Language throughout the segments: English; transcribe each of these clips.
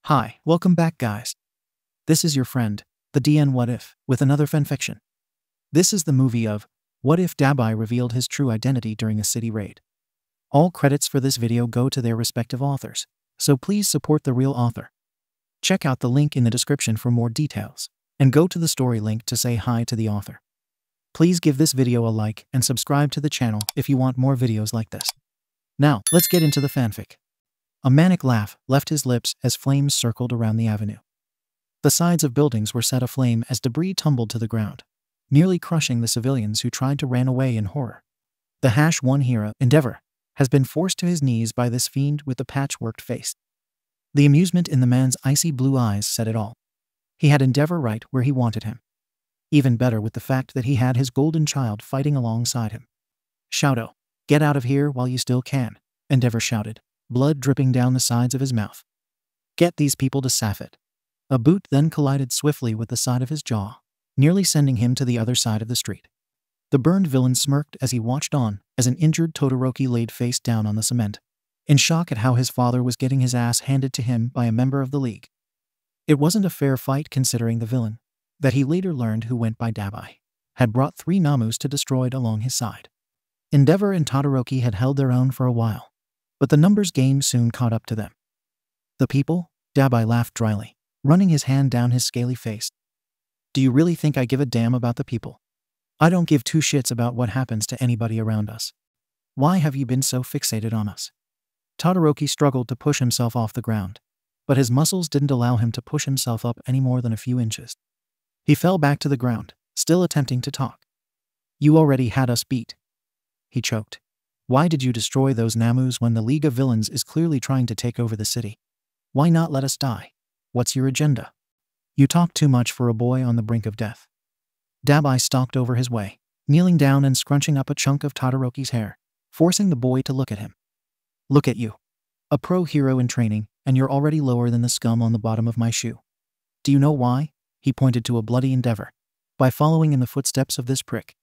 Hi, welcome back guys. This is your friend, the DN WhatIf, with another fanfiction. This is the movie of What If Dabi revealed his true identity during a city raid. All credits for this video go to their respective authors, so please support the real author. Check out the link in the description for more details, and go to the story link to say hi to the author. Please give this video a like and subscribe to the channel if you want more videos like this. Now, let's get into the fanfic. A manic laugh left his lips as flames circled around the avenue. The sides of buildings were set aflame as debris tumbled to the ground, nearly crushing the civilians who tried to run away in horror. The #1 hero, Endeavor, has been forced to his knees by this fiend with the patchworked face. The amusement in the man's icy blue eyes said it all. He had Endeavor right where he wanted him. Even better with the fact that he had his golden child fighting alongside him. "Shouto, get out of here while you still can," Endeavor shouted, blood dripping down the sides of his mouth. "Get these people to Safet." A boot then collided swiftly with the side of his jaw, nearly sending him to the other side of the street. The burned villain smirked as he watched on as an injured Todoroki laid face down on the cement, in shock at how his father was getting his ass handed to him by a member of the League. It wasn't a fair fight considering the villain, that he later learned who went by Dabi, had brought 3 Namus to destroyed along his side. Endeavor and Todoroki had held their own for a while, but the numbers gained soon caught up to them. "The people?" Dabi laughed dryly, running his hand down his scaly face. "Do you really think I give a damn about the people? I don't give 2 shits about what happens to anybody around us. Why have you been so fixated on us?" Todoroki struggled to push himself off the ground, but his muscles didn't allow him to push himself up any more than a few inches. He fell back to the ground, still attempting to talk. "You already had us beat," he choked. "Why did you destroy those Namus when the League of Villains is clearly trying to take over the city? Why not let us die? What's your agenda? You talk too much for a boy on the brink of death." Dabi stalked over his way, kneeling down and scrunching up a chunk of Todoroki's hair, forcing the boy to look at him. "Look at you. A pro hero in training, and you're already lower than the scum on the bottom of my shoe. Do you know why?" He pointed to a bloody Endeavor. "By following in the footsteps of this prick.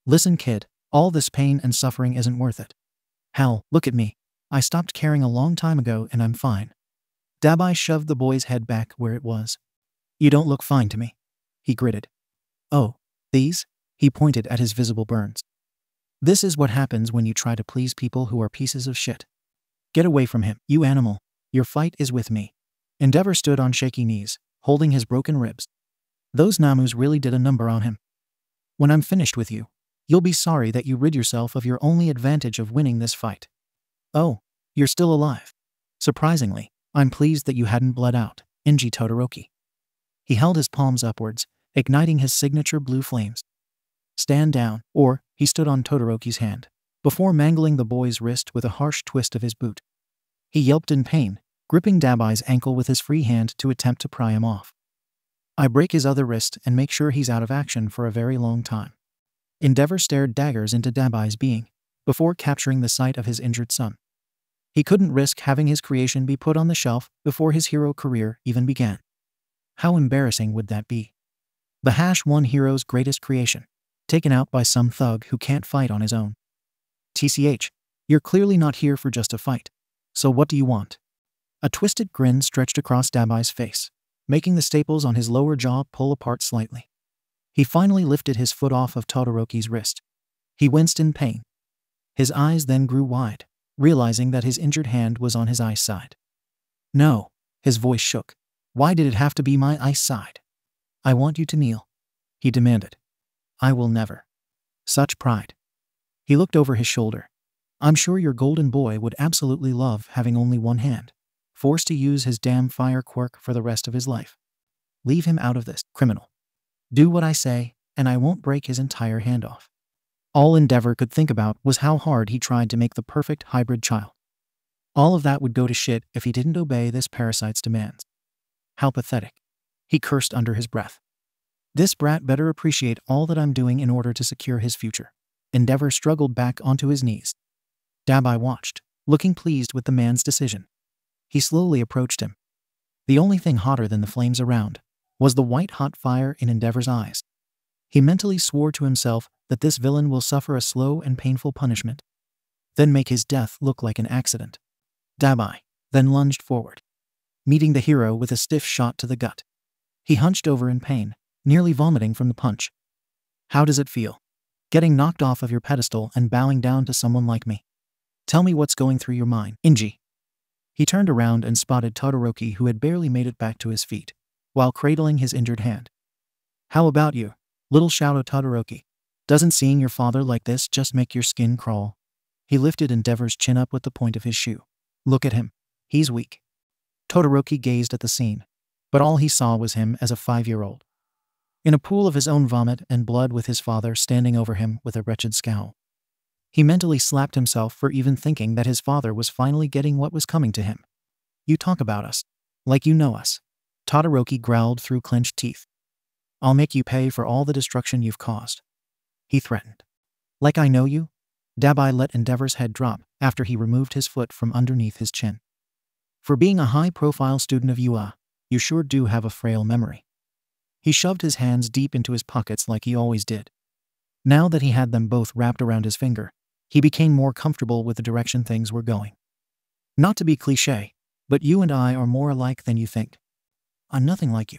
Listen, kid, all this pain and suffering isn't worth it. Hell, look at me. I stopped caring a long time ago and I'm fine." Dabi shoved the boy's head back where it was. "You don't look fine to me," he gritted. "Oh, these?" He pointed at his visible burns. "This is what happens when you try to please people who are pieces of shit. Get away from him, you animal. Your fight is with me." Endeavor stood on shaky knees, holding his broken ribs. "Those Namus really did a number on him. When I'm finished with you, you'll be sorry that you rid yourself of your only advantage of winning this fight. Oh, you're still alive. Surprisingly, I'm pleased that you hadn't bled out, Inji Todoroki." He held his palms upwards, igniting his signature blue flames. "Stand down," or he stood on Todoroki's hand, before mangling the boy's wrist with a harsh twist of his boot. He yelped in pain, gripping Dabi's ankle with his free hand to attempt to pry him off. "I break his other wrist and make sure he's out of action for a very long time." Endeavor stared daggers into Dabi's being, before capturing the sight of his injured son. He couldn't risk having his creation be put on the shelf before his hero career even began. How embarrassing would that be? The #1 hero's greatest creation, taken out by some thug who can't fight on his own. "TCH, you're clearly not here for just a fight. So what do you want?" A twisted grin stretched across Dabi's face, making the staples on his lower jaw pull apart slightly. He finally lifted his foot off of Todoroki's wrist. He winced in pain. His eyes then grew wide, realizing that his injured hand was on his ice side. "No," his voice shook. "Why did it have to be my ice side? I want you to kneel," he demanded. "I will never." Such pride. He looked over his shoulder. "I'm sure your golden boy would absolutely love having only one hand, forced to use his damn fire quirk for the rest of his life. Leave him out of this, criminal. Do what I say, and I won't break his entire hand off." All Endeavor could think about was how hard he tried to make the perfect hybrid child. All of that would go to shit if he didn't obey this parasite's demands. How pathetic. He cursed under his breath. "This brat better appreciate all that I'm doing in order to secure his future." Endeavor struggled back onto his knees. Dabi watched, looking pleased with the man's decision. He slowly approached him. The only thing hotter than the flames around was the white-hot fire in Endeavor's eyes. He mentally swore to himself that this villain will suffer a slow and painful punishment, then make his death look like an accident. Dabi then lunged forward. meeting the hero with a stiff shot to the gut. He hunched over in pain, nearly vomiting from the punch. How does it feel? Getting knocked off of your pedestal and bowing down to someone like me. Tell me what's going through your mind, Inji. He turned around and spotted Todoroki, who had barely made it back to his feet, while cradling his injured hand. How about you, little Shouto Todoroki? Doesn't seeing your father like this just make your skin crawl? He lifted Endeavor's chin up with the point of his shoe. Look at him. He's weak. Todoroki gazed at the scene, but all he saw was him as a 5-year-old. In a pool of his own vomit and blood, with his father standing over him with a wretched scowl. He mentally slapped himself for even thinking that his father was finally getting what was coming to him. You talk about us, like you know us. Todoroki growled through clenched teeth. I'll make you pay for all the destruction you've caused. He threatened. Like I know you? Dabi let Endeavor's head drop after he removed his foot from underneath his chin. For being a high-profile student of UA, you sure do have a frail memory. He shoved his hands deep into his pockets like he always did. Now that he had them both wrapped around his finger, he became more comfortable with the direction things were going. Not to be cliché, but you and I are more alike than you think. I'm nothing like you.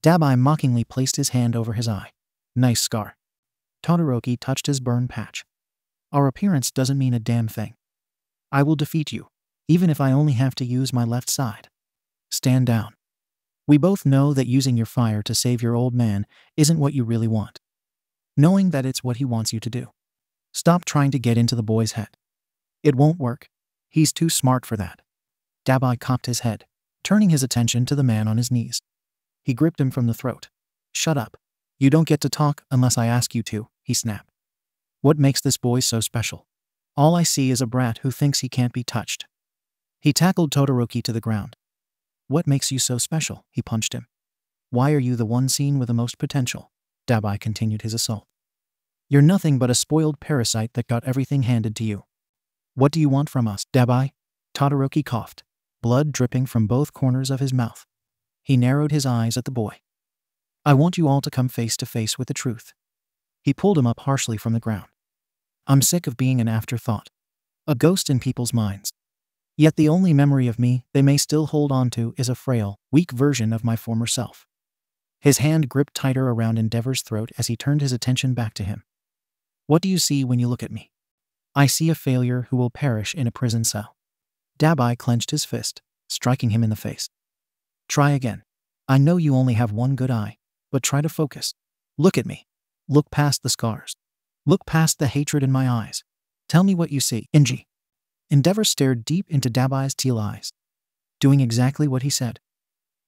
Dabi mockingly placed his hand over his eye. Nice scar. Todoroki touched his burn patch. Our appearance doesn't mean a damn thing. I will defeat you, even if I only have to use my left side. Stand down. We both know that using your fire to save your old man isn't what you really want. Knowing that it's what he wants you to do. Stop trying to get into the boy's head. It won't work. He's too smart for that. Dabi cocked his head, turning his attention to the man on his knees. He gripped him from the throat. Shut up. You don't get to talk unless I ask you to, he snapped. What makes this boy so special? All I see is a brat who thinks he can't be touched. He tackled Todoroki to the ground. What makes you so special? He punched him. Why are you the one seen with the most potential? Dabi continued his assault. You're nothing but a spoiled parasite that got everything handed to you. What do you want from us, Dabi? Todoroki coughed, blood dripping from both corners of his mouth. He narrowed his eyes at the boy. I want you all to come face to face with the truth. He pulled him up harshly from the ground. I'm sick of being an afterthought, a ghost in people's minds. Yet the only memory of me they may still hold on to is a frail, weak version of my former self. His hand gripped tighter around Endeavor's throat as he turned his attention back to him. What do you see when you look at me? I see a failure who will perish in a prison cell. Dabi clenched his fist, striking him in the face. Try again. I know you only have one good eye, but try to focus. Look at me. Look past the scars. Look past the hatred in my eyes. Tell me what you see, Inji. Endeavor stared deep into Dabi's teal eyes, doing exactly what he said,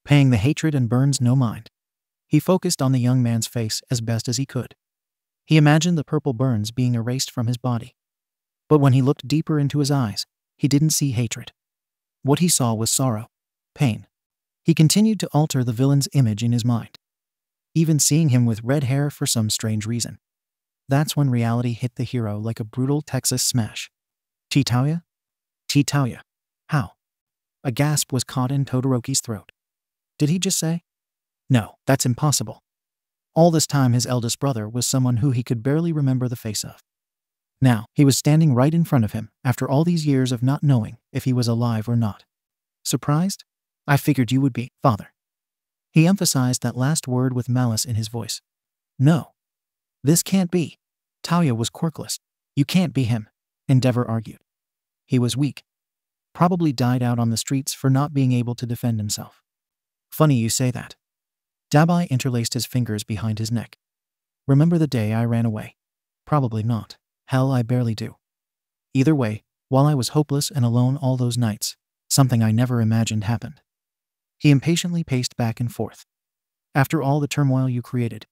paying the hatred and burns no mind. He focused on the young man's face as best as he could. He imagined the purple burns being erased from his body. But when he looked deeper into his eyes, he didn't see hatred. What he saw was sorrow, pain. He continued to alter the villain's image in his mind, even seeing him with red hair for some strange reason. That's when reality hit the hero like a brutal Texas smash. Chitauya? Chitauya. How? A gasp was caught in Todoroki's throat. Did he just say? No, that's impossible. All this time his eldest brother was someone who he could barely remember the face of. Now, he was standing right in front of him after all these years of not knowing if he was alive or not. Surprised? I figured you would be, father. He emphasized that last word with malice in his voice. No. This can't be. Tauya was quirkless. You can't be him, Endeavor argued. He was weak. Probably died out on the streets for not being able to defend himself. Funny you say that. Dabi interlaced his fingers behind his neck. Remember the day I ran away? Probably not. Hell, I barely do. Either way, while I was hopeless and alone all those nights, something I never imagined happened. He impatiently paced back and forth. After all the turmoil you created,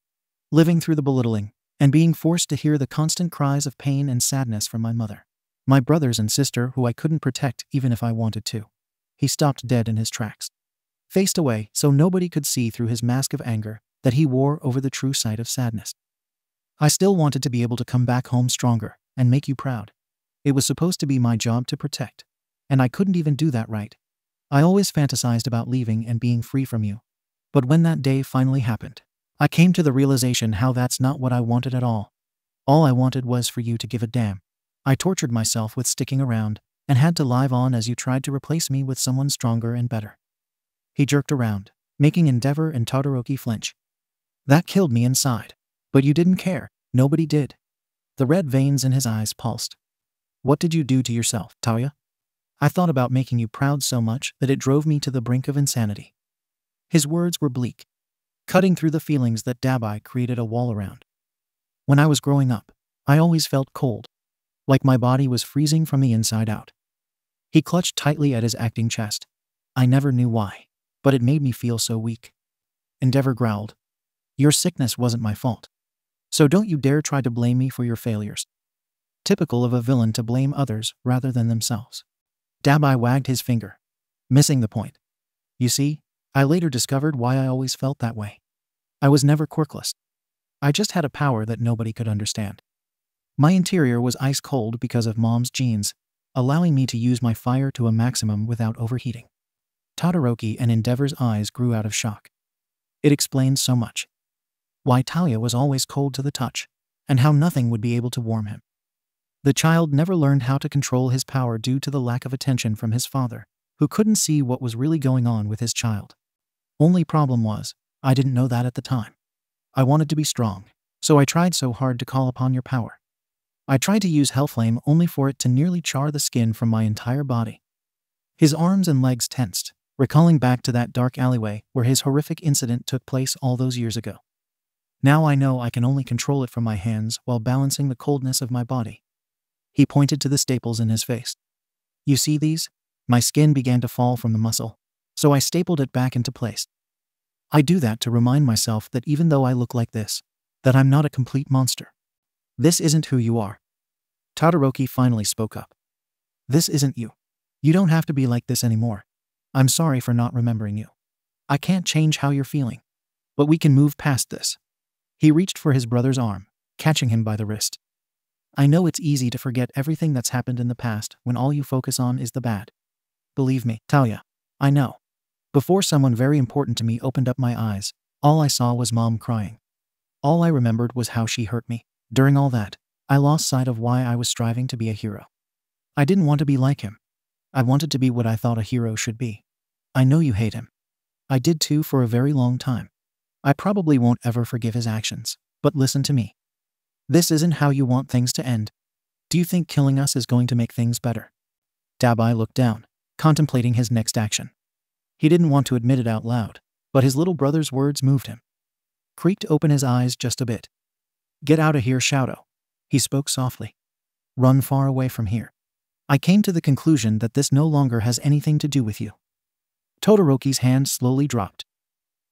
living through the belittling, and being forced to hear the constant cries of pain and sadness from my mother, my brothers and sister who I couldn't protect even if I wanted to. He stopped dead in his tracks, faced away so nobody could see through his mask of anger that he wore over the true side of sadness. I still wanted to be able to come back home stronger and make you proud. It was supposed to be my job to protect, and I couldn't even do that right. I always fantasized about leaving and being free from you. But when that day finally happened, I came to the realization how that's not what I wanted at all. All I wanted was for you to give a damn. I tortured myself with sticking around and had to live on as you tried to replace me with someone stronger and better. He jerked around, making Endeavor and Todoroki flinch. That killed me inside. But you didn't care. Nobody did. The red veins in his eyes pulsed. What did you do to yourself, Taya? I thought about making you proud so much that it drove me to the brink of insanity. His words were bleak, cutting through the feelings that Dabi created a wall around. When I was growing up, I always felt cold, like my body was freezing from the inside out. He clutched tightly at his acting chest. I never knew why, but it made me feel so weak. Endeavor growled. Your sickness wasn't my fault. So don't you dare try to blame me for your failures. Typical of a villain to blame others rather than themselves. Dabi wagged his finger, missing the point. You see, I later discovered why I always felt that way. I was never quirkless. I just had a power that nobody could understand. My interior was ice cold because of Mom's genes, allowing me to use my fire to a maximum without overheating. Todoroki and Endeavor's eyes grew out of shock. It explained so much. Why Talia was always cold to the touch, and how nothing would be able to warm him. The child never learned how to control his power due to the lack of attention from his father, who couldn't see what was really going on with his child. Only problem was, I didn't know that at the time. I wanted to be strong, so I tried so hard to call upon your power. I tried to use Hellflame only for it to nearly char the skin from my entire body. His arms and legs tensed, recalling back to that dark alleyway where his horrific incident took place all those years ago. Now I know I can only control it from my hands while balancing the coldness of my body. He pointed to the staples in his face. You see these? My skin began to fall from the muscle, so I stapled it back into place. I do that to remind myself that even though I look like this, that I'm not a complete monster. This isn't who you are. Todoroki finally spoke up. This isn't you. You don't have to be like this anymore. I'm sorry for not remembering you. I can't change how you're feeling, but we can move past this. He reached for his brother's arm, catching him by the wrist. I know it's easy to forget everything that's happened in the past when all you focus on is the bad. Believe me, Talia, I know. Before someone very important to me opened up my eyes, all I saw was Mom crying. All I remembered was how she hurt me. During all that, I lost sight of why I was striving to be a hero. I didn't want to be like him. I wanted to be what I thought a hero should be. I know you hate him. I did too for a very long time. I probably won't ever forgive his actions, but listen to me. This isn't how you want things to end. Do you think killing us is going to make things better? Dabi looked down, contemplating his next action. He didn't want to admit it out loud, but his little brother's words moved him. Creaked open his eyes just a bit. Get out of here, Shouto. He spoke softly. Run far away from here. I came to the conclusion that this no longer has anything to do with you. Todoroki's hand slowly dropped.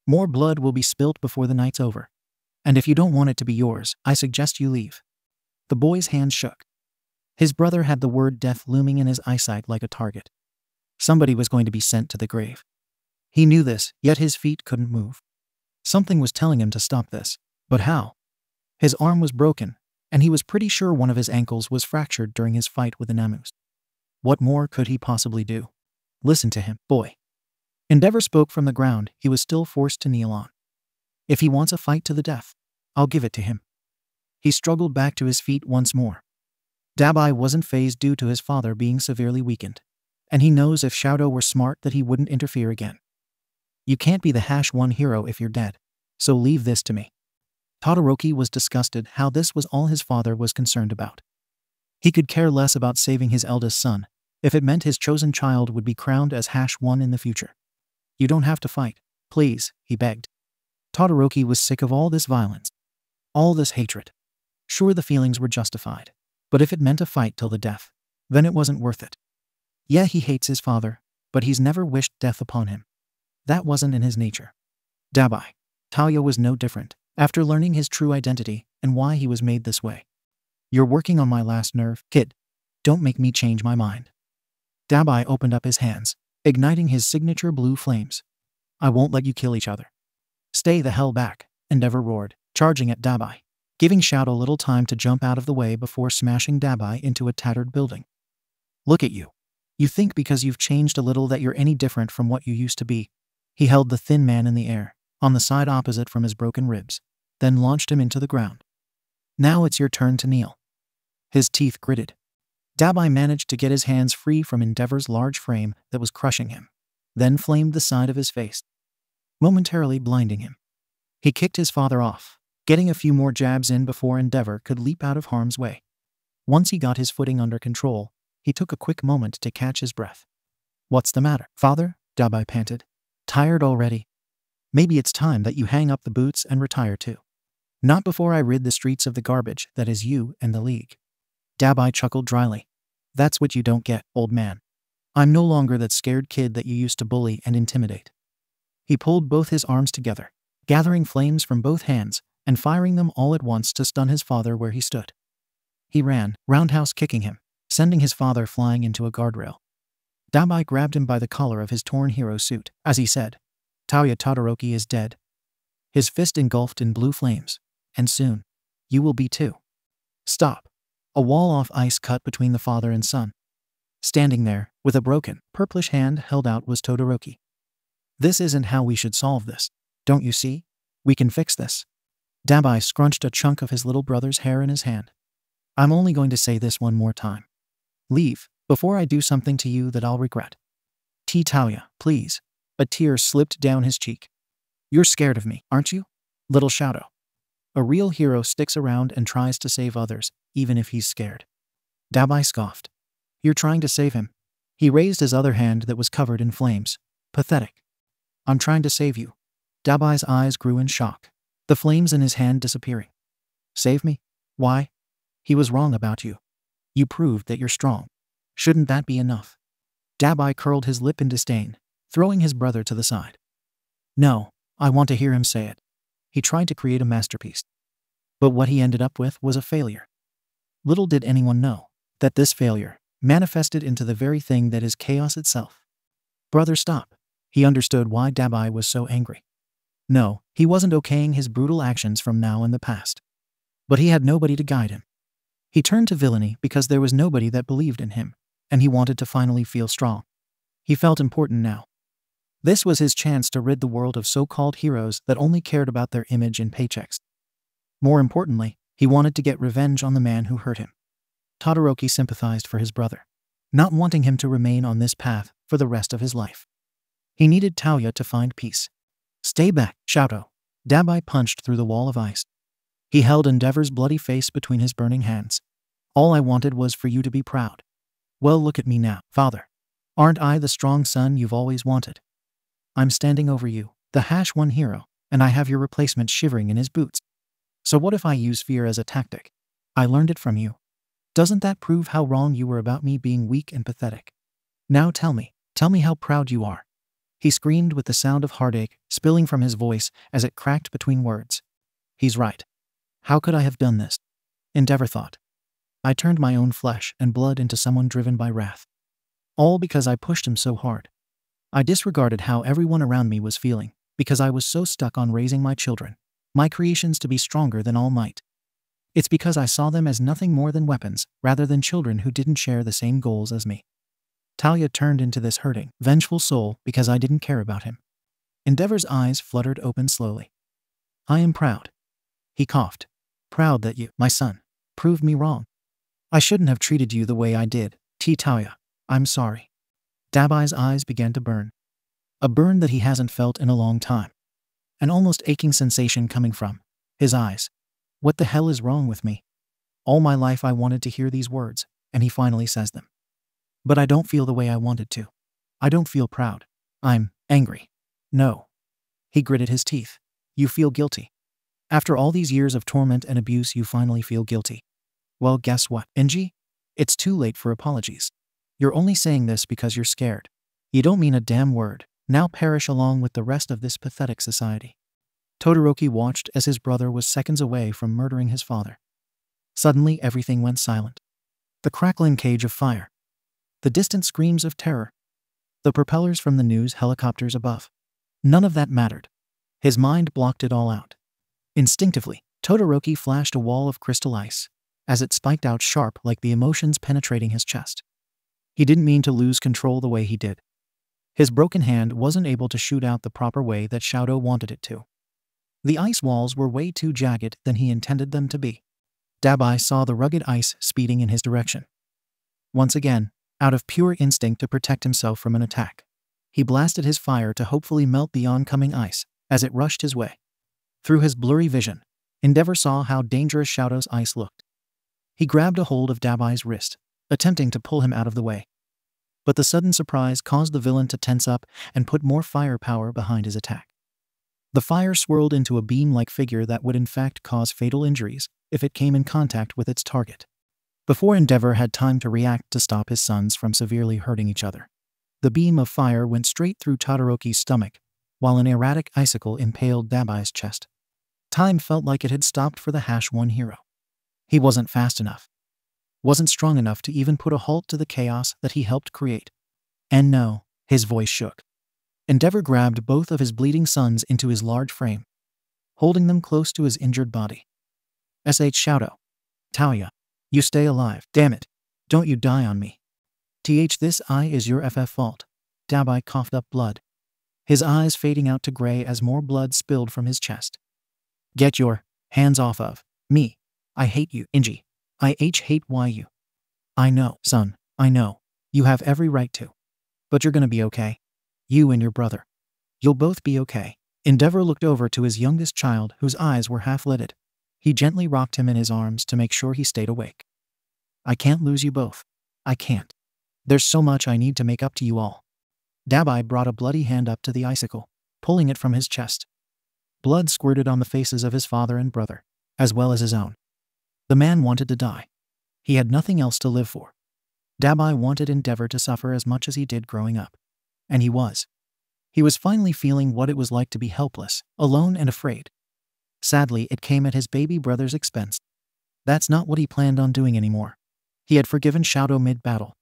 More blood will be spilt before the night's over. And if you don't want it to be yours, I suggest you leave. The boy's hand shook. His brother had the word death looming in his eyesight like a target. Somebody was going to be sent to the grave. He knew this, yet his feet couldn't move. Something was telling him to stop this, but how? His arm was broken, and he was pretty sure one of his ankles was fractured during his fight with the Namus. What more could he possibly do? Listen to him, boy. Endeavor spoke from the ground he was still forced to kneel on. If he wants a fight to the death, I'll give it to him. He struggled back to his feet once more. Dabi wasn't fazed due to his father being severely weakened, and he knows if Shouto were smart that he wouldn't interfere again. You can't be the #1 hero if you're dead, so leave this to me. Todoroki was disgusted how this was all his father was concerned about. He could care less about saving his eldest son if it meant his chosen child would be crowned as #1 in the future. You don't have to fight, please, he begged. Todoroki was sick of all this violence, all this hatred. Sure, the feelings were justified, but if it meant a fight till the death, then it wasn't worth it. Yeah, he hates his father, but he's never wished death upon him. That wasn't in his nature. Dabi. Talia was no different, after learning his true identity and why he was made this way. You're working on my last nerve, kid. Don't make me change my mind. Dabi opened up his hands, igniting his signature blue flames. I won't let you kill each other. Stay the hell back, Endeavor roared, charging at Dabi, giving Shouto little time to jump out of the way before smashing Dabi into a tattered building. Look at you. You think because you've changed a little that you're any different from what you used to be. He held the thin man in the air, on the side opposite from his broken ribs, then launched him into the ground. Now it's your turn to kneel. His teeth gritted. Dabi managed to get his hands free from Endeavor's large frame that was crushing him. then flamed the side of his face, momentarily blinding him. He kicked his father off, getting a few more jabs in before Endeavor could leap out of harm's way. Once he got his footing under control, he took a quick moment to catch his breath. "What's the matter, father?" Dabi panted. "Tired already? Maybe it's time that you hang up the boots and retire too. Not before I rid the streets of the garbage that is you and the League." Dabi chuckled dryly. "That's what you don't get, old man. I'm no longer that scared kid that you used to bully and intimidate." He pulled both his arms together, gathering flames from both hands and firing them all at once to stun his father where he stood. He ran, roundhouse kicking him, sending his father flying into a guardrail. Dabi grabbed him by the collar of his torn hero suit as he said, "Tauya Todoroki is dead." His fist engulfed in blue flames. "And soon, you will be too." "Stop." A wall of ice cut between the father and son. Standing there, with a broken, purplish hand held out was Todoroki. "This isn't how we should solve this. Don't you see? We can fix this." Dabi scrunched a chunk of his little brother's hair in his hand. "I'm only going to say this one more time. Leave, before I do something to you that I'll regret." "Tauya, please." A tear slipped down his cheek. "You're scared of me, aren't you, little Shouto?" A real hero sticks around and tries to save others, even if he's scared. Dabi scoffed. "You're trying to save him." He raised his other hand that was covered in flames. "Pathetic." "I'm trying to save you." Dabi's eyes grew in shock, the flames in his hand disappearing. "Save me? Why? He was wrong about you. You proved that you're strong. Shouldn't that be enough?" Dabi curled his lip in disdain, throwing his brother to the side. "No, I want to hear him say it." He tried to create a masterpiece. But what he ended up with was a failure. Little did anyone know that this failure manifested into the very thing that is chaos itself. "Brother, stop." He understood why Dabi was so angry. No, he wasn't okaying his brutal actions from now in the past. But he had nobody to guide him. He turned to villainy because there was nobody that believed in him, and he wanted to finally feel strong. He felt important now. This was his chance to rid the world of so-called heroes that only cared about their image and paychecks. More importantly, he wanted to get revenge on the man who hurt him. Todoroki sympathized for his brother, not wanting him to remain on this path for the rest of his life. He needed Tauya to find peace. "Stay back, Shouto." Dabi punched through the wall of ice. He held Endeavor's bloody face between his burning hands. "All I wanted was for you to be proud. Well, look at me now, father. Aren't I the strong son you've always wanted? I'm standing over you, the #1 hero, and I have your replacement shivering in his boots. So what if I use fear as a tactic? I learned it from you. Doesn't that prove how wrong you were about me being weak and pathetic? Now tell me how proud you are." He screamed with the sound of heartache spilling from his voice as it cracked between words. "He's right. How could I have done this?" Endeavor thought. "I turned my own flesh and blood into someone driven by wrath. All because I pushed him so hard. I disregarded how everyone around me was feeling because I was so stuck on raising my children, my creations, to be stronger than All Might. It's because I saw them as nothing more than weapons rather than children who didn't share the same goals as me. Tauya turned into this hurting, vengeful soul because I didn't care about him." Endeavor's eyes fluttered open slowly. "I am proud." He coughed. "Proud that you, my son, proved me wrong. I shouldn't have treated you the way I did, Tauya. I'm sorry." Dabi's eyes began to burn. A burn that he hasn't felt in a long time. An almost aching sensation coming from his eyes. What the hell is wrong with me? All my life I wanted to hear these words, and he finally says them. But I don't feel the way I wanted to. I don't feel proud. I'm angry. No. He gritted his teeth. "You feel guilty. After all these years of torment and abuse, you finally feel guilty. Well, guess what, Enji? It's too late for apologies. You're only saying this because you're scared. You don't mean a damn word. Now perish along with the rest of this pathetic society." Todoroki watched as his brother was seconds away from murdering his father. Suddenly everything went silent. The crackling cage of fire. The distant screams of terror. The propellers from the news helicopters above. None of that mattered. His mind blocked it all out. Instinctively, Todoroki flashed a wall of crystal ice, as it spiked out sharp like the emotions penetrating his chest. He didn't mean to lose control the way he did. His broken hand wasn't able to shoot out the proper way that Shouto wanted it to. The ice walls were way too jagged than he intended them to be. Dabi saw the rugged ice speeding in his direction. Once again, out of pure instinct to protect himself from an attack, He blasted his fire to hopefully melt the oncoming ice as it rushed his way. Through his blurry vision, Endeavor saw how dangerous Shouto's ice looked. He grabbed a hold of Dabi's wrist, attempting to pull him out of the way. But the sudden surprise caused the villain to tense up and put more firepower behind his attack. The fire swirled into a beam-like figure that would in fact cause fatal injuries if it came in contact with its target. Before Endeavor had time to react to stop his sons from severely hurting each other, the beam of fire went straight through Todoroki's stomach, while an erratic icicle impaled Dabi's chest. Time felt like it had stopped for the #1 hero. He wasn't fast enough. Wasn't strong enough to even put a halt to the chaos that he helped create. And no, his voice shook. Endeavor grabbed both of his bleeding sons into his large frame, holding them close to his injured body. Shouto. Tauya. You stay alive, damn it. Don't you die on me. This is your fault. Dabi coughed up blood, his eyes fading out to gray as more blood spilled from his chest. Get your hands off of me. I hate you, Inji. I hate you. I know, son, I know. You have every right to. But you're gonna be okay. You and your brother. You'll both be okay. Endeavor looked over to his youngest child, whose eyes were half-lidded. He gently rocked him in his arms to make sure he stayed awake. I can't lose you both. I can't. There's so much I need to make up to you all. Dabi brought a bloody hand up to the icicle, pulling it from his chest. Blood squirted on the faces of his father and brother, as well as his own. The man wanted to die. He had nothing else to live for. Dabi wanted Endeavor to suffer as much as he did growing up. And he was. He was finally feeling what it was like to be helpless, alone and afraid. Sadly, it came at his baby brother's expense. That's not what he planned on doing anymore. He had forgiven Shouto mid-battle.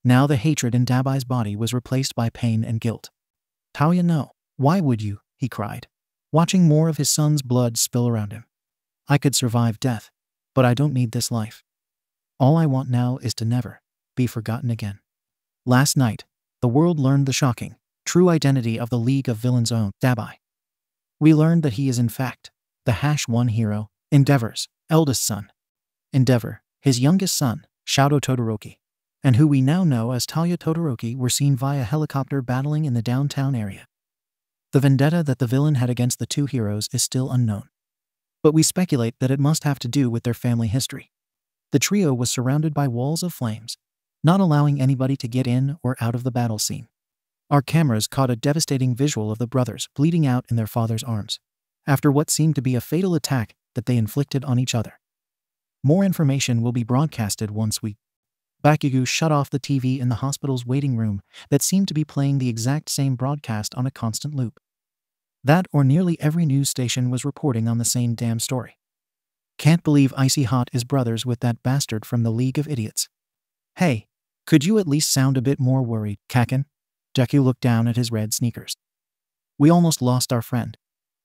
Now the hatred in Dabi's body was replaced by pain and guilt. Tauya, no. Why would you? He cried, watching more of his son's blood spill around him. I could survive death, but I don't need this life. All I want now is to never be forgotten again. Last night, the world learned the shocking, true identity of the League of Villains' own Dabi. We learned that he is in fact the #1 hero, Endeavor's eldest son. Endeavor, his youngest son, Shouto Todoroki, and who we now know as Tauya Todoroki, were seen via helicopter battling in the downtown area. The vendetta that the villain had against the two heroes is still unknown, but we speculate that it must have to do with their family history. The trio was surrounded by walls of flames, not allowing anybody to get in or out of the battle scene. Our cameras caught a devastating visual of the brothers bleeding out in their father's arms, after what seemed to be a fatal attack that they inflicted on each other. More information will be broadcasted once we... Bakugo shut off the TV in the hospital's waiting room that seemed to be playing the exact same broadcast on a constant loop. That or nearly every news station was reporting on the same damn story. Can't believe Icy Hot is brothers with that bastard from the League of Idiots. Hey, could you at least sound a bit more worried, Kaken? Deku looked down at his red sneakers. We almost lost our friend.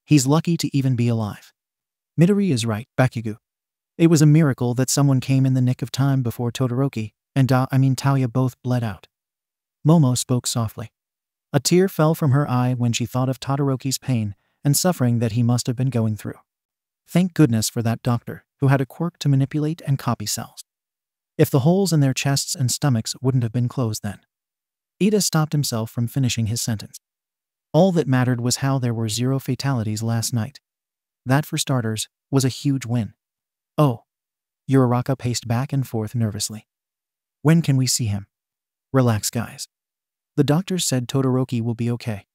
He's lucky to even be alive. Midori is right, Bakugo. It was a miracle that someone came in the nick of time before Todoroki and Tauya both bled out. Momo spoke softly. A tear fell from her eye when she thought of Todoroki's pain and suffering that he must have been going through. Thank goodness for that doctor who had a quirk to manipulate and copy cells. If the holes in their chests and stomachs wouldn't have been closed then. Ida stopped himself from finishing his sentence. All that mattered was how there were 0 fatalities last night. That, for starters, was a huge win. Oh. Uraraka paced back and forth nervously. When can we see him? Relax, guys. The doctors said Todoroki will be okay.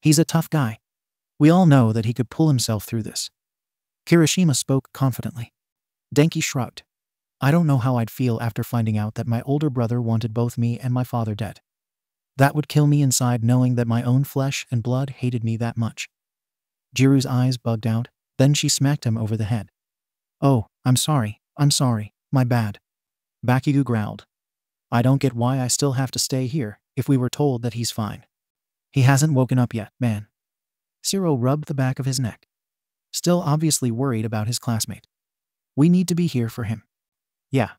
He's a tough guy. We all know that he could pull himself through this. Kirishima spoke confidently. Denki shrugged. I don't know how I'd feel after finding out that my older brother wanted both me and my father dead. That would kill me inside knowing that my own flesh and blood hated me that much. Jiru's eyes bugged out, then she smacked him over the head. Oh, I'm sorry, my bad. Bakugo growled. I don't get why I still have to stay here if we were told that he's fine. He hasn't woken up yet, man. Zero rubbed the back of his neck. Still obviously worried about his classmate. We need to be here for him. Yeah.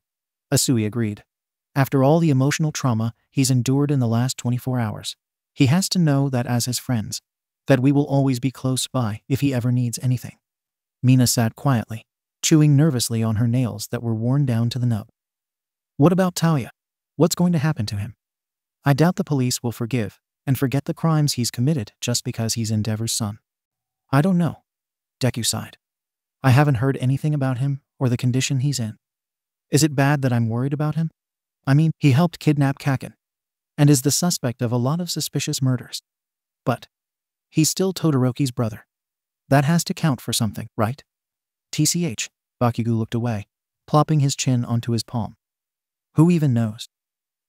Asui agreed. After all the emotional trauma he's endured in the last 24 hours, he has to know that as his friends, that we will always be close by if he ever needs anything. Mina sat quietly, chewing nervously on her nails that were worn down to the nub. What about Tauya? What's going to happen to him? I doubt the police will forgive and forget the crimes he's committed just because he's Endeavor's son? I don't know. Deku sighed. I haven't heard anything about him or the condition he's in. Is it bad that I'm worried about him? I mean, he helped kidnap Kaken and is the suspect of a lot of suspicious murders. But he's still Todoroki's brother. That has to count for something, right? TCH, Bakugo looked away, plopping his chin onto his palm. Who even knows?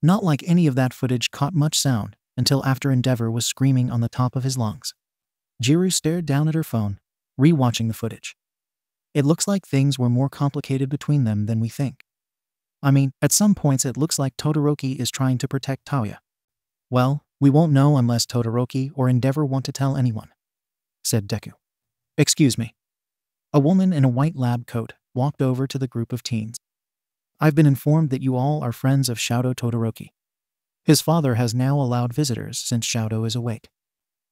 Not like any of that footage caught much sound until after Endeavor was screaming on the top of his lungs. Jiru stared down at her phone, re-watching the footage. It looks like things were more complicated between them than we think. I mean, at some points it looks like Todoroki is trying to protect Tauya. Well, we won't know unless Todoroki or Endeavor want to tell anyone, said Deku. Excuse me. A woman in a white lab coat walked over to the group of teens. I've been informed that you all are friends of Shouto Todoroki. His father has now allowed visitors since Shouto is awake.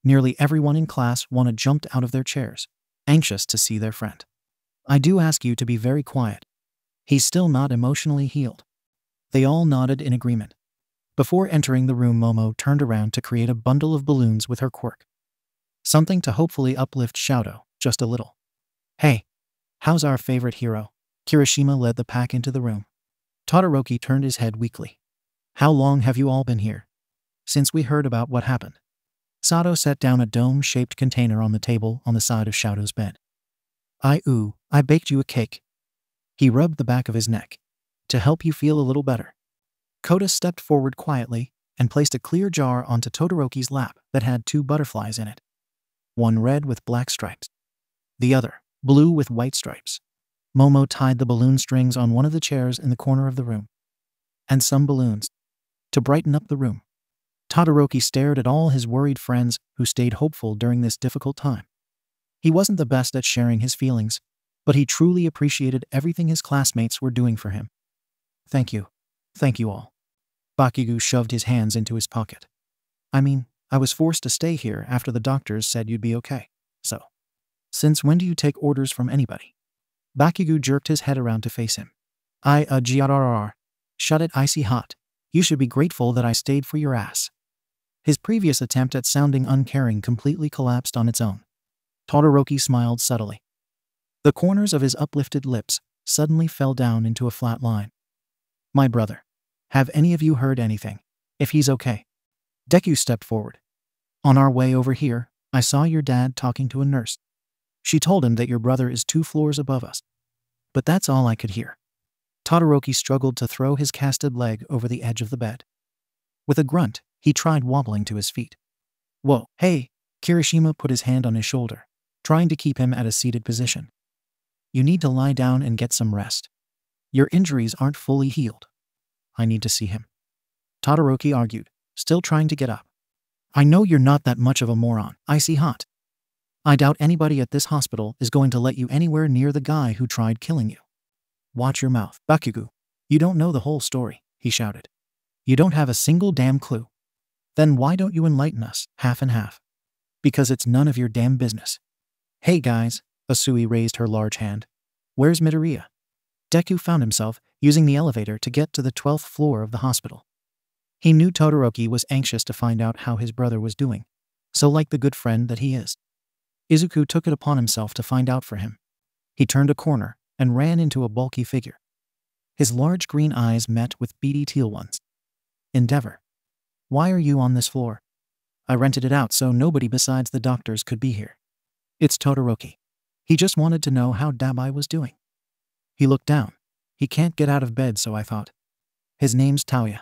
Nearly everyone in class jumped out of their chairs, anxious to see their friend. I do ask you to be very quiet. He's still not emotionally healed. They all nodded in agreement. Before entering the room, Momo turned around to create a bundle of balloons with her quirk. Something to hopefully uplift Shouto just a little. Hey, how's our favorite hero? Kirishima led the pack into the room. Todoroki turned his head weakly. How long have you all been here? Since we heard about what happened. Sato set down a dome-shaped container on the table on the side of Shouto's bed. I baked you a cake. He rubbed the back of his neck. To help you feel a little better. Kota stepped forward quietly and placed a clear jar onto Todoroki's lap that had 2 butterflies in it. One red with black stripes. The other, blue with white stripes. Momo tied the balloon strings on one of the chairs in the corner of the room. And some balloons. To brighten up the room. Todoroki stared at all his worried friends who stayed hopeful during this difficult time. He wasn't the best at sharing his feelings, but he truly appreciated everything his classmates were doing for him. Thank you. Thank you all. Bakugo shoved his hands into his pocket. I mean, I was forced to stay here after the doctors said you'd be okay. So, since when do you take orders from anybody? Bakugo jerked his head around to face him. Grrr. Shut it, icy hot. You should be grateful that I stayed for your ass. His previous attempt at sounding uncaring completely collapsed on its own. Todoroki smiled subtly. The corners of his uplifted lips suddenly fell down into a flat line. My brother. Have any of you heard anything? If he's okay. Deku stepped forward. On our way over here, I saw your dad talking to a nurse. She told him that your brother is 2 floors above us. But that's all I could hear. Todoroki struggled to throw his casted leg over the edge of the bed. With a grunt, he tried wobbling to his feet. Whoa, hey! Kirishima put his hand on his shoulder, trying to keep him at a seated position. You need to lie down and get some rest. Your injuries aren't fully healed. I need to see him. Todoroki argued, still trying to get up. I know you're not that much of a moron, icy hot. I doubt anybody at this hospital is going to let you anywhere near the guy who tried killing you. Watch your mouth, Bakugo. You don't know the whole story, he shouted. You don't have a single damn clue. Then why don't you enlighten us, half and half? Because it's none of your damn business. Hey guys, Asui raised her large hand. Where's Midoriya? Deku found himself using the elevator to get to the 12th floor of the hospital. He knew Todoroki was anxious to find out how his brother was doing, so like the good friend that he is. Izuku took it upon himself to find out for him. He turned a corner and ran into a bulky figure. His large green eyes met with beady teal ones. Endeavor. Why are you on this floor? I rented it out so nobody besides the doctors could be here. It's Todoroki. He just wanted to know how Dabi was doing. He looked down. He can't get out of bed, so I thought. His name's Tauya.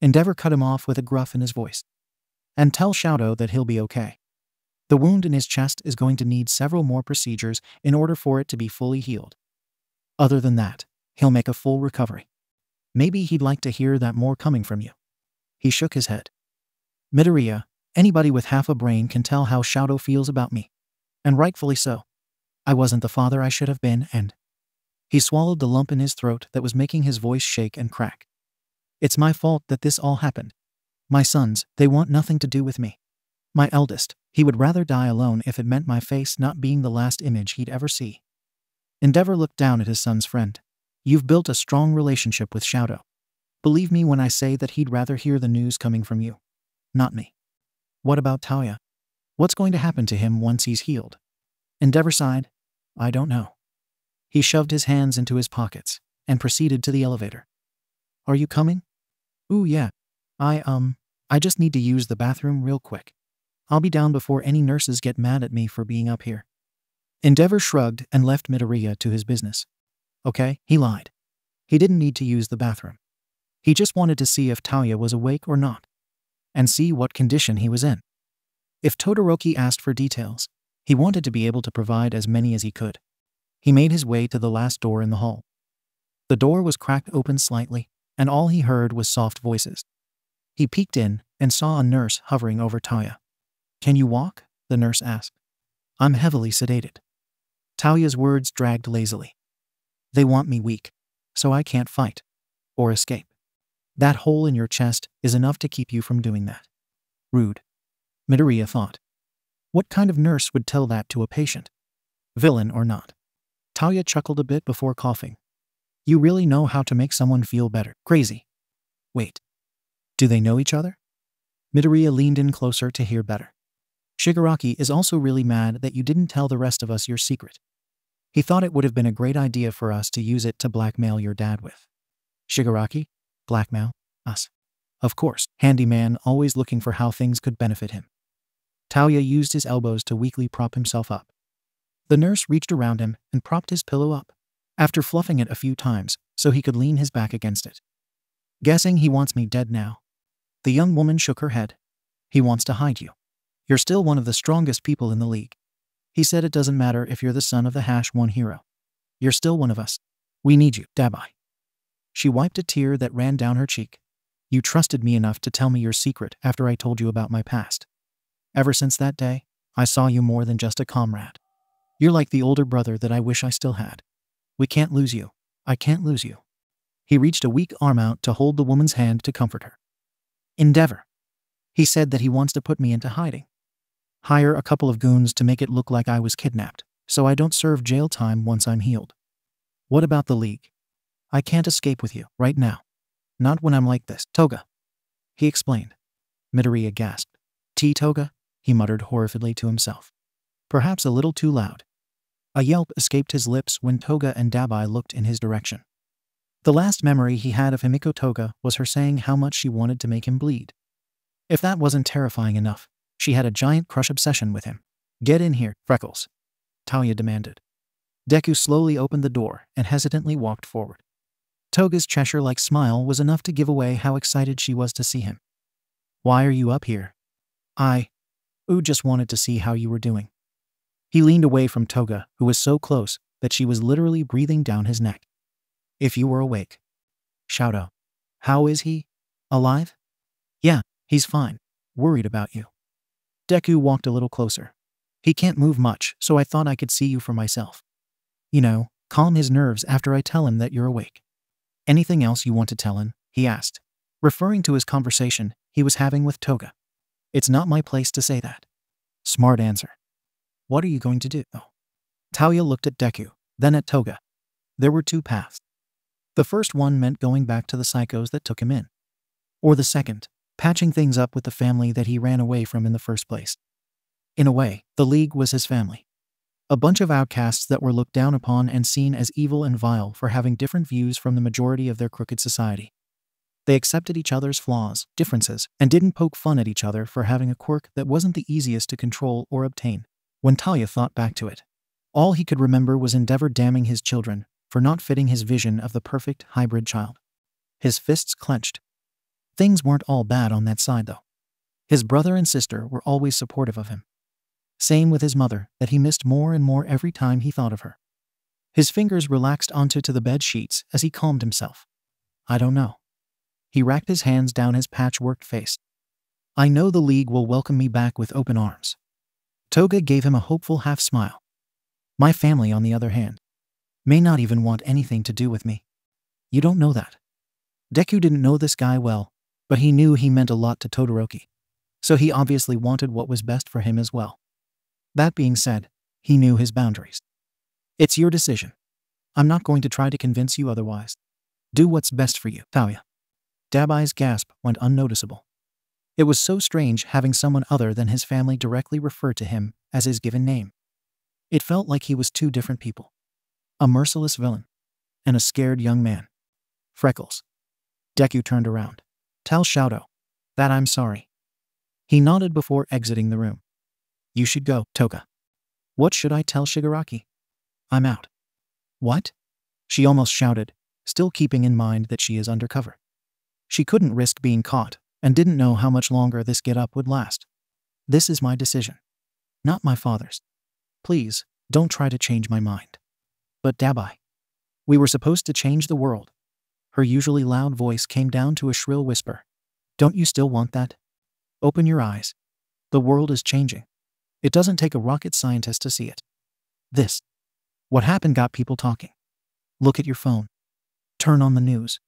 Endeavor cut him off with a gruff in his voice. And tell Shouto that he'll be okay. The wound in his chest is going to need several more procedures in order for it to be fully healed. Other than that, he'll make a full recovery. Maybe he'd like to hear that more coming from you. He shook his head. Midoriya, anybody with half a brain can tell how Shouto feels about me. And rightfully so. I wasn't the father I should have been, and... He swallowed the lump in his throat that was making his voice shake and crack. It's my fault that this all happened. My sons, they want nothing to do with me. My eldest, he would rather die alone if it meant my face not being the last image he'd ever see. Endeavor looked down at his son's friend. You've built a strong relationship with Shouto. Believe me when I say that he'd rather hear the news coming from you. Not me. What about Tauya? What's going to happen to him once he's healed? Endeavor sighed. I don't know. He shoved his hands into his pockets and proceeded to the elevator. Are you coming? Ooh, yeah. I just need to use the bathroom real quick. I'll be down before any nurses get mad at me for being up here. Endeavor shrugged and left Midoriya to his business. Okay, he lied. He didn't need to use the bathroom. He just wanted to see if Tauya was awake or not, and see what condition he was in. If Todoroki asked for details, he wanted to be able to provide as many as he could. He made his way to the last door in the hall. The door was cracked open slightly, and all he heard was soft voices. He peeked in and saw a nurse hovering over Tauya. Can you walk? The nurse asked. I'm heavily sedated. Tauya's words dragged lazily. They want me weak, so I can't fight or escape. That hole in your chest is enough to keep you from doing that. Rude. Midoriya thought. What kind of nurse would tell that to a patient? Villain or not? Tauya chuckled a bit before coughing. You really know how to make someone feel better. Crazy. Wait. Do they know each other? Midoriya leaned in closer to hear better. Shigaraki is also really mad that you didn't tell the rest of us your secret. He thought it would have been a great idea for us to use it to blackmail your dad with. Shigaraki? Blackmail? Us? Of course, handyman always looking for how things could benefit him. Tauya used his elbows to weakly prop himself up. The nurse reached around him and propped his pillow up, after fluffing it a few times so he could lean his back against it. Guessing he wants me dead now. The young woman shook her head. He wants to hide you. You're still one of the strongest people in the league. He said it doesn't matter if you're the son of the #1 hero. You're still one of us. We need you, Dabi. She wiped a tear that ran down her cheek. You trusted me enough to tell me your secret after I told you about my past. Ever since that day, I saw you more than just a comrade. You're like the older brother that I wish I still had. We can't lose you. I can't lose you. He reached a weak arm out to hold the woman's hand to comfort her. Endeavor. He said that he wants to put me into hiding. Hire a couple of goons to make it look like I was kidnapped, so I don't serve jail time once I'm healed. What about the league? I can't escape with you right now. Not when I'm like this. Toga. He explained. Midoriya gasped. Toga? He muttered horrifiedly to himself. Perhaps a little too loud. A yelp escaped his lips when Toga and Dabi looked in his direction. The last memory he had of Himiko Toga was her saying how much she wanted to make him bleed. If that wasn't terrifying enough, she had a giant crush obsession with him. Get in here, Freckles, Tauya demanded. Deku slowly opened the door and hesitantly walked forward. Toga's Cheshire-like smile was enough to give away how excited she was to see him. Why are you up here? Just wanted to see how you were doing. He leaned away from Toga, who was so close that she was literally breathing down his neck. If you were awake. Shouto. How is he? Alive? Yeah, he's fine. Worried about you. Deku walked a little closer. He can't move much, so I thought I could see you for myself. You know, calm his nerves after I tell him that you're awake. Anything else you want to tell him? He asked, referring to his conversation he was having with Toga. It's not my place to say that. Smart answer. What are you going to do? Tauya looked at Deku, then at Toga. There were two paths. The first one meant going back to the psychos that took him in. Or the second, patching things up with the family that he ran away from in the first place. In a way, the League was his family. A bunch of outcasts that were looked down upon and seen as evil and vile for having different views from the majority of their crooked society. They accepted each other's flaws, differences, and didn't poke fun at each other for having a quirk that wasn't the easiest to control or obtain. When Tauya thought back to it, all he could remember was Endeavor damning his children for not fitting his vision of the perfect hybrid child. His fists clenched. Things weren't all bad on that side, though. His brother and sister were always supportive of him. Same with his mother, that he missed more and more every time he thought of her. His fingers relaxed onto the bed sheets as he calmed himself. I don't know. He racked his hands down his patchworked face. I know the League will welcome me back with open arms. Toga gave him a hopeful half-smile. My family, on the other hand, may not even want anything to do with me. You don't know that. Deku didn't know this guy well, but he knew he meant a lot to Todoroki, so he obviously wanted what was best for him as well. That being said, he knew his boundaries. It's your decision. I'm not going to try to convince you otherwise. Do what's best for you, Tauya. Dabi's gasp went unnoticeable. It was so strange having someone other than his family directly refer to him as his given name. It felt like he was two different people. A merciless villain and a scared young man. Freckles. Deku turned around. Tell Shouto that I'm sorry. He nodded before exiting the room. You should go, Toga. What should I tell Shigaraki? I'm out. What? She almost shouted, still keeping in mind that she is undercover. She couldn't risk being caught and didn't know how much longer this get-up would last. This is my decision, not my father's. Please, don't try to change my mind. But Dabi, we were supposed to change the world. Her usually loud voice came down to a shrill whisper. Don't you still want that? Open your eyes. The world is changing. It doesn't take a rocket scientist to see it. This. What happened got people talking. Look at your phone. Turn on the news.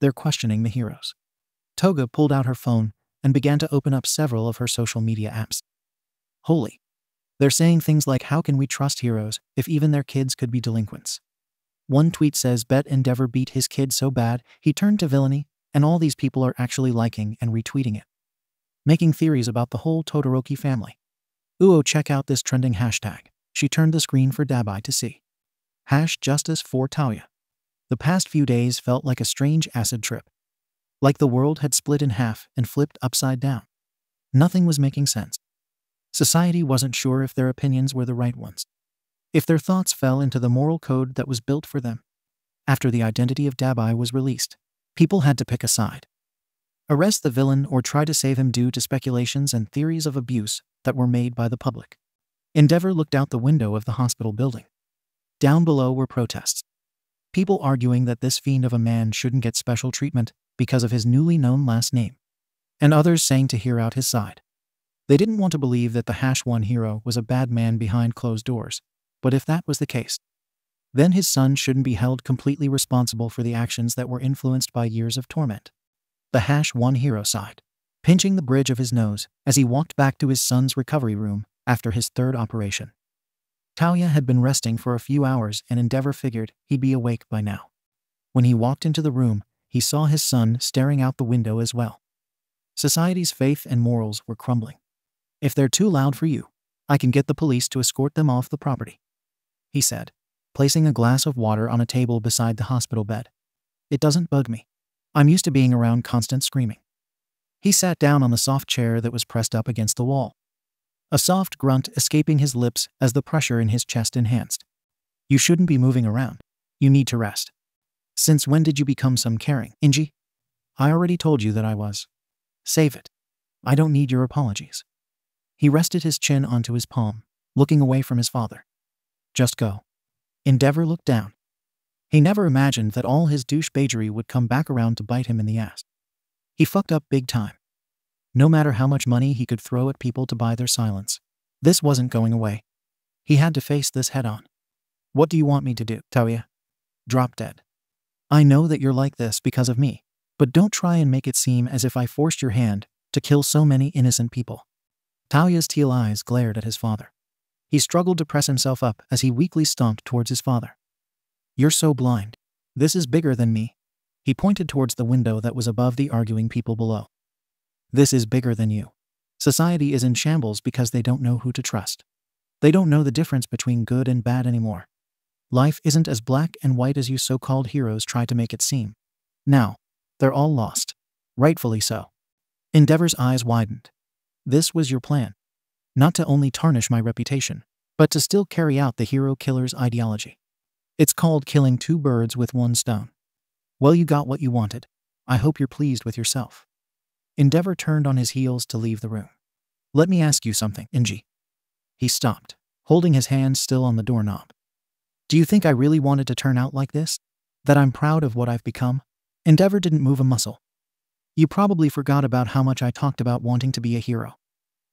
They're questioning the heroes. Toga pulled out her phone and began to open up several of her social media apps. Holy. They're saying things like, how can we trust heroes if even their kids could be delinquents? One tweet says, bet Endeavor beat his kid so bad he turned to villainy, and all these people are actually liking and retweeting it. Making theories about the whole Todoroki family. Ooh, check out this trending hashtag. She turned the screen for Dabi to see. #Justice for Talia. The past few days felt like a strange acid trip. Like the world had split in half and flipped upside down. Nothing was making sense. Society wasn't sure if their opinions were the right ones. If their thoughts fell into the moral code that was built for them. After the identity of Dabi was released, people had to pick a side. Arrest the villain or try to save him due to speculations and theories of abuse that were made by the public. Endeavor looked out the window of the hospital building. Down below were protests. People arguing that this fiend of a man shouldn't get special treatment because of his newly known last name. And others saying to hear out his side. They didn't want to believe that the #1 hero was a bad man behind closed doors, but if that was the case, then his son shouldn't be held completely responsible for the actions that were influenced by years of torment. The #1 hero sighed, pinching the bridge of his nose as he walked back to his son's recovery room after his third operation. Talia had been resting for a few hours and Endeavor figured he'd be awake by now. When he walked into the room, he saw his son staring out the window as well. Society's faith and morals were crumbling. If they're too loud for you, I can get the police to escort them off the property, he said, placing a glass of water on a table beside the hospital bed. It doesn't bug me. I'm used to being around constant screaming. He sat down on the soft chair that was pressed up against the wall. A soft grunt escaping his lips as the pressure in his chest enhanced. You shouldn't be moving around. You need to rest. Since when did you become some caring, Inji? I already told you that I was. Save it. I don't need your apologies. He rested his chin onto his palm, looking away from his father. Just go. Endeavor looked down. He never imagined that all his douchebagery would come back around to bite him in the ass. He fucked up big time. No matter how much money he could throw at people to buy their silence, this wasn't going away. He had to face this head on. What do you want me to do, Talia? Drop dead. I know that you're like this because of me, but don't try and make it seem as if I forced your hand to kill so many innocent people. Talia's teal eyes glared at his father. He struggled to press himself up as he weakly stomped towards his father. You're so blind. This is bigger than me. He pointed towards the window that was above the arguing people below. This is bigger than you. Society is in shambles because they don't know who to trust. They don't know the difference between good and bad anymore. Life isn't as black and white as you so-called heroes try to make it seem. Now, they're all lost. Rightfully so. Endeavor's eyes widened. This was your plan. Not to only tarnish my reputation, but to still carry out the hero killer's ideology. It's called killing two birds with one stone. Well, you got what you wanted. I hope you're pleased with yourself. Endeavor turned on his heels to leave the room. Let me ask you something, Inji. He stopped, holding his hand still on the doorknob. Do you think I really wanted to turn out like this? That I'm proud of what I've become? Endeavor didn't move a muscle. You probably forgot about how much I talked about wanting to be a hero.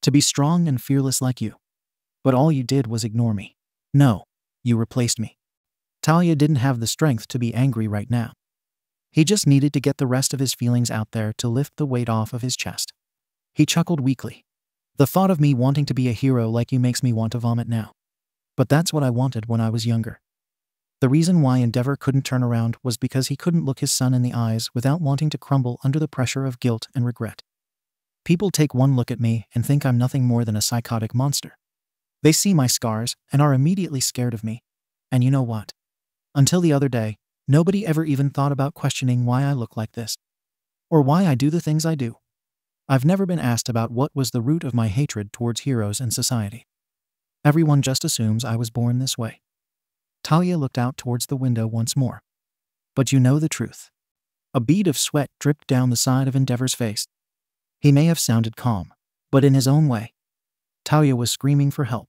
To be strong and fearless like you. But all you did was ignore me. No, you replaced me. Talia didn't have the strength to be angry right now. He just needed to get the rest of his feelings out there to lift the weight off of his chest. He chuckled weakly. The thought of me wanting to be a hero like you makes me want to vomit now. But that's what I wanted when I was younger. The reason why Endeavor couldn't turn around was because he couldn't look his son in the eyes without wanting to crumble under the pressure of guilt and regret. People take one look at me and think I'm nothing more than a psychotic monster. They see my scars and are immediately scared of me. And you know what? Until the other day, nobody ever even thought about questioning why I look like this. Or why I do the things I do. I've never been asked about what was the root of my hatred towards heroes and society. Everyone just assumes I was born this way. Talia looked out towards the window once more. But you know the truth. A bead of sweat dripped down the side of Endeavor's face. He may have sounded calm, but in his own way, Talia was screaming for help.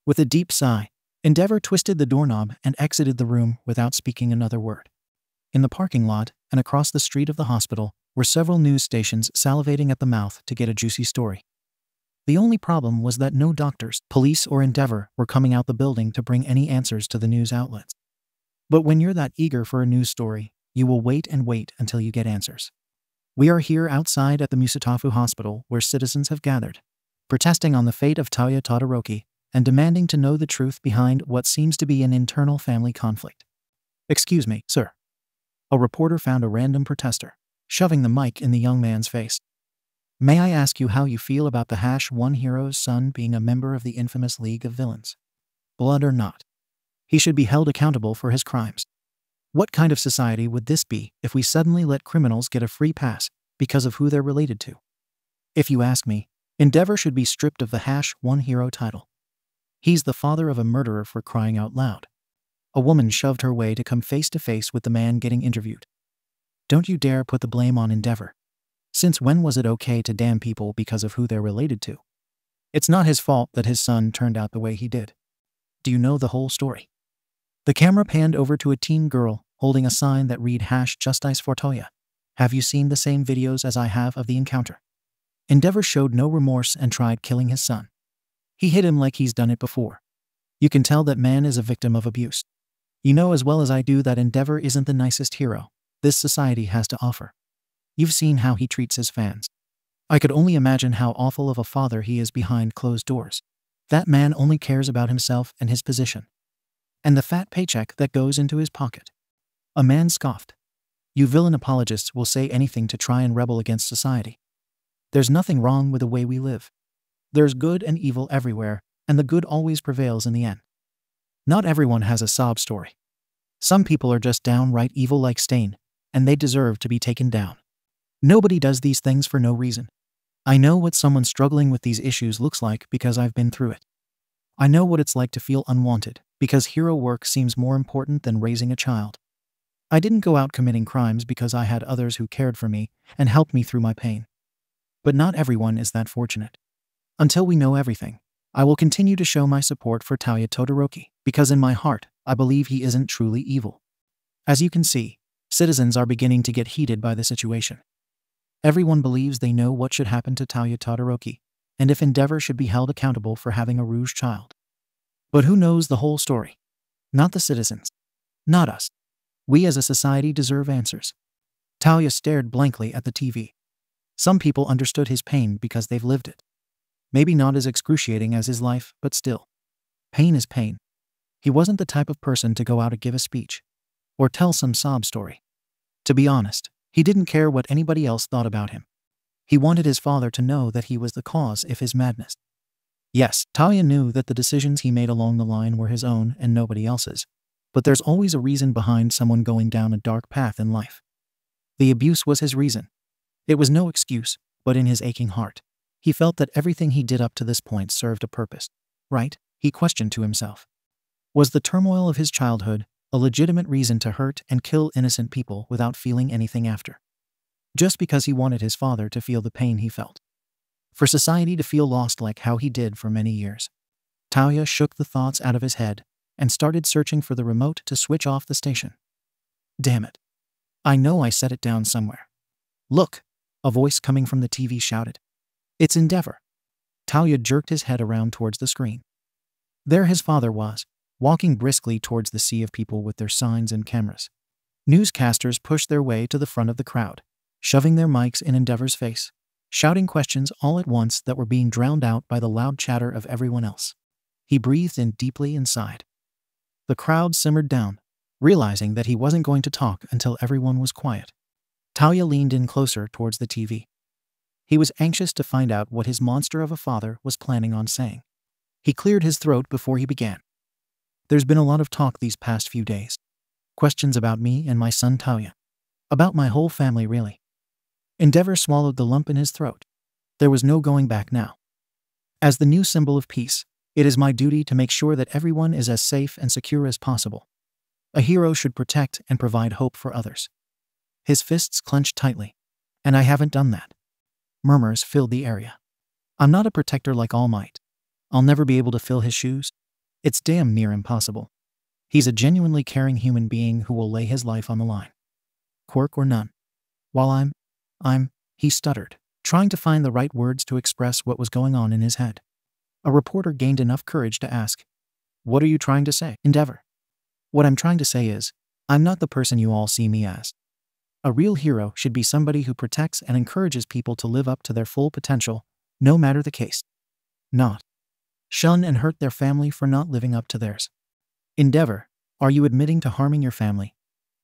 With a deep sigh, Endeavor twisted the doorknob and exited the room without speaking another word. In the parking lot and across the street of the hospital were several news stations salivating at the mouth to get a juicy story. The only problem was that no doctors, police, or Endeavor were coming out the building to bring any answers to the news outlets. But when you're that eager for a news story, you will wait and wait until you get answers. We are here outside at the Musatafu Hospital where citizens have gathered, protesting on the fate of Shouto Todoroki and demanding to know the truth behind what seems to be an internal family conflict. Excuse me, sir. A reporter found a random protester, shoving the mic in the young man's face. May I ask you how you feel about the #1 hero's son being a member of the infamous League of Villains? Blood or not, he should be held accountable for his crimes. What kind of society would this be if we suddenly let criminals get a free pass because of who they're related to? If you ask me, Endeavor should be stripped of the #1 hero title. He's the father of a murderer, for crying out loud. A woman shoved her way to come face to face with the man getting interviewed. Don't you dare put the blame on Endeavor. Since when was it okay to damn people because of who they're related to? It's not his fault that his son turned out the way he did. Do you know the whole story? The camera panned over to a teen girl holding a sign that read #Justice for Toya. Have you seen the same videos as I have of the encounter? Endeavor showed no remorse and tried killing his son. He hit him like he's done it before. You can tell that man is a victim of abuse. You know as well as I do that Endeavor isn't the nicest hero this society has to offer. You've seen how he treats his fans. I could only imagine how awful of a father he is behind closed doors. That man only cares about himself and his position. And the fat paycheck that goes into his pocket. A man scoffed. You villain apologists will say anything to try and rebel against society. There's nothing wrong with the way we live. There's good and evil everywhere, and the good always prevails in the end. Not everyone has a sob story. Some people are just downright evil like Stain, and they deserve to be taken down. Nobody does these things for no reason. I know what someone struggling with these issues looks like because I've been through it. I know what it's like to feel unwanted because hero work seems more important than raising a child. I didn't go out committing crimes because I had others who cared for me and helped me through my pain. But not everyone is that fortunate. Until we know everything, I will continue to show my support for Shouto Todoroki because in my heart, I believe he isn't truly evil. As you can see, citizens are beginning to get heated by the situation. Everyone believes they know what should happen to Shouto Todoroki, and if Endeavor should be held accountable for having a rouge child. But who knows the whole story? Not the citizens. Not us. We as a society deserve answers. Talia stared blankly at the TV. Some people understood his pain because they've lived it. Maybe not as excruciating as his life, but still. Pain is pain. He wasn't the type of person to go out and give a speech. Or tell some sob story. To be honest, he didn't care what anybody else thought about him. He wanted his father to know that he was the cause of his madness. Yes, Talia knew that the decisions he made along the line were his own and nobody else's. But there's always a reason behind someone going down a dark path in life. The abuse was his reason. It was no excuse, but in his aching heart, he felt that everything he did up to this point served a purpose. Right? He questioned to himself. Was the turmoil of his childhood a legitimate reason to hurt and kill innocent people without feeling anything after? Just because he wanted his father to feel the pain he felt. For society to feel lost like how he did for many years. Talia shook the thoughts out of his head and started searching for the remote to switch off the station. Damn it. I know I set it down somewhere. Look, a voice coming from the TV shouted. It's Endeavor. Talia jerked his head around towards the screen. There his father was, walking briskly towards the sea of people with their signs and cameras. Newscasters pushed their way to the front of the crowd, shoving their mics in Endeavor's face, shouting questions all at once that were being drowned out by the loud chatter of everyone else. He breathed in deeply and sighed. The crowd simmered down, realizing that he wasn't going to talk until everyone was quiet. Talia leaned in closer towards the TV. He was anxious to find out what his monster of a father was planning on saying. He cleared his throat before he began. There's been a lot of talk these past few days. Questions about me and my son Taoya. About my whole family, really. Endeavor swallowed the lump in his throat. There was no going back now. As the new symbol of peace, it is my duty to make sure that everyone is as safe and secure as possible. A hero should protect and provide hope for others. His fists clenched tightly. And I haven't done that. Murmurs filled the area. I'm not a protector like All Might. I'll never be able to fill his shoes. It's damn near impossible. He's a genuinely caring human being who will lay his life on the line. Quirk or none. While he stuttered, trying to find the right words to express what was going on in his head. A reporter gained enough courage to ask, "What are you trying to say, Endeavor?" "What I'm trying to say is, I'm not the person you all see me as. A real hero should be somebody who protects and encourages people to live up to their full potential, no matter the case. Not shun and hurt their family for not living up to theirs." "Endeavor, are you admitting to harming your family?"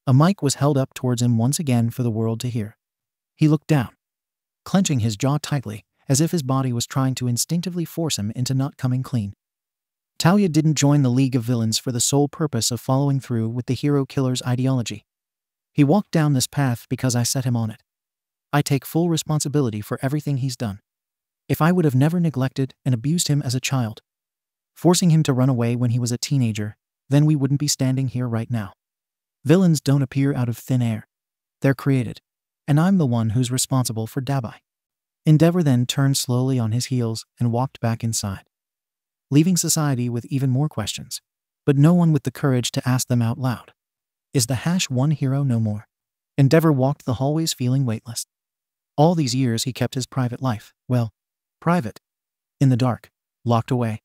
A mic was held up towards him once again for the world to hear. He looked down, clenching his jaw tightly, as if his body was trying to instinctively force him into not coming clean. Taoya didn't join the League of Villains for the sole purpose of following through with the hero killer's ideology. He walked down this path because I set him on it. I take full responsibility for everything he's done. If I would have never neglected and abused him as a child, forcing him to run away when he was a teenager, then we wouldn't be standing here right now. Villains don't appear out of thin air. They're created. And I'm the one who's responsible for Dabi. Endeavor then turned slowly on his heels and walked back inside, leaving society with even more questions, but no one with the courage to ask them out loud. Is the #1 hero no more? Endeavor walked the hallways feeling weightless. All these years he kept his private life, well, private, in the dark, locked away.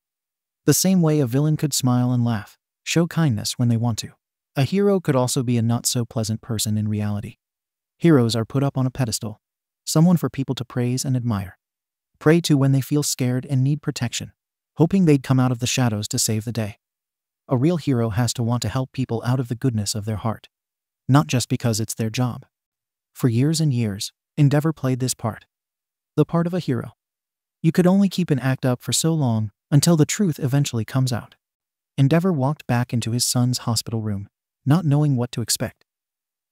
The same way a villain could smile and laugh, show kindness when they want to. A hero could also be a not-so-pleasant person in reality. Heroes are put up on a pedestal, someone for people to praise and admire, pray to when they feel scared and need protection, hoping they'd come out of the shadows to save the day. A real hero has to want to help people out of the goodness of their heart, not just because it's their job. For years and years, Endeavor played this part. The part of a hero. You could only keep an act up for so long until the truth eventually comes out. Endeavor walked back into his son's hospital room, not knowing what to expect.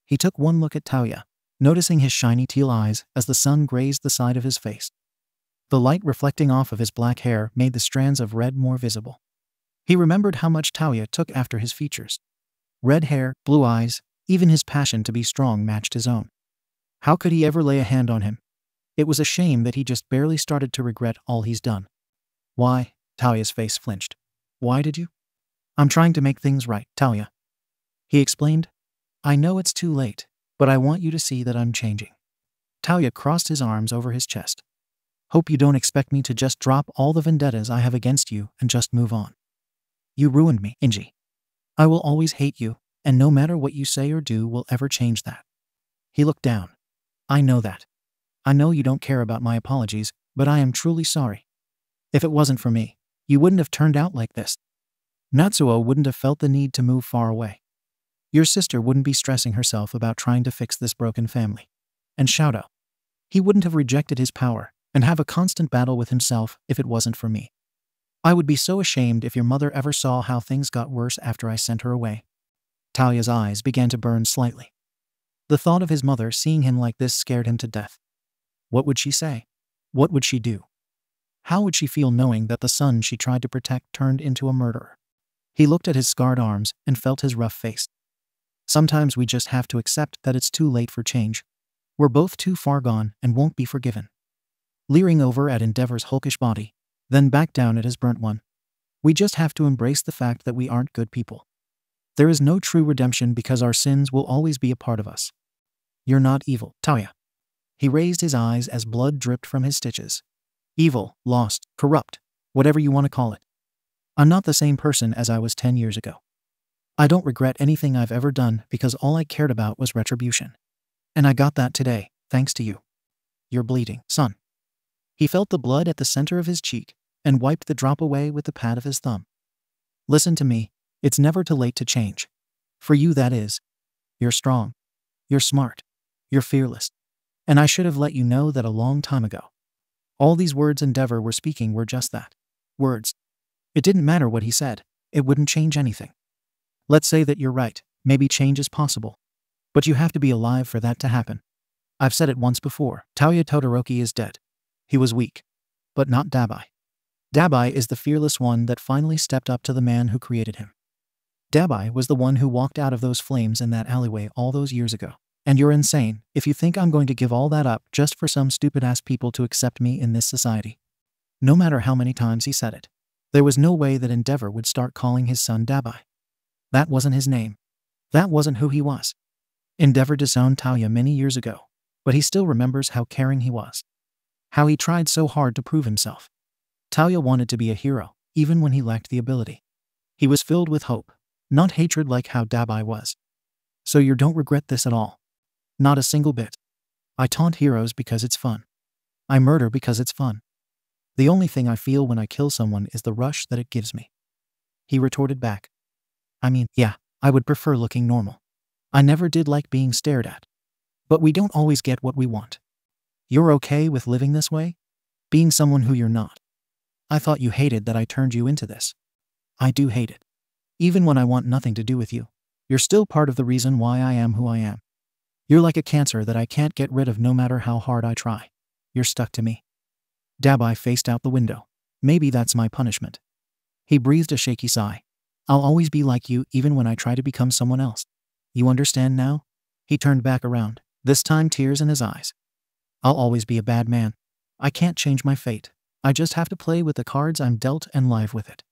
He took one look at Taoya, noticing his shiny teal eyes as the sun grazed the side of his face. The light reflecting off of his black hair made the strands of red more visible. He remembered how much Taoya took after his features. Red hair, blue eyes, even his passion to be strong matched his own. How could he ever lay a hand on him? It was a shame that he just barely started to regret all he's done. "Why?" Taoya's face flinched. "Why did you?" "I'm trying to make things right, Taoya," he explained. "I know it's too late, but I want you to see that I'm changing." Taoya crossed his arms over his chest. "Hope you don't expect me to just drop all the vendettas I have against you and just move on. You ruined me, Inji. I will always hate you, and no matter what you say or do will ever change that." He looked down. "I know that. I know you don't care about my apologies, but I am truly sorry. If it wasn't for me, you wouldn't have turned out like this. Natsuo wouldn't have felt the need to move far away. Your sister wouldn't be stressing herself about trying to fix this broken family. And Shouto, he wouldn't have rejected his power and have a constant battle with himself if it wasn't for me. I would be so ashamed if your mother ever saw how things got worse after I sent her away." Taoya's eyes began to burn slightly. The thought of his mother seeing him like this scared him to death. What would she say? What would she do? How would she feel knowing that the son she tried to protect turned into a murderer? He looked at his scarred arms and felt his rough face. Sometimes we just have to accept that it's too late for change. We're both too far gone and won't be forgiven. Leering over at Endeavor's hulkish body, then back down at his burnt one. We just have to embrace the fact that we aren't good people. There is no true redemption because our sins will always be a part of us. You're not evil, Taoya. He raised his eyes as blood dripped from his stitches. Evil, lost, corrupt, whatever you want to call it. I'm not the same person as I was 10 years ago. I don't regret anything I've ever done because all I cared about was retribution. And I got that today, thanks to you. You're bleeding, son. He felt the blood at the center of his cheek and wiped the drop away with the pad of his thumb. Listen to me, it's never too late to change. For you, that is. You're strong. You're smart. You're fearless. And I should have let you know that a long time ago. All these words Endeavor were speaking were just that. Words. It didn't matter what he said. It wouldn't change anything. Let's say that you're right. Maybe change is possible. But you have to be alive for that to happen. I've said it once before. Todoroki is dead. He was weak. But not Dabi. Dabi is the fearless one that finally stepped up to the man who created him. Dabi was the one who walked out of those flames in that alleyway all those years ago. And you're insane if you think I'm going to give all that up just for some stupid-ass people to accept me in this society. No matter how many times he said it, there was no way that Endeavor would start calling his son Dabi. That wasn't his name. That wasn't who he was. Endeavor disowned Tauya many years ago, but he still remembers how caring he was. How he tried so hard to prove himself. Tauya wanted to be a hero, even when he lacked the ability. He was filled with hope, not hatred like how Dabi was. So you don't regret this at all. Not a single bit. I taunt heroes because it's fun. I murder because it's fun. The only thing I feel when I kill someone is the rush that it gives me. He retorted back. I mean, yeah, I would prefer looking normal. I never did like being stared at. But we don't always get what we want. You're okay with living this way? Being someone who you're not? I thought you hated that I turned you into this. I do hate it. Even when I want nothing to do with you, you're still part of the reason why I am who I am. You're like a cancer that I can't get rid of no matter how hard I try. You're stuck to me. Dabi faced out the window. Maybe that's my punishment. He breathed a shaky sigh. I'll always be like you even when I try to become someone else. You understand now? He turned back around, this time tears in his eyes. I'll always be a bad man. I can't change my fate. I just have to play with the cards I'm dealt and live with it.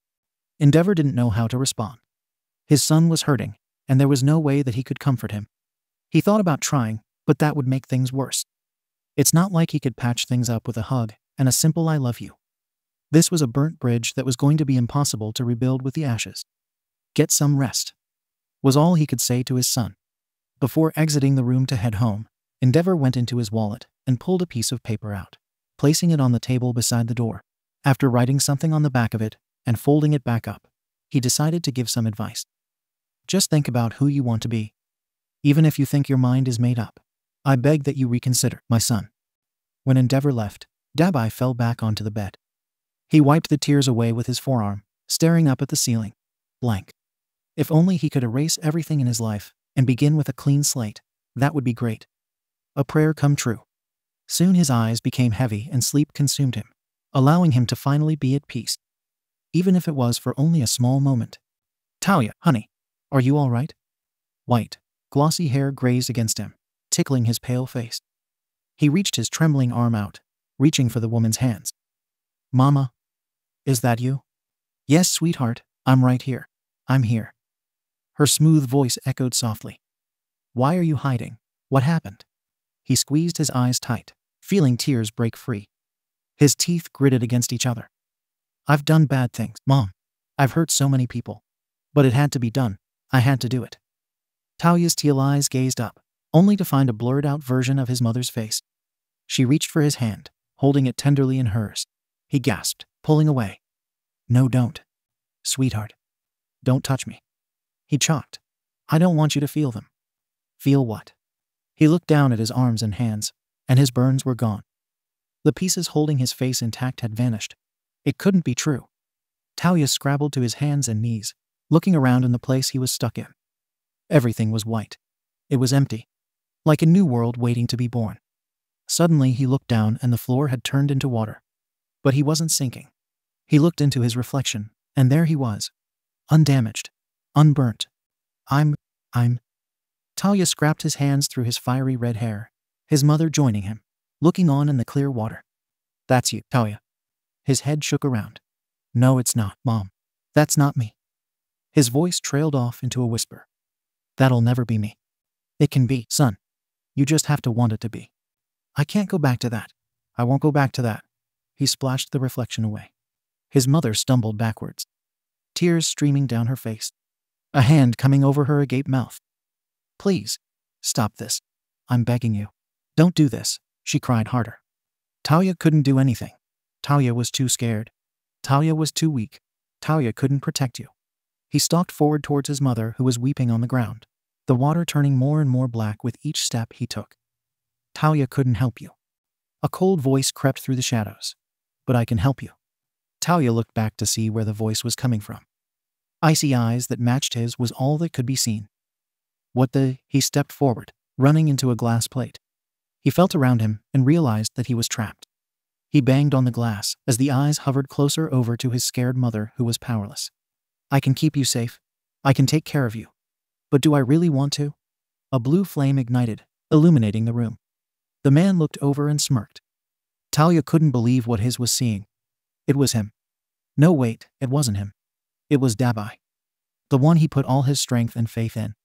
Endeavor didn't know how to respond. His son was hurting, and there was no way that he could comfort him. He thought about trying, but that would make things worse. It's not like he could patch things up with a hug and a simple I love you. This was a burnt bridge that was going to be impossible to rebuild with the ashes. Get some rest, was all he could say to his son. Before exiting the room to head home, Endeavor went into his wallet and pulled a piece of paper out, placing it on the table beside the door. After writing something on the back of it and folding it back up, he decided to give some advice. Just think about who you want to be. Even if you think your mind is made up, I beg that you reconsider, my son. When Endeavor left, Dabi fell back onto the bed. He wiped the tears away with his forearm, staring up at the ceiling. Blank. If only he could erase everything in his life and begin with a clean slate, that would be great. A prayer come true. Soon his eyes became heavy and sleep consumed him, allowing him to finally be at peace. Even if it was for only a small moment. Tauya, honey, are you all right? White, glossy hair grazed against him, tickling his pale face. He reached his trembling arm out, reaching for the woman's hands. Mama, is that you? Yes, sweetheart, I'm right here. I'm here. Her smooth voice echoed softly. Why are you hiding? What happened? He squeezed his eyes tight, feeling tears break free. His teeth gritted against each other. I've done bad things, Mom. I've hurt so many people. But it had to be done. I had to do it. Tauya's teal eyes gazed up, only to find a blurred-out version of his mother's face. She reached for his hand, holding it tenderly in hers. He gasped, pulling away. No, don't. Sweetheart. Don't touch me. He choked. I don't want you to feel them. Feel what? He looked down at his arms and hands, and his burns were gone. The pieces holding his face intact had vanished. It couldn't be true. Tauya scrabbled to his hands and knees, looking around in the place he was stuck in. Everything was white. It was empty. Like a new world waiting to be born. Suddenly he looked down and the floor had turned into water. But he wasn't sinking. He looked into his reflection, and there he was. Undamaged. Unburnt. I'm... Tauya scrapped his hands through his fiery red hair, his mother joining him, looking on in the clear water. That's you, Tauya. His head shook around. No, it's not, Mom. That's not me. His voice trailed off into a whisper. That'll never be me. It can be, son. You just have to want it to be. I can't go back to that. I won't go back to that. He splashed the reflection away. His mother stumbled backwards, tears streaming down her face, a hand coming over her agape mouth. Please, stop this. I'm begging you. Don't do this, she cried harder. Tauya couldn't do anything. Tauya was too scared. Tauya was too weak. Tauya couldn't protect you. He stalked forward towards his mother, who was weeping on the ground, the water turning more and more black with each step he took. Tauya couldn't help you. A cold voice crept through the shadows. But I can help you. Talia looked back to see where the voice was coming from. Icy eyes that matched his was all that could be seen. What the? He stepped forward, running into a glass plate. He felt around him and realized that he was trapped. He banged on the glass as the eyes hovered closer over to his scared mother who was powerless. I can keep you safe. I can take care of you. But do I really want to? A blue flame ignited, illuminating the room. The man looked over and smirked. Talia couldn't believe what his was seeing. It was him. No, wait, it wasn't him. It was Dabi. The one he put all his strength and faith in.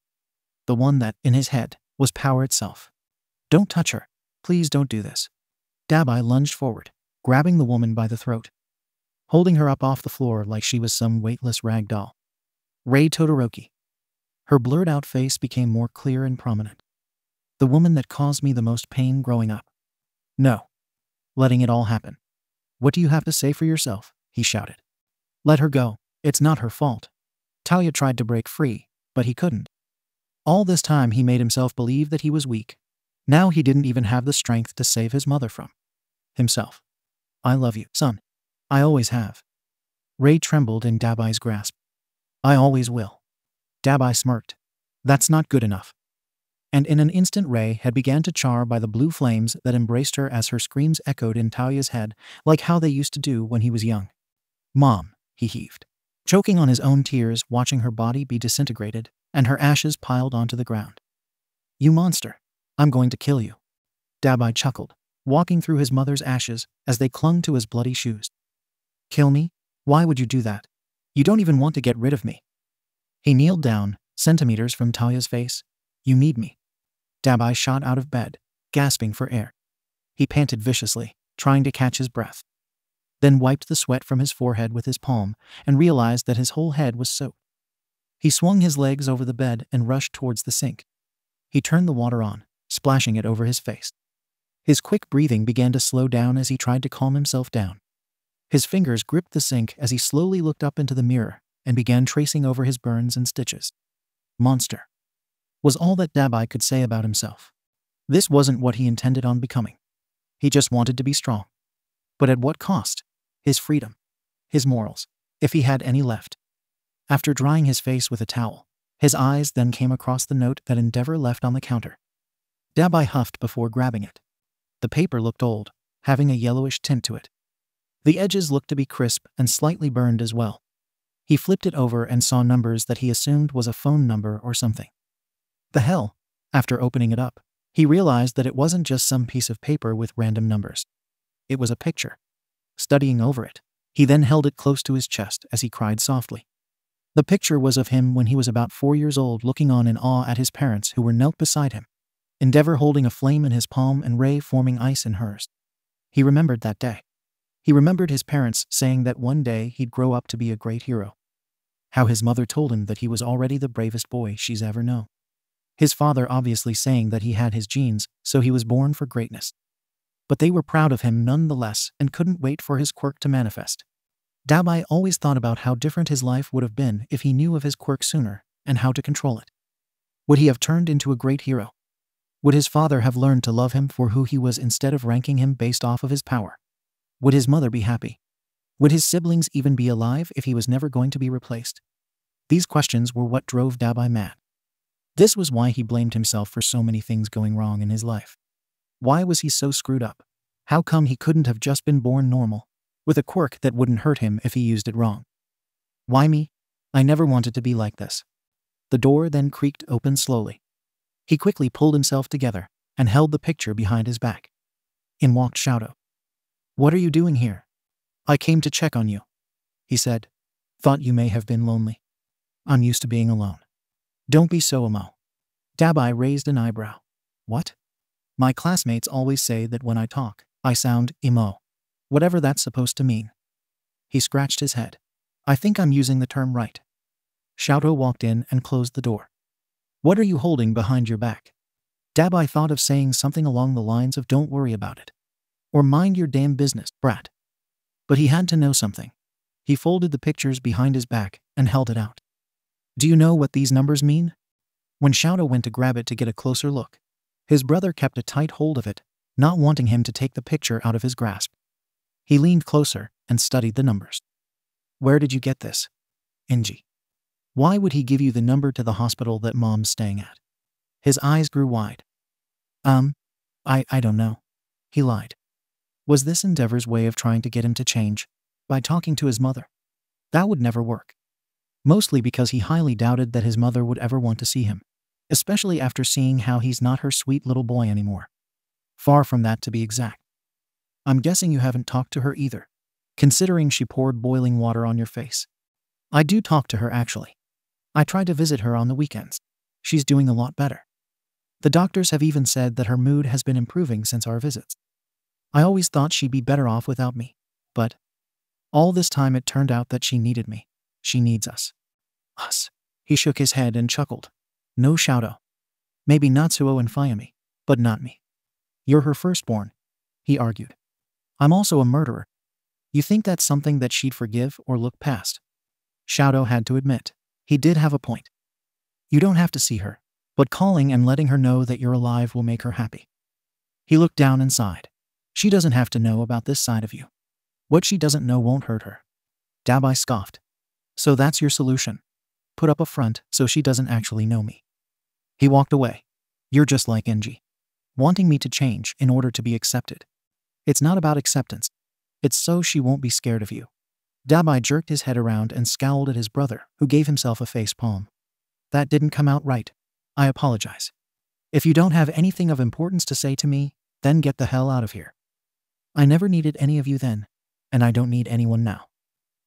The one that, in his head, was power itself. Don't touch her. Please don't do this. Dabi lunged forward, grabbing the woman by the throat, holding her up off the floor like she was some weightless rag doll. Rei Todoroki. Her blurred-out face became more clear and prominent. The woman that caused me the most pain growing up. No. Letting it all happen. What do you have to say for yourself? He shouted. Let her go. It's not her fault. Talia tried to break free, but he couldn't. All this time he made himself believe that he was weak. Now he didn't even have the strength to save his mother from himself. I love you, son. I always have. Rei trembled in Dabi's grasp. I always will. Dabi smirked. That's not good enough. And in an instant Rei had began to char by the blue flames that embraced her as her screams echoed in Talia's head like how they used to do when he was young. Mom, he heaved, choking on his own tears, watching her body be disintegrated and her ashes piled onto the ground. You monster. I'm going to kill you. Dabi chuckled, walking through his mother's ashes as they clung to his bloody shoes. Kill me? Why would you do that? You don't even want to get rid of me. He kneeled down, centimeters from Talia's face. You need me. Dabi shot out of bed, gasping for air. He panted viciously, trying to catch his breath. Then wiped the sweat from his forehead with his palm and realized that his whole head was soaked. He swung his legs over the bed and rushed towards the sink. He turned the water on, splashing it over his face. His quick breathing began to slow down as he tried to calm himself down. His fingers gripped the sink as he slowly looked up into the mirror and began tracing over his burns and stitches. Monster was all that Dabi could say about himself. This wasn't what he intended on becoming. He just wanted to be strong. But at what cost? His freedom. His morals, if he had any left. After drying his face with a towel, his eyes then came across the note that Endeavor left on the counter. Dabi huffed before grabbing it. The paper looked old, having a yellowish tint to it. The edges looked to be crisp and slightly burned as well. He flipped it over and saw numbers that he assumed was a phone number or something. The hell? After opening it up, he realized that it wasn't just some piece of paper with random numbers. It was a picture. Studying over it, he then held it close to his chest as he cried softly. The picture was of him when he was about 4 years old, looking on in awe at his parents who were knelt beside him, Endeavor holding a flame in his palm and Rei forming ice in hers. He remembered that day. He remembered his parents saying that one day he'd grow up to be a great hero. How his mother told him that he was already the bravest boy she's ever known. His father obviously saying that he had his genes, so he was born for greatness. But they were proud of him nonetheless and couldn't wait for his quirk to manifest. Dabi always thought about how different his life would have been if he knew of his quirk sooner and how to control it. Would he have turned into a great hero? Would his father have learned to love him for who he was instead of ranking him based off of his power? Would his mother be happy? Would his siblings even be alive if he was never going to be replaced? These questions were what drove Dabi mad. This was why he blamed himself for so many things going wrong in his life. Why was he so screwed up? How come he couldn't have just been born normal, with a quirk that wouldn't hurt him if he used it wrong? Why me? I never wanted to be like this. The door then creaked open slowly. He quickly pulled himself together and held the picture behind his back. In walked Shouto. What are you doing here? I came to check on you, he said. Thought you may have been lonely. I'm used to being alone. Don't be so emo. Dabi raised an eyebrow. What? My classmates always say that when I talk, I sound emo. Whatever that's supposed to mean. He scratched his head. I think I'm using the term right. Shouto walked in and closed the door. What are you holding behind your back? Dabi thought of saying something along the lines of don't worry about it. Or mind your damn business, brat. But he had to know something. He folded the pictures behind his back and held it out. Do you know what these numbers mean? When Shouto went to grab it to get a closer look, his brother kept a tight hold of it, not wanting him to take the picture out of his grasp. He leaned closer and studied the numbers. Where did you get this? Enji. Why would he give you the number to the hospital that Mom's staying at? His eyes grew wide. I don't know. He lied. Was this Endeavor's way of trying to get him to change? By talking to his mother? That would never work. Mostly because he highly doubted that his mother would ever want to see him, especially after seeing how he's not her sweet little boy anymore. Far from that, to be exact. I'm guessing you haven't talked to her either, considering she poured boiling water on your face. I do talk to her, actually. I try to visit her on the weekends. She's doing a lot better. The doctors have even said that her mood has been improving since our visits. I always thought she'd be better off without me, but all this time it turned out that she needed me. She needs us. Us. He shook his head and chuckled. No, Shouto. Maybe Natsuo and Fayumi, but not me. You're her firstborn, he argued. I'm also a murderer. You think that's something that she'd forgive or look past? Shouto had to admit, he did have a point. You don't have to see her, but calling and letting her know that you're alive will make her happy. He looked down and sighed. She doesn't have to know about this side of you. What she doesn't know won't hurt her. Dabi scoffed. So that's your solution? Put up a front so she doesn't actually know me. He walked away. You're just like Enji, wanting me to change in order to be accepted. It's not about acceptance. It's so she won't be scared of you. Dabi jerked his head around and scowled at his brother, who gave himself a face palm. That didn't come out right. I apologize. If you don't have anything of importance to say to me, then get the hell out of here. I never needed any of you then, and I don't need anyone now.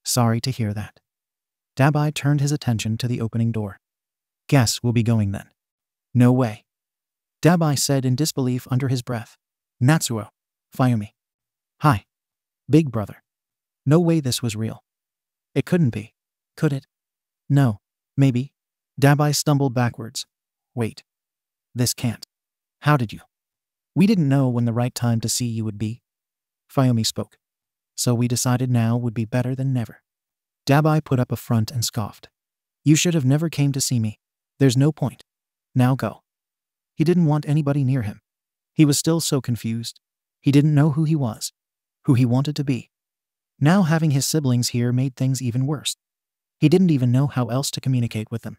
Sorry to hear that. Dabi turned his attention to the opening door. Guess we'll be going then. No way. Dabi said in disbelief under his breath. Natsuo. Fayumi. Hi. Big brother. No way this was real. It couldn't be. Could it? No. Maybe. Dabi stumbled backwards. Wait. This can't. How did you? We didn't know when the right time to see you would be. Fayumi spoke. So we decided now would be better than never. Dabi put up a front and scoffed. You should have never came to see me. There's no point. Now go. He didn't want anybody near him. He was still so confused. He didn't know who he was, who he wanted to be. Now having his siblings here made things even worse. He didn't even know how else to communicate with them.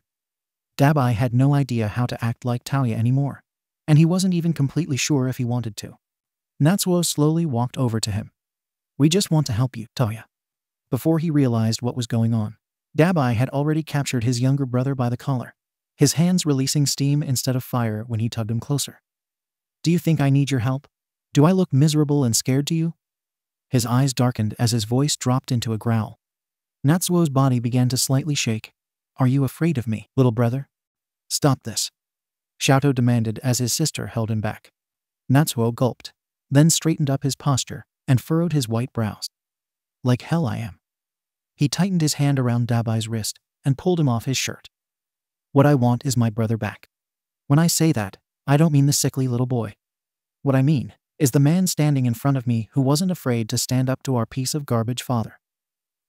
Dabi had no idea how to act like Taoya anymore, and he wasn't even completely sure if he wanted to. Natsuo slowly walked over to him. We just want to help you, Taoya. Before he realized what was going on, Dabi had already captured his younger brother by the collar, his hands releasing steam instead of fire when he tugged him closer. Do you think I need your help? Do I look miserable and scared to you? His eyes darkened as his voice dropped into a growl. Natsuo's body began to slightly shake. Are you afraid of me, little brother? Stop this. Shouto demanded as his sister held him back. Natsuo gulped, then straightened up his posture and furrowed his white brows. Like hell I am. He tightened his hand around Dabi's wrist and pulled him off his shirt. What I want is my brother back. When I say that, I don't mean the sickly little boy. What I mean is the man standing in front of me who wasn't afraid to stand up to our piece of garbage father.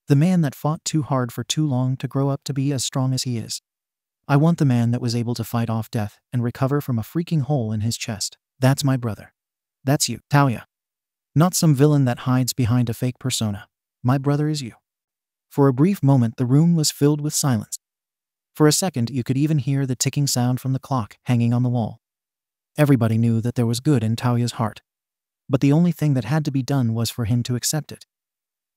The man that fought too hard for too long to grow up to be as strong as he is. I want the man that was able to fight off death and recover from a freaking hole in his chest. That's my brother. That's you, Taoya. Not some villain that hides behind a fake persona. My brother is you. For a brief moment the room was filled with silence. For a second you could even hear the ticking sound from the clock hanging on the wall. Everybody knew that there was good in Taoya's heart. But the only thing that had to be done was for him to accept it.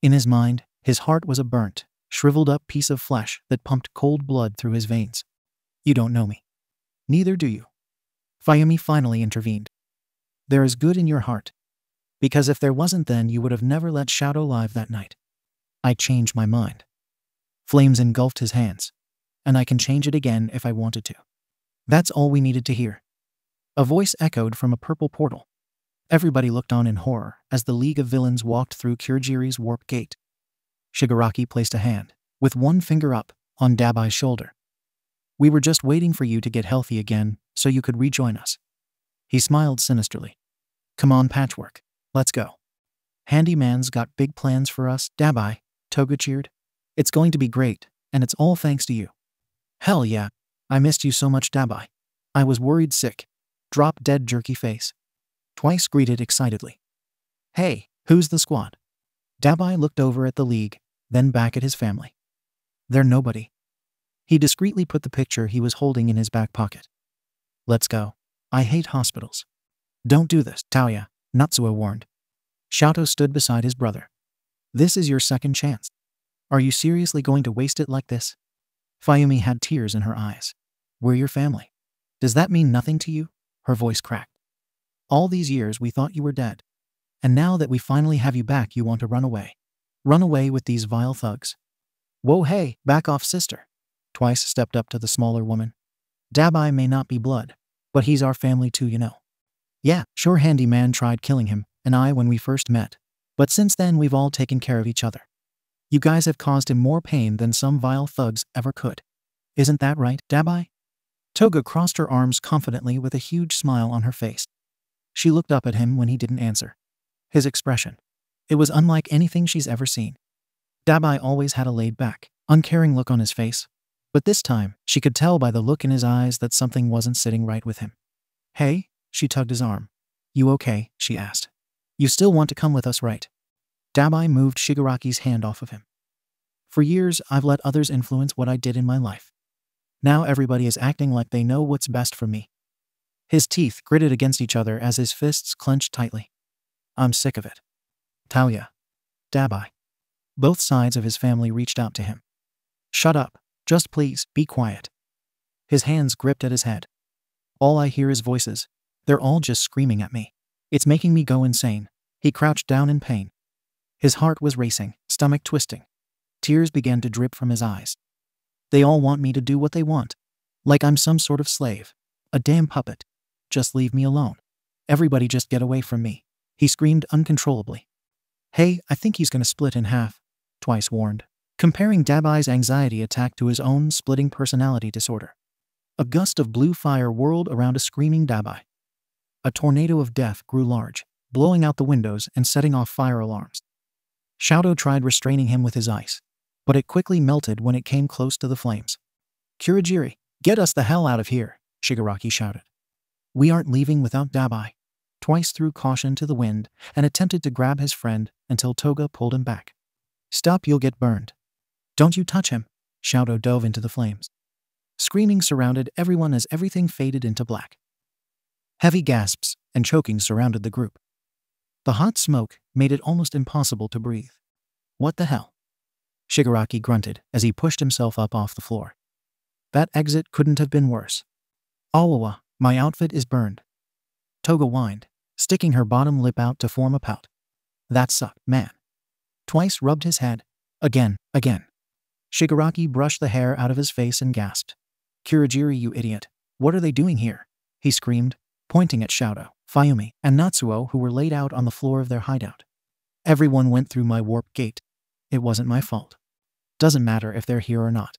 In his mind, his heart was a burnt, shriveled up piece of flesh that pumped cold blood through his veins. You don't know me. Neither do you. Fayumi finally intervened. There is good in your heart. Because if there wasn't, then you would have never let Shouto live that night. I changed my mind. Flames engulfed his hands. And I can change it again if I wanted to. That's all we needed to hear. A voice echoed from a purple portal. Everybody looked on in horror as the League of Villains walked through Kurogiri's warp gate. Shigaraki placed a hand, with one finger up, on Dabi's shoulder. We were just waiting for you to get healthy again so you could rejoin us. He smiled sinisterly. Come on, Patchwork. Let's go. Handyman's got big plans for us, Dabi, Toga cheered. It's going to be great, and it's all thanks to you. Hell yeah. I missed you so much, Dabi. I was worried sick. Drop dead jerky face. Twice greeted excitedly. Hey, who's the squad? Dabi looked over at the league, then back at his family. They're nobody. He discreetly put the picture he was holding in his back pocket. Let's go. I hate hospitals. Don't do this, Taoya, Natsuo warned. Shouto stood beside his brother. This is your second chance. Are you seriously going to waste it like this? Fayumi had tears in her eyes. We're your family. Does that mean nothing to you? Her voice cracked. All these years we thought you were dead. And now that we finally have you back, you want to run away. Run away with these vile thugs. Whoa, hey, back off, sister. Twice stepped up to the smaller woman. Dabi may not be blood, but he's our family too, you know. Yeah, sure, Handyman tried killing him, and I when we first met. But since then we've all taken care of each other. You guys have caused him more pain than some vile thugs ever could. Isn't that right, Dabi? Toga crossed her arms confidently with a huge smile on her face. She looked up at him when he didn't answer. His expression. It was unlike anything she's ever seen. Dabi always had a laid-back, uncaring look on his face, but this time she could tell by the look in his eyes that something wasn't sitting right with him. Hey, she tugged his arm. You okay? She asked. You still want to come with us, right? Dabi moved Shigaraki's hand off of him. For years, I've let others influence what I did in my life. Now everybody is acting like they know what's best for me. His teeth gritted against each other as his fists clenched tightly. I'm sick of it. Taoya. Dabi. Both sides of his family reached out to him. Shut up. Just please, be quiet. His hands gripped at his head. All I hear is voices. They're all just screaming at me. It's making me go insane. He crouched down in pain. His heart was racing, stomach twisting. Tears began to drip from his eyes. They all want me to do what they want. Like I'm some sort of slave. A damn puppet. Just leave me alone. Everybody just get away from me. He screamed uncontrollably. Hey, I think he's gonna split in half, Twice warned, comparing Dabi's anxiety attack to his own splitting personality disorder. A gust of blue fire whirled around a screaming Dabi. A tornado of death grew large, blowing out the windows and setting off fire alarms. Shouto tried restraining him with his ice, but it quickly melted when it came close to the flames. Kurogiri, get us the hell out of here, Shigaraki shouted. We aren't leaving without Dabi. Twice threw caution to the wind and attempted to grab his friend until Toga pulled him back. Stop, you'll get burned. Don't you touch him. Shouto dove into the flames. Screaming surrounded everyone as everything faded into black. Heavy gasps and choking surrounded the group. The hot smoke made it almost impossible to breathe. What the hell? Shigaraki grunted as he pushed himself up off the floor. That exit couldn't have been worse. Awawa, my outfit is burned. Toga whined, sticking her bottom lip out to form a pout. That sucked, man. Twice rubbed his head. Again. Shigaraki brushed the hair out of his face and gasped. Kurogiri, you idiot. What are they doing here? He screamed, pointing at Shouto, Fayumi, and Natsuo who were laid out on the floor of their hideout. Everyone went through my warp gate. It wasn't my fault. Doesn't matter if they're here or not.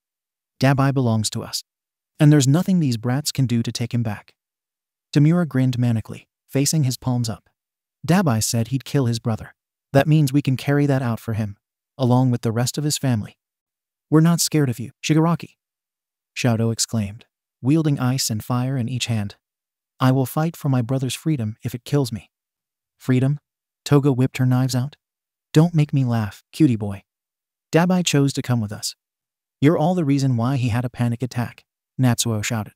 Dabi belongs to us. And there's nothing these brats can do to take him back. Tamura grinned manically, facing his palms up. Dabi said he'd kill his brother. That means we can carry that out for him, along with the rest of his family. We're not scared of you, Shigaraki. Shouto exclaimed, wielding ice and fire in each hand. I will fight for my brother's freedom if it kills me. Freedom? Toga whipped her knives out. Don't make me laugh, cutie boy. Dabi chose to come with us. You're all the reason why he had a panic attack, Natsuo shouted.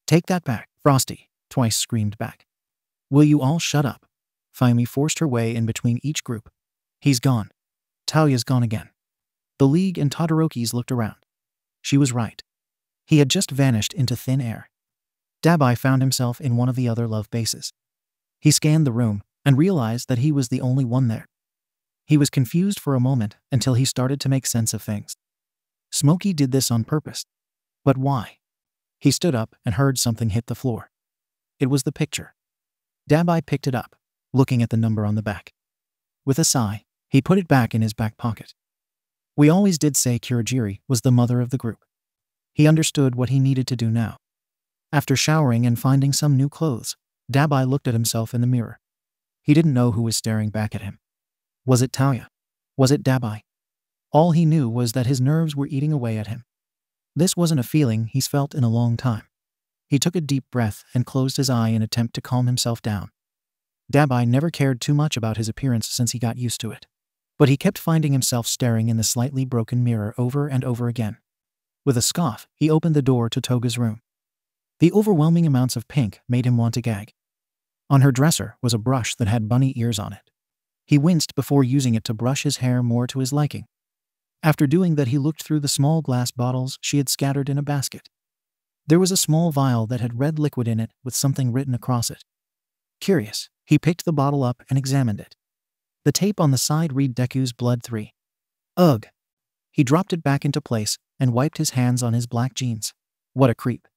Take that back, Frosty, Twice screamed back. Will you all shut up? Fayumi forced her way in between each group. He's gone. Talia's gone again. The League and Todorokis looked around. She was right. He had just vanished into thin air. Dabi found himself in one of the other love bases. He scanned the room and realized that he was the only one there. He was confused for a moment until he started to make sense of things. Smokey did this on purpose. But why? He stood up and heard something hit the floor. It was the picture. Dabi picked it up, looking at the number on the back. With a sigh, he put it back in his back pocket. We always did say Kurogiri was the mother of the group. He understood what he needed to do now. After showering and finding some new clothes, Dabi looked at himself in the mirror. He didn't know who was staring back at him. Was it Taoya? Was it Dabi? All he knew was that his nerves were eating away at him. This wasn't a feeling he's felt in a long time. He took a deep breath and closed his eye in an attempt to calm himself down. Dabi never cared too much about his appearance since he got used to it. But he kept finding himself staring in the slightly broken mirror over and over again. With a scoff, he opened the door to Toga's room. The overwhelming amounts of pink made him want to gag. On her dresser was a brush that had bunny ears on it. He winced before using it to brush his hair more to his liking. After doing that, he looked through the small glass bottles she had scattered in a basket. There was a small vial that had red liquid in it with something written across it. Curious, he picked the bottle up and examined it. The tape on the side read Deku's blood 3. Ugh. He dropped it back into place and wiped his hands on his black jeans. What a creep.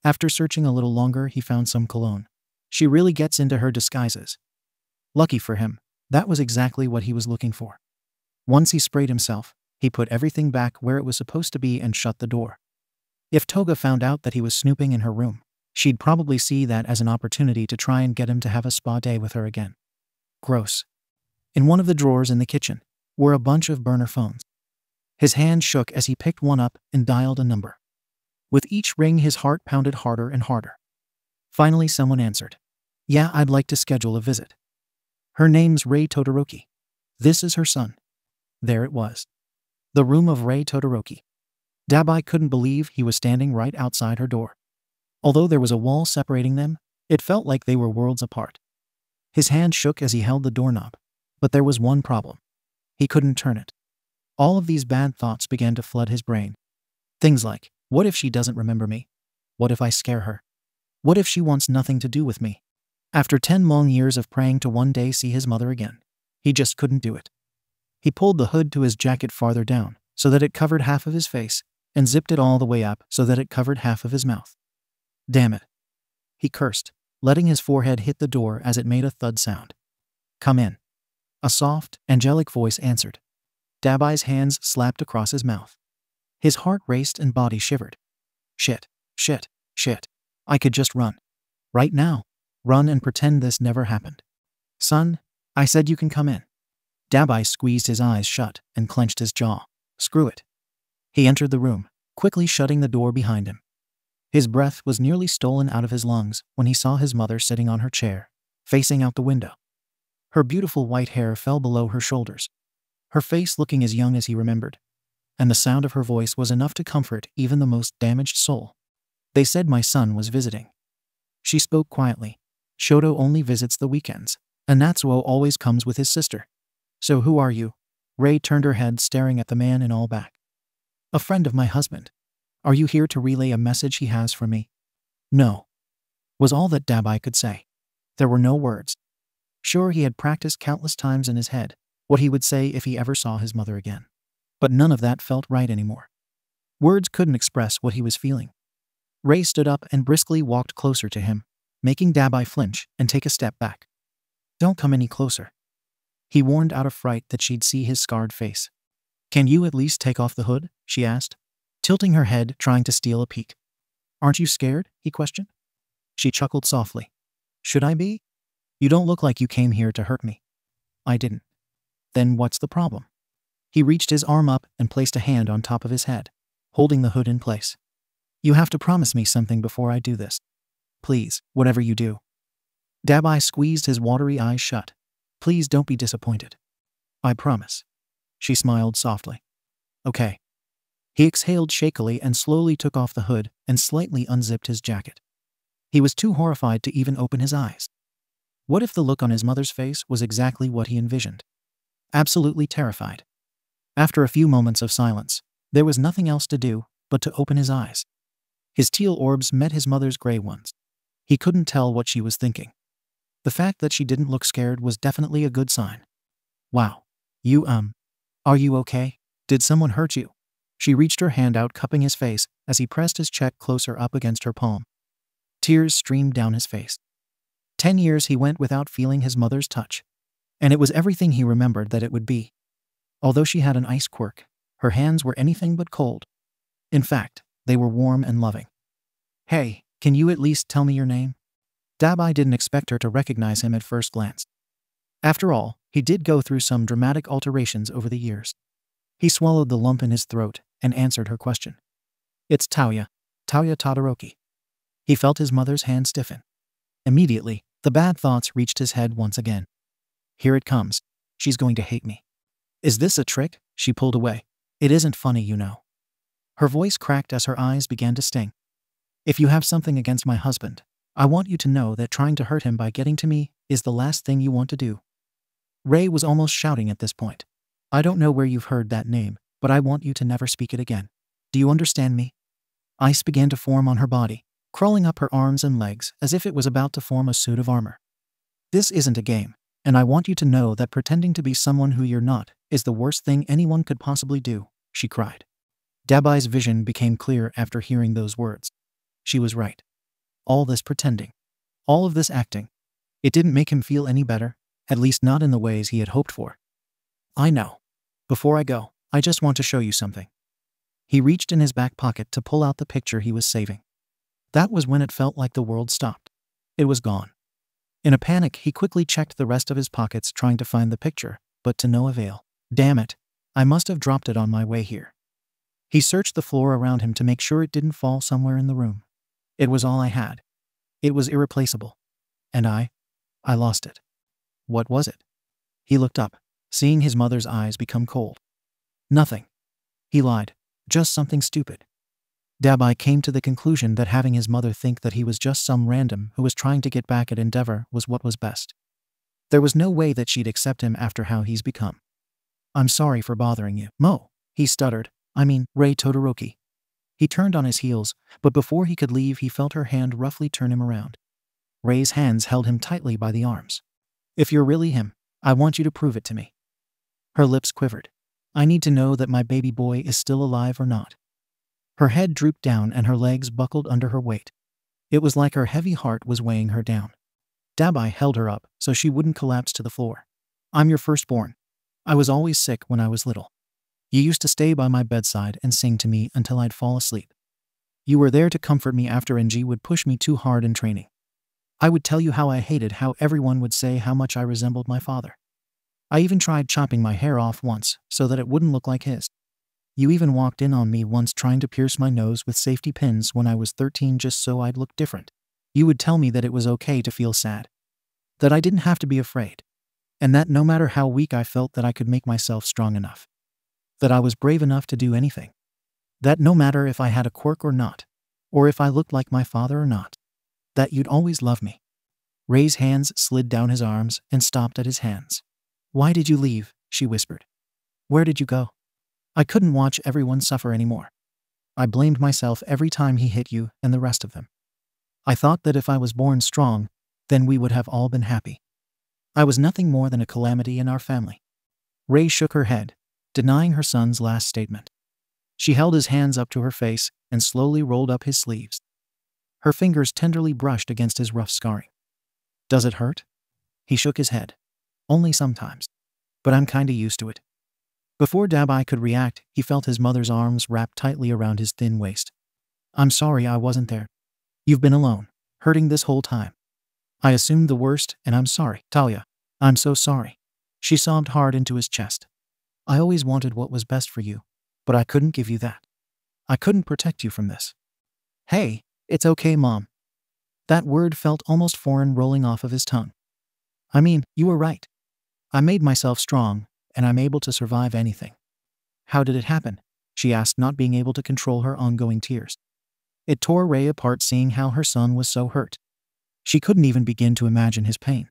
After searching a little longer, he found some cologne. She really gets into her disguises. Lucky for him, that was exactly what he was looking for. Once he sprayed himself, he put everything back where it was supposed to be and shut the door. If Toga found out that he was snooping in her room, she'd probably see that as an opportunity to try and get him to have a spa day with her again. Gross. In one of the drawers in the kitchen were a bunch of burner phones. His hand shook as he picked one up and dialed a number. With each ring, his heart pounded harder and harder. Finally, someone answered. Yeah, I'd like to schedule a visit. Her name's Rei Todoroki. This is her son. There it was. The room of Rei Todoroki. Dabi couldn't believe he was standing right outside her door. Although there was a wall separating them, it felt like they were worlds apart. His hand shook as he held the doorknob, but there was one problem. He couldn't turn it. All of these bad thoughts began to flood his brain. Things like, what if she doesn't remember me? What if I scare her? What if she wants nothing to do with me? After 10 long years of praying to one day see his mother again, he just couldn't do it. He pulled the hood to his jacket farther down so that it covered half of his face and zipped it all the way up so that it covered half of his mouth. Damn it. He cursed, letting his forehead hit the door as it made a thud sound. Come in. A soft, angelic voice answered. Dabi's hands slapped across his mouth. His heart raced and body shivered. Shit, shit, shit. I could just run. Right now. Run and pretend this never happened. Son, I said you can come in. Dabi squeezed his eyes shut and clenched his jaw. Screw it. He entered the room, quickly shutting the door behind him. His breath was nearly stolen out of his lungs when he saw his mother sitting on her chair, facing out the window. Her beautiful white hair fell below her shoulders, her face looking as young as he remembered, and the sound of her voice was enough to comfort even the most damaged soul. They said my son was visiting. She spoke quietly. Shouto only visits the weekends, and Natsuo always comes with his sister. So who are you? Rei turned her head, staring at the man in all black. A friend of my husband. Are you here to relay a message he has for me? No. Was all that Dabi could say. There were no words. Sure, he had practiced countless times in his head what he would say if he ever saw his mother again. But none of that felt right anymore. Words couldn't express what he was feeling. Rei stood up and briskly walked closer to him, making Dabi flinch and take a step back. Don't come any closer. He warned out of fright that she'd see his scarred face. Can you at least take off the hood? She asked, tilting her head, trying to steal a peek. Aren't you scared? He questioned. She chuckled softly. Should I be? You don't look like you came here to hurt me. I didn't. Then what's the problem? He reached his arm up and placed a hand on top of his head, holding the hood in place. You have to promise me something before I do this. Please, whatever you do. Dabi squeezed his watery eyes shut. Please don't be disappointed. I promise. She smiled softly. Okay. He exhaled shakily and slowly took off the hood and slightly unzipped his jacket. He was too horrified to even open his eyes. What if the look on his mother's face was exactly what he envisioned? Absolutely terrified. After a few moments of silence, there was nothing else to do but to open his eyes. His teal orbs met his mother's gray ones. He couldn't tell what she was thinking. The fact that she didn't look scared was definitely a good sign. Wow. Are you okay? Did someone hurt you? She reached her hand out, cupping his face as he pressed his cheek closer up against her palm. Tears streamed down his face. 10 years he went without feeling his mother's touch, and it was everything he remembered that it would be. Although she had an ice quirk, her hands were anything but cold. In fact, they were warm and loving. Hey, can you at least tell me your name? Dabi didn't expect her to recognize him at first glance. After all, he did go through some dramatic alterations over the years. He swallowed the lump in his throat and answered her question. It's Todoroki. He felt his mother's hand stiffen. Immediately, The bad thoughts reached his head once again. Here it comes. She's going to hate me. Is this a trick? She pulled away. It isn't funny, you know. Her voice cracked as her eyes began to sting. If you have something against my husband, I want you to know that trying to hurt him by getting to me is the last thing you want to do. Ray was almost shouting at this point. I don't know where you've heard that name, but I want you to never speak it again. Do you understand me? Ice began to form on her body, crawling up her arms and legs as if it was about to form a suit of armor. This isn't a game, and I want you to know that pretending to be someone who you're not is the worst thing anyone could possibly do, she cried. Dabi's vision became clear after hearing those words. She was right. All this pretending, all of this acting, it didn't make him feel any better, at least not in the ways he had hoped for. I know. Before I go, I just want to show you something. He reached in his back pocket to pull out the picture he was saving. That was when it felt like the world stopped. It was gone. In a panic, he quickly checked the rest of his pockets trying to find the picture, but to no avail. Damn it, I must have dropped it on my way here. He searched the floor around him to make sure it didn't fall somewhere in the room. It was all I had. It was irreplaceable. And I lost it. What was it? He looked up, seeing his mother's eyes become cold. Nothing. He lied. Just something stupid. Dabi came to the conclusion that having his mother think that he was just some random who was trying to get back at Endeavor was what was best. There was no way that she'd accept him after how he's become. I'm sorry for bothering you, Mo, he stuttered. I mean, Ray Todoroki. He turned on his heels, but before he could leave he felt her hand roughly turn him around. Ray's hands held him tightly by the arms. If you're really him, I want you to prove it to me. Her lips quivered. I need to know that my baby boy is still alive or not. Her head drooped down and her legs buckled under her weight. It was like her heavy heart was weighing her down. Dabi held her up so she wouldn't collapse to the floor. I'm your firstborn. I was always sick when I was little. You used to stay by my bedside and sing to me until I'd fall asleep. You were there to comfort me after NG would push me too hard in training. I would tell you how I hated how everyone would say how much I resembled my father. I even tried chopping my hair off once so that it wouldn't look like his. You even walked in on me once trying to pierce my nose with safety pins when I was 13 just so I'd look different. You would tell me that it was okay to feel sad. That I didn't have to be afraid. And that no matter how weak I felt that I could make myself strong enough. That I was brave enough to do anything. That no matter if I had a quirk or not, or if I looked like my father or not, that you'd always love me. Ray's hands slid down his arms and stopped at his hands. Why did you leave? She whispered. Where did you go? I couldn't watch everyone suffer anymore. I blamed myself every time he hit you and the rest of them. I thought that if I was born strong, then we would have all been happy. I was nothing more than a calamity in our family. Ray shook her head, denying her son's last statement. She held his hands up to her face and slowly rolled up his sleeves. Her fingers tenderly brushed against his rough scarring. Does it hurt? He shook his head. Only sometimes. But I'm kinda used to it. Before Dabi could react, he felt his mother's arms wrapped tightly around his thin waist. I'm sorry I wasn't there. You've been alone, hurting this whole time. I assumed the worst, and I'm sorry. Talia, I'm so sorry. She sobbed hard into his chest. I always wanted what was best for you, but I couldn't give you that. I couldn't protect you from this. Hey, it's okay, Mom. That word felt almost foreign rolling off of his tongue. I mean, you were right. I made myself strong, and I'm able to survive anything. How did it happen? She asked, not being able to control her ongoing tears. It tore Ray apart seeing how her son was so hurt. She couldn't even begin to imagine his pain.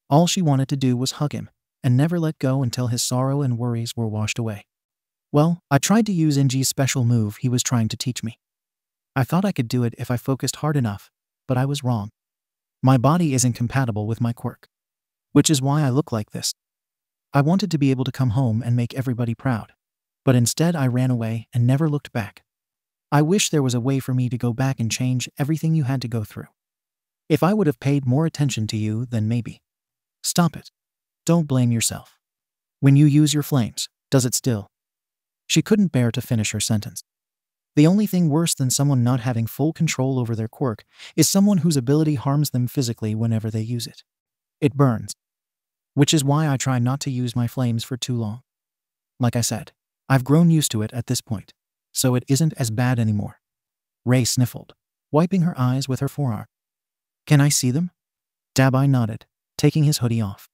All she wanted to do was hug him, and never let go until his sorrow and worries were washed away. Well, I tried to use NG's special move he was trying to teach me. I thought I could do it if I focused hard enough, but I was wrong. My body isn't compatible with my quirk. Which is why I look like this. I wanted to be able to come home and make everybody proud. But instead I ran away and never looked back. I wish there was a way for me to go back and change everything you had to go through. If I would have paid more attention to you, then maybe. Stop it. Don't blame yourself. When you use your flames, does it still? She couldn't bear to finish her sentence. The only thing worse than someone not having full control over their quirk is someone whose ability harms them physically whenever they use it. It burns. Which is why I try not to use my flames for too long. Like I said, I've grown used to it at this point, so it isn't as bad anymore. Ray sniffled, wiping her eyes with her forearm. Can I see them? Dabi nodded, taking his hoodie off.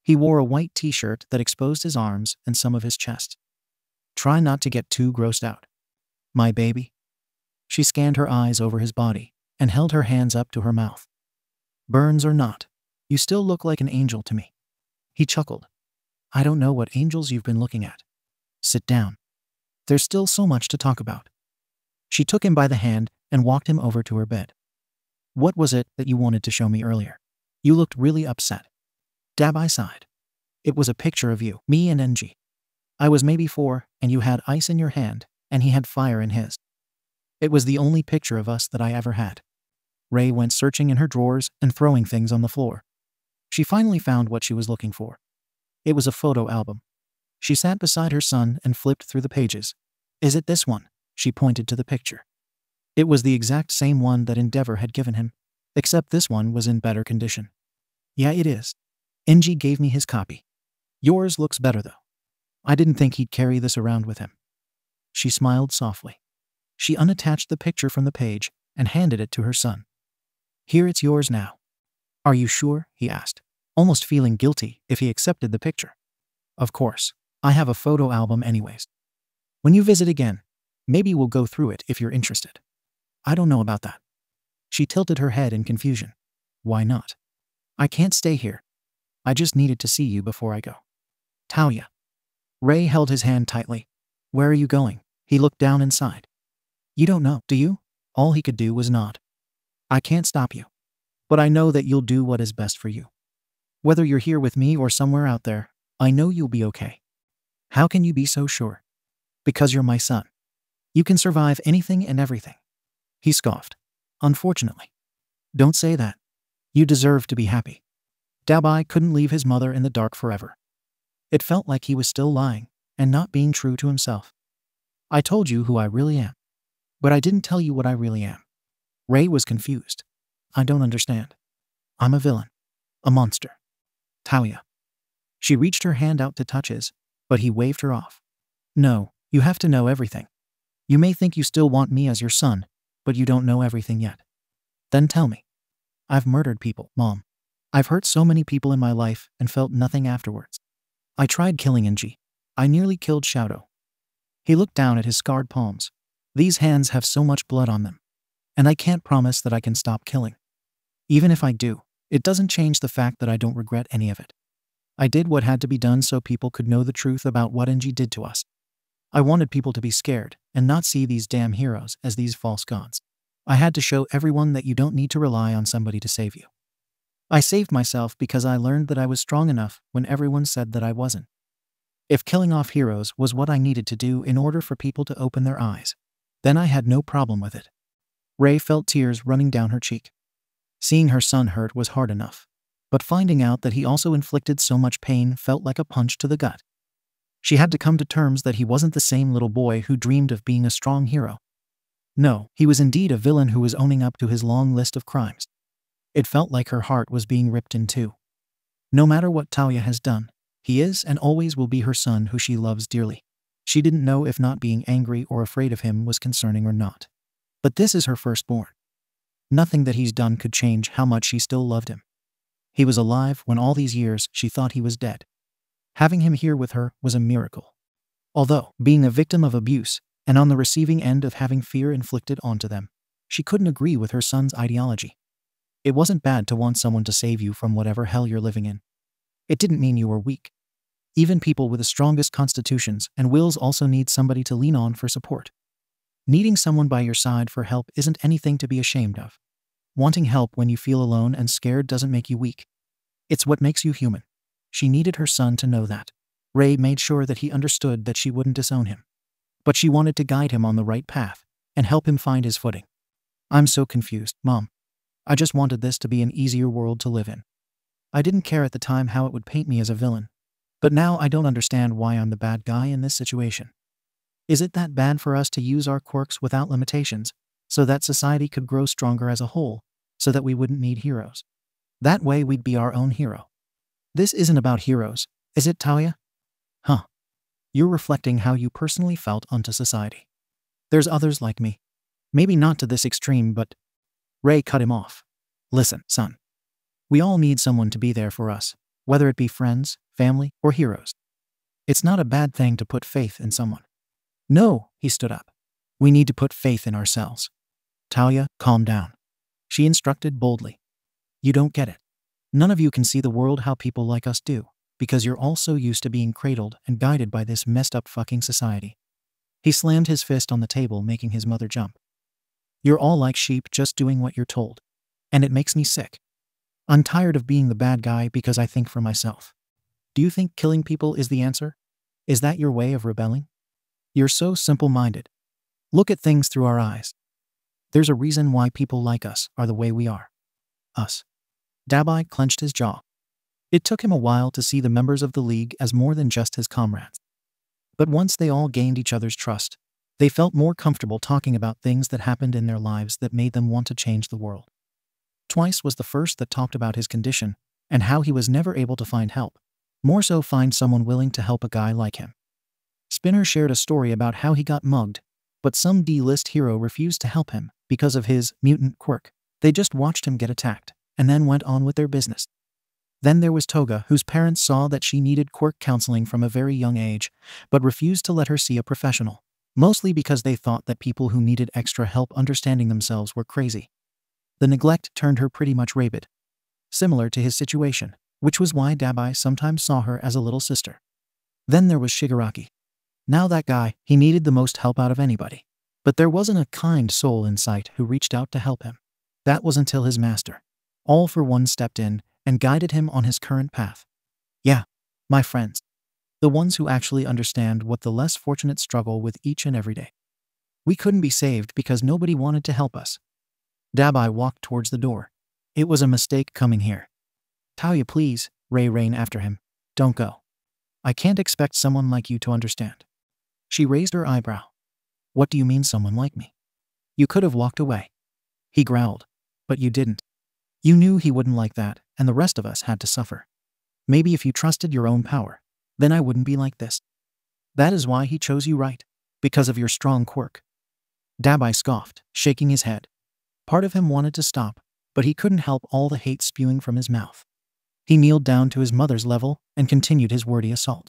He wore a white t-shirt that exposed his arms and some of his chest. Try not to get too grossed out. My baby. She scanned her eyes over his body and held her hands up to her mouth. Burns or not, you still look like an angel to me. He chuckled. I don't know what angels you've been looking at. Sit down. There's still so much to talk about. She took him by the hand and walked him over to her bed. What was it that you wanted to show me earlier? You looked really upset. Dabi sighed. It was a picture of you, me and NG. I was maybe 4, and you had ice in your hand, and he had fire in his. It was the only picture of us that I ever had. Ray went searching in her drawers and throwing things on the floor. She finally found what she was looking for. It was a photo album. She sat beside her son and flipped through the pages. Is it this one? She pointed to the picture. It was the exact same one that Endeavor had given him, except this one was in better condition. Yeah, it is. NG gave me his copy. Yours looks better though. I didn't think he'd carry this around with him. She smiled softly. She unattached the picture from the page and handed it to her son. Here, it's yours now. Are you sure? He asked, almost feeling guilty if he accepted the picture. Of course. I have a photo album anyways. When you visit again, maybe we'll go through it if you're interested. I don't know about that. She tilted her head in confusion. Why not? I can't stay here. I just needed to see you before I go. Taoya. Ray held his hand tightly. Where are you going? He looked down and sighed. You don't know, do you? All he could do was nod. I can't stop you. But I know that you'll do what is best for you. Whether you're here with me or somewhere out there, I know you'll be okay. How can you be so sure? Because you're my son. You can survive anything and everything. He scoffed. Unfortunately. Don't say that. You deserve to be happy. Dabi couldn't leave his mother in the dark forever. It felt like he was still lying and not being true to himself. I told you who I really am. But I didn't tell you what I really am. Ray was confused. I don't understand. I'm a villain. A monster. Taoya. She reached her hand out to touch his, but he waved her off. No, you have to know everything. You may think you still want me as your son, but you don't know everything yet. Then tell me. I've murdered people, Mom. I've hurt so many people in my life and felt nothing afterwards. I tried killing NG. I nearly killed Shouto. He looked down at his scarred palms. These hands have so much blood on them. And I can't promise that I can stop killing. Even if I do, it doesn't change the fact that I don't regret any of it. I did what had to be done so people could know the truth about what NG did to us. I wanted people to be scared and not see these damn heroes as these false gods. I had to show everyone that you don't need to rely on somebody to save you. I saved myself because I learned that I was strong enough when everyone said that I wasn't. If killing off heroes was what I needed to do in order for people to open their eyes, then I had no problem with it. Ray felt tears running down her cheek. Seeing her son hurt was hard enough, but finding out that he also inflicted so much pain felt like a punch to the gut. She had to come to terms that he wasn't the same little boy who dreamed of being a strong hero. No, he was indeed a villain who was owning up to his long list of crimes. It felt like her heart was being ripped in two. No matter what Taoya has done, he is and always will be her son who she loves dearly. She didn't know if not being angry or afraid of him was concerning or not. But this is her firstborn. Nothing that he's done could change how much she still loved him. He was alive when all these years she thought he was dead. Having him here with her was a miracle. Although, being a victim of abuse, and on the receiving end of having fear inflicted onto them, she couldn't agree with her son's ideology. It wasn't bad to want someone to save you from whatever hell you're living in. It didn't mean you were weak. Even people with the strongest constitutions and wills also need somebody to lean on for support. Needing someone by your side for help isn't anything to be ashamed of. Wanting help when you feel alone and scared doesn't make you weak. It's what makes you human. She needed her son to know that. Ray made sure that he understood that she wouldn't disown him. But she wanted to guide him on the right path and help him find his footing. I'm so confused, Mom. I just wanted this to be an easier world to live in. I didn't care at the time how it would paint me as a villain. But now I don't understand why I'm the bad guy in this situation. Is it that bad for us to use our quirks without limitations, so that society could grow stronger as a whole, so that we wouldn't need heroes? That way we'd be our own hero. This isn't about heroes, is it, Taoya? Huh. You're reflecting how you personally felt onto society. There's others like me. Maybe not to this extreme, but... Ray cut him off. Listen, son. We all need someone to be there for us, whether it be friends, family, or heroes. It's not a bad thing to put faith in someone. No, he stood up. We need to put faith in ourselves. Talia, calm down. She instructed boldly. You don't get it. None of you can see the world how people like us do, because you're all so used to being cradled and guided by this messed up fucking society. He slammed his fist on the table, making his mother jump. You're all like sheep just doing what you're told. And it makes me sick. I'm tired of being the bad guy because I think for myself. Do you think killing people is the answer? Is that your way of rebelling? You're so simple-minded. Look at things through our eyes. There's a reason why people like us are the way we are. Us. Dabi clenched his jaw. It took him a while to see the members of the League as more than just his comrades. But once they all gained each other's trust, they felt more comfortable talking about things that happened in their lives that made them want to change the world. Twice was the first that talked about his condition and how he was never able to find help, more so find someone willing to help a guy like him. Spinner shared a story about how he got mugged, but some D-list hero refused to help him because of his mutant quirk. They just watched him get attacked and then went on with their business. Then there was Toga, whose parents saw that she needed quirk counseling from a very young age, but refused to let her see a professional, mostly because they thought that people who needed extra help understanding themselves were crazy. The neglect turned her pretty much rabid, similar to his situation, which was why Dabi sometimes saw her as a little sister. Then there was Shigaraki. Now that guy, he needed the most help out of anybody. But there wasn't a kind soul in sight who reached out to help him. That was until his master, All for One, stepped in and guided him on his current path. Yeah, my friends. The ones who actually understand what the less fortunate struggle with each and every day. We couldn't be saved because nobody wanted to help us. Dabi walked towards the door. It was a mistake coming here. Talia, please, Ray ran after him. Don't go. I can't expect someone like you to understand. She raised her eyebrow. What do you mean someone like me? You could have walked away. He growled. But you didn't. You knew he wouldn't like that, and the rest of us had to suffer. Maybe if you trusted your own power, then I wouldn't be like this. That is why he chose you, right? Because of your strong quirk. Dabi scoffed, shaking his head. Part of him wanted to stop, but he couldn't help all the hate spewing from his mouth. He kneeled down to his mother's level and continued his wordy assault.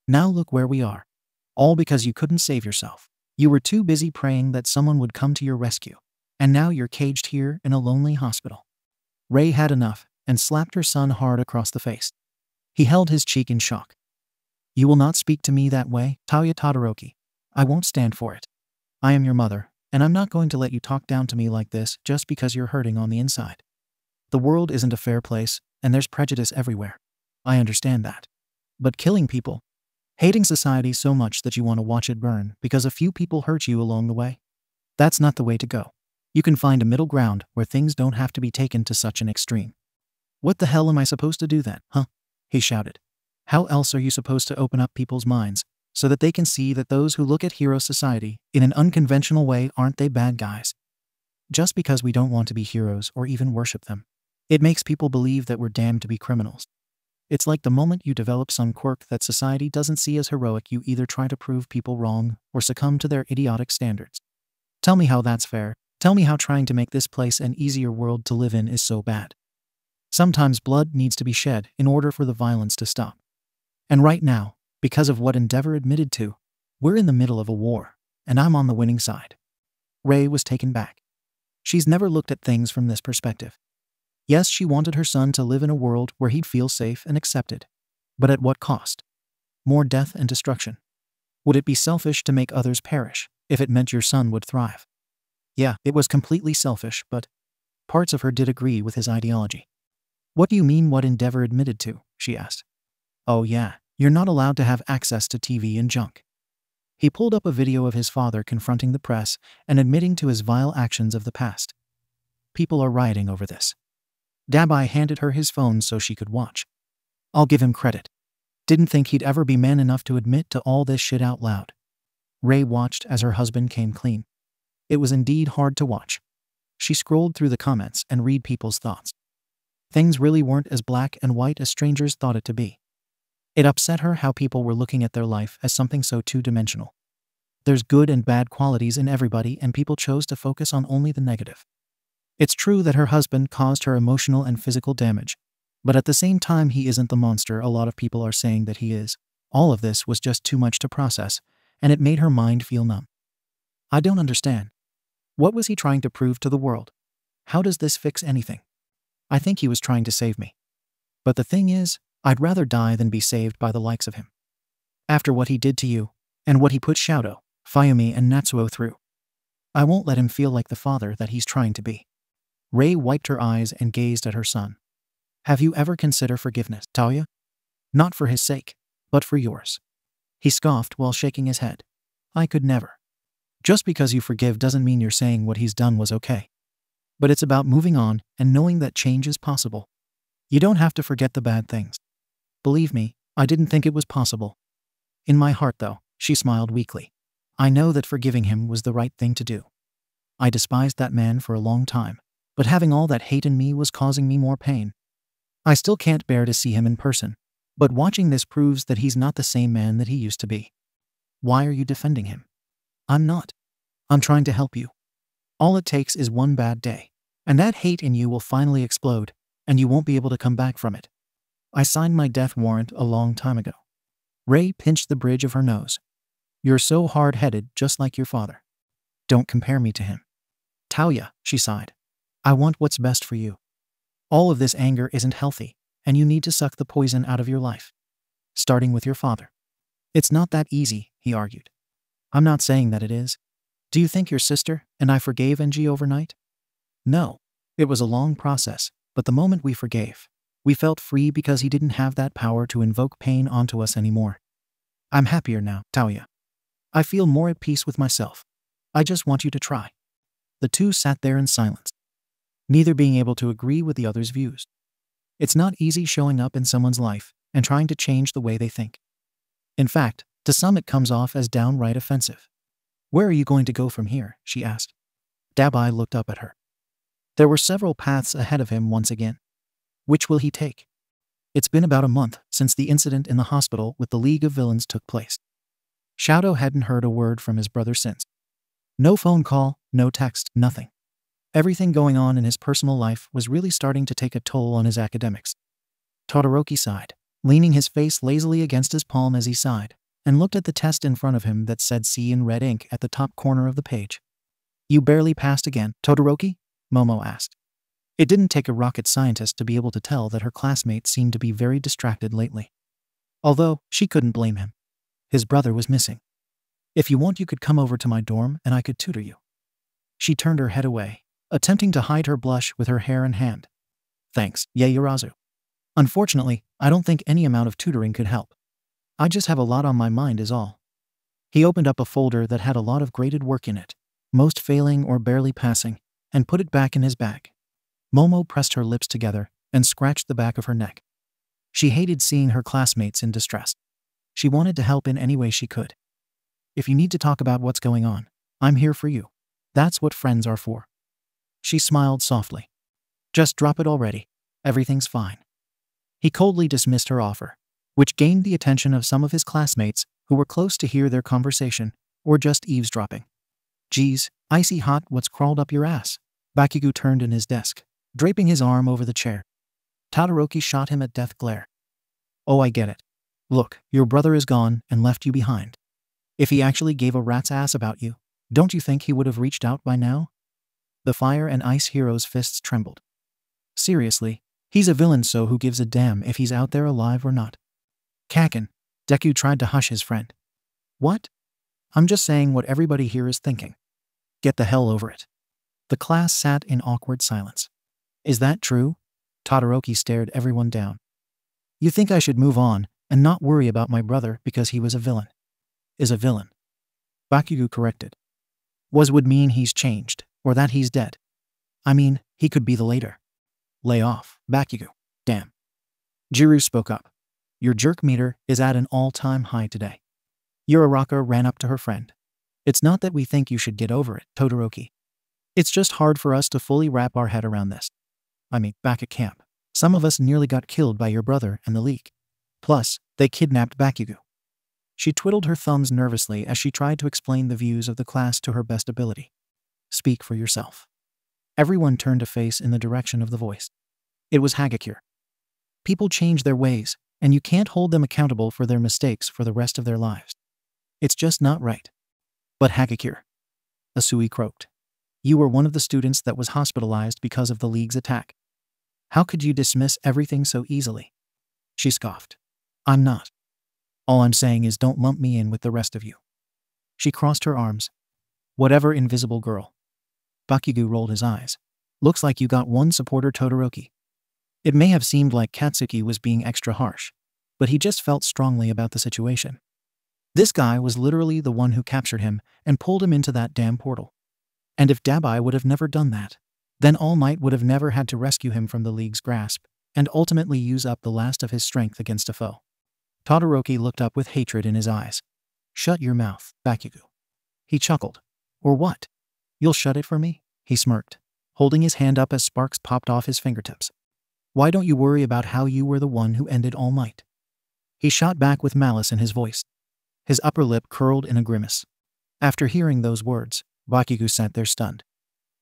Now look where we are. All because you couldn't save yourself. You were too busy praying that someone would come to your rescue. And now you're caged here in a lonely hospital. Ray had enough and slapped her son hard across the face. He held his cheek in shock. You will not speak to me that way, Talia Todoroki. I won't stand for it. I am your mother, and I'm not going to let you talk down to me like this just because you're hurting on the inside. The world isn't a fair place, and there's prejudice everywhere. I understand that. But killing people, hating society so much that you want to watch it burn because a few people hurt you along the way, that's not the way to go. You can find a middle ground where things don't have to be taken to such an extreme. What the hell am I supposed to do then, huh? He shouted. How else are you supposed to open up people's minds so that they can see that those who look at hero society in an unconventional way aren't they bad guys? Just because we don't want to be heroes or even worship them, it makes people believe that we're damned to be criminals. It's like the moment you develop some quirk that society doesn't see as heroic, you either try to prove people wrong or succumb to their idiotic standards. Tell me how that's fair. Tell me how trying to make this place an easier world to live in is so bad. Sometimes blood needs to be shed in order for the violence to stop. And right now, because of what Endeavor admitted to, we're in the middle of a war, and I'm on the winning side. Ray was taken back. She's never looked at things from this perspective. Yes, she wanted her son to live in a world where he'd feel safe and accepted. But at what cost? More death and destruction. Would it be selfish to make others perish if it meant your son would thrive? Yeah, it was completely selfish, but parts of her did agree with his ideology. What do you mean what Endeavor admitted to? She asked. Oh yeah, you're not allowed to have access to TV and junk. He pulled up a video of his father confronting the press and admitting to his vile actions of the past. People are rioting over this. Dabi handed her his phone so she could watch. I'll give him credit. Didn't think he'd ever be man enough to admit to all this shit out loud. Ray watched as her husband came clean. It was indeed hard to watch. She scrolled through the comments and read people's thoughts. Things really weren't as black and white as strangers thought it to be. It upset her how people were looking at their life as something so two-dimensional. There's good and bad qualities in everybody, and people chose to focus on only the negative. It's true that her husband caused her emotional and physical damage, but at the same time he isn't the monster a lot of people are saying that he is. All of this was just too much to process, and it made her mind feel numb. I don't understand. What was he trying to prove to the world? How does this fix anything? I think he was trying to save me. But the thing is, I'd rather die than be saved by the likes of him. After what he did to you, and what he put Shouto, Fayumi, and Natsuo through, I won't let him feel like the father that he's trying to be. Rei wiped her eyes and gazed at her son. Have you ever considered forgiveness, Tauya? Not for his sake, but for yours. He scoffed while shaking his head. I could never. Just because you forgive doesn't mean you're saying what he's done was okay. But it's about moving on and knowing that change is possible. You don't have to forget the bad things. Believe me, I didn't think it was possible. In my heart, though, she smiled weakly. I know that forgiving him was the right thing to do. I despised that man for a long time, but having all that hate in me was causing me more pain. I still can't bear to see him in person, but watching this proves that he's not the same man that he used to be. Why are you defending him? I'm not. I'm trying to help you. All it takes is one bad day, and that hate in you will finally explode, and you won't be able to come back from it. I signed my death warrant a long time ago. Rei pinched the bridge of her nose. You're so hard-headed, just like your father. Don't compare me to him. Tauya, she sighed. I want what's best for you. All of this anger isn't healthy, and you need to suck the poison out of your life. Starting with your father. It's not that easy, he argued. I'm not saying that it is. Do you think your sister and I forgave NG overnight? No. It was a long process, but the moment we forgave, we felt free because he didn't have that power to invoke pain onto us anymore. I'm happier now, Tauya. I feel more at peace with myself. I just want you to try. The two sat there in silence, neither being able to agree with the other's views. It's not easy showing up in someone's life and trying to change the way they think. In fact, to some it comes off as downright offensive. Where are you going to go from here? She asked. Dabi looked up at her. There were several paths ahead of him once again. Which will he take? It's been about a month since the incident in the hospital with the League of Villains took place. Shouto hadn't heard a word from his brother since. No phone call, no text, nothing. Everything going on in his personal life was really starting to take a toll on his academics. Todoroki sighed, leaning his face lazily against his palm as he sighed, and looked at the test in front of him that said C in red ink at the top corner of the page. You barely passed again, Todoroki? Momo asked. It didn't take a rocket scientist to be able to tell that her classmate seemed to be very distracted lately. Although, she couldn't blame him. His brother was missing. If you want, you could come over to my dorm and I could tutor you. She turned her head away, attempting to hide her blush with her hair in hand. Thanks, Yaoyorozu. Unfortunately, I don't think any amount of tutoring could help. I just have a lot on my mind is all. He opened up a folder that had a lot of graded work in it, most failing or barely passing, and put it back in his bag. Momo pressed her lips together and scratched the back of her neck. She hated seeing her classmates in distress. She wanted to help in any way she could. If you need to talk about what's going on, I'm here for you. That's what friends are for. She smiled softly. Just drop it already. Everything's fine. He coldly dismissed her offer, which gained the attention of some of his classmates who were close to hear their conversation or just eavesdropping. Geez, icy hot, what's crawled up your ass? Bakugo turned in his desk, draping his arm over the chair. Todoroki shot him a death glare. Oh, I get it. Look, your brother is gone and left you behind. If he actually gave a rat's ass about you, don't you think he would have reached out by now? The fire and ice hero's fists trembled. Seriously, he's a villain, so who gives a damn if he's out there alive or not? Kaken, Deku tried to hush his friend. What? I'm just saying what everybody here is thinking. Get the hell over it. The class sat in awkward silence. Is that true? Todoroki stared everyone down. You think I should move on and not worry about my brother because he was a villain? Is a villain. Bakugo corrected. Would mean he's changed, or that he's dead. I mean, he could be the later. Lay off, Bakugo. Damn. Jiru spoke up. Your jerk meter is at an all-time high today. Uraraka ran up to her friend. It's not that we think you should get over it, Todoroki. It's just hard for us to fully wrap our head around this. I mean, back at camp, some of us nearly got killed by your brother and the League. Plus, they kidnapped Bakugo. She twiddled her thumbs nervously as she tried to explain the views of the class to her best ability. Speak for yourself. Everyone turned a face in the direction of the voice. It was Hagakure. People change their ways, and you can't hold them accountable for their mistakes for the rest of their lives. It's just not right. But Hagakure, Asui croaked. You were one of the students that was hospitalized because of the League's attack. How could you dismiss everything so easily? She scoffed. I'm not. All I'm saying is don't lump me in with the rest of you. She crossed her arms. Whatever, invisible girl. Bakugo rolled his eyes. Looks like you got one supporter, Todoroki. It may have seemed like Katsuki was being extra harsh, but he just felt strongly about the situation. This guy was literally the one who captured him and pulled him into that damn portal. And if Dabi would have never done that, then All Might would have never had to rescue him from the League's grasp and ultimately use up the last of his strength against a foe. Todoroki looked up with hatred in his eyes. Shut your mouth, Bakugo. He chuckled. Or what? You'll shut it for me? He smirked, holding his hand up as sparks popped off his fingertips. Why don't you worry about how you were the one who ended All Might? He shot back with malice in his voice. His upper lip curled in a grimace. After hearing those words, Bakugo sat there stunned,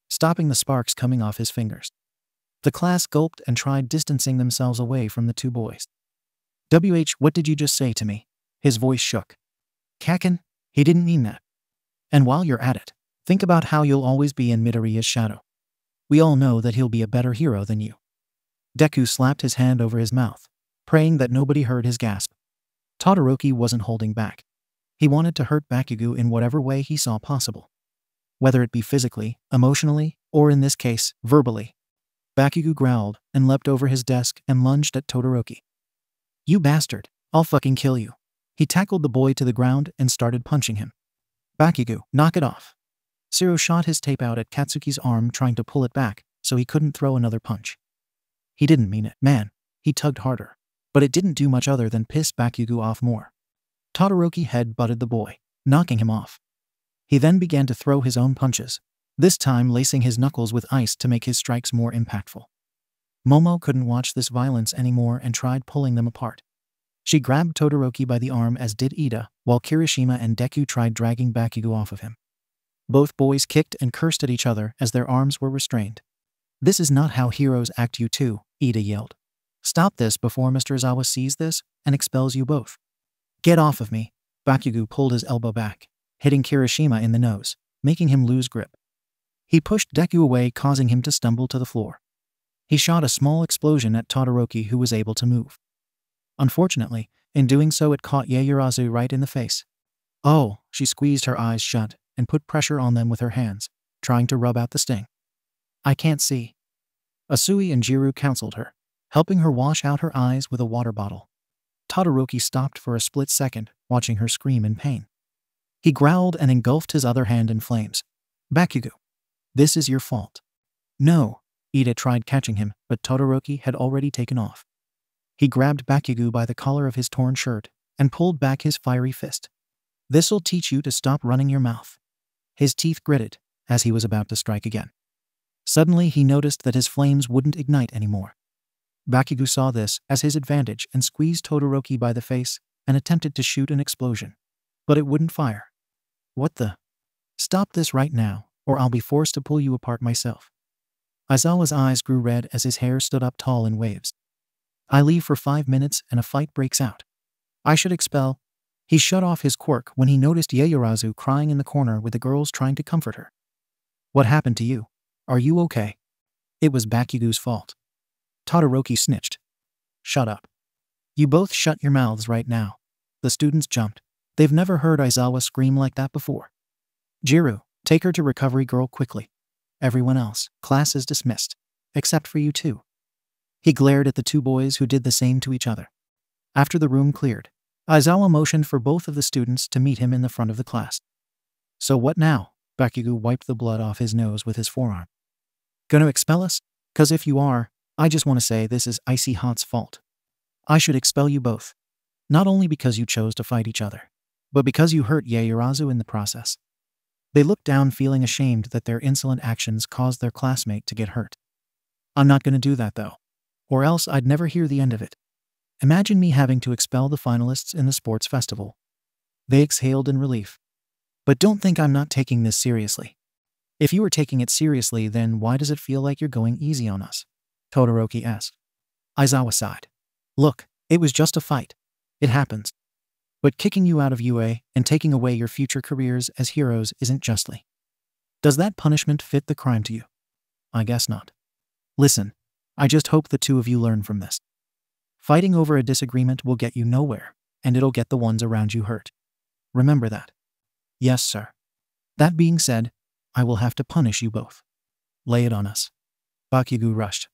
stopping the sparks coming off his fingers. The class gulped and tried distancing themselves away from the two boys. What did you just say to me? His voice shook. Kaken, he didn't mean that. And while you're at it, think about how you'll always be in Midoriya's shadow. We all know that he'll be a better hero than you. Deku slapped his hand over his mouth, praying that nobody heard his gasp. Todoroki wasn't holding back. He wanted to hurt Bakugo in whatever way he saw possible. Whether it be physically, emotionally, or in this case, verbally. Bakugo growled and leapt over his desk and lunged at Todoroki. You bastard, I'll fucking kill you. He tackled the boy to the ground and started punching him. Bakugo, knock it off. Zero shot his tape out at Katsuki's arm, trying to pull it back so he couldn't throw another punch. He didn't mean it, man. He tugged harder, but it didn't do much other than piss Bakugo off more. Todoroki head-butted the boy, knocking him off. He then began to throw his own punches, this time lacing his knuckles with ice to make his strikes more impactful. Momo couldn't watch this violence anymore and tried pulling them apart. She grabbed Todoroki by the arm, as did Ida, while Kirishima and Deku tried dragging Bakugo off of him. Both boys kicked and cursed at each other as their arms were restrained. This is not how heroes act, you two, Ida yelled. Stop this before Mr. Izawa sees this and expels you both. Get off of me. Bakugo pulled his elbow back, hitting Kirishima in the nose, making him lose grip. He pushed Deku away, causing him to stumble to the floor. He shot a small explosion at Todoroki, who was able to move. Unfortunately, in doing so it caught Yaoyorozu right in the face. Oh, she squeezed her eyes shut and put pressure on them with her hands, trying to rub out the sting. I can't see. Asui and Jiru counseled her, helping her wash out her eyes with a water bottle. Todoroki stopped for a split second, watching her scream in pain. He growled and engulfed his other hand in flames. Bakugo, this is your fault. No, Ida tried catching him, but Todoroki had already taken off. He grabbed Bakugo by the collar of his torn shirt and pulled back his fiery fist. This'll teach you to stop running your mouth. His teeth gritted as he was about to strike again. Suddenly he noticed that his flames wouldn't ignite anymore. Bakugo saw this as his advantage and squeezed Todoroki by the face and attempted to shoot an explosion. But it wouldn't fire. What the? Stop this right now, or I'll be forced to pull you apart myself. Aizawa's eyes grew red as his hair stood up tall in waves. I leave for 5 minutes and a fight breaks out. I should expel. He shut off his quirk when he noticed Yaoyorozu crying in the corner with the girls trying to comfort her. What happened to you? Are you okay? It was Bakugo's fault. Todoroki snitched. Shut up. You both shut your mouths right now. The students jumped. They've never heard Aizawa scream like that before. Jiru, take her to recovery girl quickly. Everyone else, class is dismissed. Except for you two. He glared at the two boys, who did the same to each other. After the room cleared, Aizawa motioned for both of the students to meet him in the front of the class. So what now? Bakugo wiped the blood off his nose with his forearm. Gonna expel us? 'Cause if you are, I just want to say this is Icy Hot's fault. I should expel you both. Not only because you chose to fight each other, but because you hurt Yaoyorozu in the process. They looked down, feeling ashamed that their insolent actions caused their classmate to get hurt. I'm not gonna do that though, or else I'd never hear the end of it. Imagine me having to expel the finalists in the sports festival. They exhaled in relief. But don't think I'm not taking this seriously. If you were taking it seriously, then why does it feel like you're going easy on us? Todoroki asked. Aizawa sighed. Look, it was just a fight. It happens. But kicking you out of UA and taking away your future careers as heroes isn't justly. Does that punishment fit the crime to you? I guess not. Listen, I just hope the two of you learn from this. Fighting over a disagreement will get you nowhere, and it'll get the ones around you hurt. Remember that. Yes, sir. That being said, I will have to punish you both. Lay it on us. Bakugo rushed.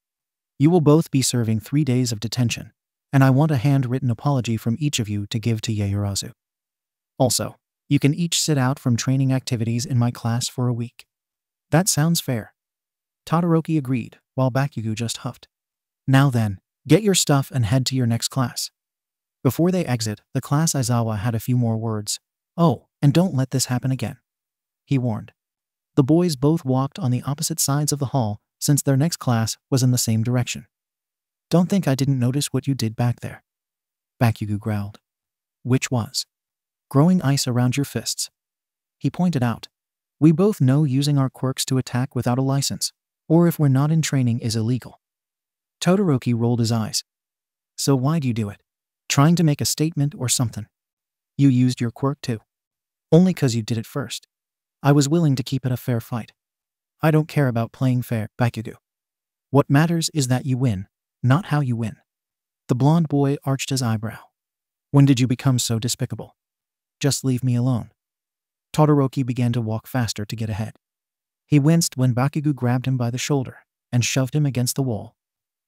You will both be serving 3 days of detention, and I want a handwritten apology from each of you to give to Yaoyorozu. Also, you can each sit out from training activities in my class for a week. That sounds fair. Todoroki agreed, while Bakugo just huffed. Now then, get your stuff and head to your next class. Before they exit the class, Aizawa had a few more words. Oh, and don't let this happen again, he warned. The boys both walked on the opposite sides of the hall since their next class was in the same direction. Don't think I didn't notice what you did back there, Bakugo growled. Which was? Growing ice around your fists. He pointed out. We both know using our quirks to attack without a license, or if we're not in training, is illegal. Todoroki rolled his eyes. So why'd you do it? Trying to make a statement or something? You used your quirk too. Only 'cause you did it first. I was willing to keep it a fair fight. I don't care about playing fair, Bakugo. What matters is that you win, not how you win. The blonde boy arched his eyebrow. When did you become so despicable? Just leave me alone. Todoroki began to walk faster to get ahead. He winced when Bakugo grabbed him by the shoulder and shoved him against the wall.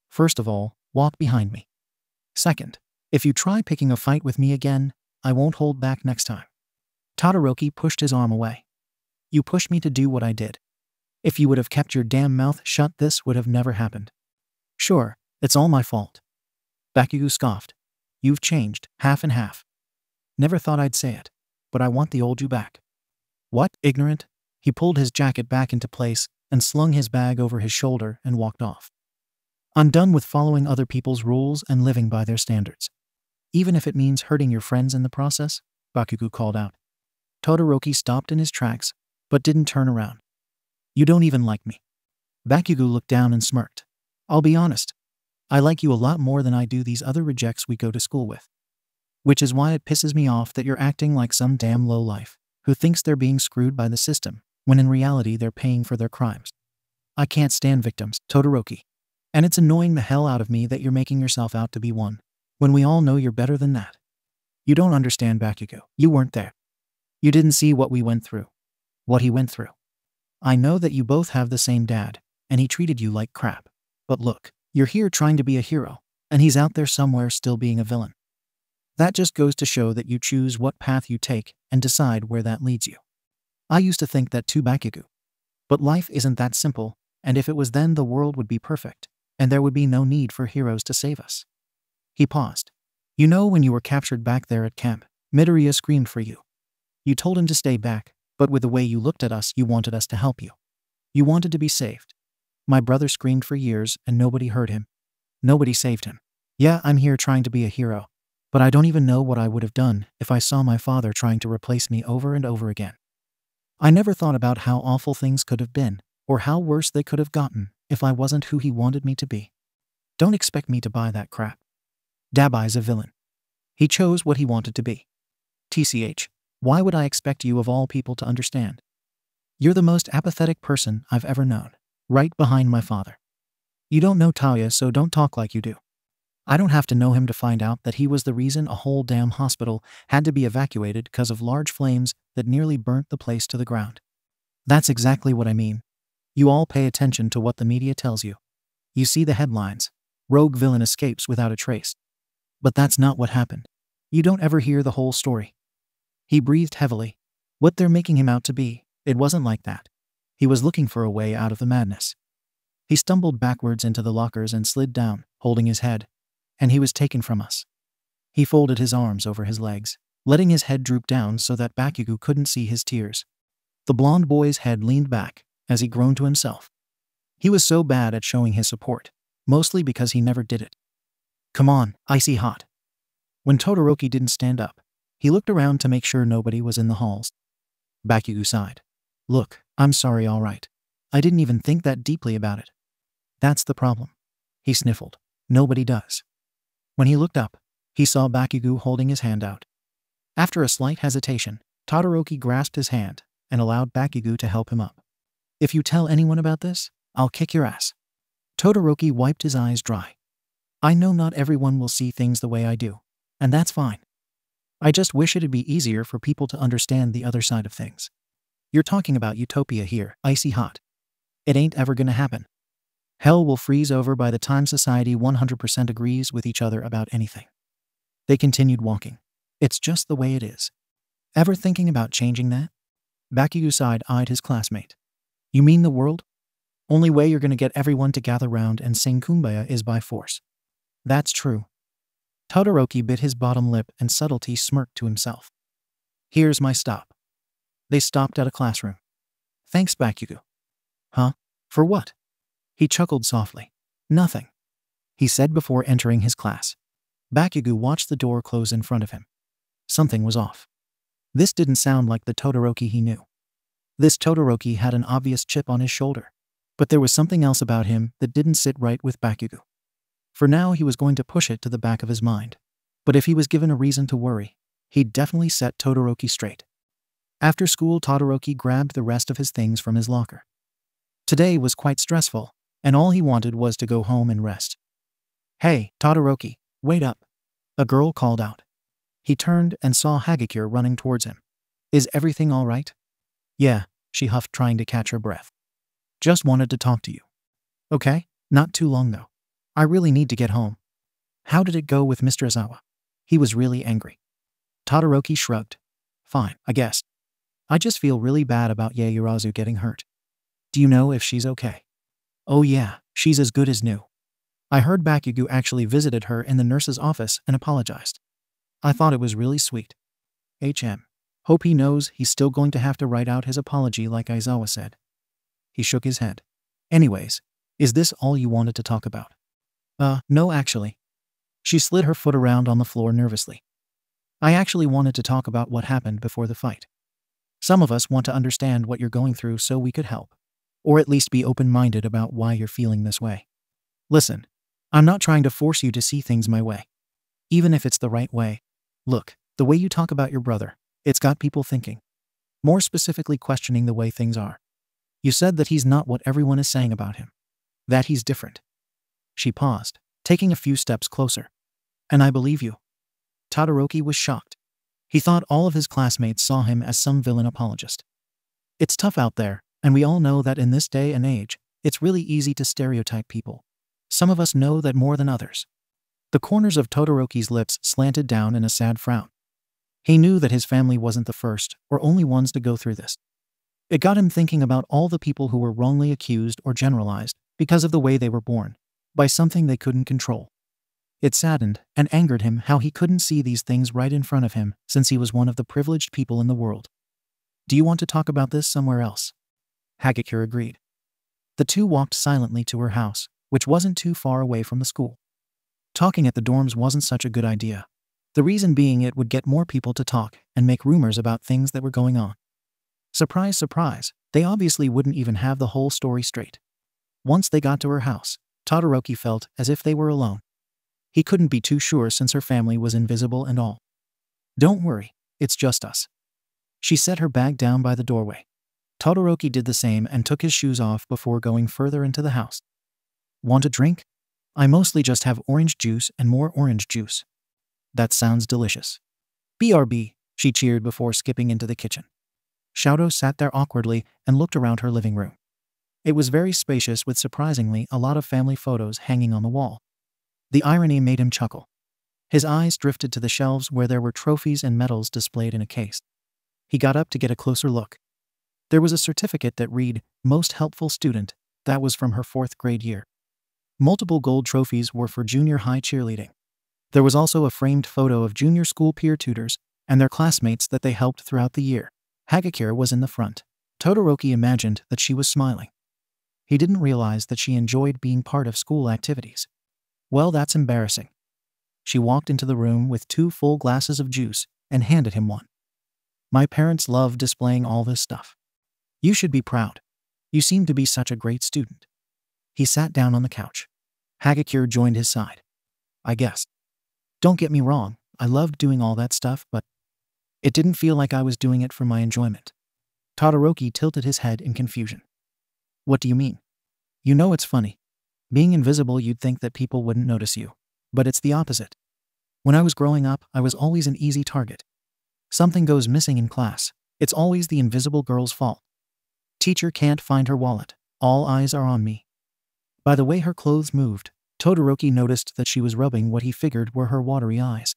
First of all, walk behind me. Second, if you try picking a fight with me again, I won't hold back next time. Todoroki pushed his arm away. You pushed me to do what I did. If you would have kept your damn mouth shut, this would have never happened. Sure, it's all my fault. Bakugo scoffed. You've changed, half and half. Never thought I'd say it, but I want the old you back. What, ignorant? He pulled his jacket back into place and slung his bag over his shoulder and walked off. I'm done with following other people's rules and living by their standards. Even if it means hurting your friends in the process, Bakugo called out. Todoroki stopped in his tracks, but didn't turn around. You don't even like me. Bakugo looked down and smirked. I'll be honest. I like you a lot more than I do these other rejects we go to school with. Which is why it pisses me off that you're acting like some damn lowlife who thinks they're being screwed by the system, when in reality they're paying for their crimes. I can't stand victims, Todoroki. And it's annoying the hell out of me that you're making yourself out to be one, when we all know you're better than that. You don't understand, Bakugo. You weren't there. You didn't see what we went through. What he went through. I know that you both have the same dad, and he treated you like crap. But look, you're here trying to be a hero, and he's out there somewhere still being a villain. That just goes to show that you choose what path you take and decide where that leads you. I used to think that too, Bakugo. But life isn't that simple, and if it was, then the world would be perfect, and there would be no need for heroes to save us. He paused. You know, when you were captured back there at camp, Midoriya screamed for you. You told him to stay back, but with the way you looked at us, you wanted us to help you. You wanted to be saved. My brother screamed for years and nobody heard him. Nobody saved him. Yeah, I'm here trying to be a hero, but I don't even know what I would have done if I saw my father trying to replace me over and over again. I never thought about how awful things could have been, or how worse they could have gotten if I wasn't who he wanted me to be. Don't expect me to buy that crap. Dabi's a villain. He chose what he wanted to be. TCH, why would I expect you of all people to understand? You're the most apathetic person I've ever known, right behind my father. You don't know Talia, so don't talk like you do. I don't have to know him to find out that he was the reason a whole damn hospital had to be evacuated because of large flames that nearly burnt the place to the ground. That's exactly what I mean. You all pay attention to what the media tells you. You see the headlines. Rogue villain escapes without a trace. But that's not what happened. You don't ever hear the whole story. He breathed heavily. What they're making him out to be, it wasn't like that. He was looking for a way out of the madness. He stumbled backwards into the lockers and slid down, holding his head. And he was taken from us. He folded his arms over his legs, letting his head droop down so that Bakugo couldn't see his tears. The blonde boy's head leaned back as he groaned to himself. He was so bad at showing his support, mostly because he never did it. Come on, icy hot. When Todoroki didn't stand up, he looked around to make sure nobody was in the halls. Bakugo sighed. Look, I'm sorry, alright. I didn't even think that deeply about it. That's the problem. He sniffled. Nobody does. When he looked up, he saw Bakugo holding his hand out. After a slight hesitation, Todoroki grasped his hand and allowed Bakugo to help him up. If you tell anyone about this, I'll kick your ass. Todoroki wiped his eyes dry. I know not everyone will see things the way I do, and that's fine. I just wish it'd be easier for people to understand the other side of things. You're talking about utopia here, icy hot. It ain't ever gonna happen. Hell will freeze over by the time society 100% agrees with each other about anything. They continued walking. It's just the way it is. Ever thinking about changing that? Bakugo side-eyed his classmate. You mean the world? Only way you're gonna get everyone to gather round and sing Kumbaya is by force. That's true. Todoroki bit his bottom lip and subtlety smirked to himself. Here's my stop. They stopped at a classroom. Thanks, Bakugo. Huh? For what? He chuckled softly. Nothing, he said before entering his class. Bakugo watched the door close in front of him. Something was off. This didn't sound like the Todoroki he knew. This Todoroki had an obvious chip on his shoulder. But there was something else about him that didn't sit right with Bakugo. For now he was going to push it to the back of his mind. But if he was given a reason to worry, he'd definitely set Todoroki straight. After school, Todoroki grabbed the rest of his things from his locker. Today was quite stressful, and all he wanted was to go home and rest. Hey, Todoroki, wait up, a girl called out. He turned and saw Hagakure running towards him. Is everything all right? Yeah, she huffed, trying to catch her breath. Just wanted to talk to you. Okay, not too long though. I really need to get home. How did it go with Mr. Izawa? He was really angry. Todoroki shrugged. Fine, I guess. I just feel really bad about Yaoyorozu getting hurt. Do you know if she's okay? Oh yeah, she's as good as new. I heard Bakugo actually visited her in the nurse's office and apologized. I thought it was really sweet. Hope he knows he's still going to have to write out his apology like Aizawa said. He shook his head. Anyways, is this all you wanted to talk about? No actually. She slid her foot around on the floor nervously. I actually wanted to talk about what happened before the fight. Some of us want to understand what you're going through so we could help. Or at least be open-minded about why you're feeling this way. Listen, I'm not trying to force you to see things my way. Even if it's the right way. Look, the way you talk about your brother, it's got people thinking. More specifically questioning the way things are. You said that he's not what everyone is saying about him. That he's different. She paused, taking a few steps closer. And I believe you. Todoroki was shocked. He thought all of his classmates saw him as some villain apologist. It's tough out there, and we all know that in this day and age, it's really easy to stereotype people. Some of us know that more than others. The corners of Todoroki's lips slanted down in a sad frown. He knew that his family wasn't the first or only ones to go through this. It got him thinking about all the people who were wrongly accused or generalized because of the way they were born, by something they couldn't control. It saddened and angered him how he couldn't see these things right in front of him since he was one of the privileged people in the world. Do you want to talk about this somewhere else? Hagakure agreed. The two walked silently to her house, which wasn't too far away from the school. Talking at the dorms wasn't such a good idea. The reason being it would get more people to talk and make rumors about things that were going on. Surprise, surprise, they obviously wouldn't even have the whole story straight. Once they got to her house, Todoroki felt as if they were alone. He couldn't be too sure since her family was invisible and all. Don't worry, it's just us. She set her bag down by the doorway. Todoroki did the same and took his shoes off before going further into the house. Want a drink? I mostly just have orange juice and more orange juice. That sounds delicious. BRB, she cheered before skipping into the kitchen. Shouto sat there awkwardly and looked around her living room. It was very spacious with surprisingly a lot of family photos hanging on the wall. The irony made him chuckle. His eyes drifted to the shelves where there were trophies and medals displayed in a case. He got up to get a closer look. There was a certificate that read, Most Helpful Student, that was from her 4th grade year. Multiple gold trophies were for junior high cheerleading. There was also a framed photo of junior school peer tutors and their classmates that they helped throughout the year. Hagakure was in the front. Todoroki imagined that she was smiling. He didn't realize that she enjoyed being part of school activities. Well, that's embarrassing. She walked into the room with 2 full glasses of juice and handed him one. My parents love displaying all this stuff. You should be proud. You seem to be such a great student. He sat down on the couch. Hagakure joined his side. I guess. Don't get me wrong, I loved doing all that stuff, but it didn't feel like I was doing it for my enjoyment. Todoroki tilted his head in confusion. What do you mean? You know it's funny. Being invisible, you'd think that people wouldn't notice you. But it's the opposite. When I was growing up, I was always an easy target. Something goes missing in class. It's always the invisible girl's fault. Teacher can't find her wallet. All eyes are on me. By the way her clothes moved, Todoroki noticed that she was rubbing what he figured were her watery eyes.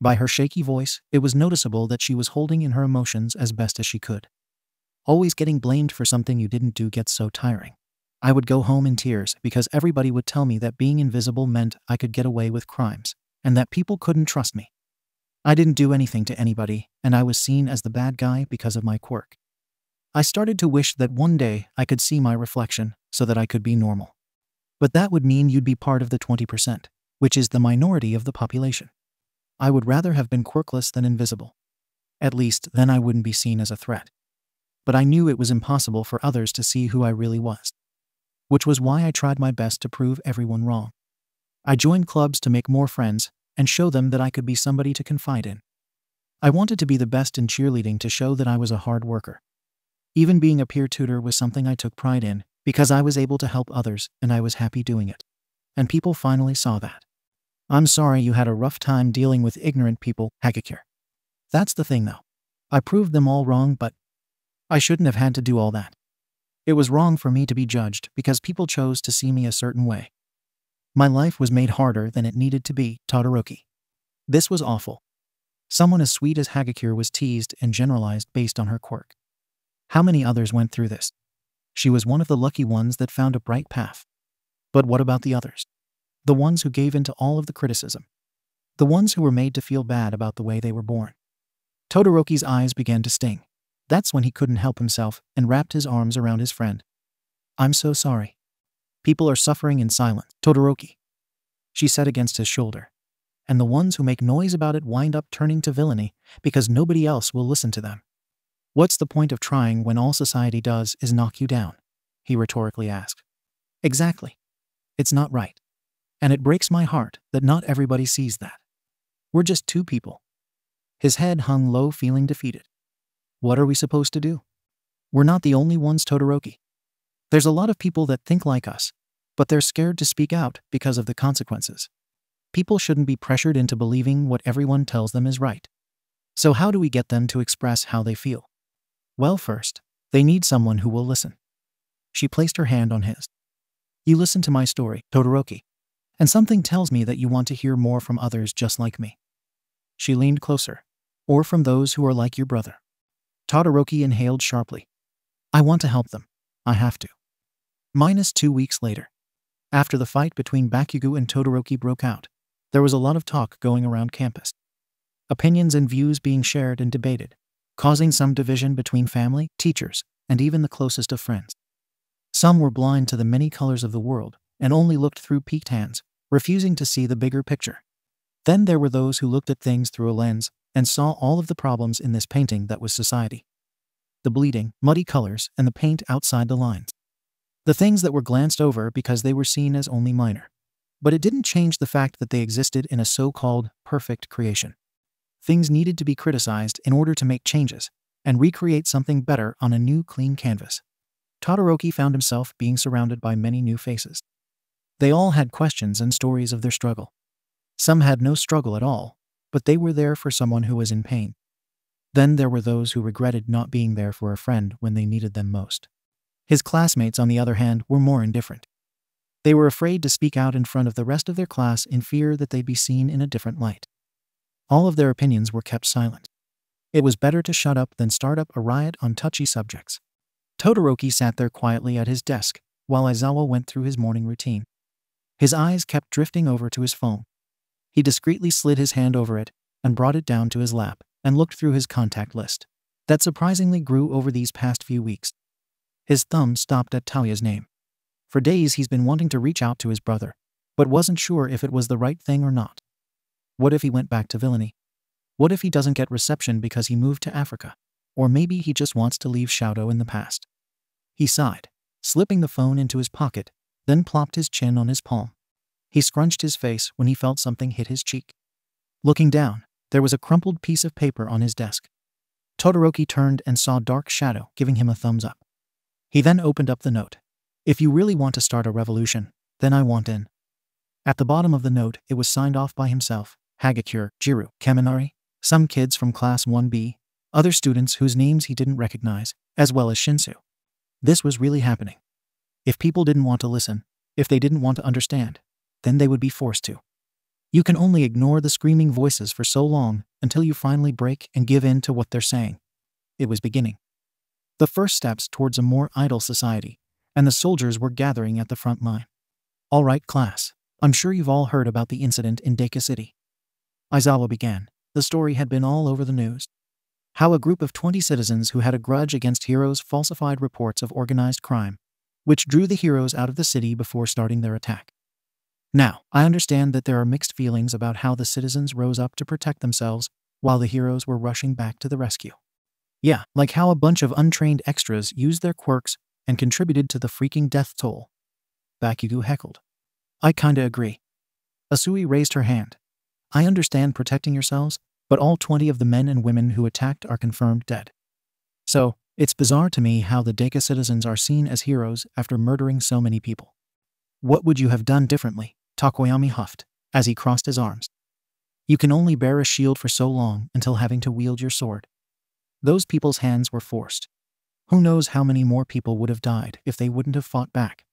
By her shaky voice, it was noticeable that she was holding in her emotions as best as she could. Always getting blamed for something you didn't do gets so tiring. I would go home in tears because everybody would tell me that being invisible meant I could get away with crimes, and that people couldn't trust me. I didn't do anything to anybody, and I was seen as the bad guy because of my quirk. I started to wish that one day I could see my reflection so that I could be normal. But that would mean you'd be part of the 20%, which is the minority of the population. I would rather have been quirkless than invisible. At least then I wouldn't be seen as a threat. But I knew it was impossible for others to see who I really was. Which was why I tried my best to prove everyone wrong. I joined clubs to make more friends and show them that I could be somebody to confide in. I wanted to be the best in cheerleading to show that I was a hard worker. Even being a peer tutor was something I took pride in because I was able to help others and I was happy doing it. And people finally saw that. I'm sorry you had a rough time dealing with ignorant people, Hagakure. That's the thing though. I proved them all wrong, but I shouldn't have had to do all that. It was wrong for me to be judged because people chose to see me a certain way. My life was made harder than it needed to be, Todoroki. This was awful. Someone as sweet as Hagakure was teased and generalized based on her quirk. How many others went through this? She was one of the lucky ones that found a bright path. But what about the others? The ones who gave in to all of the criticism. The ones who were made to feel bad about the way they were born. Todoroki's eyes began to sting. That's when he couldn't help himself and wrapped his arms around his friend. I'm so sorry. People are suffering in silence, Todoroki. She said against his shoulder. And the ones who make noise about it wind up turning to villainy because nobody else will listen to them. What's the point of trying when all society does is knock you down? He rhetorically asked. Exactly. It's not right. And it breaks my heart that not everybody sees that. We're just two people. His head hung low, feeling defeated. What are we supposed to do? We're not the only ones, Todoroki. There's a lot of people that think like us, but they're scared to speak out because of the consequences. People shouldn't be pressured into believing what everyone tells them is right. So how do we get them to express how they feel? Well, first, they need someone who will listen. She placed her hand on his. You listen to my story, Todoroki, and something tells me that you want to hear more from others just like me. She leaned closer. Or from those who are like your brother. Todoroki inhaled sharply. I want to help them. I have to. -2 weeks later. After the fight between Bakugo and Todoroki broke out, there was a lot of talk going around campus. Opinions and views being shared and debated, causing some division between family, teachers, and even the closest of friends. Some were blind to the many colors of the world and only looked through peaked hands, refusing to see the bigger picture. Then there were those who looked at things through a lens and saw all of the problems in this painting that was society. The bleeding, muddy colors, and the paint outside the lines. The things that were glanced over because they were seen as only minor. But it didn't change the fact that they existed in a so-called perfect creation. Things needed to be criticized in order to make changes and recreate something better on a new clean canvas. Todoroki found himself being surrounded by many new faces. They all had questions and stories of their struggle. Some had no struggle at all, but they were there for someone who was in pain. Then there were those who regretted not being there for a friend when they needed them most. His classmates, on the other hand, were more indifferent. They were afraid to speak out in front of the rest of their class in fear that they'd be seen in a different light. All of their opinions were kept silent. It was better to shut up than start up a riot on touchy subjects. Todoroki sat there quietly at his desk while Aizawa went through his morning routine. His eyes kept drifting over to his phone. He discreetly slid his hand over it and brought it down to his lap and looked through his contact list. That surprisingly grew over these past few weeks. His thumb stopped at Talia's name. For days he's been wanting to reach out to his brother, but wasn't sure if it was the right thing or not. What if he went back to villainy? What if he doesn't get reception because he moved to Africa? Or maybe he just wants to leave Shouto in the past. He sighed, slipping the phone into his pocket, then plopped his chin on his palm. He scrunched his face when he felt something hit his cheek. Looking down, there was a crumpled piece of paper on his desk. Todoroki turned and saw Dark Shadow giving him a thumbs up. He then opened up the note. If you really want to start a revolution, then I want in. At the bottom of the note, it was signed off by himself, Hagakure, Jiru, Kaminari, some kids from Class 1B, other students whose names he didn't recognize, as well as Shinsu. This was really happening. If people didn't want to listen, if they didn't want to understand, then they would be forced to. You can only ignore the screaming voices for so long until you finally break and give in to what they're saying. It was beginning. The first steps towards a more idle society, and the soldiers were gathering at the front line. All right, class. I'm sure you've all heard about the incident in Deku City. Aizawa began. The story had been all over the news. How a group of 20 citizens who had a grudge against heroes falsified reports of organized crime, which drew the heroes out of the city before starting their attack. Now, I understand that there are mixed feelings about how the citizens rose up to protect themselves while the heroes were rushing back to the rescue. Yeah, like how a bunch of untrained extras used their quirks and contributed to the freaking death toll. Bakugo heckled. I kinda agree. Asui raised her hand. I understand protecting yourselves, but all 20 of the men and women who attacked are confirmed dead. So, it's bizarre to me how the Deku citizens are seen as heroes after murdering so many people. What would you have done differently? Takoyami huffed, as he crossed his arms. You can only bear a shield for so long until having to wield your sword. Those people's hands were forced. Who knows how many more people would have died if they wouldn't have fought back.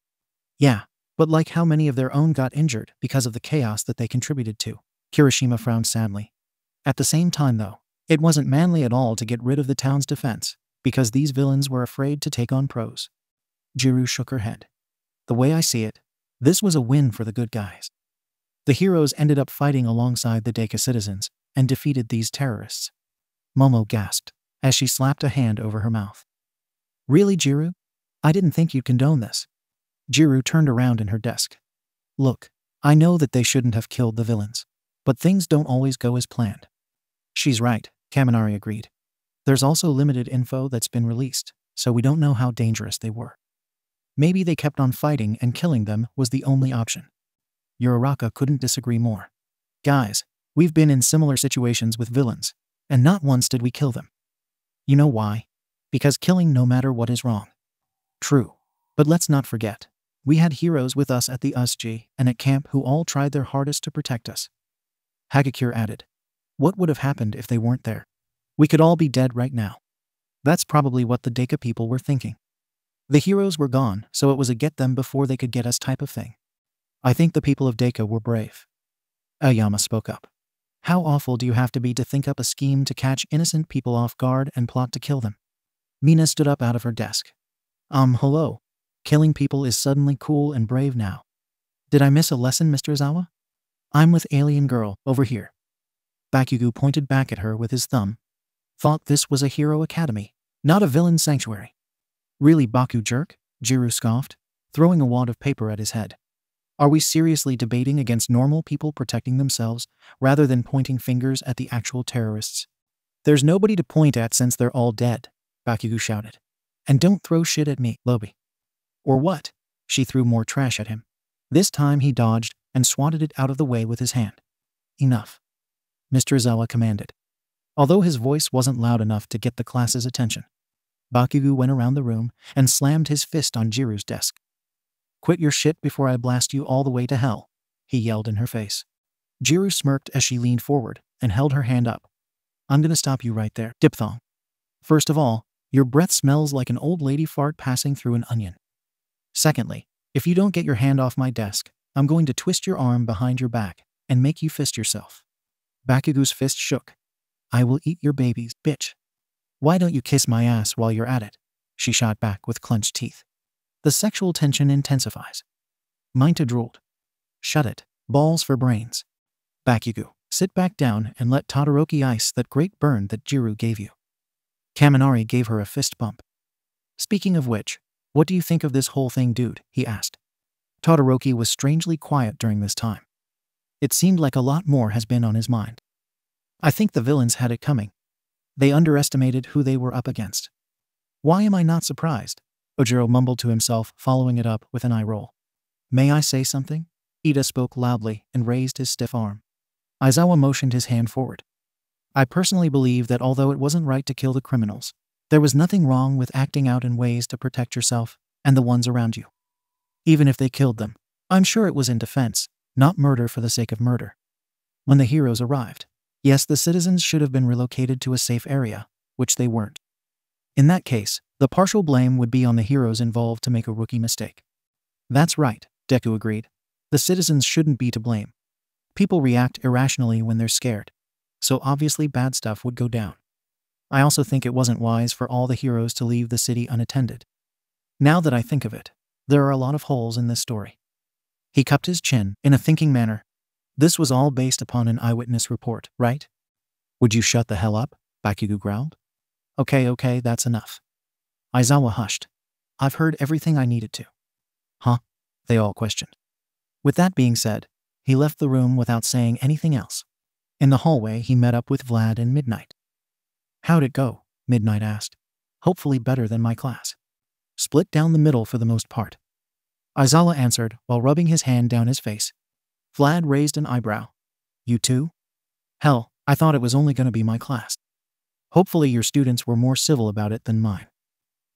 Yeah, but like how many of their own got injured because of the chaos that they contributed to. Kirishima frowned sadly. At the same time though, it wasn't manly at all to get rid of the town's defense, because these villains were afraid to take on pros. Jiru shook her head. The way I see it, this was a win for the good guys. The heroes ended up fighting alongside the Deku citizens and defeated these terrorists. Momo gasped as she slapped a hand over her mouth. Really, Jiru? I didn't think you'd condone this. Jiru turned around in her desk. Look, I know that they shouldn't have killed the villains, but things don't always go as planned. She's right, Kaminari agreed. There's also limited info that's been released, so we don't know how dangerous they were. Maybe they kept on fighting and killing them was the only option. Uraraka couldn't disagree more. Guys, we've been in similar situations with villains, and not once did we kill them. You know why? Because killing no matter what is wrong. True, but let's not forget, we had heroes with us at the USG and at camp who all tried their hardest to protect us. Hagakure added, what would have happened if they weren't there? We could all be dead right now. That's probably what the Deku people were thinking. The heroes were gone, so it was a get them before they could get us type of thing. I think the people of Deku were brave. Aoyama spoke up. How awful do you have to be to think up a scheme to catch innocent people off guard and plot to kill them? Mina stood up out of her desk. Hello. Killing people is suddenly cool and brave now. Did I miss a lesson, Mr. Izawa? I'm with Alien Girl, over here. Bakugo pointed back at her with his thumb. Thought this was a hero academy, not a villain sanctuary. Really, Baku jerk? Jiru scoffed, throwing a wad of paper at his head. Are we seriously debating against normal people protecting themselves, rather than pointing fingers at the actual terrorists? There's nobody to point at since they're all dead, Bakugo shouted. And don't throw shit at me, Lobi. Or what? She threw more trash at him. This time he dodged and swatted it out of the way with his hand. Enough, Mr. Izawa commanded. Although his voice wasn't loud enough to get the class's attention. Bakugo went around the room and slammed his fist on Jiru's desk. Quit your shit before I blast you all the way to hell, he yelled in her face. Jiru smirked as she leaned forward and held her hand up. I'm gonna stop you right there, diphthong. First of all, your breath smells like an old lady fart passing through an onion. Secondly, if you don't get your hand off my desk, I'm going to twist your arm behind your back and make you fist yourself. Bakugo's fist shook. I will eat your babies, bitch. Why don't you kiss my ass while you're at it? She shot back with clenched teeth. The sexual tension intensifies. Minta drooled. Shut it. Balls for brains. Bakugo, sit back down and let Todoroki ice that great burn that Jiru gave you. Kaminari gave her a fist bump. Speaking of which, what do you think of this whole thing, dude? He asked. Todoroki was strangely quiet during this time. It seemed like a lot more has been on his mind. I think the villains had it coming. They underestimated who they were up against. Why am I not surprised? Ojiro mumbled to himself, following it up with an eye roll. May I say something? Ida spoke loudly and raised his stiff arm. Aizawa motioned his hand forward. I personally believe that although it wasn't right to kill the criminals, there was nothing wrong with acting out in ways to protect yourself and the ones around you. Even if they killed them, I'm sure it was in defense, not murder for the sake of murder. When the heroes arrived, yes, the citizens should have been relocated to a safe area, which they weren't. In that case, the partial blame would be on the heroes involved to make a rookie mistake. That's right, Deku agreed. The citizens shouldn't be to blame. People react irrationally when they're scared, so obviously bad stuff would go down. I also think it wasn't wise for all the heroes to leave the city unattended. Now that I think of it, there are a lot of holes in this story. He cupped his chin in a thinking manner. This was all based upon an eyewitness report, right? Would you shut the hell up? Bakugo growled. Okay, that's enough. Aizawa hushed. I've heard everything I needed to. Huh? They all questioned. With that being said, he left the room without saying anything else. In the hallway, he met up with Vlad and Midnight. How'd it go? Midnight asked. Hopefully better than my class. Split down the middle for the most part. Aizawa answered while rubbing his hand down his face. Vlad raised an eyebrow. You too? Hell, I thought it was only going to be my class. Hopefully your students were more civil about it than mine.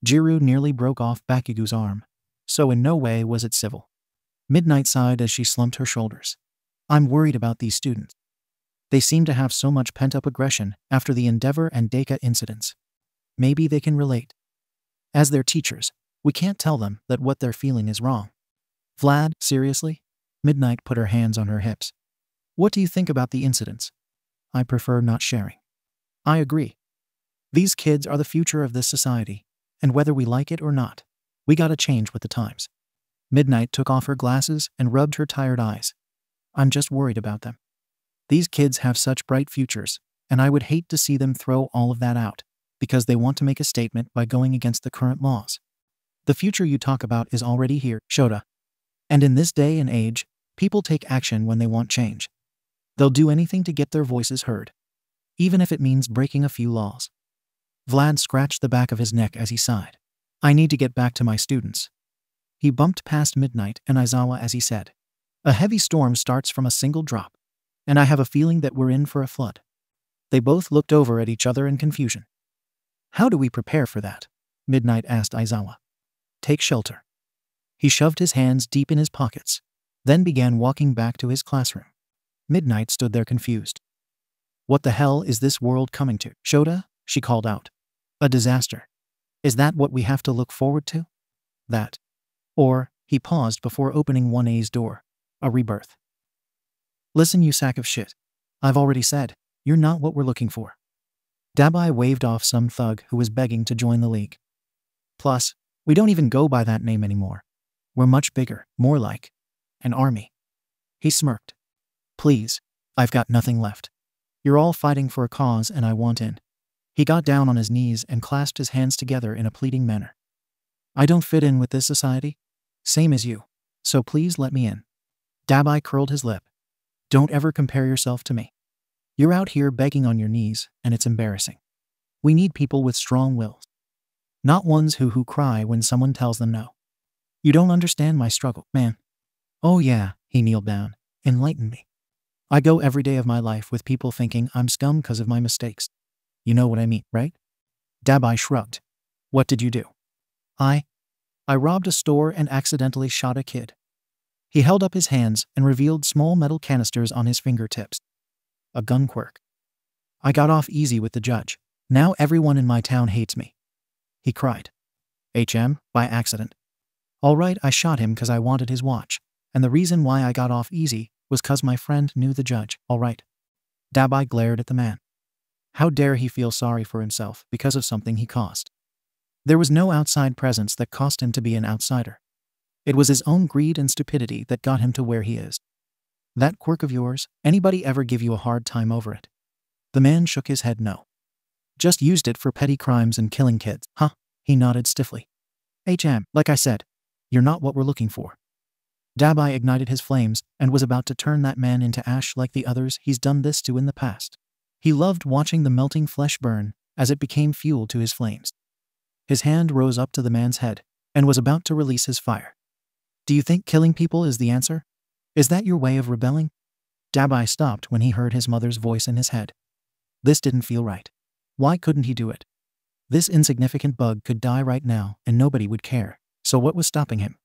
Jiru nearly broke off Bakugo's arm, so in no way was it civil. Midnight sighed as she slumped her shoulders. I'm worried about these students. They seem to have so much pent-up aggression after the Endeavor and Deku incidents. Maybe they can relate. As their teachers, we can't tell them that what they're feeling is wrong. Vlad, seriously? Midnight put her hands on her hips. What do you think about the incidents? I prefer not sharing. I agree. These kids are the future of this society, and whether we like it or not, we gotta change with the times. Midnight took off her glasses and rubbed her tired eyes. I'm just worried about them. These kids have such bright futures, and I would hate to see them throw all of that out because they want to make a statement by going against the current laws. The future you talk about is already here, Shouto. And in this day and age, people take action when they want change. They'll do anything to get their voices heard, even if it means breaking a few laws. Vlad scratched the back of his neck as he sighed. I need to get back to my students. He bumped past Midnight and Aizawa as he said, a heavy storm starts from a single drop, and I have a feeling that we're in for a flood. They both looked over at each other in confusion. How do we prepare for that? Midnight asked Aizawa. Take shelter. He shoved his hands deep in his pockets, then began walking back to his classroom. Midnight stood there confused. What the hell is this world coming to, Shouto? She called out. A disaster. Is that what we have to look forward to? That. Or, he paused before opening 1A's door, a rebirth. Listen, you sack of shit. I've already said, you're not what we're looking for. Dabi waved off some thug who was begging to join the league. Plus, we don't even go by that name anymore. We're much bigger, more like an army. He smirked. Please, I've got nothing left. You're all fighting for a cause and I want in. He got down on his knees and clasped his hands together in a pleading manner. I don't fit in with this society. Same as you. So please let me in. Dabi curled his lip. Don't ever compare yourself to me. You're out here begging on your knees, and it's embarrassing. We need people with strong wills. Not ones who cry when someone tells them no. You don't understand my struggle, man. Oh yeah, he kneeled down. Enlighten me. I go every day of my life with people thinking I'm scum because of my mistakes. You know what I mean, right? Dabi shrugged. What did you do? I robbed a store and accidentally shot a kid. He held up his hands and revealed small metal canisters on his fingertips. A gun quirk. I got off easy with the judge. Now everyone in my town hates me. He cried. By accident. All right, I shot him because I wanted his watch, and the reason why I got off easy was because my friend knew the judge, all right. Dabi glared at the man. How dare he feel sorry for himself because of something he caused? There was no outside presence that caused him to be an outsider. It was his own greed and stupidity that got him to where he is. That quirk of yours, anybody ever give you a hard time over it? The man shook his head no. Just used it for petty crimes and killing kids, huh? He nodded stiffly. Like I said, you're not what we're looking for. Dabi ignited his flames and was about to turn that man into ash like the others he's done this to in the past. He loved watching the melting flesh burn, as it became fuel to his flames. His hand rose up to the man's head and was about to release his fire. Do you think killing people is the answer? Is that your way of rebelling? Dabi stopped when he heard his mother's voice in his head. This didn't feel right. Why couldn't he do it? This insignificant bug could die right now and nobody would care, so what was stopping him?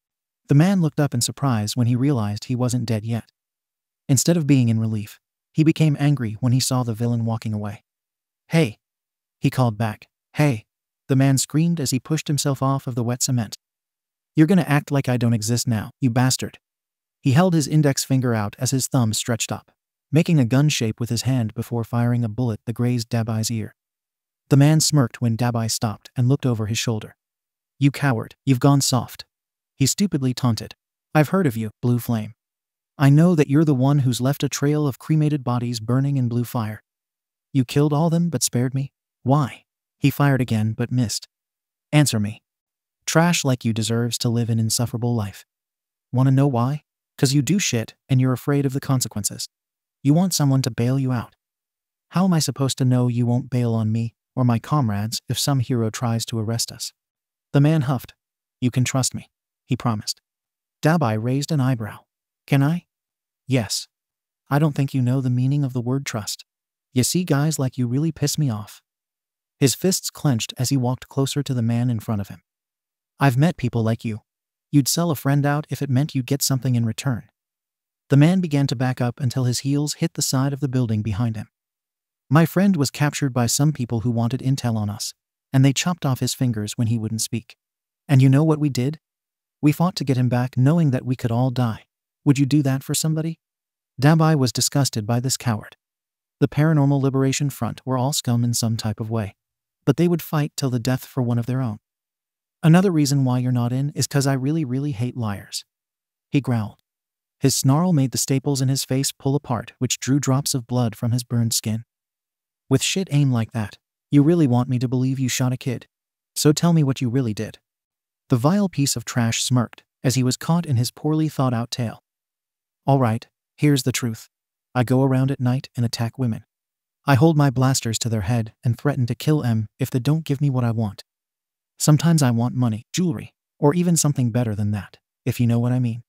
The man looked up in surprise when he realized he wasn't dead yet. Instead of being in relief, he became angry when he saw the villain walking away. Hey! He called back. Hey! The man screamed as he pushed himself off of the wet cement. You're gonna act like I don't exist now, you bastard. He held his index finger out as his thumb stretched up, making a gun shape with his hand before firing a bullet that grazed Dabi's ear. The man smirked when Dabi stopped and looked over his shoulder. You coward, you've gone soft. He stupidly taunted. I've heard of you, Blue Flame. I know that you're the one who's left a trail of cremated bodies burning in blue fire. You killed all them but spared me? Why? He fired again but missed. Answer me. Trash like you deserves to live an insufferable life. Wanna know why? 'Cause you do shit and you're afraid of the consequences. You want someone to bail you out. How am I supposed to know you won't bail on me or my comrades if some hero tries to arrest us? The man huffed. You can trust me, he promised. Dabi raised an eyebrow. Can I? Yes. I don't think you know the meaning of the word trust. You see, guys like you really piss me off. His fists clenched as he walked closer to the man in front of him. I've met people like you. You'd sell a friend out if it meant you'd get something in return. The man began to back up until his heels hit the side of the building behind him. My friend was captured by some people who wanted intel on us, and they chopped off his fingers when he wouldn't speak. And you know what we did? We fought to get him back knowing that we could all die. Would you do that for somebody? Dabi was disgusted by this coward. The Paranormal Liberation Front were all scum in some type of way, but they would fight till the death for one of their own. Another reason why you're not in is 'cause I really hate liars. He growled. His snarl made the staples in his face pull apart, which drew drops of blood from his burned skin. With shit aim like that, you really want me to believe you shot a kid? So tell me what you really did. The vile piece of trash smirked as he was caught in his poorly thought out tale. All right, here's the truth. I go around at night and attack women. I hold my blasters to their head and threaten to kill them if they don't give me what I want. Sometimes I want money, jewelry, or even something better than that, if you know what I mean.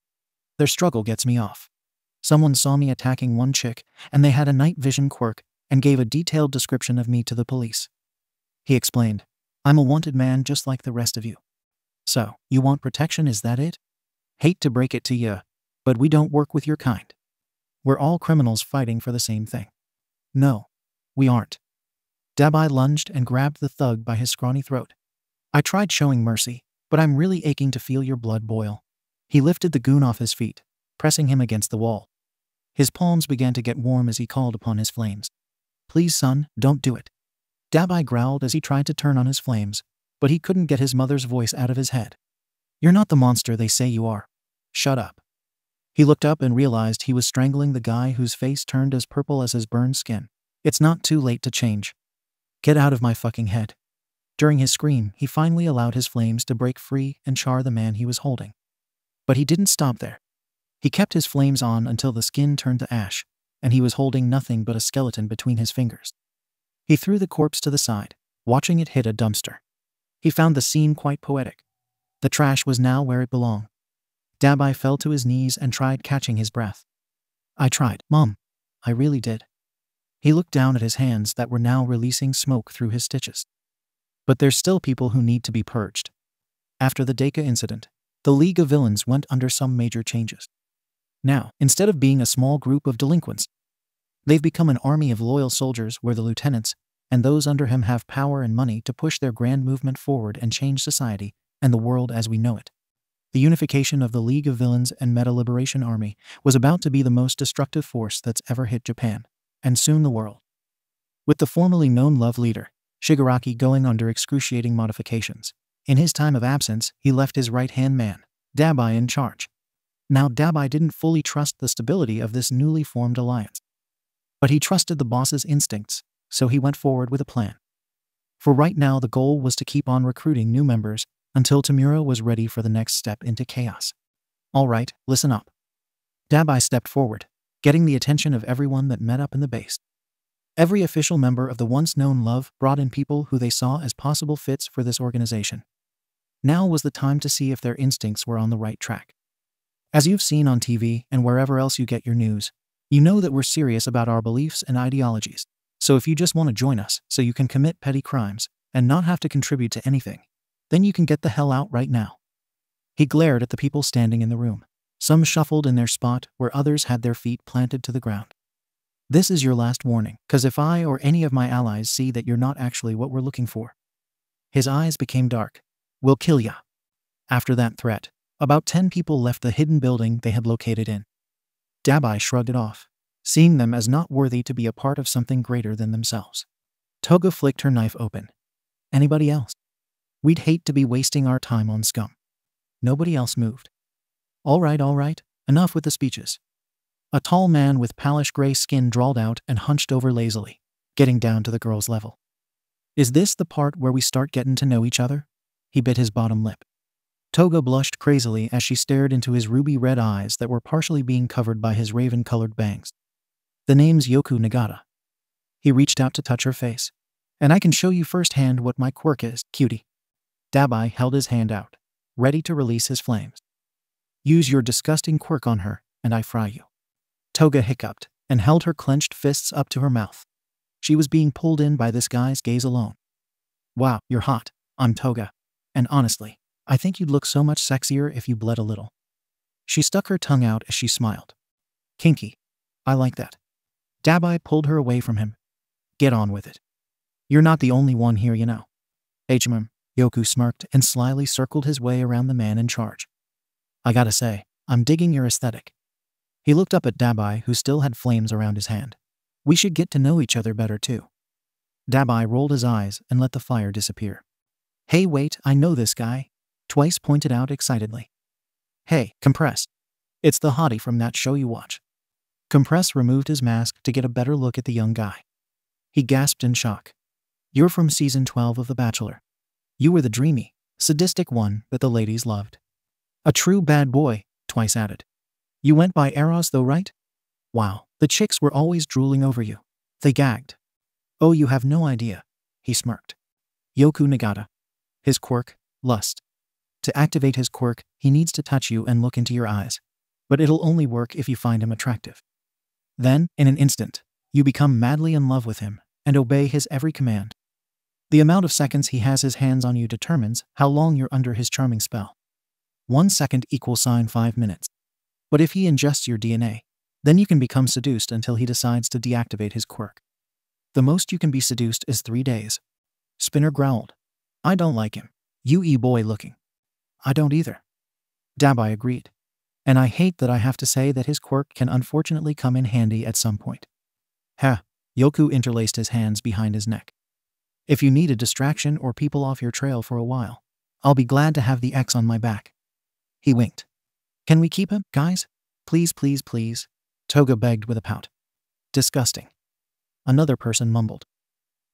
Their struggle gets me off. Someone saw me attacking one chick, and they had a night vision quirk and gave a detailed description of me to the police. He explained, I'm a wanted man just like the rest of you. So, you want protection, is that it? Hate to break it to you, but we don't work with your kind. We're all criminals fighting for the same thing. No, we aren't. Dabi lunged and grabbed the thug by his scrawny throat. I tried showing mercy, but I'm really aching to feel your blood boil. He lifted the goon off his feet, pressing him against the wall. His palms began to get warm as he called upon his flames. Please, son, don't do it. Dabi growled as he tried to turn on his flames, but he couldn't get his mother's voice out of his head. You're not the monster they say you are. Shut up. He looked up and realized he was strangling the guy whose face turned as purple as his burned skin. It's not too late to change. Get out of my fucking head. During his scream, he finally allowed his flames to break free and char the man he was holding. But he didn't stop there. He kept his flames on until the skin turned to ash, and he was holding nothing but a skeleton between his fingers. He threw the corpse to the side, watching it hit a dumpster. He found the scene quite poetic. The trash was now where it belonged. Dabi fell to his knees and tried catching his breath. I tried, Mom. I really did. He looked down at his hands that were now releasing smoke through his stitches. But there's still people who need to be purged. After the Deku incident, the League of Villains went under some major changes. Now, instead of being a small group of delinquents, they've become an army of loyal soldiers where the lieutenants and those under him have power and money to push their grand movement forward and change society and the world as we know it. The unification of the League of Villains and Meta Liberation Army was about to be the most destructive force that's ever hit Japan, and soon the world. With the formerly known Love Leader, Shigaraki, going under excruciating modifications, in his time of absence, he left his right-hand man, Dabi, in charge. Now Dabi didn't fully trust the stability of this newly formed alliance. But he trusted the boss's instincts, so he went forward with a plan. For right now the goal was to keep on recruiting new members until Tamura was ready for the next step into chaos. Alright, listen up. Dabi stepped forward, getting the attention of everyone that met up in the base. Every official member of the once-known Love brought in people who they saw as possible fits for this organization. Now was the time to see if their instincts were on the right track. As you've seen on TV and wherever else you get your news, you know that we're serious about our beliefs and ideologies. So if you just want to join us so you can commit petty crimes and not have to contribute to anything, then you can get the hell out right now. He glared at the people standing in the room. Some shuffled in their spot where others had their feet planted to the ground. This is your last warning, because if I or any of my allies see that you're not actually what we're looking for. His eyes became dark. We'll kill ya. After that threat, about 10 people left the hidden building they had located in. Dabi shrugged it off, seeing them as not worthy to be a part of something greater than themselves. Toga flicked her knife open. Anybody else? We'd hate to be wasting our time on scum. Nobody else moved. All right, enough with the speeches. A tall man with palish gray skin drawled out and hunched over lazily, getting down to the girl's level. Is this the part where we start getting to know each other? He bit his bottom lip. Toga blushed crazily as she stared into his ruby-red eyes that were partially being covered by his raven-colored bangs. The name's Yoku Nagata. He reached out to touch her face. And I can show you firsthand what my quirk is, cutie. Dabi held his hand out, ready to release his flames. Use your disgusting quirk on her, and I fry you. Toga hiccuped and held her clenched fists up to her mouth. She was being pulled in by this guy's gaze alone. Wow, you're hot. I'm Toga. And honestly, I think you'd look so much sexier if you bled a little. She stuck her tongue out as she smiled. Kinky. I like that. Dabi pulled her away from him. Get on with it. You're not the only one here, you know. Yoku smirked and slyly circled his way around the man in charge. I gotta say, I'm digging your aesthetic. He looked up at Dabi, who still had flames around his hand. We should get to know each other better too. Dabi rolled his eyes and let the fire disappear. Hey wait, I know this guy, Twice pointed out excitedly. Hey, Compress. It's the hottie from that show you watch. Compress removed his mask to get a better look at the young guy. He gasped in shock. You're from season 12 of The Bachelor. You were the dreamy, sadistic one that the ladies loved. A true bad boy, Twice added. You went by Eros though, right? Wow, the chicks were always drooling over you. They gagged. Oh, you have no idea, he smirked. Yoku Nagata. His quirk, lust. To activate his quirk, he needs to touch you and look into your eyes. But it'll only work if you find him attractive. Then, in an instant, you become madly in love with him and obey his every command. The amount of seconds he has his hands on you determines how long you're under his charming spell. 1 second equals 5 minutes. But if he ingests your DNA, then you can become seduced until he decides to deactivate his quirk. The most you can be seduced is 3 days. Spinner growled. I don't like him. You e-boy looking. I don't either. Dabi agreed. And I hate that I have to say that his quirk can unfortunately come in handy at some point. Ha! Yoku interlaced his hands behind his neck. If you need a distraction or people off your trail for a while, I'll be glad to have the X on my back. He winked. Can we keep him, guys? Please, please, please. Toga begged with a pout. Disgusting. Another person mumbled.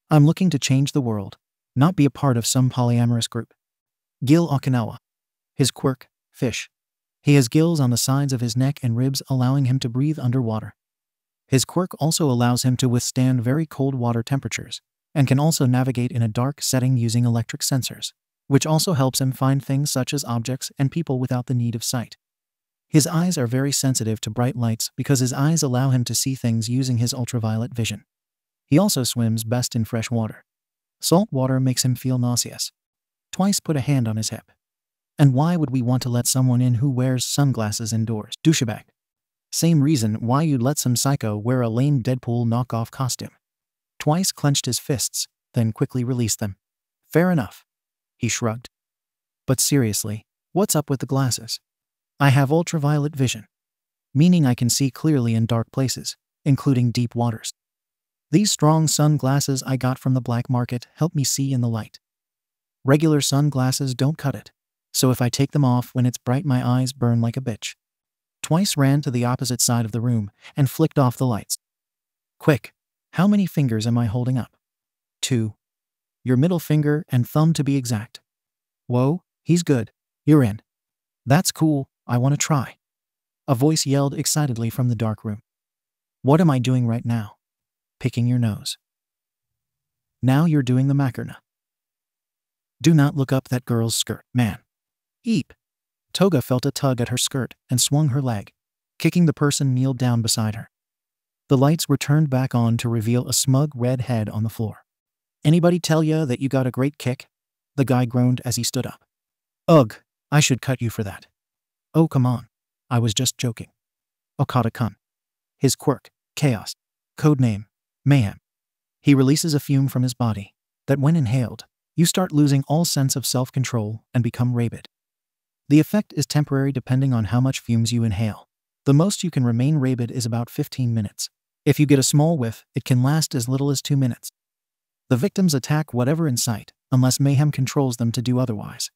I'm looking to change the world, not be a part of some polyamorous group. Gil Okinawa. His quirk, fish. He has gills on the sides of his neck and ribs, allowing him to breathe underwater. His quirk also allows him to withstand very cold water temperatures, and can also navigate in a dark setting using electric sensors, which also helps him find things such as objects and people without the need of sight. His eyes are very sensitive to bright lights because his eyes allow him to see things using his ultraviolet vision. He also swims best in fresh water. Salt water makes him feel nauseous. Twice put a hand on his hip. And why would we want to let someone in who wears sunglasses indoors? Douchebag. Same reason why you'd let some psycho wear a lame Deadpool knockoff costume. Twice clenched his fists, then quickly released them. Fair enough. He shrugged. But seriously, what's up with the glasses? I have ultraviolet vision, meaning I can see clearly in dark places, including deep waters. These strong sunglasses I got from the black market help me see in the light. Regular sunglasses don't cut it, so if I take them off when it's bright, my eyes burn like a bitch. Twice ran to the opposite side of the room and flicked off the lights. Quick, how many fingers am I holding up? 2. Your middle finger and thumb to be exact. Whoa, he's good. You're in. That's cool, I want to try. A voice yelled excitedly from the dark room. What am I doing right now? picking your nose. Now you're doing the Macarena. Do not look up that girl's skirt, man. Eep. Toga felt a tug at her skirt and swung her leg, kicking the person kneeled down beside her. The lights were turned back on to reveal a smug red head on the floor. Anybody tell ya that you got a great kick? The guy groaned as he stood up. Ugh, I should cut you for that. Oh, come on. I was just joking. Okada-kun. His quirk, Chaos. Codename, Mayhem. He releases a fume from his body that when inhaled, you start losing all sense of self-control and become rabid. The effect is temporary depending on how much fumes you inhale. The most you can remain rabid is about 15 minutes. If you get a small whiff, it can last as little as 2 minutes. The victims attack whatever in sight, unless Mayhem controls them to do otherwise.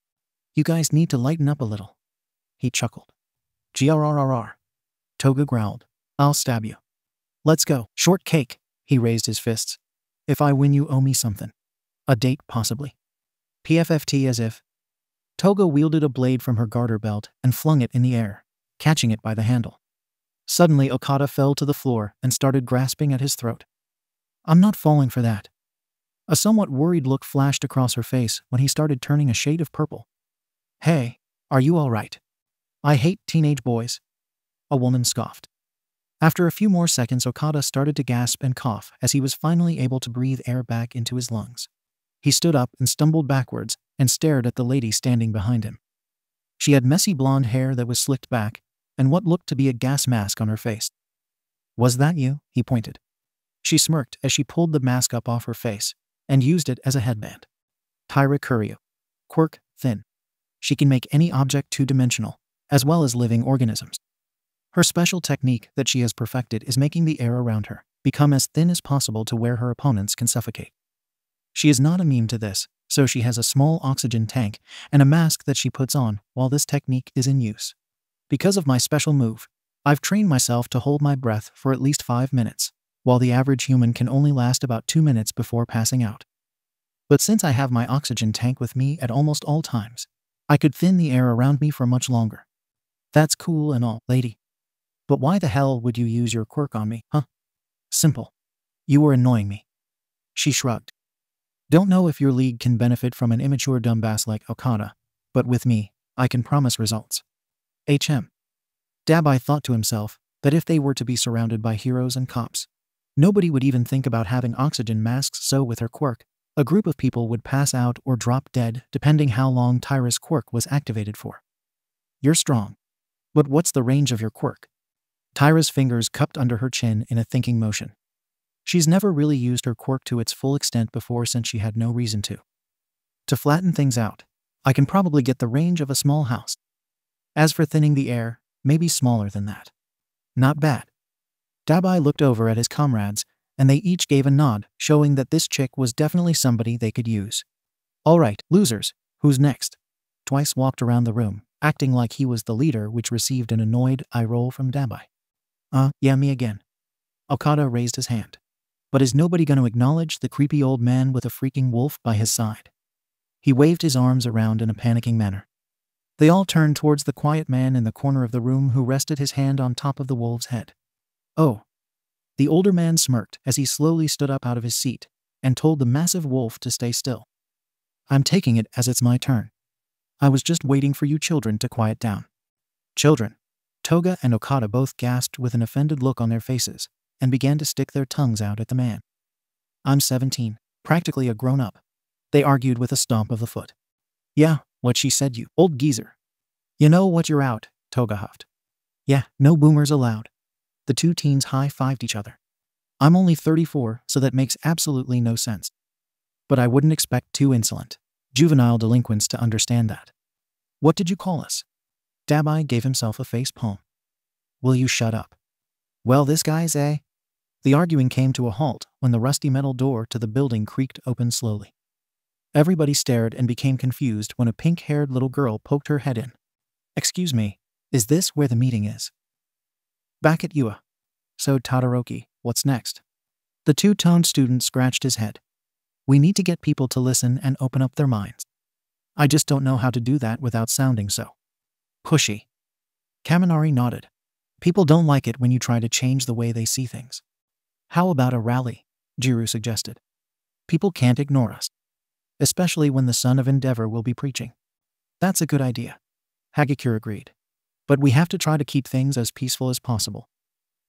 You guys need to lighten up a little. He chuckled. Grrrr. Toga growled. I'll stab you. Let's go. Short cake. He raised his fists. If I win, you owe me something. A date, possibly. PFFT as if. Toga wielded a blade from her garter belt and flung it in the air, catching it by the handle. Suddenly, Okada fell to the floor and started grasping at his throat. I'm not falling for that. A somewhat worried look flashed across her face when he started turning a shade of purple. Hey, are you all right? I hate teenage boys. A woman scoffed. After a few more seconds, Okada started to gasp and cough as he was finally able to breathe air back into his lungs. He stood up and stumbled backwards and stared at the lady standing behind him. She had messy blonde hair that was slicked back and what looked to be a gas mask on her face. Was that you? He pointed. She smirked as she pulled the mask up off her face and used it as a headband. Taira Kuryu. Quirk, thin. She can make any object two-dimensional, as well as living organisms. Her special technique that she has perfected is making the air around her become as thin as possible to where her opponents can suffocate. She is not immune to this, so she has a small oxygen tank and a mask that she puts on while this technique is in use. Because of my special move, I've trained myself to hold my breath for at least 5 minutes, while the average human can only last about 2 minutes before passing out. But since I have my oxygen tank with me at almost all times, I could thin the air around me for much longer. That's cool and all, lady. But why the hell would you use your quirk on me, huh? Simple. You were annoying me. She shrugged. Don't know if your league can benefit from an immature dumbass like Okada, but with me, I can promise results. Dabi thought to himself that if they were to be surrounded by heroes and cops, nobody would even think about having oxygen masks, so with her quirk, a group of people would pass out or drop dead depending how long Taira's quirk was activated for. You're strong. But what's the range of your quirk? Taira's fingers cupped under her chin in a thinking motion. She's never really used her quirk to its full extent before since she had no reason to. To flatten things out, I can probably get the range of a small house. As for thinning the air, maybe smaller than that. Not bad. Dabi looked over at his comrades, and they each gave a nod, showing that this chick was definitely somebody they could use. All right, losers, who's next? Twice walked around the room, acting like he was the leader, which received an annoyed eye roll from Dabi. Yeah, me again. Okada raised his hand. But is nobody going to acknowledge the creepy old man with a freaking wolf by his side? He waved his arms around in a panicking manner. They all turned towards the quiet man in the corner of the room who rested his hand on top of the wolf's head. Oh. The older man smirked as he slowly stood up out of his seat and told the massive wolf to stay still. I'm taking it as it's my turn. I was just waiting for you children to quiet down. Children. Toga and Okada both gasped with an offended look on their faces and began to stick their tongues out at the man. I'm 17, practically a grown-up. They argued with a stomp of the foot. Yeah, what she said, you old geezer. You know what, you're out, Toga huffed. Yeah, no boomers allowed. The two teens high-fived each other. I'm only 34, so that makes absolutely no sense. But I wouldn't expect two insolent, juvenile delinquents to understand that. What did you call us? Dabi gave himself a face palm. Will you shut up? Well, this guy's The arguing came to a halt when the rusty metal door to the building creaked open slowly. Everybody stared and became confused when a pink-haired little girl poked her head in. Excuse me, is this where the meeting is? Back at you. So Todoroki, what's next? The two-toned student scratched his head. We need to get people to listen and open up their minds. I just don't know how to do that without sounding so pushy. Kaminari nodded. People don't like it when you try to change the way they see things. How about a rally? Jiru suggested. People can't ignore us, especially when the son of Endeavor will be preaching. That's a good idea, Hagakure agreed. But we have to try to keep things as peaceful as possible.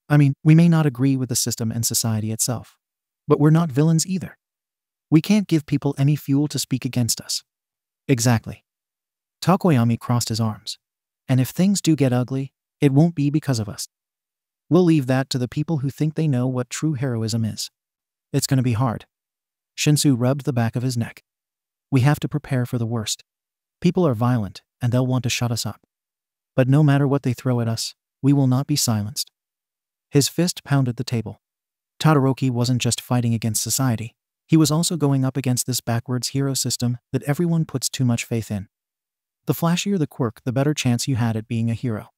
I mean, we may not agree with the system and society itself, but we're not villains either. We can't give people any fuel to speak against us. Exactly. Takoyami crossed his arms. And if things do get ugly, it won't be because of us. We'll leave that to the people who think they know what true heroism is. It's going to be hard. Shinsu rubbed the back of his neck. We have to prepare for the worst. People are violent, and they'll want to shut us up. But no matter what they throw at us, we will not be silenced. His fist pounded the table. Todoroki wasn't just fighting against society. He was also going up against this backwards hero system that everyone puts too much faith in. The flashier the quirk, the better chance you had at being a hero.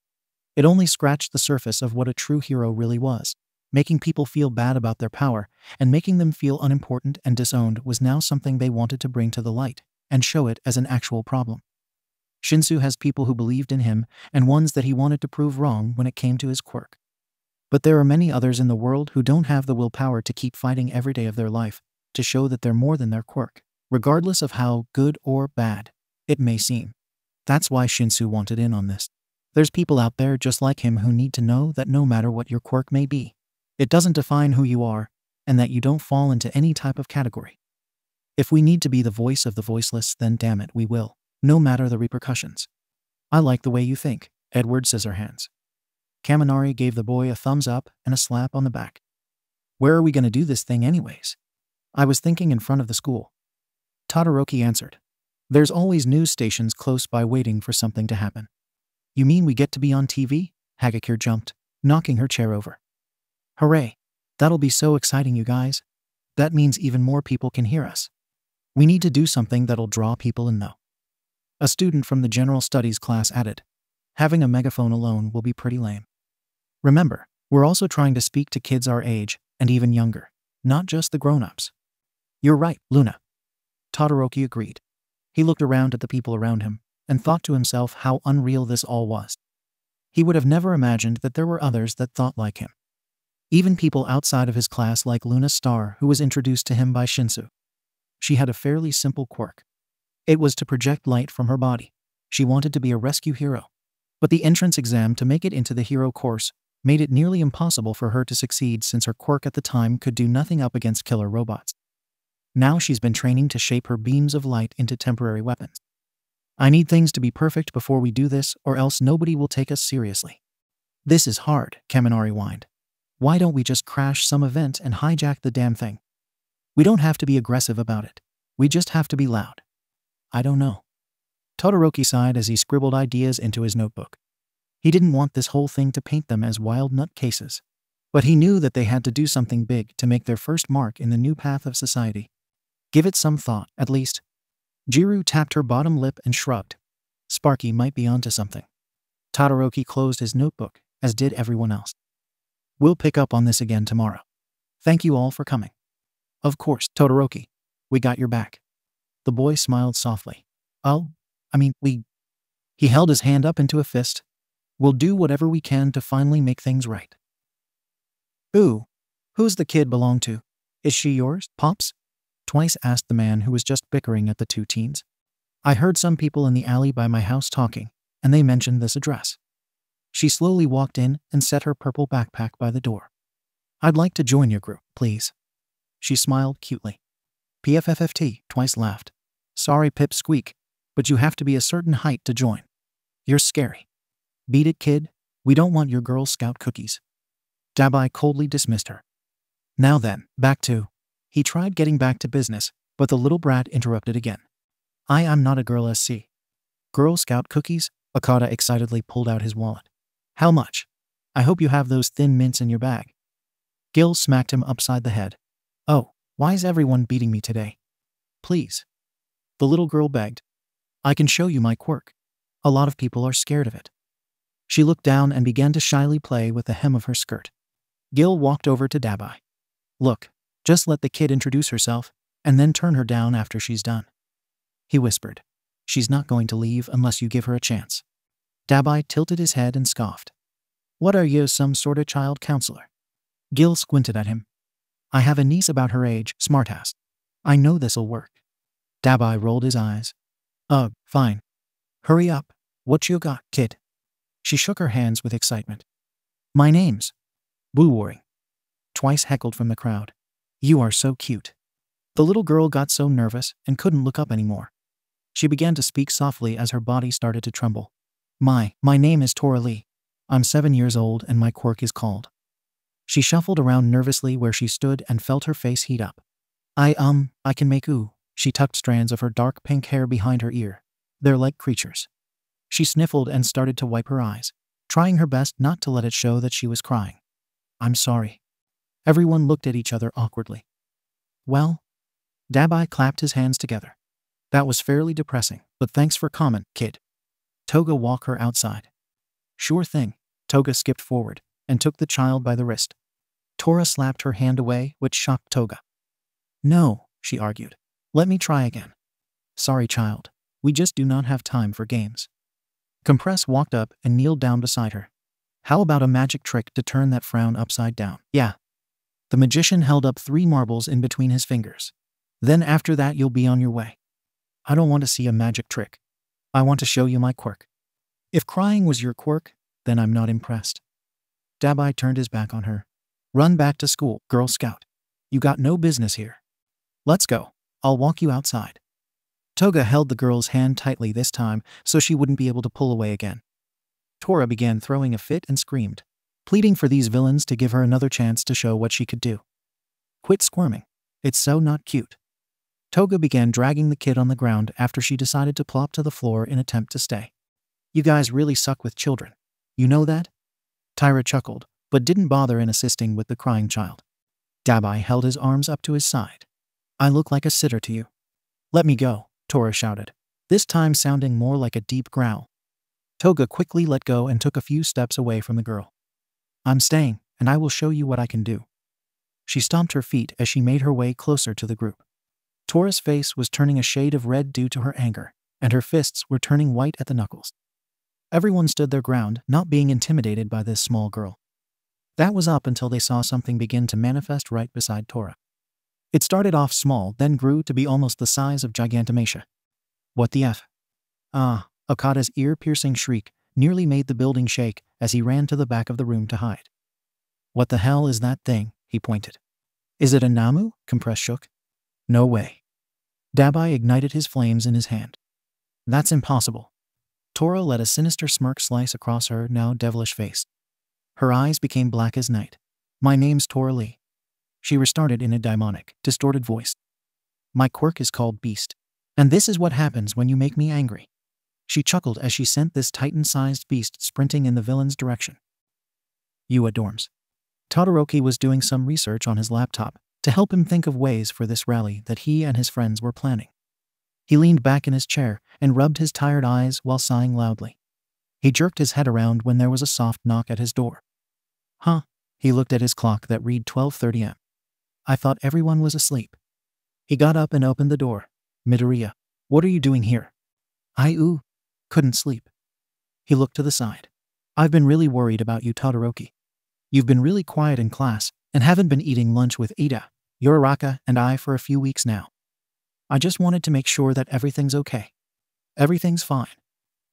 It only scratched the surface of what a true hero really was. Making people feel bad about their power and making them feel unimportant and disowned was now something they wanted to bring to the light and show it as an actual problem. Shinsu has people who believed in him and ones that he wanted to prove wrong when it came to his quirk. But there are many others in the world who don't have the willpower to keep fighting every day of their life to show that they're more than their quirk, regardless of how good or bad it may seem. That's why Shinsu wanted in on this. There's people out there just like him who need to know that no matter what your quirk may be, it doesn't define who you are and that you don't fall into any type of category. If we need to be the voice of the voiceless, then damn it, we will, no matter the repercussions. I like the way you think, Edward Scissorhands. Kaminari gave the boy a thumbs up and a slap on the back. Where are we going to do this thing anyways? I was thinking in front of the school. Todoroki answered. There's always news stations close by waiting for something to happen. You mean we get to be on TV? Hagakure jumped, knocking her chair over. Hooray! That'll be so exciting, you guys. That means even more people can hear us. We need to do something that'll draw people in though. A student from the general studies class added. Having a megaphone alone will be pretty lame. Remember, we're also trying to speak to kids our age and even younger, not just the grown-ups. You're right, Luna. Todoroki agreed. He looked around at the people around him and thought to himself how unreal this all was. He would have never imagined that there were others that thought like him. Even people outside of his class like Luna Star, who was introduced to him by Shinsu. She had a fairly simple quirk. It was to project light from her body. She wanted to be a rescue hero. But the entrance exam to make it into the hero course made it nearly impossible for her to succeed since her quirk at the time could do nothing up against killer robots. Now she's been training to shape her beams of light into temporary weapons. I need things to be perfect before we do this, or else nobody will take us seriously. This is hard, Kaminari whined. Why don't we just crash some event and hijack the damn thing? We don't have to be aggressive about it. We just have to be loud. I don't know. Todoroki sighed as he scribbled ideas into his notebook. He didn't want this whole thing to paint them as wild nutcases. But he knew that they had to do something big to make their first mark in the new path of society. Give it some thought, at least. Jiru tapped her bottom lip and shrugged. Sparky might be onto something. Todoroki closed his notebook, as did everyone else. We'll pick up on this again tomorrow. Thank you all for coming. Of course, Todoroki. We got your back. The boy smiled softly. He held his hand up into a fist. We'll do whatever we can to finally make things right. Ooh, who's the kid belong to? Is she yours, Pops? Twice asked the man who was just bickering at the two teens. I heard some people in the alley by my house talking, and they mentioned this address. She slowly walked in and set her purple backpack by the door. I'd like to join your group, please. She smiled cutely. PFFFT, Twice laughed. Sorry, Pipsqueak, but you have to be a certain height to join. You're scary. Beat it, kid. We don't want your Girl Scout cookies. Dabi coldly dismissed her. Now then, back to... He tried getting back to business, but the little brat interrupted again. I'm not a girl SC. Girl Scout cookies? Akata excitedly pulled out his wallet. How much? I hope you have those thin mints in your bag. Gil smacked him upside the head. Oh, why is everyone beating me today? Please. The little girl begged. I can show you my quirk. A lot of people are scared of it. She looked down and began to shyly play with the hem of her skirt. Gil walked over to Dabi. Look, just let the kid introduce herself, and then turn her down after she's done. He whispered. She's not going to leave unless you give her a chance. Dabi tilted his head and scoffed. What are you, some sort of child counselor? Gil squinted at him. I have a niece about her age, smartass. I know this'll work. Dabi rolled his eyes. Ugh, fine. Hurry up. What you got, kid? She shook her hands with excitement. My name's Boo-Waring. Twice heckled from the crowd. You are so cute. The little girl got so nervous and couldn't look up anymore. She began to speak softly as her body started to tremble. My name is Tora Lee. I'm 7 years old and my quirk is called. She shuffled around nervously where she stood and felt her face heat up. I can make ooh. She tucked strands of her dark pink hair behind her ear. They're like creatures. She sniffled and started to wipe her eyes, trying her best not to let it show that she was crying. I'm sorry. Everyone looked at each other awkwardly. Well, Dabi clapped his hands together. That was fairly depressing, but thanks for comment, kid. Toga, walk her outside. Sure thing. Toga skipped forward and took the child by the wrist. Tora slapped her hand away, which shocked Toga. No, she argued. Let me try again. Sorry, child. We just do not have time for games. Compress walked up and kneeled down beside her. How about a magic trick to turn that frown upside down? Yeah. The magician held up 3 marbles in between his fingers. Then after that you'll be on your way. I don't want to see a magic trick. I want to show you my quirk. If crying was your quirk, then I'm not impressed. Dabi turned his back on her. Run back to school, Girl Scout. You got no business here. Let's go. I'll walk you outside. Toga held the girl's hand tightly this time so she wouldn't be able to pull away again. Tora began throwing a fit and screamed, pleading for these villains to give her another chance to show what she could do. Quit squirming. It's so not cute. Toga began dragging the kid on the ground after she decided to plop to the floor in attempt to stay. You guys really suck with children. You know that? Tyra chuckled, but didn't bother in assisting with the crying child. Dabi held his arms up to his side. I look like a sitter to you. Let me go, Tora shouted, this time sounding more like a deep growl. Toga quickly let go and took a few steps away from the girl. I'm staying, and I will show you what I can do. She stomped her feet as she made her way closer to the group. Tora's face was turning a shade of red due to her anger, and her fists were turning white at the knuckles. Everyone stood their ground, not being intimidated by this small girl. That was up until they saw something begin to manifest right beside Tora. It started off small, then grew to be almost the size of Gigantomatia. What the F? Okada's ear-piercing shriek nearly made the building shake as he ran to the back of the room to hide. What the hell is that thing? He pointed. Is it a Namu? Compress shook. No way. Dabi ignited his flames in his hand. That's impossible. Tora let a sinister smirk slice across her now devilish face. Her eyes became black as night. My name's Tora Lee. She restarted in a demonic, distorted voice. My quirk is called Beast. And this is what happens when you make me angry. She chuckled as she sent this titan-sized beast sprinting in the villain's direction. You dorms. Todoroki was doing some research on his laptop to help him think of ways for this rally that he and his friends were planning. He leaned back in his chair and rubbed his tired eyes while sighing loudly. He jerked his head around when there was a soft knock at his door. Huh? He looked at his clock that read 12:30 am. I thought everyone was asleep. He got up and opened the door. Midoriya, what are you doing here? Couldn't sleep. He looked to the side. I've been really worried about you, Todoroki. You've been really quiet in class and haven't been eating lunch with Ida, Yoraraka, and I for a few weeks now. I just wanted to make sure that everything's okay. Everything's fine.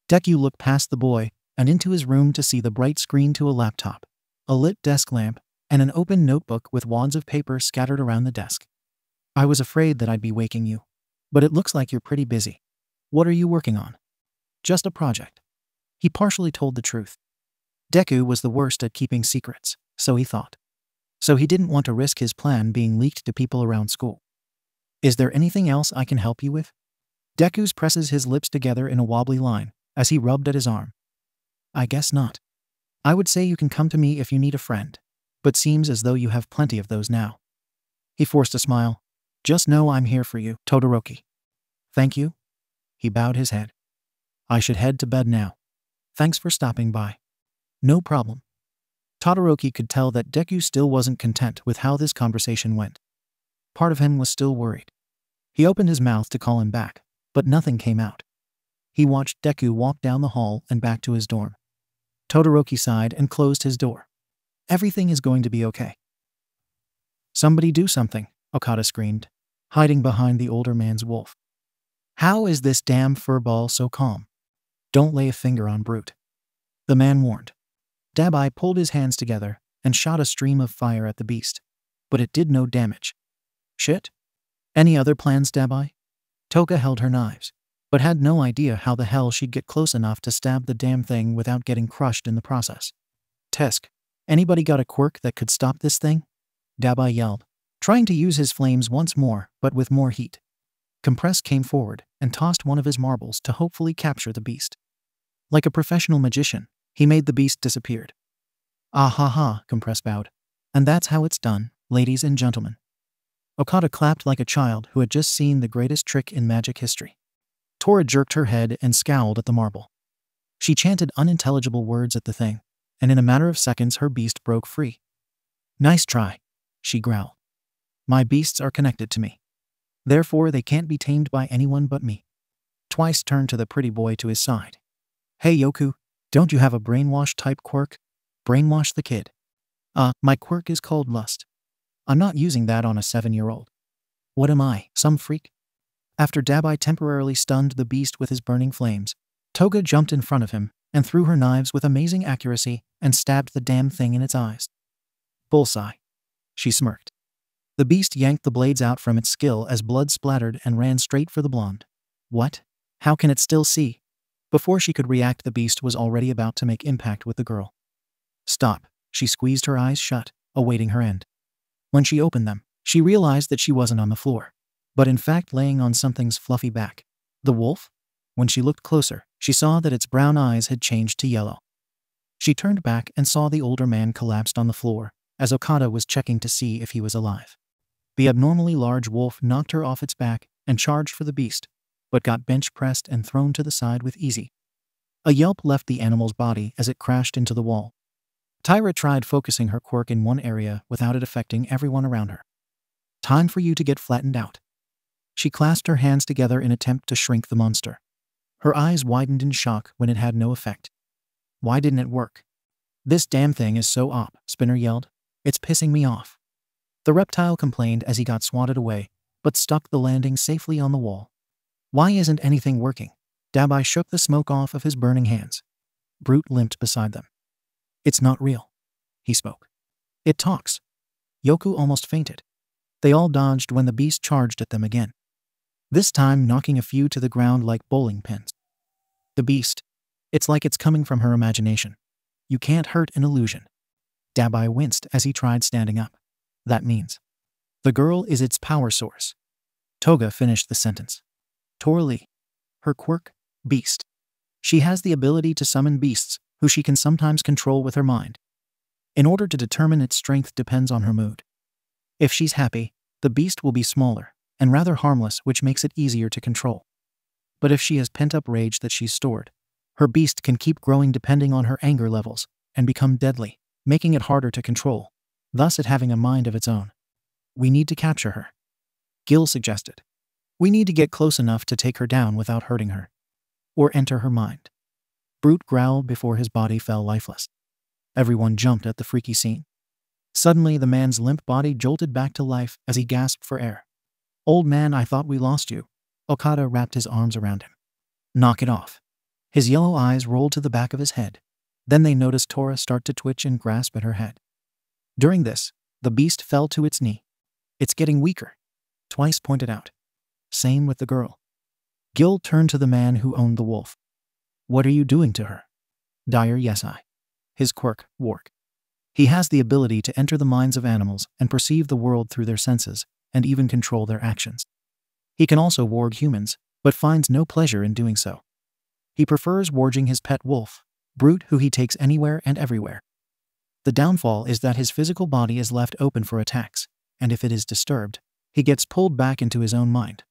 Deku looked past the boy and into his room to see the bright screen to a laptop, a lit desk lamp, and an open notebook with wads of paper scattered around the desk. I was afraid that I'd be waking you, but it looks like you're pretty busy. What are you working on? Just a project. He partially told the truth. Deku was the worst at keeping secrets, so he thought. So he didn't want to risk his plan being leaked to people around school. Is there anything else I can help you with? Deku presses his lips together in a wobbly line as he rubbed at his arm. I guess not. I would say you can come to me if you need a friend, but seems as though you have plenty of those now. He forced a smile. Just know I'm here for you, Todoroki. Thank you. He bowed his head. I should head to bed now. Thanks for stopping by. No problem. Todoroki could tell that Deku still wasn't content with how this conversation went. Part of him was still worried. He opened his mouth to call him back, but nothing came out. He watched Deku walk down the hall and back to his dorm. Todoroki sighed and closed his door. Everything is going to be okay. Somebody do something, Okada screamed, hiding behind the older man's wolf. How is this damn furball so calm? Don't lay a finger on Brute, the man warned. Dabi pulled his hands together and shot a stream of fire at the beast, but it did no damage. Shit? Any other plans, Dabi? Toga held her knives, but had no idea how the hell she'd get close enough to stab the damn thing without getting crushed in the process. Tesk, anybody got a quirk that could stop this thing? Dabi yelled, trying to use his flames once more, but with more heat. Compress came forward and tossed one of his marbles to hopefully capture the beast. Like a professional magician, he made the beast disappear. Ah ha ha, Compress bowed. And that's how it's done, ladies and gentlemen. Okada clapped like a child who had just seen the greatest trick in magic history. Tora jerked her head and scowled at the marble. She chanted unintelligible words at the thing, and in a matter of seconds her beast broke free. Nice try, she growled. My beasts are connected to me. Therefore they can't be tamed by anyone but me. Twice turned to the pretty boy to his side. Hey Yoku, don't you have a brainwash-type quirk? Brainwash the kid. My quirk is called Lust. I'm not using that on a 7-year-old. What am I, some freak? After Dabi temporarily stunned the beast with his burning flames, Toga jumped in front of him and threw her knives with amazing accuracy and stabbed the damn thing in its eyes. Bullseye. She smirked. The beast yanked the blades out from its skill as blood splattered and ran straight for the blonde. What? How can it still see? Before she could react, the beast was already about to make impact with the girl. Stop. She squeezed her eyes shut, awaiting her end. When she opened them, she realized that she wasn't on the floor, but in fact laying on something's fluffy back. The wolf? When she looked closer, she saw that its brown eyes had changed to yellow. She turned back and saw the older man collapsed on the floor, as Okada was checking to see if he was alive. The abnormally large wolf knocked her off its back and charged for the beast, but got bench-pressed and thrown to the side with ease. A yelp left the animal's body as it crashed into the wall. Tyra tried focusing her quirk in one area without it affecting everyone around her. Time for you to get flattened out. She clasped her hands together in attempt to shrink the monster. Her eyes widened in shock when it had no effect. Why didn't it work? This damn thing is so op, Spinner yelled. It's pissing me off. The reptile complained as he got swatted away, but stuck the landing safely on the wall. Why isn't anything working? Dabi shook the smoke off of his burning hands. Brute limped beside them. It's not real, he spoke. It talks. Yoku almost fainted. They all dodged when the beast charged at them again, this time knocking a few to the ground like bowling pins. The beast. It's like it's coming from her imagination. You can't hurt an illusion. Dabi winced as he tried standing up. That means the girl is its power source. Toga finished the sentence. Torli. Her quirk? Beast. She has the ability to summon beasts, who she can sometimes control with her mind. In order to determine its strength depends on her mood. If she's happy, the beast will be smaller and rather harmless, which makes it easier to control. But if she has pent-up rage that she's stored, her beast can keep growing depending on her anger levels and become deadly, making it harder to control, thus it having a mind of its own. We need to capture her, Gil suggested. We need to get close enough to take her down without hurting her, or enter her mind. Brute growled before his body fell lifeless. Everyone jumped at the freaky scene. Suddenly, the man's limp body jolted back to life as he gasped for air. Old man, I thought we lost you. Okada wrapped his arms around him. Knock it off. His yellow eyes rolled to the back of his head. Then they noticed Tora start to twitch and grasp at her head. During this, the beast fell to its knee. It's getting weaker, Twice pointed out. Same with the girl. Gil turned to the man who owned the wolf. What are you doing to her? Dyer, yes, I. His quirk, Wark. He has the ability to enter the minds of animals and perceive the world through their senses, and even control their actions. He can also warg humans, but finds no pleasure in doing so. He prefers warging his pet wolf, Brute, who he takes anywhere and everywhere. The downfall is that his physical body is left open for attacks, and if it is disturbed, he gets pulled back into his own mind.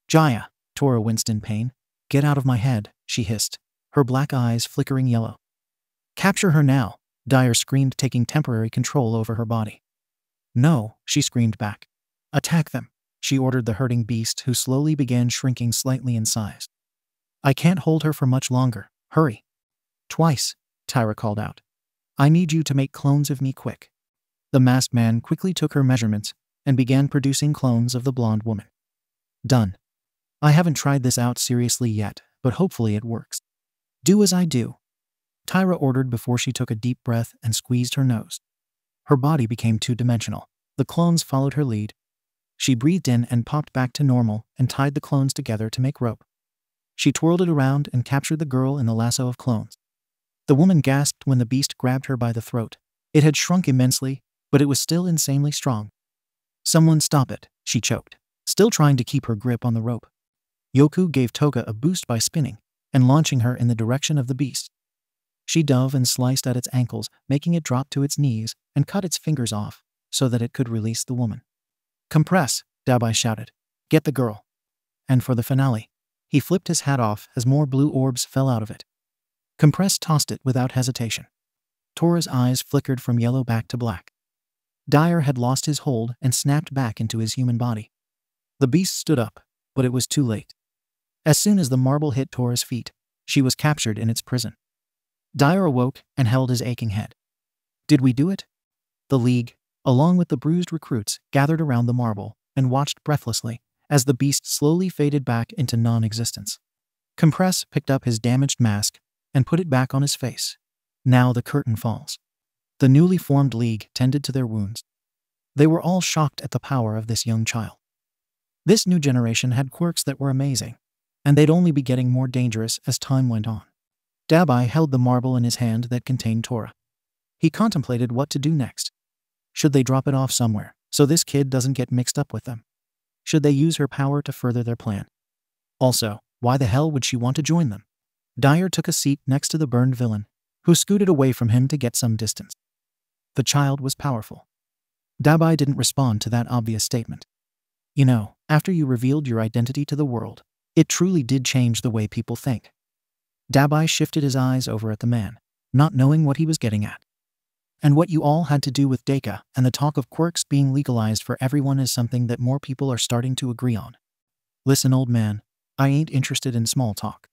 Jaya, Tora winced in pain. Get out of my head, she hissed, her black eyes flickering yellow. Capture her now, Dyer screamed, taking temporary control over her body. No, she screamed back. Attack them, she ordered the hurting beast, who slowly began shrinking slightly in size. I can't hold her for much longer, hurry. Twice, Tyra called out. I need you to make clones of me quick. The masked man quickly took her measurements and began producing clones of the blonde woman. Done. I haven't tried this out seriously yet, but hopefully it works. Do as I do, Tyra ordered before she took a deep breath and squeezed her nose. Her body became two-dimensional. The clones followed her lead. She breathed in and popped back to normal and tied the clones together to make rope. She twirled it around and captured the girl in the lasso of clones. The woman gasped when the beast grabbed her by the throat. It had shrunk immensely, but it was still insanely strong. Someone stop it, she choked, still trying to keep her grip on the rope. Yoku gave Toga a boost by spinning and launching her in the direction of the beast. She dove and sliced at its ankles, making it drop to its knees, and cut its fingers off so that it could release the woman. Compress, Dabi shouted. Get the girl. And for the finale, he flipped his hat off as more blue orbs fell out of it. Compress tossed it without hesitation. Tora's eyes flickered from yellow back to black. Dyer had lost his hold and snapped back into his human body. The beast stood up, but it was too late. As soon as the marble hit Tora's feet, she was captured in its prison. Dyer awoke and held his aching head. Did we do it? The League, along with the bruised recruits, gathered around the marble and watched breathlessly as the beast slowly faded back into non-existence. Compress picked up his damaged mask and put it back on his face. Now the curtain falls. The newly formed League tended to their wounds. They were all shocked at the power of this young child. This new generation had quirks that were amazing, and they'd only be getting more dangerous as time went on. Dabi held the marble in his hand that contained Tora. He contemplated what to do next. Should they drop it off somewhere, so this kid doesn't get mixed up with them? Should they use her power to further their plan? Also, why the hell would she want to join them? Dyer took a seat next to the burned villain, who scooted away from him to get some distance. The child was powerful. Dabi didn't respond to that obvious statement. You know, after you revealed your identity to the world, it truly did change the way people think. Dabi shifted his eyes over at the man, not knowing what he was getting at. And what you all had to do with Deku and the talk of quirks being legalized for everyone is something that more people are starting to agree on. Listen, old man, I ain't interested in small talk.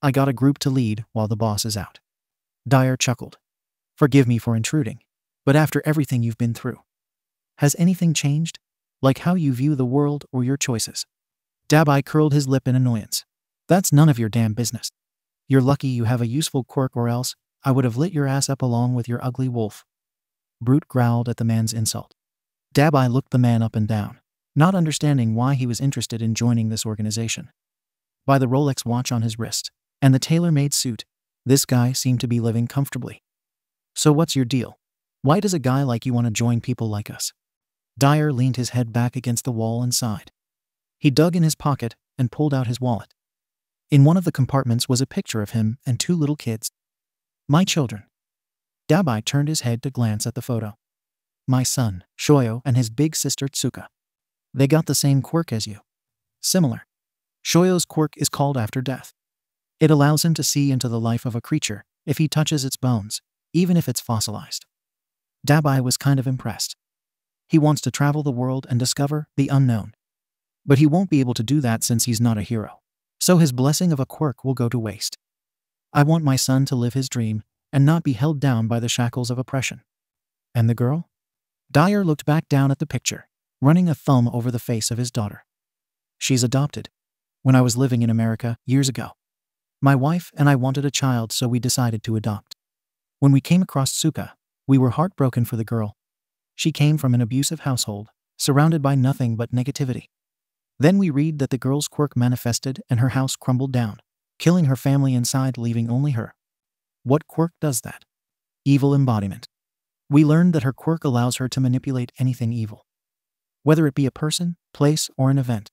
I got a group to lead while the boss is out. Dyer chuckled. Forgive me for intruding, but after everything you've been through, has anything changed? Like how you view the world or your choices? Dabi curled his lip in annoyance. That's none of your damn business. You're lucky you have a useful quirk, or else I would have lit your ass up along with your ugly wolf. Brute growled at the man's insult. Dabi looked the man up and down, not understanding why he was interested in joining this organization. By the Rolex watch on his wrist and the tailor-made suit, this guy seemed to be living comfortably. So what's your deal? Why does a guy like you want to join people like us? Dyer leaned his head back against the wall and sighed. He dug in his pocket and pulled out his wallet. In one of the compartments was a picture of him and two little kids. My children. Dabi turned his head to glance at the photo. My son, Shoyo, and his big sister Tsuka. They got the same quirk as you. Similar. Shoyo's quirk is called After Death. It allows him to see into the life of a creature if he touches its bones, even if it's fossilized. Dabi was kind of impressed. He wants to travel the world and discover the unknown. But he won't be able to do that since he's not a hero. So his blessing of a quirk will go to waste. I want my son to live his dream and not be held down by the shackles of oppression. And the girl? Dyer looked back down at the picture, running a thumb over the face of his daughter. She's adopted. When I was living in America years ago, my wife and I wanted a child, so we decided to adopt. When we came across Tsuka, we were heartbroken for the girl. She came from an abusive household, surrounded by nothing but negativity. Then we read that the girl's quirk manifested and her house crumbled down, killing her family inside, leaving only her. What quirk does that? Evil embodiment. We learned that her quirk allows her to manipulate anything evil. Whether it be a person, place, or an event.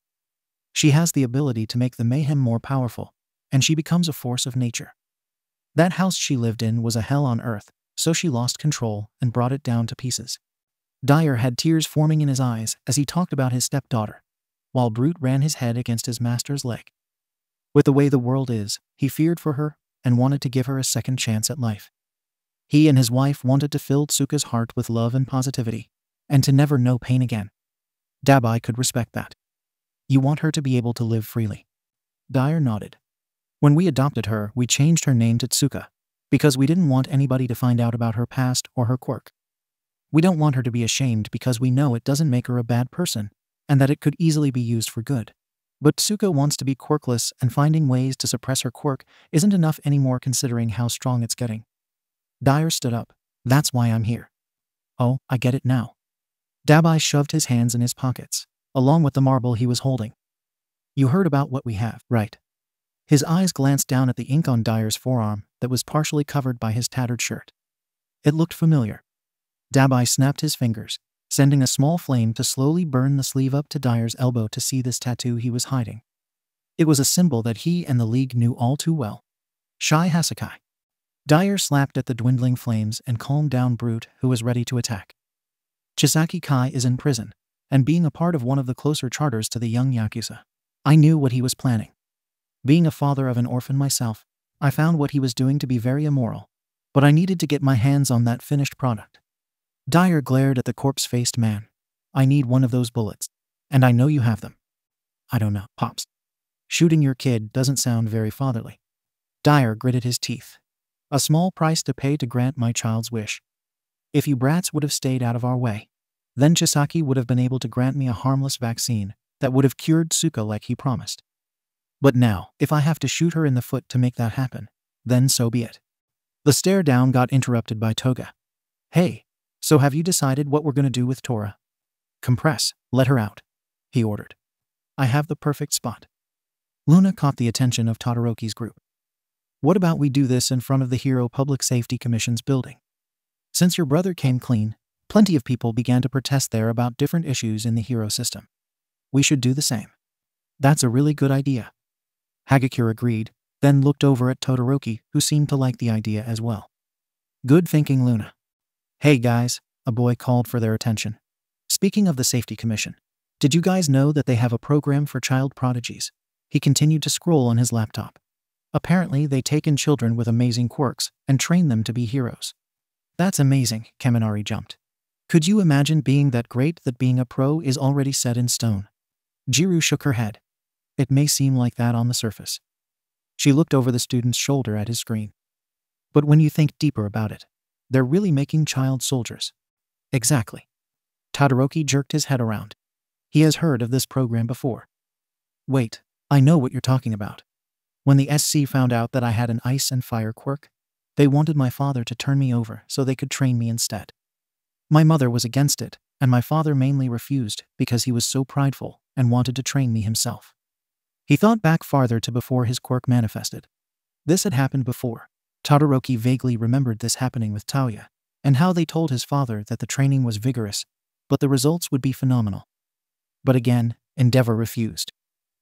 She has the ability to make the mayhem more powerful, and she becomes a force of nature. That house she lived in was a hell on earth, so she lost control and brought it down to pieces. Dyer had tears forming in his eyes as he talked about his stepdaughter, while Brute ran his head against his master's leg. With the way the world is, he feared for her and wanted to give her a second chance at life. He and his wife wanted to fill Tsuka's heart with love and positivity, and to never know pain again. Dabi could respect that. You want her to be able to live freely. Dyer nodded. When we adopted her, we changed her name to Tsuka, because we didn't want anybody to find out about her past or her quirk. We don't want her to be ashamed because we know it doesn't make her a bad person, and that it could easily be used for good. But Tsuko wants to be quirkless, and finding ways to suppress her quirk isn't enough anymore considering how strong it's getting. Dyer stood up. That's why I'm here. Oh, I get it now. Dabi shoved his hands in his pockets, along with the marble he was holding. You heard about what we have, right? His eyes glanced down at the ink on Dyer's forearm that was partially covered by his tattered shirt. It looked familiar. Dabi snapped his fingers, sending a small flame to slowly burn the sleeve up to Dyer's elbow to see this tattoo he was hiding. It was a symbol that he and the League knew all too well. Shai Hasakai. Dyer slapped at the dwindling flames and calmed down Brute, who was ready to attack. Chisaki Kai is in prison, and being a part of one of the closer charters to the young Yakuza. I knew what he was planning. Being a father of an orphan myself, I found what he was doing to be very immoral, but I needed to get my hands on that finished product. Dyer glared at the corpse-faced man. I need one of those bullets, and I know you have them. I don't know, Pops. Shooting your kid doesn't sound very fatherly. Dyer gritted his teeth. A small price to pay to grant my child's wish. If you brats would have stayed out of our way, then Chisaki would have been able to grant me a harmless vaccine that would have cured Tsuko like he promised. But now, if I have to shoot her in the foot to make that happen, then so be it. The stare down got interrupted by Toga. Hey, so have you decided what we're gonna do with Tora? Compress, let her out, he ordered. I have the perfect spot. Luna caught the attention of Todoroki's group. What about we do this in front of the Hero Public Safety Commission's building? Since your brother came clean, plenty of people began to protest there about different issues in the hero system. We should do the same. That's a really good idea. Hagakure agreed, then looked over at Todoroki, who seemed to like the idea as well. Good thinking, Luna. Hey guys, a boy called for their attention. Speaking of the Safety Commission, did you guys know that they have a program for child prodigies? He continued to scroll on his laptop. Apparently, they take in children with amazing quirks and train them to be heroes. That's amazing, Kaminari jumped. Could you imagine being that great that being a pro is already set in stone? Jiru shook her head. It may seem like that on the surface. She looked over the student's shoulder at his screen. But when you think deeper about it, they're really making child soldiers. Exactly. Todoroki jerked his head around. He has heard of this program before. Wait, I know what you're talking about. When the SC found out that I had an ice and fire quirk, they wanted my father to turn me over so they could train me instead. My mother was against it, and my father mainly refused because he was so prideful and wanted to train me himself. He thought back farther to before his quirk manifested. This had happened before. Todoroki vaguely remembered this happening with Taoya, and how they told his father that the training was vigorous, but the results would be phenomenal. But again, Endeavor refused.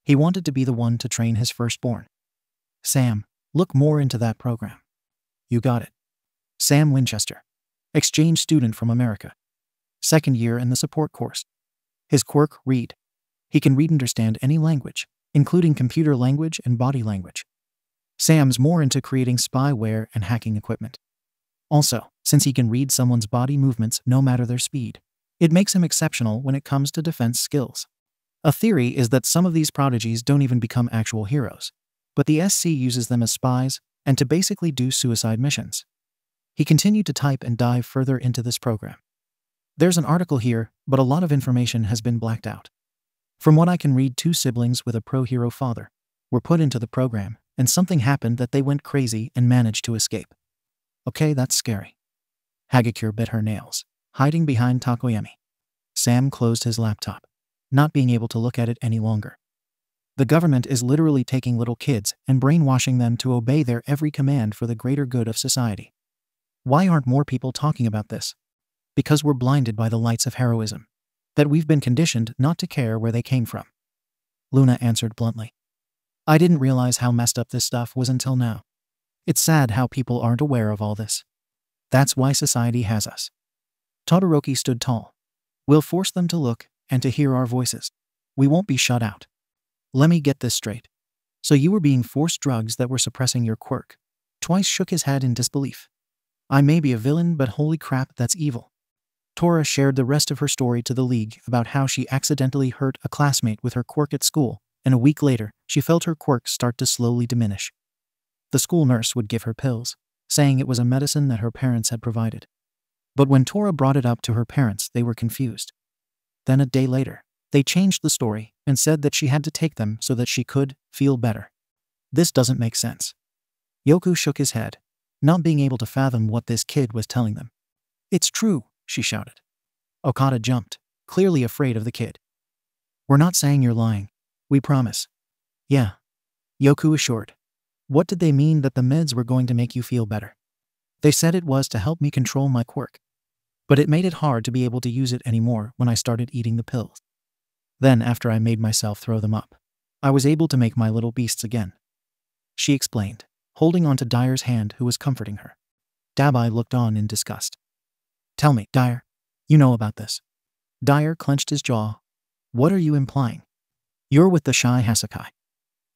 He wanted to be the one to train his firstborn. Sam, look more into that program. You got it. Sam Winchester. Exchange student from America. Second year in the support course. His quirk, read. He can read and understand any language, including computer language and body language. Sam's more into creating spyware and hacking equipment. Also, since he can read someone's body movements no matter their speed, it makes him exceptional when it comes to defense skills. A theory is that some of these prodigies don't even become actual heroes, but the SC uses them as spies and to basically do suicide missions. He continued to type and dive further into this program. There's an article here, but a lot of information has been blacked out. From what I can read, 2 siblings with a pro-hero father were put into the program, and something happened that they went crazy and managed to escape. Okay, that's scary. Hagakure bit her nails, hiding behind Takoyami. Sam closed his laptop, not being able to look at it any longer. The government is literally taking little kids and brainwashing them to obey their every command for the greater good of society. Why aren't more people talking about this? Because we're blinded by the lights of heroism, that we've been conditioned not to care where they came from. Luna answered bluntly. I didn't realize how messed up this stuff was until now. It's sad how people aren't aware of all this. That's why society has us. Todoroki stood tall. We'll force them to look and to hear our voices. We won't be shut out. Let me get this straight. So you were being forced drugs that were suppressing your quirk. Twice shook his head in disbelief. I may be a villain, but holy crap, that's evil. Tora shared the rest of her story to the League about how she accidentally hurt a classmate with her quirk at school, and a week later, she felt her quirk start to slowly diminish. The school nurse would give her pills, saying it was a medicine that her parents had provided. But when Tora brought it up to her parents, they were confused. Then a day later, they changed the story and said that she had to take them so that she could feel better. This doesn't make sense. Yoku shook his head, not being able to fathom what this kid was telling them. It's true, she shouted. Okada jumped, clearly afraid of the kid. We're not saying you're lying. We promise. Yeah. Yoku assured. What did they mean that the meds were going to make you feel better? They said it was to help me control my quirk. But it made it hard to be able to use it anymore when I started eating the pills. Then, after I made myself throw them up, I was able to make my little beasts again. She explained, holding onto Dyer's hand, who was comforting her. Dabi looked on in disgust. Tell me, Dyer, you know about this. Dyer clenched his jaw. What are you implying? You're with the Shy Hasakai.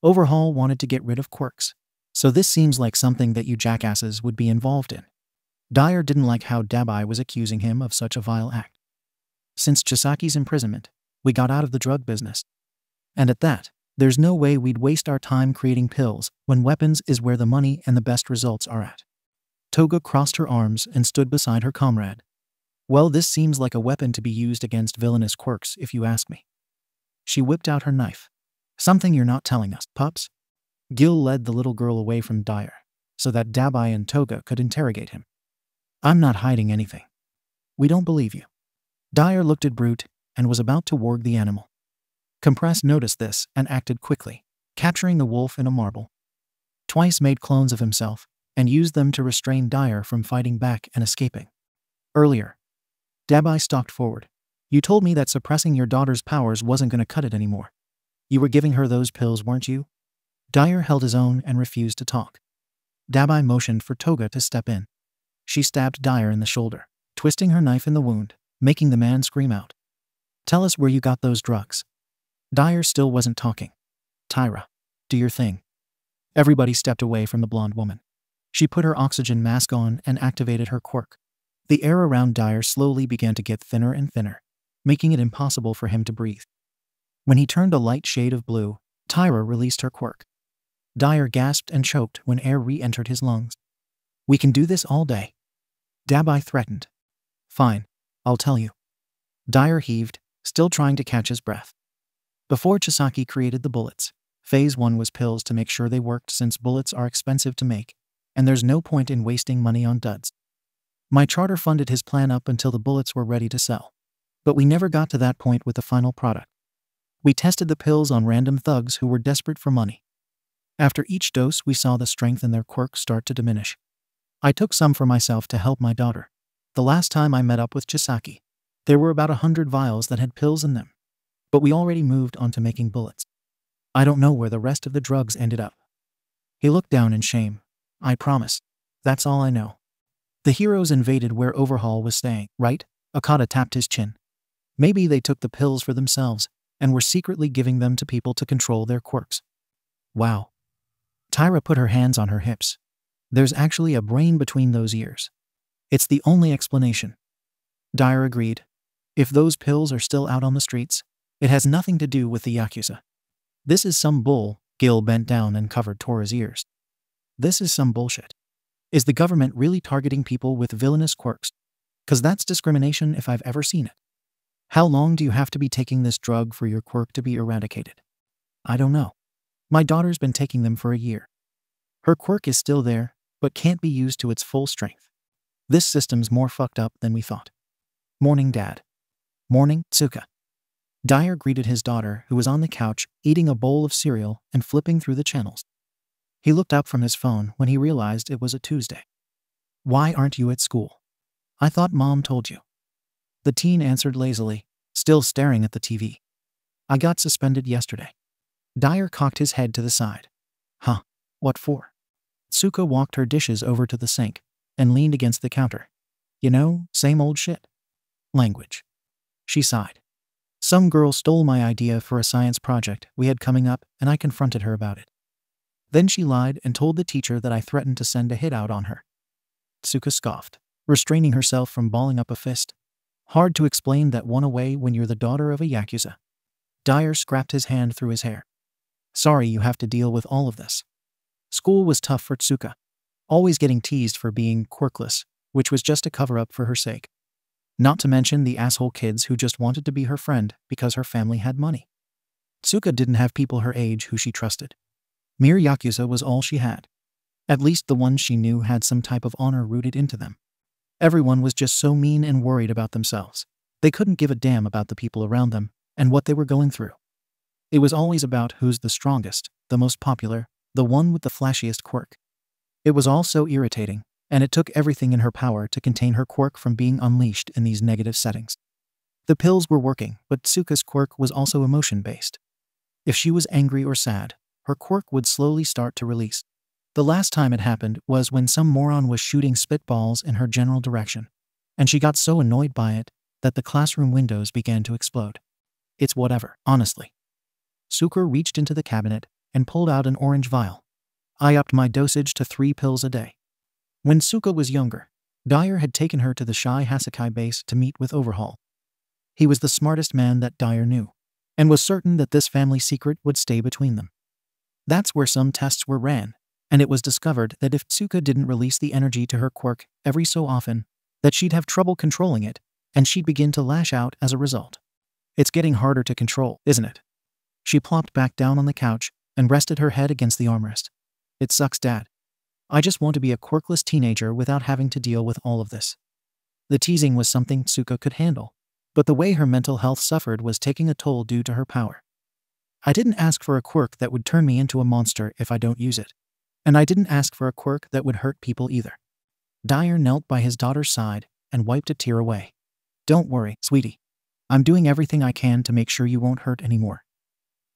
Overhaul wanted to get rid of quirks, so this seems like something that you jackasses would be involved in. Dyer didn't like how Dabi was accusing him of such a vile act. Since Chisaki's imprisonment, we got out of the drug business. And at that, there's no way we'd waste our time creating pills when weapons is where the money and the best results are at. Toga crossed her arms and stood beside her comrade. Well, this seems like a weapon to be used against villainous quirks, if you ask me. She whipped out her knife. Something you're not telling us, pups? Gil led the little girl away from Dyer, so that Dabi and Toga could interrogate him. I'm not hiding anything. We don't believe you. Dyer looked at Brute and was about to warg the animal. Compress noticed this and acted quickly, capturing the wolf in a marble. Twice made clones of himself and used them to restrain Dyer from fighting back and escaping. Earlier, Dabi stalked forward. You told me that suppressing your daughter's powers wasn't going to cut it anymore. You were giving her those pills, weren't you? Dyer held his own and refused to talk. Dabi motioned for Toga to step in. She stabbed Dyer in the shoulder, twisting her knife in the wound, making the man scream out. Tell us where you got those drugs. Dyer still wasn't talking. Tyra, do your thing. Everybody stepped away from the blonde woman. She put her oxygen mask on and activated her quirk. The air around Dyer slowly began to get thinner and thinner, making it impossible for him to breathe. When he turned a light shade of blue, Tyra released her quirk. Dyer gasped and choked when air re-entered his lungs. We can do this all day. Dabi threatened. Fine, I'll tell you. Dyer heaved, still trying to catch his breath. Before Chisaki created the bullets, Phase 1 was pills to make sure they worked, since bullets are expensive to make, and there's no point in wasting money on duds. My charter funded his plan up until the bullets were ready to sell. But we never got to that point with the final product. We tested the pills on random thugs who were desperate for money. After each dose, we saw the strength in their quirks start to diminish. I took some for myself to help my daughter. The last time I met up with Chisaki, there were about 100 vials that had pills in them. But we already moved on to making bullets. I don't know where the rest of the drugs ended up. He looked down in shame. I promise. That's all I know. The heroes invaded where Overhaul was staying, right? Okada tapped his chin. Maybe they took the pills for themselves and were secretly giving them to people to control their quirks. Wow. Tyra put her hands on her hips. There's actually a brain between those ears. It's the only explanation. Dyer agreed. If those pills are still out on the streets, it has nothing to do with the Yakuza. This is some bull. Gil bent down and covered Tora's ears. This is some bullshit. Is the government really targeting people with villainous quirks? 'Cause that's discrimination if I've ever seen it. How long do you have to be taking this drug for your quirk to be eradicated? I don't know. My daughter's been taking them for a year. Her quirk is still there, but can't be used to its full strength. This system's more fucked up than we thought. Morning, Dad. Morning, Tsuka. Dyer greeted his daughter, who was on the couch eating a bowl of cereal and flipping through the channels. He looked up from his phone when he realized it was a Tuesday. Why aren't you at school? I thought Mom told you. The teen answered lazily, still staring at the TV. I got suspended yesterday. Dyer cocked his head to the side. Huh, what for? Tsuka walked her dishes over to the sink and leaned against the counter. You know, same old shit. Language. She sighed. Some girl stole my idea for a science project we had coming up, and I confronted her about it. Then she lied and told the teacher that I threatened to send a hit out on her. Tsuka scoffed, restraining herself from balling up a fist. Hard to explain that one away when you're the daughter of a Yakuza. Dyer scrapped his hand through his hair. Sorry you have to deal with all of this. School was tough for Tsuka. Always getting teased for being quirkless, which was just a cover-up for her sake. Not to mention the asshole kids who just wanted to be her friend because her family had money. Tsuka didn't have people her age who she trusted. Mere Yakuza was all she had. At least the ones she knew had some type of honor rooted into them. Everyone was just so mean and worried about themselves. They couldn't give a damn about the people around them and what they were going through. It was always about who's the strongest, the most popular, the one with the flashiest quirk. It was all so irritating, and it took everything in her power to contain her quirk from being unleashed in these negative settings. The pills were working, but Tsuka's quirk was also emotion-based. If she was angry or sad, her quirk would slowly start to release. The last time it happened was when some moron was shooting spitballs in her general direction, and she got so annoyed by it that the classroom windows began to explode. It's whatever, honestly. Tsuka reached into the cabinet and pulled out an orange vial. I upped my dosage to 3 pills a day. When Tsuka was younger, Dyer had taken her to the Shy Hasakai base to meet with Overhaul. He was the smartest man that Dyer knew, and was certain that this family secret would stay between them. That's where some tests were ran, and it was discovered that if Tsuka didn't release the energy to her quirk every so often, that she'd have trouble controlling it, and she'd begin to lash out as a result. It's getting harder to control, isn't it? She plopped back down on the couch and rested her head against the armrest. It sucks, Dad. I just want to be a quirkless teenager without having to deal with all of this. The teasing was something Tsuka could handle, but the way her mental health suffered was taking a toll due to her power. I didn't ask for a quirk that would turn me into a monster if I don't use it. And I didn't ask for a quirk that would hurt people either. Dyer knelt by his daughter's side and wiped a tear away. Don't worry, sweetie. I'm doing everything I can to make sure you won't hurt anymore.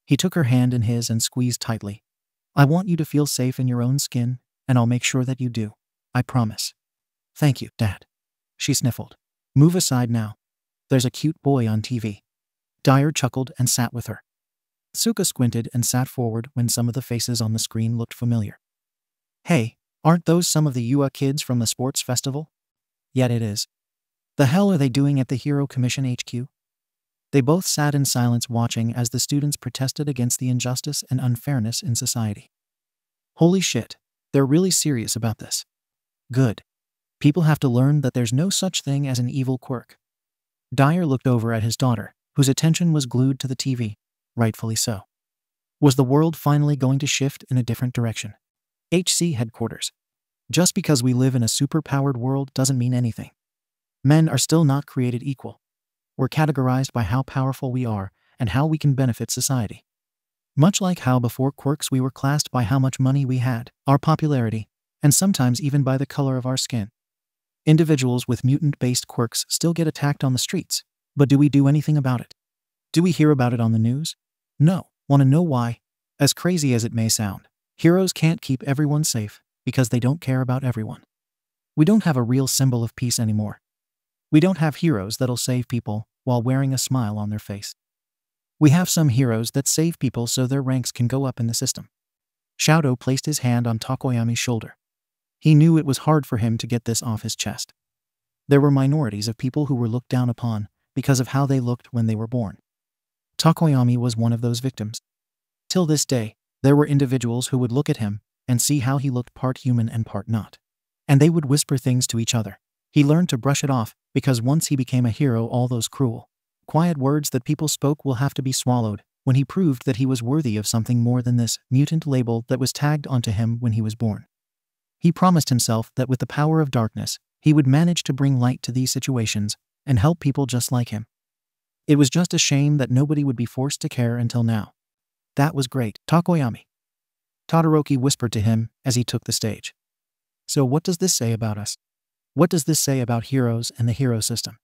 He took her hand in his and squeezed tightly. I want you to feel safe in your own skin, and I'll make sure that you do. I promise. Thank you, Dad. She sniffled. Move aside now. There's a cute boy on TV. Dyer chuckled and sat with her. Tsuka squinted and sat forward when some of the faces on the screen looked familiar. Hey, aren't those some of the UA kids from the sports festival? Yet it is. The hell are they doing at the Hero Commission HQ? They both sat in silence watching as the students protested against the injustice and unfairness in society. Holy shit, they're really serious about this. Good. People have to learn that there's no such thing as an evil quirk. Dyer looked over at his daughter, whose attention was glued to the TV, rightfully so. Was the world finally going to shift in a different direction? HC headquarters. Just because we live in a super-powered world doesn't mean anything. Men are still not created equal. We're categorized by how powerful we are and how we can benefit society. Much like how before quirks we were classed by how much money we had, our popularity, and sometimes even by the color of our skin. Individuals with mutant-based quirks still get attacked on the streets, but do we do anything about it? Do we hear about it on the news? No. Want to know why? As crazy as it may sound, heroes can't keep everyone safe because they don't care about everyone. We don't have a real symbol of peace anymore. We don't have heroes that'll save people while wearing a smile on their face. We have some heroes that save people so their ranks can go up in the system. Shouto placed his hand on Takoyami's shoulder. He knew it was hard for him to get this off his chest. There were minorities of people who were looked down upon because of how they looked when they were born. Takoyami was one of those victims. Till this day, there were individuals who would look at him and see how he looked part human and part not. And they would whisper things to each other. He learned to brush it off because once he became a hero, all those cruel, quiet words that people spoke will have to be swallowed when he proved that he was worthy of something more than this mutant label that was tagged onto him when he was born. He promised himself that with the power of darkness, he would manage to bring light to these situations and help people just like him. It was just a shame that nobody would be forced to care until now. That was great, Takoyami. Todoroki whispered to him as he took the stage. So what does this say about us? What does this say about heroes and the hero system?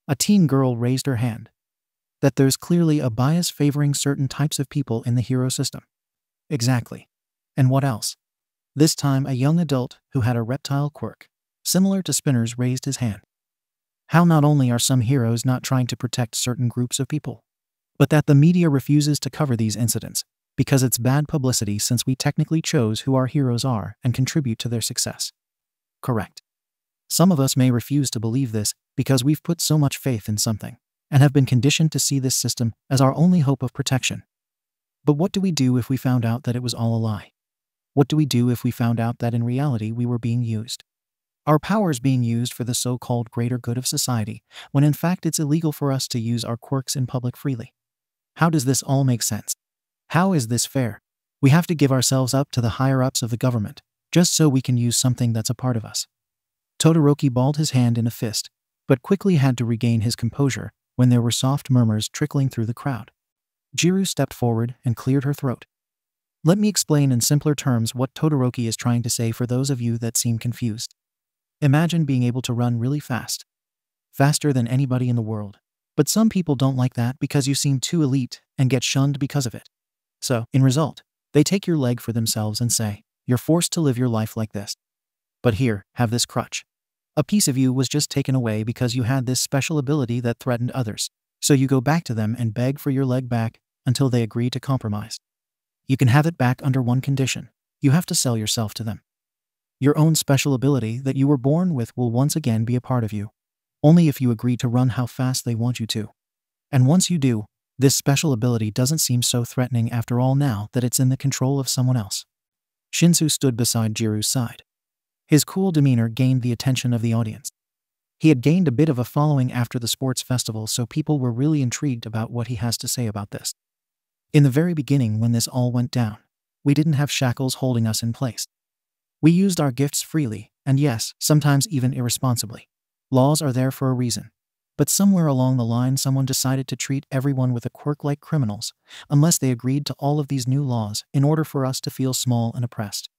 A teen girl raised her hand. That there's clearly a bias favoring certain types of people in the hero system. Exactly. And what else? This time a young adult who had a reptile quirk, similar to Spinner's, raised his hand. How not only are some heroes not trying to protect certain groups of people, but that the media refuses to cover these incidents because it's bad publicity since we technically chose who our heroes are and contribute to their success. Correct. Some of us may refuse to believe this because we've put so much faith in something and have been conditioned to see this system as our only hope of protection. But what do we do if we found out that it was all a lie? What do we do if we found out that in reality we were being used? Our powers being used for the so-called greater good of society, when in fact it's illegal for us to use our quirks in public freely. How does this all make sense? How is this fair? We have to give ourselves up to the higher-ups of the government, just so we can use something that's a part of us. Todoroki balled his hand in a fist, but quickly had to regain his composure when there were soft murmurs trickling through the crowd. Jiru stepped forward and cleared her throat. Let me explain in simpler terms what Todoroki is trying to say for those of you that seem confused. Imagine being able to run really fast. Faster than anybody in the world. But some people don't like that because you seem too elite and get shunned because of it. So, in result, they take your leg for themselves and say, you're forced to live your life like this. But here, have this crutch. A piece of you was just taken away because you had this special ability that threatened others. So you go back to them and beg for your leg back until they agree to compromise. You can have it back under one condition. You have to sell yourself to them. Your own special ability that you were born with will once again be a part of you. Only if you agree to run how fast they want you to. And once you do, this special ability doesn't seem so threatening after all now that it's in the control of someone else. Shinsu stood beside Jiru's side. His cool demeanor gained the attention of the audience. He had gained a bit of a following after the sports festival, so people were really intrigued about what he has to say about this. In the very beginning when this all went down, we didn't have shackles holding us in place. We used our gifts freely, and yes, sometimes even irresponsibly. Laws are there for a reason. But somewhere along the line someone decided to treat everyone with a quirk like criminals, unless they agreed to all of these new laws in order for us to feel small and oppressed.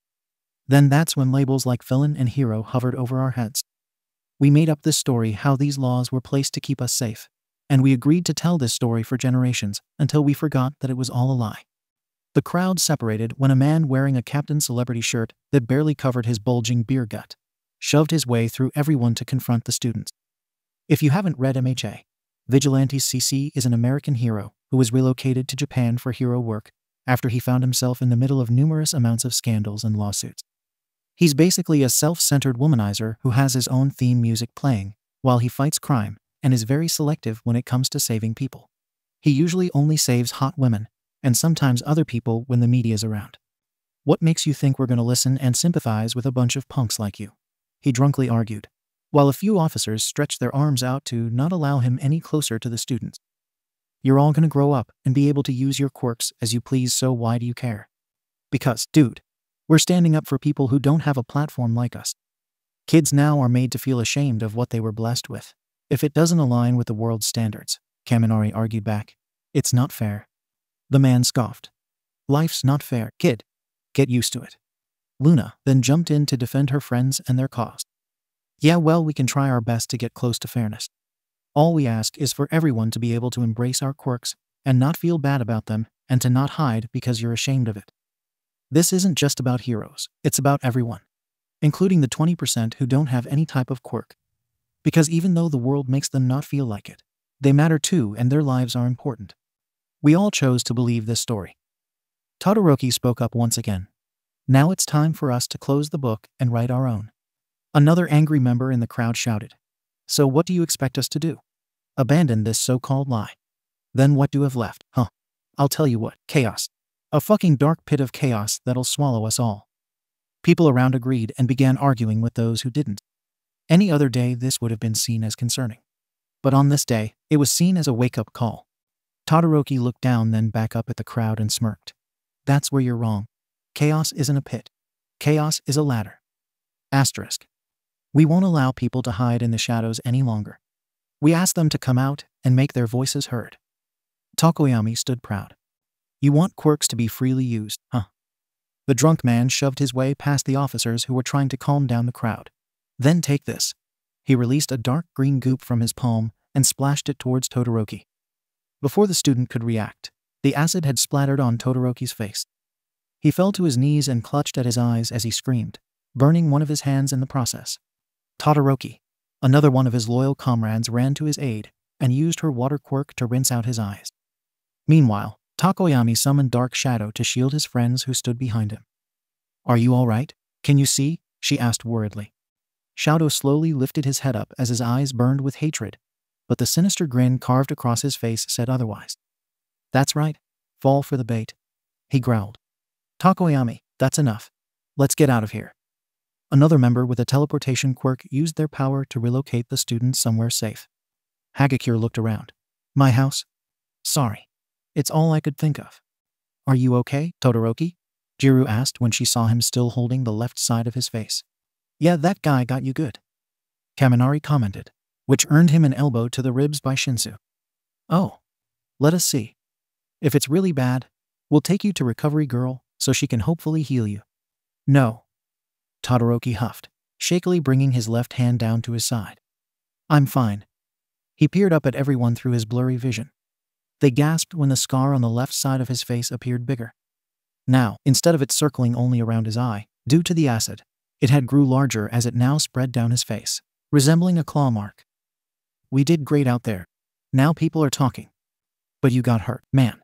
Then that's when labels like villain and hero hovered over our heads. We made up this story how these laws were placed to keep us safe, and we agreed to tell this story for generations until we forgot that it was all a lie. The crowd separated when a man wearing a Captain Celebrity shirt that barely covered his bulging beer gut shoved his way through everyone to confront the students. If you haven't read MHA, Vigilante CC is an American hero who was relocated to Japan for hero work after he found himself in the middle of numerous amounts of scandals and lawsuits. He's basically a self-centered womanizer who has his own theme music playing while he fights crime and is very selective when it comes to saving people. He usually only saves hot women and sometimes other people when the media's around. What makes you think we're going to listen and sympathize with a bunch of punks like you? He drunkenly argued, while a few officers stretched their arms out to not allow him any closer to the students. You're all going to grow up and be able to use your quirks as you please, so why do you care? Because, dude, we're standing up for people who don't have a platform like us. Kids now are made to feel ashamed of what they were blessed with. If it doesn't align with the world's standards, Kaminari argued back, it's not fair. The man scoffed. Life's not fair, kid. Get used to it. Luna then jumped in to defend her friends and their cause. Yeah, well, we can try our best to get close to fairness. All we ask is for everyone to be able to embrace our quirks and not feel bad about them and to not hide because you're ashamed of it. This isn't just about heroes, it's about everyone, including the 20% who don't have any type of quirk. Because even though the world makes them not feel like it, they matter too and their lives are important. We all chose to believe this story. Todoroki spoke up once again. Now it's time for us to close the book and write our own. Another angry member in the crowd shouted. So what do you expect us to do? Abandon this so-called lie. Then what do you have left, huh? I'll tell you what, chaos. A fucking dark pit of chaos that'll swallow us all. People around agreed and began arguing with those who didn't. Any other day this would have been seen as concerning. But on this day, it was seen as a wake-up call. Todoroki looked down then back up at the crowd and smirked. That's where you're wrong. Chaos isn't a pit. Chaos is a ladder. Asterisk. We won't allow people to hide in the shadows any longer. We ask them to come out and make their voices heard. Tokoyami stood proud. You want quirks to be freely used, huh? The drunk man shoved his way past the officers who were trying to calm down the crowd. Then take this. He released a dark green goop from his palm and splashed it towards Todoroki. Before the student could react, the acid had splattered on Todoroki's face. He fell to his knees and clutched at his eyes as he screamed, burning one of his hands in the process. Todoroki, another one of his loyal comrades, ran to his aid and used her water quirk to rinse out his eyes. Meanwhile, Tokoyami summoned Dark Shadow to shield his friends who stood behind him. Are you all right? Can you see? She asked worriedly. Shouto slowly lifted his head up as his eyes burned with hatred, but the sinister grin carved across his face said otherwise. That's right. Fall for the bait. He growled. Tokoyami, that's enough. Let's get out of here. Another member with a teleportation quirk used their power to relocate the student somewhere safe. Hagakure looked around. My house? Sorry. It's all I could think of. Are you okay, Todoroki? Jiru asked when she saw him still holding the left side of his face. Yeah, that guy got you good, Kaminari commented, which earned him an elbow to the ribs by Shinsu. Oh. Let us see. If it's really bad, we'll take you to Recovery Girl so she can hopefully heal you. No. Todoroki huffed, shakily bringing his left hand down to his side. I'm fine. He peered up at everyone through his blurry vision. They gasped when the scar on the left side of his face appeared bigger. Now, instead of it circling only around his eye, due to the acid, it had grew larger as it now spread down his face, resembling a claw mark. We did great out there. Now people are talking. But you got hurt, man.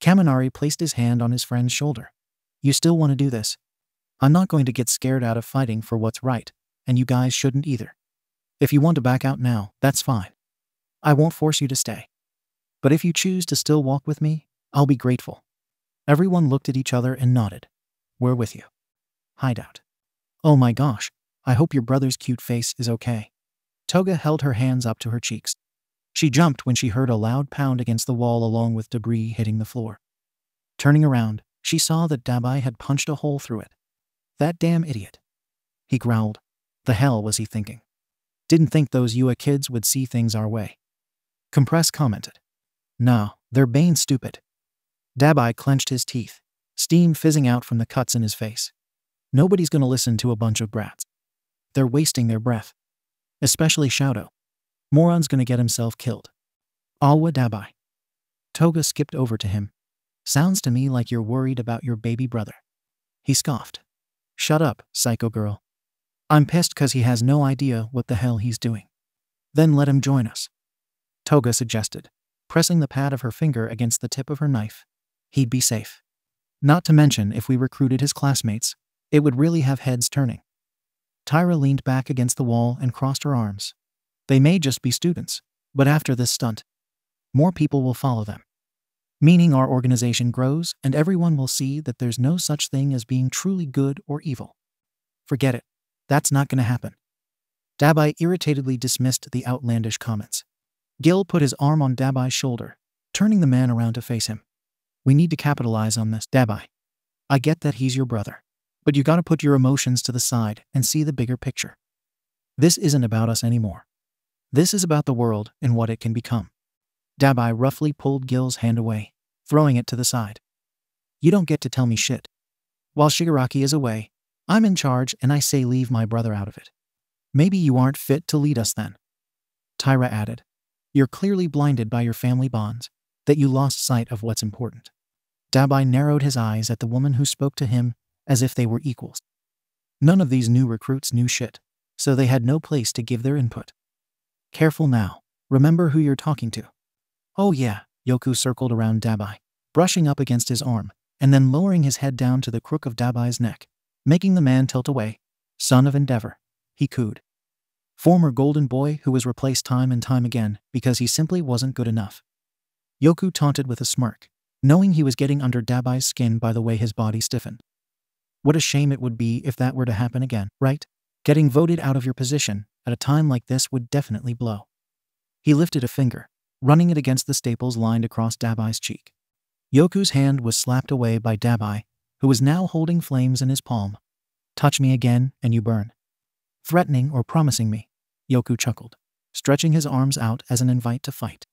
Kaminari placed his hand on his friend's shoulder. You still want to do this? I'm not going to get scared out of fighting for what's right, and you guys shouldn't either. If you want to back out now, that's fine. I won't force you to stay. But if you choose to still walk with me, I'll be grateful. Everyone looked at each other and nodded. We're with you. Hideout. Oh my gosh, I hope your brother's cute face is okay. Toga held her hands up to her cheeks. She jumped when she heard a loud pound against the wall along with debris hitting the floor. Turning around, she saw that Dabi had punched a hole through it. That damn idiot. He growled. The hell was he thinking? Didn't think those UA kids would see things our way. Compress commented. No, they're Bane stupid. Dabi clenched his teeth, steam fizzing out from the cuts in his face. Nobody's gonna listen to a bunch of brats. They're wasting their breath. Especially Shouto. Moron's gonna get himself killed. Alwa Dabi. Toga skipped over to him. Sounds to me like you're worried about your baby brother. He scoffed. Shut up, psycho girl. I'm pissed cause he has no idea what the hell he's doing. Then let him join us. Toga suggested, pressing the pad of her finger against the tip of her knife. He'd be safe. Not to mention if we recruited his classmates, it would really have heads turning. Tyra leaned back against the wall and crossed her arms. They may just be students, but after this stunt, more people will follow them. Meaning our organization grows and everyone will see that there's no such thing as being truly good or evil. Forget it. That's not gonna happen. Dabi irritatedly dismissed the outlandish comments. Gil put his arm on Dabi's shoulder, turning the man around to face him. We need to capitalize on this, Dabi. I get that he's your brother, but you gotta put your emotions to the side and see the bigger picture. This isn't about us anymore. This is about the world and what it can become. Dabi roughly pulled Gil's hand away, throwing it to the side. You don't get to tell me shit. While Shigaraki is away, I'm in charge and I say leave my brother out of it. Maybe you aren't fit to lead us then. Tyra added. You're clearly blinded by your family bonds, that you lost sight of what's important. Dabi narrowed his eyes at the woman who spoke to him as if they were equals. None of these new recruits knew shit, so they had no place to give their input. Careful now, remember who you're talking to. Oh yeah, Yoku circled around Dabi, brushing up against his arm, and then lowering his head down to the crook of Dabi's neck, making the man tilt away. Son of Endeavor, he cooed. Former golden boy who was replaced time and time again because he simply wasn't good enough. Yoku taunted with a smirk, knowing he was getting under Dabi's skin by the way his body stiffened. What a shame it would be if that were to happen again, right? Getting voted out of your position at a time like this would definitely blow. He lifted a finger, running it against the staples lined across Dabi's cheek. Yoku's hand was slapped away by Dabi, who was now holding flames in his palm. Touch me again and you burn. Threatening or promising me? Yoku chuckled, stretching his arms out as an invite to fight.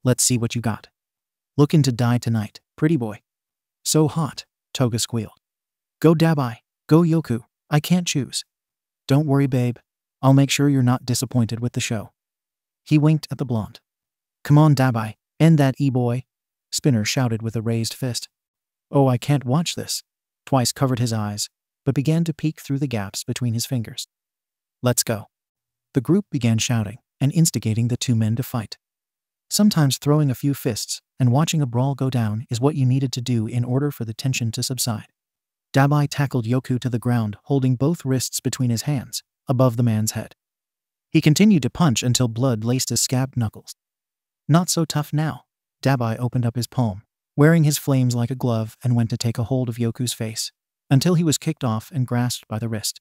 Let's see what you got. Looking to die tonight, pretty boy. So hot, Toga squealed. Go Dabi, go Yoku, I can't choose. Don't worry babe, I'll make sure you're not disappointed with the show. He winked at the blonde. Come on Dabi, end that e-boy, Spinner shouted with a raised fist. Oh I can't watch this. Twice covered his eyes, but began to peek through the gaps between his fingers. Let's go. The group began shouting and instigating the two men to fight. Sometimes throwing a few fists and watching a brawl go down is what you needed to do in order for the tension to subside. Dabi tackled Yoku to the ground, holding both wrists between his hands, above the man's head. He continued to punch until blood laced his scabbed knuckles. Not so tough now. Dabi opened up his palm, wearing his flames like a glove, and went to take a hold of Yoku's face, until he was kicked off and grasped by the wrist.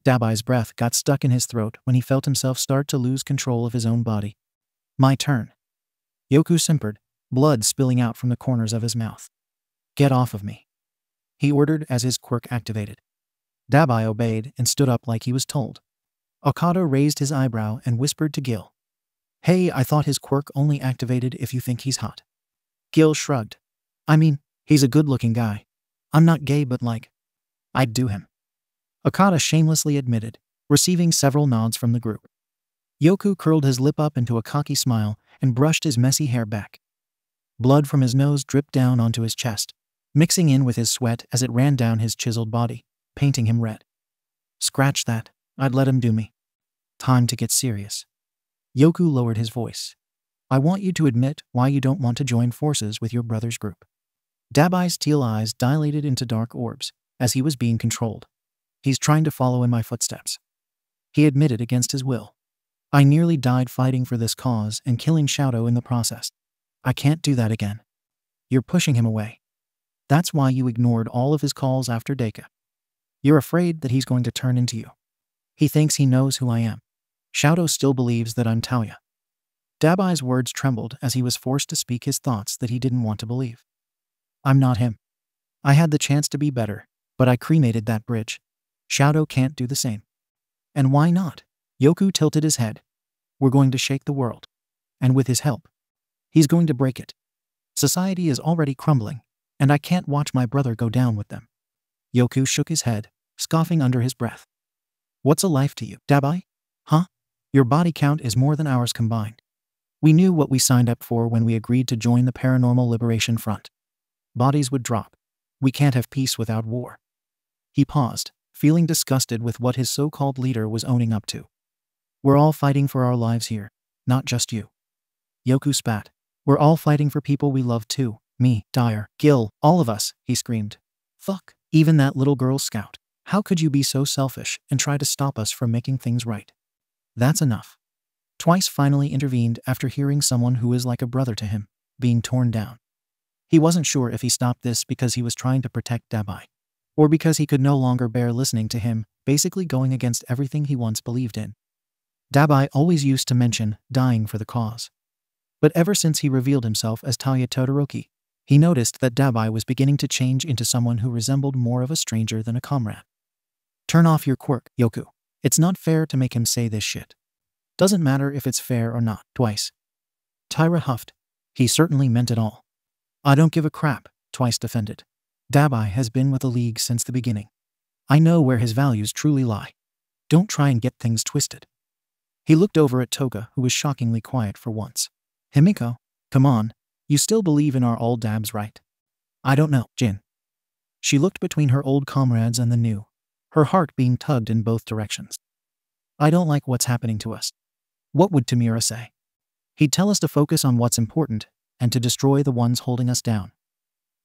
Dabai's breath got stuck in his throat when he felt himself start to lose control of his own body. My turn. Yoku simpered, blood spilling out from the corners of his mouth. Get off of me, he ordered as his quirk activated. Dabi obeyed and stood up like he was told. Okada raised his eyebrow and whispered to Gil. Hey, I thought his quirk only activated if you think he's hot. Gil shrugged. I mean, he's a good-looking guy. I'm not gay, but like, I'd do him. Okada shamelessly admitted, receiving several nods from the group. Yoku curled his lip up into a cocky smile and brushed his messy hair back. Blood from his nose dripped down onto his chest, mixing in with his sweat as it ran down his chiseled body, painting him red. Scratch that, I'd let him do me. Time to get serious. Yoku lowered his voice. I want you to admit why you don't want to join forces with your brother's group. Dabai's teal eyes dilated into dark orbs as he was being controlled. He's trying to follow in my footsteps. He admitted against his will. I nearly died fighting for this cause and killing Shouto in the process. I can't do that again. You're pushing him away. That's why you ignored all of his calls after Deku. You're afraid that he's going to turn into you. He thinks he knows who I am. Shouto still believes that I'm Tauya. Dabai's words trembled as he was forced to speak his thoughts that he didn't want to believe. I'm not him. I had the chance to be better, but I cremated that bridge. Shouto can't do the same. And why not? Yoku tilted his head. We're going to shake the world. And with his help, he's going to break it. Society is already crumbling, and I can't watch my brother go down with them. Yoku shook his head, scoffing under his breath. What's a life to you, Dabi? Huh? Your body count is more than ours combined. We knew what we signed up for when we agreed to join the Paranormal Liberation Front. Bodies would drop. We can't have peace without war. He paused, feeling disgusted with what his so-called leader was owning up to. We're all fighting for our lives here, not just you. Yoku spat. We're all fighting for people we love too. Me, Dyer, Gil, all of us, he screamed. Fuck, even that little girl scout. How could you be so selfish and try to stop us from making things right? That's enough. Twice finally intervened after hearing someone who is like a brother to him being torn down. He wasn't sure if he stopped this because he was trying to protect Dabi, or because he could no longer bear listening to him, basically going against everything he once believed in. Dabi always used to mention dying for the cause. But ever since he revealed himself as Tauya Todoroki, he noticed that Dabi was beginning to change into someone who resembled more of a stranger than a comrade. Turn off your quirk, Yoku. It's not fair to make him say this shit. Doesn't matter if it's fair or not, Twice. Tyra huffed. He certainly meant it all. I don't give a crap, Twice defended. Dabi has been with the League since the beginning. I know where his values truly lie. Don't try and get things twisted. He looked over at Toga, who was shockingly quiet for once. Himiko, come on, you still believe in our old dabs, right? I don't know, Jin. She looked between her old comrades and the new, her heart being tugged in both directions. I don't like what's happening to us. What would Tamira say? He'd tell us to focus on what's important and to destroy the ones holding us down.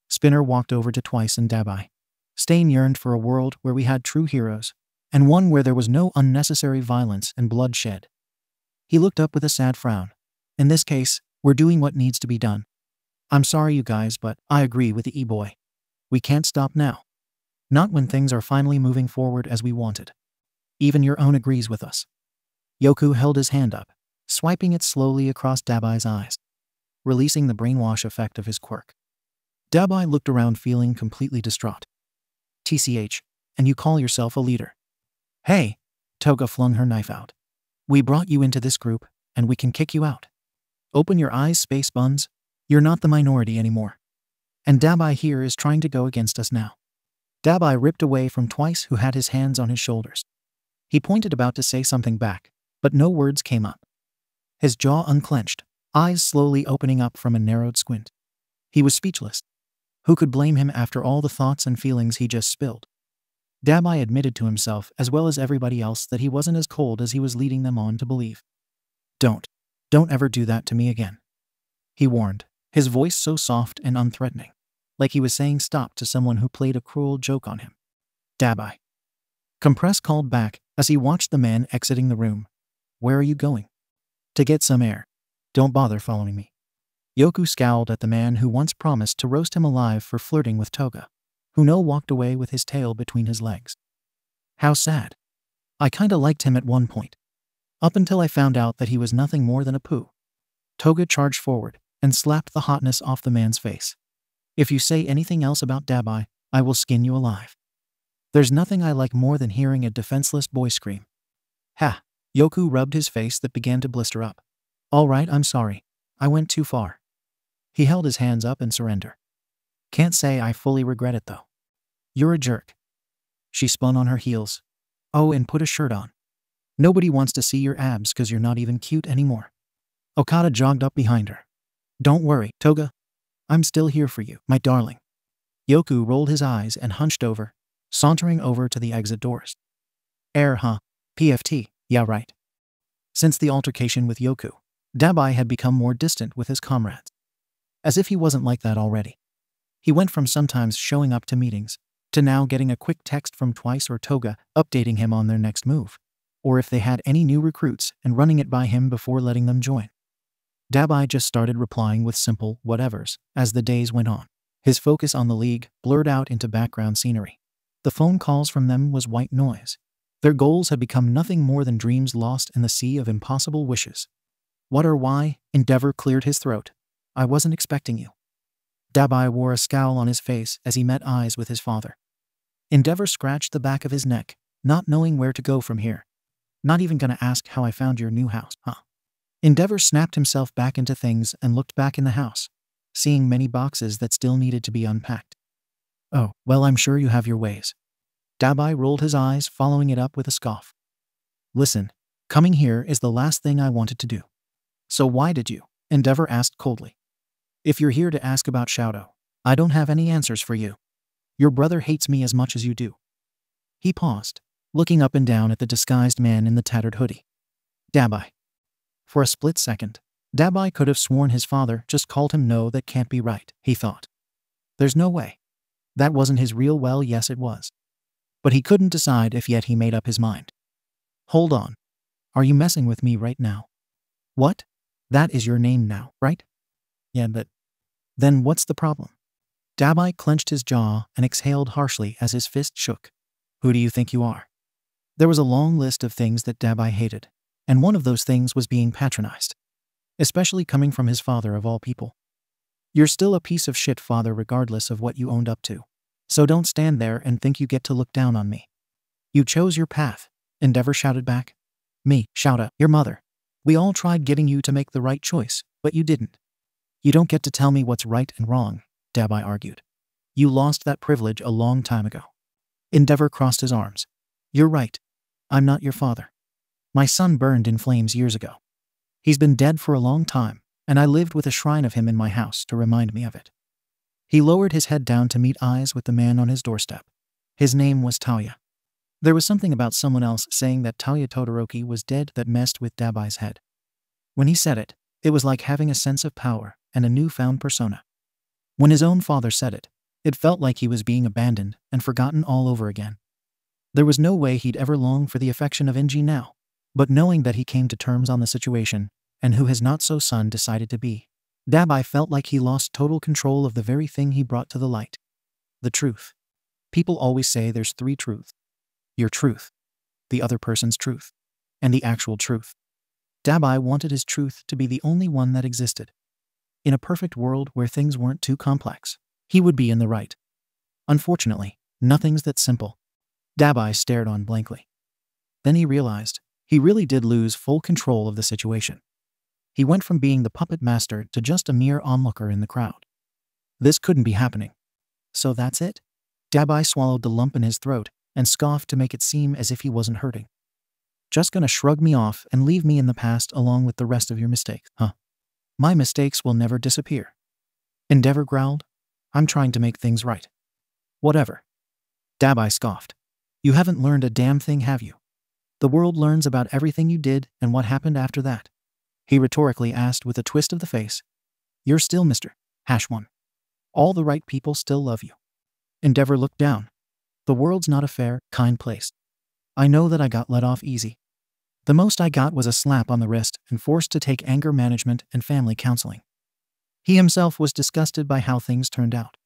Spinner walked over to Twice and Dabi. Stain yearned for a world where we had true heroes, and one where there was no unnecessary violence and bloodshed. He looked up with a sad frown. In this case, we're doing what needs to be done. I'm sorry you guys, but I agree with the E-boy. We can't stop now. Not when things are finally moving forward as we wanted. Even your own agrees with us. Yoku held his hand up, swiping it slowly across Dabi's eyes, releasing the brainwash effect of his quirk. Dabi looked around feeling completely distraught. TCH, and you call yourself a leader. Hey, Toga flung her knife out. We brought you into this group, and we can kick you out. Open your eyes, space buns. You're not the minority anymore. And Dabi here is trying to go against us now. Dabi ripped away from Twice, who had his hands on his shoulders. He pointed about to say something back, but no words came up. His jaw unclenched, eyes slowly opening up from a narrowed squint. He was speechless. Who could blame him after all the thoughts and feelings he just spilled? Dabi admitted to himself as well as everybody else that he wasn't as cold as he was leading them on to believe. Don't ever do that to me again, he warned, his voice so soft and unthreatening, like he was saying stop to someone who played a cruel joke on him. Dabi. Compress called back as he watched the man exiting the room. Where are you going? To get some air. Don't bother following me. Yoku scowled at the man who once promised to roast him alive for flirting with Toga, who now walked away with his tail between his legs. How sad. I kinda liked him at one point. Up until I found out that he was nothing more than a poo. Toga charged forward and slapped the hotness off the man's face. If you say anything else about Dabi, I will skin you alive. There's nothing I like more than hearing a defenseless boy scream. Ha! Yoku rubbed his face that began to blister up. All right, I'm sorry. I went too far. He held his hands up in surrender. Can't say I fully regret it though. You're a jerk. She spun on her heels. Oh, and put a shirt on. Nobody wants to see your abs because you're not even cute anymore. Okada jogged up behind her. Don't worry, Toga. I'm still here for you, my darling. Yoku rolled his eyes and hunched over, sauntering over to the exit doors. Air, huh? PFT, yeah right. Since the altercation with Yoku, Dabi had become more distant with his comrades. As if he wasn't like that already. He went from sometimes showing up to meetings, to now getting a quick text from Twice or Toga updating him on their next move, or if they had any new recruits and running it by him before letting them join. Dabi just started replying with simple whatevers as the days went on. His focus on the league blurred out into background scenery. The phone calls from them was white noise. Their goals had become nothing more than dreams lost in the sea of impossible wishes. What or why? Endeavor cleared his throat. I wasn't expecting you. Dabi wore a scowl on his face as he met eyes with his father. Endeavor scratched the back of his neck, not knowing where to go from here. Not even gonna ask how I found your new house, huh? Endeavor snapped himself back into things and looked back in the house, seeing many boxes that still needed to be unpacked. Oh, well, I'm sure you have your ways. Dabi rolled his eyes, following it up with a scoff. Listen, coming here is the last thing I wanted to do. So why did you? Endeavor asked coldly. If you're here to ask about Shouto, I don't have any answers for you. Your brother hates me as much as you do. He paused, looking up and down at the disguised man in the tattered hoodie. Dabi. For a split second, Dabi could have sworn his father just called him no, that can't be right, he thought. There's no way. That wasn't his real well, yes it was. But he couldn't decide if yet he made up his mind. Hold on. Are you messing with me right now? What? That is your name now, right? Yeah, but then what's the problem? Dabi clenched his jaw and exhaled harshly as his fist shook. Who do you think you are? There was a long list of things that Dabi hated, and one of those things was being patronized. Especially coming from his father of all people. You're still a piece of shit, father, regardless of what you owned up to. So don't stand there and think you get to look down on me. You chose your path, Endeavor shouted back. Me, Shouto, your mother. We all tried getting you to make the right choice, but you didn't. You don't get to tell me what's right and wrong, Dabi argued. You lost that privilege a long time ago. Endeavor crossed his arms. You're right. I'm not your father. My son burned in flames years ago. He's been dead for a long time, and I lived with a shrine of him in my house to remind me of it. He lowered his head down to meet eyes with the man on his doorstep. His name was Tauya. There was something about someone else saying that Tauya Todoroki was dead that messed with Dabi's head. When he said it, it was like having a sense of power and a newfound persona. When his own father said it, it felt like he was being abandoned and forgotten all over again. There was no way he'd ever long for the affection of Enji now, but knowing that he came to terms on the situation, and who his not-so-son decided to be, Dabi felt like he lost total control of the very thing he brought to the light. The truth. People always say there's three truths. Your truth, the other person's truth, and the actual truth. Dabi wanted his truth to be the only one that existed. In a perfect world where things weren't too complex, he would be in the right. Unfortunately, nothing's that simple. Dabi stared on blankly. Then he realized he really did lose full control of the situation. He went from being the puppet master to just a mere onlooker in the crowd. This couldn't be happening. So that's it? Dabi swallowed the lump in his throat and scoffed to make it seem as if he wasn't hurting. Just gonna shrug me off and leave me in the past along with the rest of your mistakes, huh? My mistakes will never disappear. Endeavor growled. I'm trying to make things right. Whatever. Dabi scoffed. You haven't learned a damn thing, have you? The world learns about everything you did and what happened after that. He rhetorically asked with a twist of the face. You're still Mr. #1. All the right people still love you. Endeavor looked down. The world's not a fair, kind place. I know that I got let off easy. The most I got was a slap on the wrist and forced to take anger management and family counseling. He himself was disgusted by how things turned out.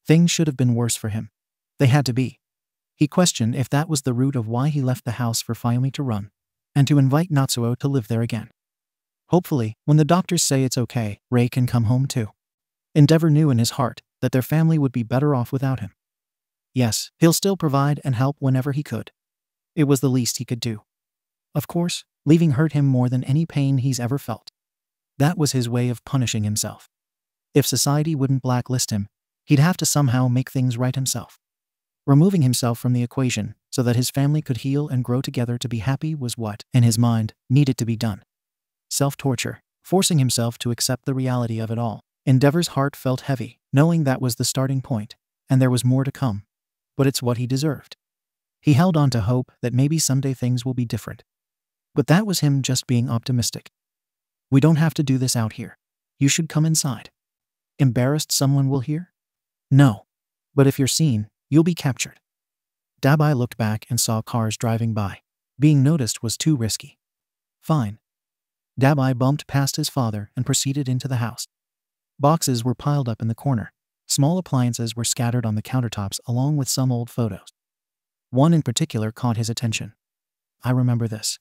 Things should have been worse for him. They had to be. He questioned if that was the root of why he left the house for Fayumi to run, and to invite Natsuo to live there again. Hopefully, when the doctors say it's okay, Rei can come home too. Endeavor knew in his heart that their family would be better off without him. Yes, he'll still provide and help whenever he could. It was the least he could do. Of course, leaving hurt him more than any pain he's ever felt. That was his way of punishing himself. If society wouldn't blacklist him, he'd have to somehow make things right himself. Removing himself from the equation so that his family could heal and grow together to be happy was what, in his mind, needed to be done. Self-torture, forcing himself to accept the reality of it all. Endeavor's heart felt heavy, knowing that was the starting point, and there was more to come. But it's what he deserved. He held on to hope that maybe someday things will be different. But that was him just being optimistic. We don't have to do this out here. You should come inside. Embarrassed someone will hear? No. But if you're seen, you'll be captured. Dabi looked back and saw cars driving by. Being noticed was too risky. Fine. Dabi bumped past his father and proceeded into the house. Boxes were piled up in the corner. Small appliances were scattered on the countertops along with some old photos. One in particular caught his attention. I remember this.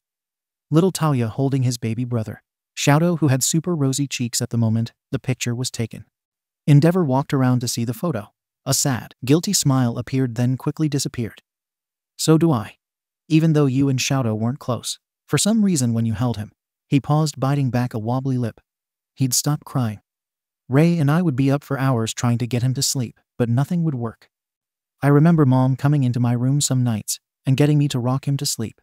Little Talia holding his baby brother, Shouto, who had super rosy cheeks at the moment the picture was taken. Endeavor walked around to see the photo. A sad, guilty smile appeared then quickly disappeared. So do I. Even though you and Shouto weren't close, for some reason when you held him, he paused, biting back a wobbly lip. He'd stop crying. Rei and I would be up for hours trying to get him to sleep, but nothing would work. I remember Mom coming into my room some nights and getting me to rock him to sleep.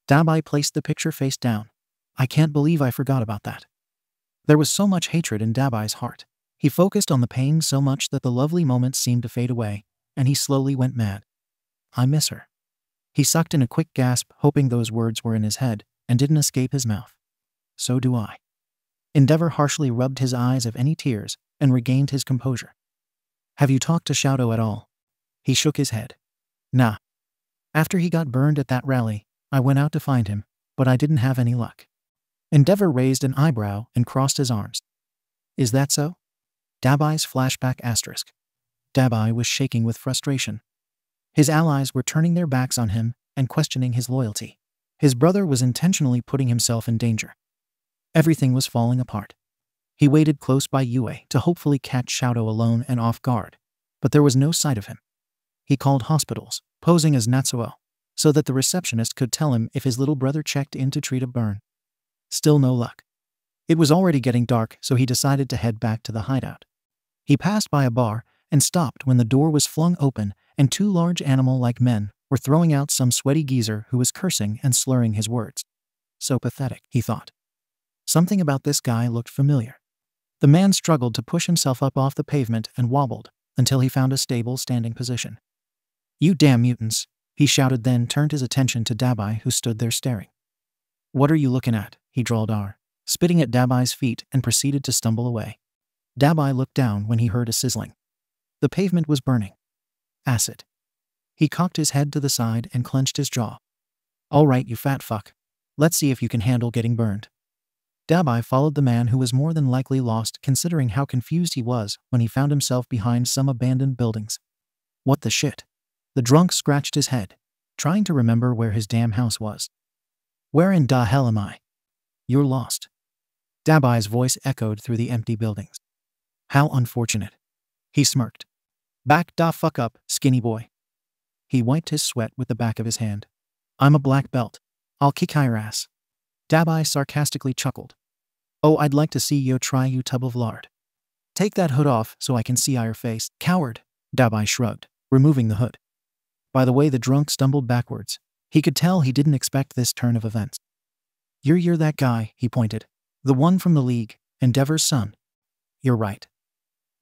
Dabi placed the picture face down. I can't believe I forgot about that. There was so much hatred in Dabi's heart. He focused on the pain so much that the lovely moments seemed to fade away, and he slowly went mad. I miss her. He sucked in a quick gasp, hoping those words were in his head and didn't escape his mouth. So do I. Endeavor harshly rubbed his eyes of any tears and regained his composure. Have you talked to Shouto at all? He shook his head. Nah. After he got burned at that rally, I went out to find him, but I didn't have any luck. Endeavor raised an eyebrow and crossed his arms. Is that so? Dabi's flashback asterisk. Dabi was shaking with frustration. His allies were turning their backs on him and questioning his loyalty. His brother was intentionally putting himself in danger. Everything was falling apart. He waited close by Yue to hopefully catch Shouto alone and off guard, but there was no sight of him. He called hospitals, posing as Natsuo, so that the receptionist could tell him if his little brother checked in to treat a burn. Still no luck. It was already getting dark, so he decided to head back to the hideout. He passed by a bar and stopped when the door was flung open and two large animal-like men were throwing out some sweaty geezer who was cursing and slurring his words. So pathetic, he thought. Something about this guy looked familiar. The man struggled to push himself up off the pavement and wobbled until he found a stable standing position. You damn mutants, he shouted, then turned his attention to Dabi, who stood there staring. What are you looking at? He drawled, spitting at Dabi's feet, and proceeded to stumble away. Dabi looked down when he heard a sizzling. The pavement was burning. Acid. He cocked his head to the side and clenched his jaw. All right, you fat fuck. Let's see if you can handle getting burned. Dabi followed the man, who was more than likely lost considering how confused he was when he found himself behind some abandoned buildings. What the shit? The drunk scratched his head, trying to remember where his damn house was. Where in da hell am I? You're lost. Dabi's voice echoed through the empty buildings. How unfortunate. He smirked. Back da fuck up, skinny boy. He wiped his sweat with the back of his hand. I'm a black belt. I'll kick your ass. Dabi sarcastically chuckled. Oh, I'd like to see you try, you tub of lard. Take that hood off so I can see your face. Coward, Dabi shrugged, removing the hood. By the way the drunk stumbled backwards, he could tell he didn't expect this turn of events. You're that guy, he pointed. The one from the League, Endeavor's son. You're right.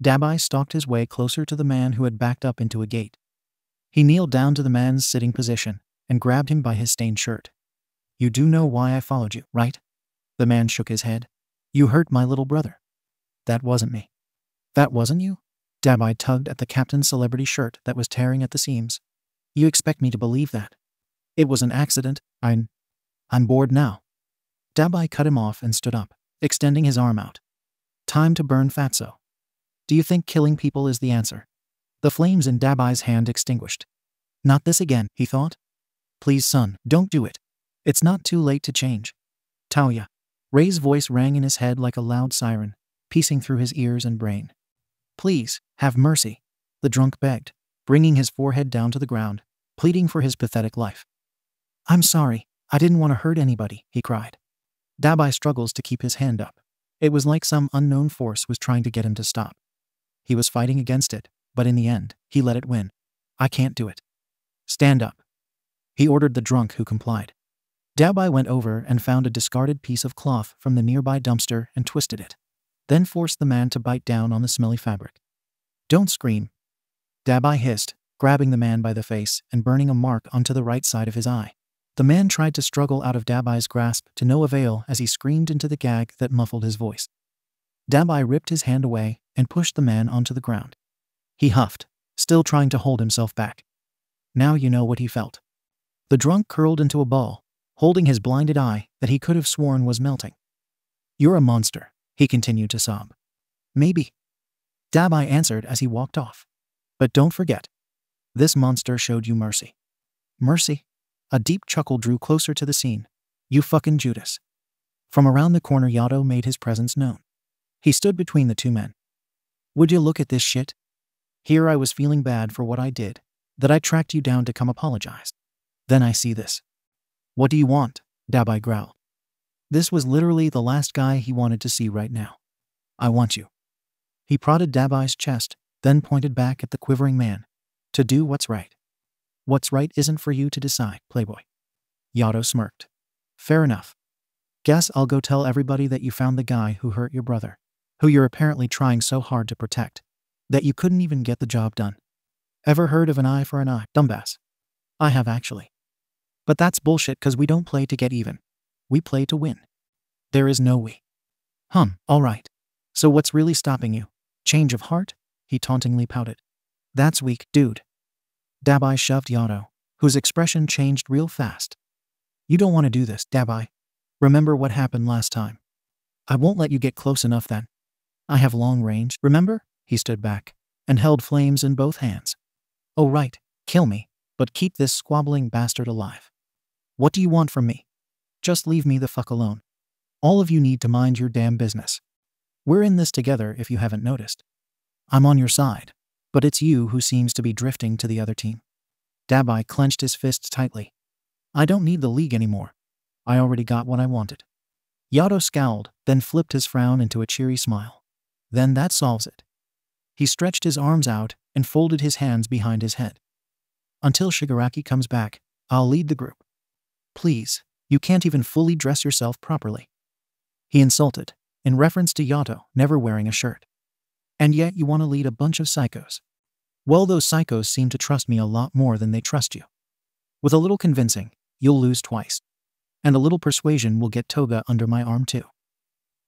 Dabi stalked his way closer to the man who had backed up into a gate. He kneeled down to the man's sitting position and grabbed him by his stained shirt. You do know why I followed you, right? The man shook his head. You hurt my little brother. That wasn't me. That wasn't you? Dabi tugged at the captain's celebrity shirt that was tearing at the seams. You expect me to believe that? It was an accident. I'm bored now. Dabi cut him off and stood up, extending his arm out. Time to burn fatso. Do you think killing people is the answer? The flames in Dabi's hand extinguished. Not this again, he thought. Please son, don't do it. It's not too late to change. Taoya. Rei's voice rang in his head like a loud siren, piecing through his ears and brain. Please, have mercy, the drunk begged, bringing his forehead down to the ground, pleading for his pathetic life. I'm sorry, I didn't want to hurt anybody, he cried. Dabi struggles to keep his hand up. It was like some unknown force was trying to get him to stop. He was fighting against it, but in the end, he let it win. I can't do it. Stand up. He ordered the drunk, who complied. Dabi went over and found a discarded piece of cloth from the nearby dumpster and twisted it, then forced the man to bite down on the smelly fabric. Don't scream, Dabi hissed, grabbing the man by the face and burning a mark onto the right side of his eye. The man tried to struggle out of Dabi's grasp to no avail as he screamed into the gag that muffled his voice. Dabi ripped his hand away and pushed the man onto the ground. He huffed, still trying to hold himself back. Now you know what he felt. The drunk curled into a ball, holding his blinded eye that he could have sworn was melting. You're a monster, he continued to sob. Maybe, Dabi answered as he walked off. But don't forget, this monster showed you mercy. Mercy? A deep chuckle drew closer to the scene. You fucking Judas. From around the corner, Yato made his presence known. He stood between the two men. Would you look at this shit? Here I was feeling bad for what I did, that I tracked you down to come apologize. Then I see this. What do you want? Dabi growled. This was literally the last guy he wanted to see right now. I want you. He prodded Dabi's chest, then pointed back at the quivering man. To do what's right. What's right isn't for you to decide, playboy. Yato smirked. Fair enough. Guess I'll go tell everybody that you found the guy who hurt your brother, who you're apparently trying so hard to protect, that you couldn't even get the job done. Ever heard of an eye for an eye, dumbass? I have actually. But that's bullshit, cause we don't play to get even. We play to win. There is no we. Alright. So what's really stopping you? Change of heart? He tauntingly pouted. That's weak, dude. Dabi shoved Yato, whose expression changed real fast. You don't want to do this, Dabi. Remember what happened last time. I won't let you get close enough then. I have long range, remember? He stood back and held flames in both hands. Oh right, kill me, but keep this squabbling bastard alive. What do you want from me? Just leave me the fuck alone. All of you need to mind your damn business. We're in this together if you haven't noticed. I'm on your side, but it's you who seems to be drifting to the other team. Dabi clenched his fists tightly. I don't need the league anymore. I already got what I wanted. Yato scowled, then flipped his frown into a cheery smile. Then that solves it. He stretched his arms out and folded his hands behind his head. Until Shigaraki comes back, I'll lead the group. Please, you can't even fully dress yourself properly. He insulted, in reference to Yato never wearing a shirt. And yet you want to lead a bunch of psychos. Well, those psychos seem to trust me a lot more than they trust you. With a little convincing, you'll lose twice. And a little persuasion will get Toga under my arm too.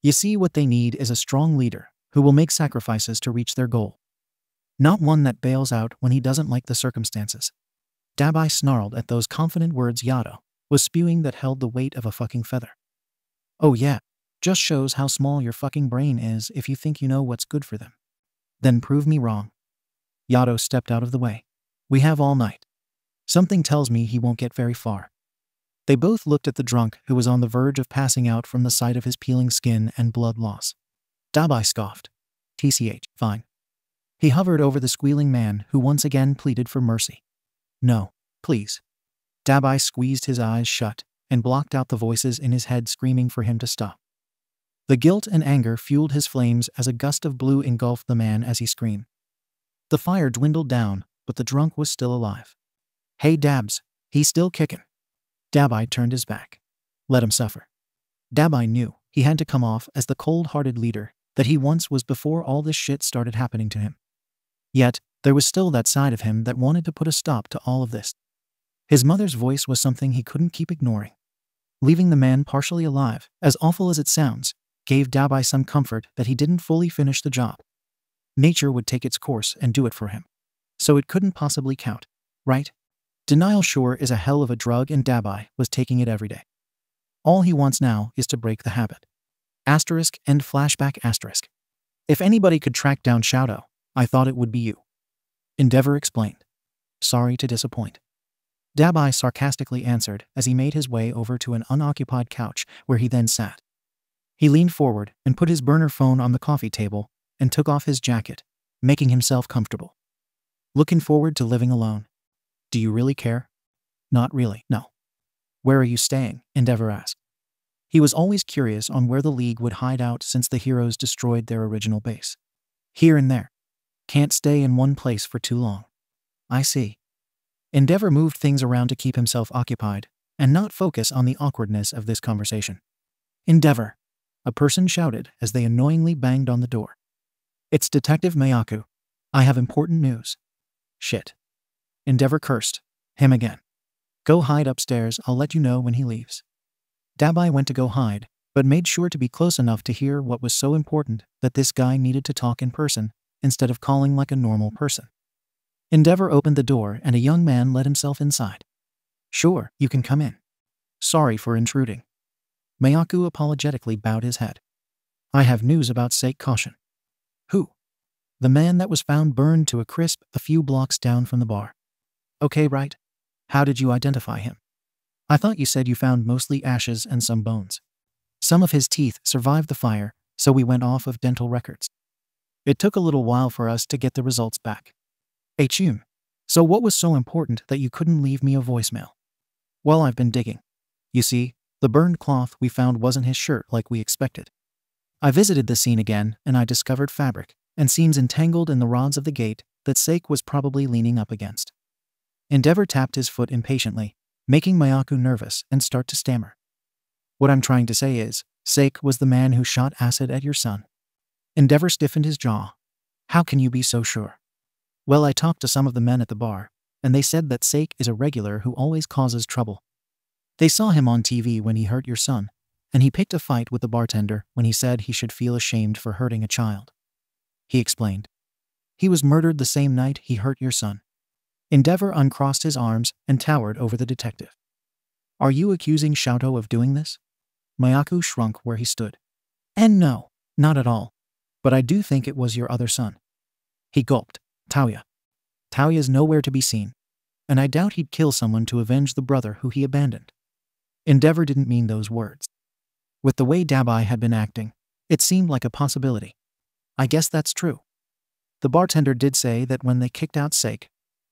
You see, what they need is a strong leader who will make sacrifices to reach their goal. Not one that bails out when he doesn't like the circumstances. Dabi snarled at those confident words Yato was spewing that held the weight of a fucking feather. Oh yeah, just shows how small your fucking brain is if you think you know what's good for them. Then prove me wrong. Yato stepped out of the way. We have all night. Something tells me he won't get very far. They both looked at the drunk who was on the verge of passing out from the sight of his peeling skin and blood loss. Dabi scoffed. TCH, fine. He hovered over the squealing man who once again pleaded for mercy. No, please. Dabi squeezed his eyes shut and blocked out the voices in his head screaming for him to stop. The guilt and anger fueled his flames as a gust of blue engulfed the man as he screamed. The fire dwindled down, but the drunk was still alive. Hey Dabs, he's still kicking. Dabi turned his back. Let him suffer. Dabi knew he had to come off as the cold-hearted leader that he once was before all this shit started happening to him. Yet, there was still that side of him that wanted to put a stop to all of this. His mother's voice was something he couldn't keep ignoring. Leaving the man partially alive, as awful as it sounds, gave Dabi some comfort that he didn't fully finish the job. Nature would take its course and do it for him. So it couldn't possibly count, right? Denial sure is a hell of a drug, and Dabi was taking it every day. All he wants now is to break the habit. Asterisk end flashback asterisk. If anybody could track down Shouto, I thought it would be you. Endeavor explained. Sorry to disappoint. Dabi sarcastically answered as he made his way over to an unoccupied couch where he then sat. He leaned forward and put his burner phone on the coffee table and took off his jacket, making himself comfortable. Looking forward to living alone. Do you really care? Not really, no. Where are you staying? Endeavor asked. He was always curious on where the League would hide out since the heroes destroyed their original base. Here and there. Can't stay in one place for too long. I see. Endeavor moved things around to keep himself occupied and not focus on the awkwardness of this conversation. Endeavor, a person shouted as they annoyingly banged on the door. It's Detective Mayako. I have important news. Shit. Endeavor cursed. Him again. Go hide upstairs, I'll let you know when he leaves. Dabi went to go hide, but made sure to be close enough to hear what was so important that this guy needed to talk in person instead of calling like a normal person. Endeavor opened the door and a young man let himself inside. Sure, you can come in. Sorry for intruding. Mayako apologetically bowed his head. I have news about Sake Caution. Who? The man that was found burned to a crisp a few blocks down from the bar. Okay, right. How did you identify him? I thought you said you found mostly ashes and some bones. Some of his teeth survived the fire, so we went off of dental records. It took a little while for us to get the results back. HM. So what was so important that you couldn't leave me a voicemail? Well, I've been digging. You see, the burned cloth we found wasn't his shirt like we expected. I visited the scene again and I discovered fabric and seams entangled in the rods of the gate that Sake was probably leaning up against. Endeavor tapped his foot impatiently, making Mayako nervous and start to stammer. What I'm trying to say is, Sake was the man who shot acid at your son. Endeavor stiffened his jaw. How can you be so sure? Well, I talked to some of the men at the bar, and they said that Sake is a regular who always causes trouble. They saw him on TV when he hurt your son, and he picked a fight with the bartender when he said he should feel ashamed for hurting a child. He explained. He was murdered the same night he hurt your son. Endeavor uncrossed his arms and towered over the detective. Are you accusing Shouto of doing this? Mayako shrunk where he stood. And no, not at all. But I do think it was your other son. He gulped. Taoya. Taoya's nowhere to be seen. And I doubt he'd kill someone to avenge the brother who he abandoned. Endeavor didn't mean those words. With the way Dabi had been acting, it seemed like a possibility. I guess that's true. The bartender did say that when they kicked out Sake,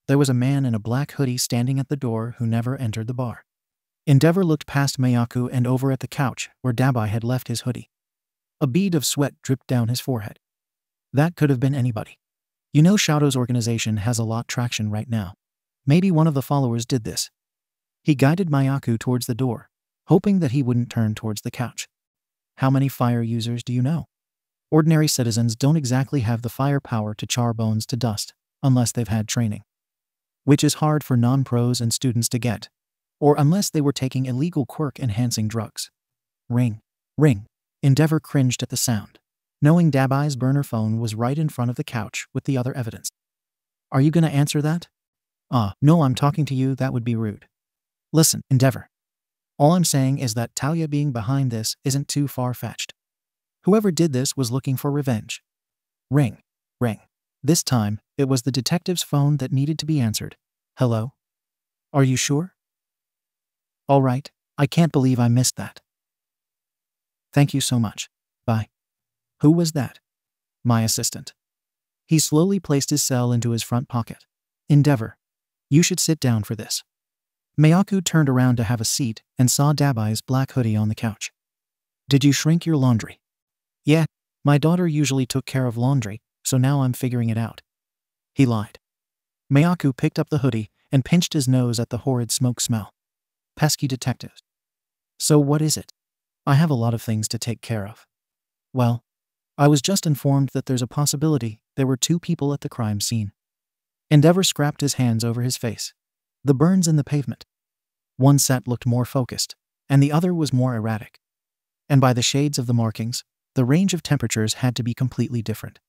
there was a man in a black hoodie standing at the door who never entered the bar. Endeavor looked past Mayako and over at the couch where Dabi had left his hoodie. A bead of sweat dripped down his forehead. That could have been anybody. You know Shouto's organization has a lot of traction right now. Maybe one of the followers did this. He guided Mayako towards the door, hoping that he wouldn't turn towards the couch. How many fire users do you know? Ordinary citizens don't exactly have the firepower to char bones to dust, unless they've had training. Which is hard for non-pros and students to get, or unless they were taking illegal quirk-enhancing drugs. Ring. Ring. Endeavor cringed at the sound, knowing Dabi's burner phone was right in front of the couch with the other evidence. Are you gonna answer that? No, I'm talking to you, that would be rude. Listen, Endeavor. All I'm saying is that Taoya being behind this isn't too far-fetched. Whoever did this was looking for revenge. Ring. Ring. This time, it was the detective's phone that needed to be answered. Hello? Are you sure? All right, I can't believe I missed that. Thank you so much. Bye. Who was that? My assistant. He slowly placed his cell into his front pocket. Endeavor. You should sit down for this. Mayako turned around to have a seat and saw Dabi's black hoodie on the couch. Did you shrink your laundry? Yeah, my daughter usually took care of laundry, so now I'm figuring it out. He lied. Mayako picked up the hoodie and pinched his nose at the horrid smoke smell. Pesky detectives. So what is it? I have a lot of things to take care of. Well, I was just informed that there's a possibility there were 2 people at the crime scene. Endeavor scrapped his hands over his face. The burns in the pavement. One set looked more focused, and the other was more erratic. And by the shades of the markings, the range of temperatures had to be completely different.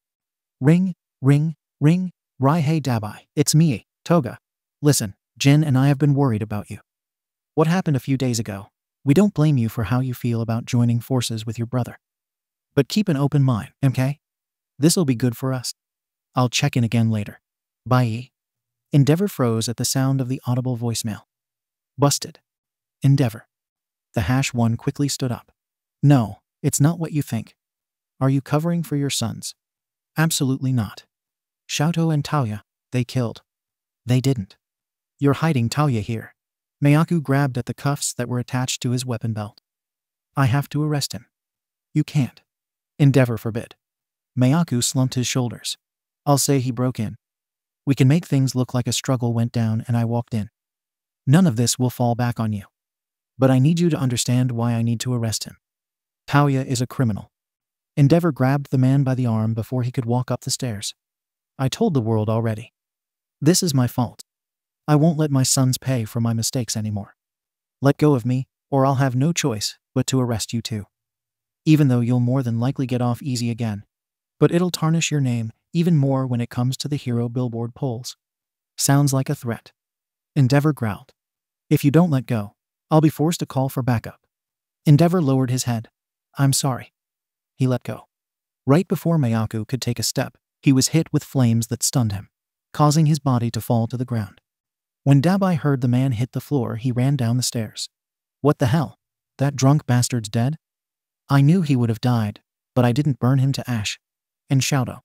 Ring, ring, ring, Rai-hei Dabi, it's me, Toga. Listen, Jin and I have been worried about you. What happened a few days ago? We don't blame you for how you feel about joining forces with your brother. But keep an open mind, okay? This'll be good for us. I'll check in again later. Bye. Endeavor froze at the sound of the audible voicemail. Busted. Endeavor. The #1 quickly stood up. No, it's not what you think. Are you covering for your sons? Absolutely not. Shouto and Taoya, they killed. They didn't. You're hiding Taoya here. Mayaku grabbed at the cuffs that were attached to his weapon belt. I have to arrest him. You can't. Endeavor forbid. Mayaku slumped his shoulders. I'll say he broke in. We can make things look like a struggle went down and I walked in. None of this will fall back on you. But I need you to understand why I need to arrest him. Taoya is a criminal. Endeavor grabbed the man by the arm before he could walk up the stairs. I told the world already. This is my fault. I won't let my sons pay for my mistakes anymore. Let go of me, or I'll have no choice but to arrest you too. Even though you'll more than likely get off easy again. But it'll tarnish your name even more when it comes to the hero billboard polls. Sounds like a threat. Endeavor growled. If you don't let go, I'll be forced to call for backup. Endeavor lowered his head. I'm sorry. He let go. Right before Mayaku could take a step, he was hit with flames that stunned him, causing his body to fall to the ground. When Dabi heard the man hit the floor, he ran down the stairs. What the hell? That drunk bastard's dead? I knew he would have died, but I didn't burn him to ash. And Shouto.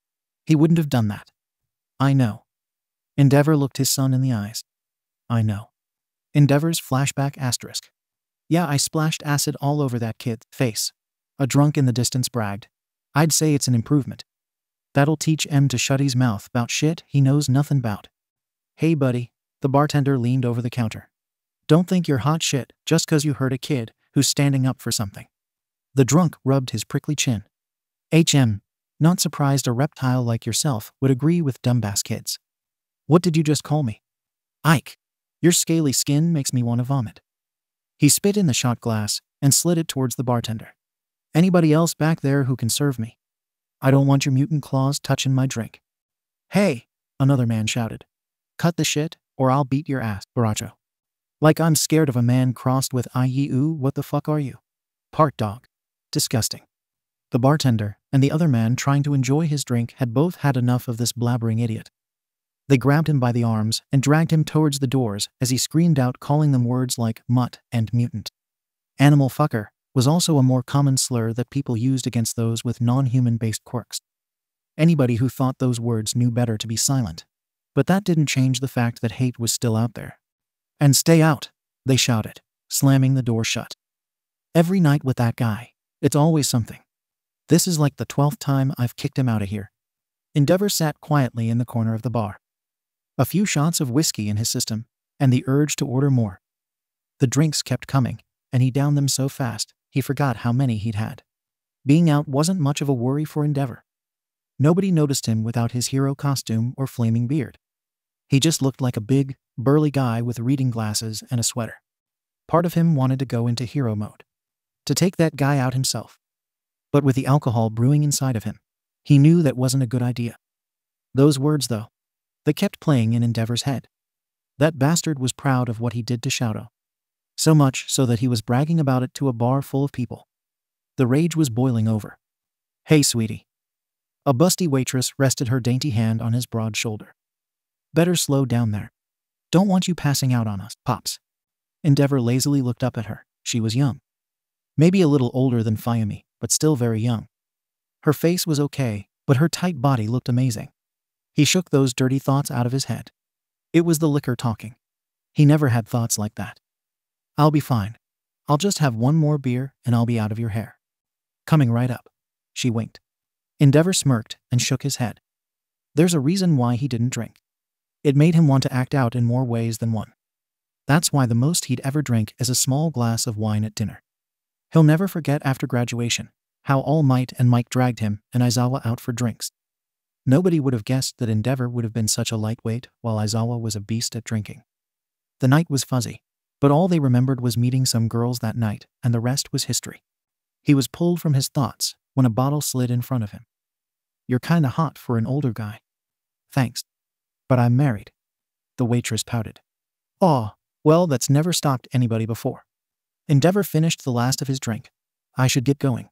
He wouldn't have done that. I know. Endeavor looked his son in the eyes. I know. Endeavor's flashback asterisk. Yeah, I splashed acid all over that kid's face. A drunk in the distance bragged. I'd say it's an improvement. That'll teach M to shut his mouth about shit he knows nothing about. Hey buddy, the bartender leaned over the counter. Don't think you're hot shit just 'cause you hurt a kid who's standing up for something. The drunk rubbed his prickly chin. Not surprised a reptile like yourself would agree with dumbass kids. What did you just call me? Ike. Your scaly skin makes me want to vomit. He spit in the shot glass and slid it towards the bartender. Anybody else back there who can serve me? I don't want your mutant claws touching my drink. Hey, another man shouted. Cut the shit or I'll beat your ass, Baracho. Like I'm scared of a man crossed with IEU, what the fuck are you? Part dog. Disgusting. The bartender and the other man trying to enjoy his drink had both had enough of this blabbering idiot. They grabbed him by the arms and dragged him towards the doors as he screamed out, calling them words like mutt and mutant. Animal fucker was also a more common slur that people used against those with non-human-based quirks. Anybody who thought those words knew better to be silent. But that didn't change the fact that hate was still out there. And stay out, they shouted, slamming the door shut. Every night with that guy, it's always something. This is like the 12th time I've kicked him out of here. Endeavor sat quietly in the corner of the bar. A few shots of whiskey in his system, and the urge to order more. The drinks kept coming, and he downed them so fast, he forgot how many he'd had. Being out wasn't much of a worry for Endeavor. Nobody noticed him without his hero costume or flaming beard. He just looked like a big, burly guy with reading glasses and a sweater. Part of him wanted to go into hero mode. To take that guy out himself. But with the alcohol brewing inside of him, he knew that wasn't a good idea. Those words, though, they kept playing in Endeavor's head. That bastard was proud of what he did to Shouto. So much so that he was bragging about it to a bar full of people. The rage was boiling over. Hey, sweetie. A busty waitress rested her dainty hand on his broad shoulder. Better slow down there. Don't want you passing out on us, Pops. Endeavor lazily looked up at her. She was young. Maybe a little older than Fayumi, but still very young. Her face was okay, but her tight body looked amazing. He shook those dirty thoughts out of his head. It was the liquor talking. He never had thoughts like that. I'll be fine. I'll just have one more beer and I'll be out of your hair. Coming right up. She winked. Endeavor smirked and shook his head. There's a reason why he didn't drink. It made him want to act out in more ways than one. That's why the most he'd ever drink is a small glass of wine at dinner. He'll never forget after graduation how All Might and Mike dragged him and Aizawa out for drinks. Nobody would have guessed that Endeavor would have been such a lightweight while Aizawa was a beast at drinking. The night was fuzzy, but all they remembered was meeting some girls that night, and the rest was history. He was pulled from his thoughts when a bottle slid in front of him. You're kinda hot for an older guy. Thanks. But I'm married. The waitress pouted. Aw, well, that's never stopped anybody before. Endeavor finished the last of his drink. I should get going.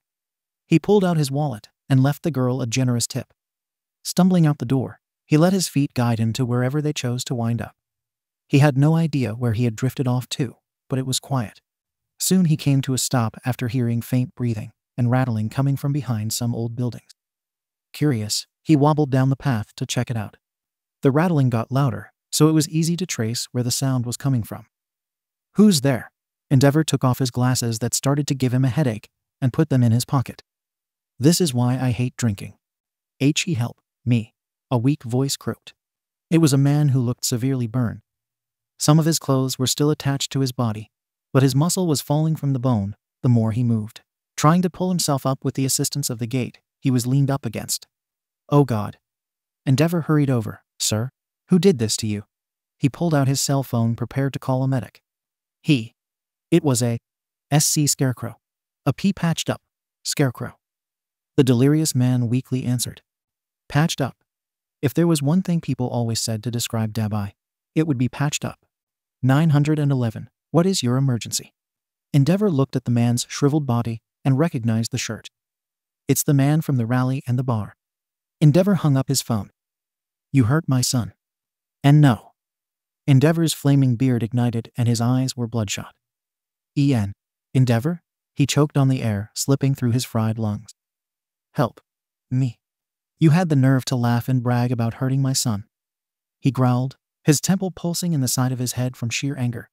He pulled out his wallet and left the girl a generous tip. Stumbling out the door, he let his feet guide him to wherever they chose to wind up. He had no idea where he had drifted off to, but it was quiet. Soon he came to a stop after hearing faint breathing and rattling coming from behind some old buildings. Curious, he wobbled down the path to check it out. The rattling got louder, so it was easy to trace where the sound was coming from. "Who's there?" Endeavor took off his glasses that started to give him a headache and put them in his pocket. "This is why I hate drinking. He help me," a weak voice croaked. It was a man who looked severely burned. Some of his clothes were still attached to his body, but his muscle was falling from the bone the more he moved. Trying to pull himself up with the assistance of the gate he was leaned up against. "Oh God." Endeavor hurried over. "Sir, who did this to you?" He pulled out his cell phone, prepared to call a medic. It was a SC Scarecrow. A patched up Scarecrow. The delirious man weakly answered. "Patched up." If there was one thing people always said to describe Dabi, it would be patched up. 911. What is your emergency? Endeavor looked at the man's shriveled body and recognized the shirt. It's the man from the rally and the bar. Endeavor hung up his phone. "You hurt my son." "And no." Endeavor's flaming beard ignited and his eyes were bloodshot. Endeavor?" He choked on the air, slipping through his fried lungs. "Help. Me. You had the nerve to laugh and brag about hurting my son." He growled, his temple pulsing in the side of his head from sheer anger.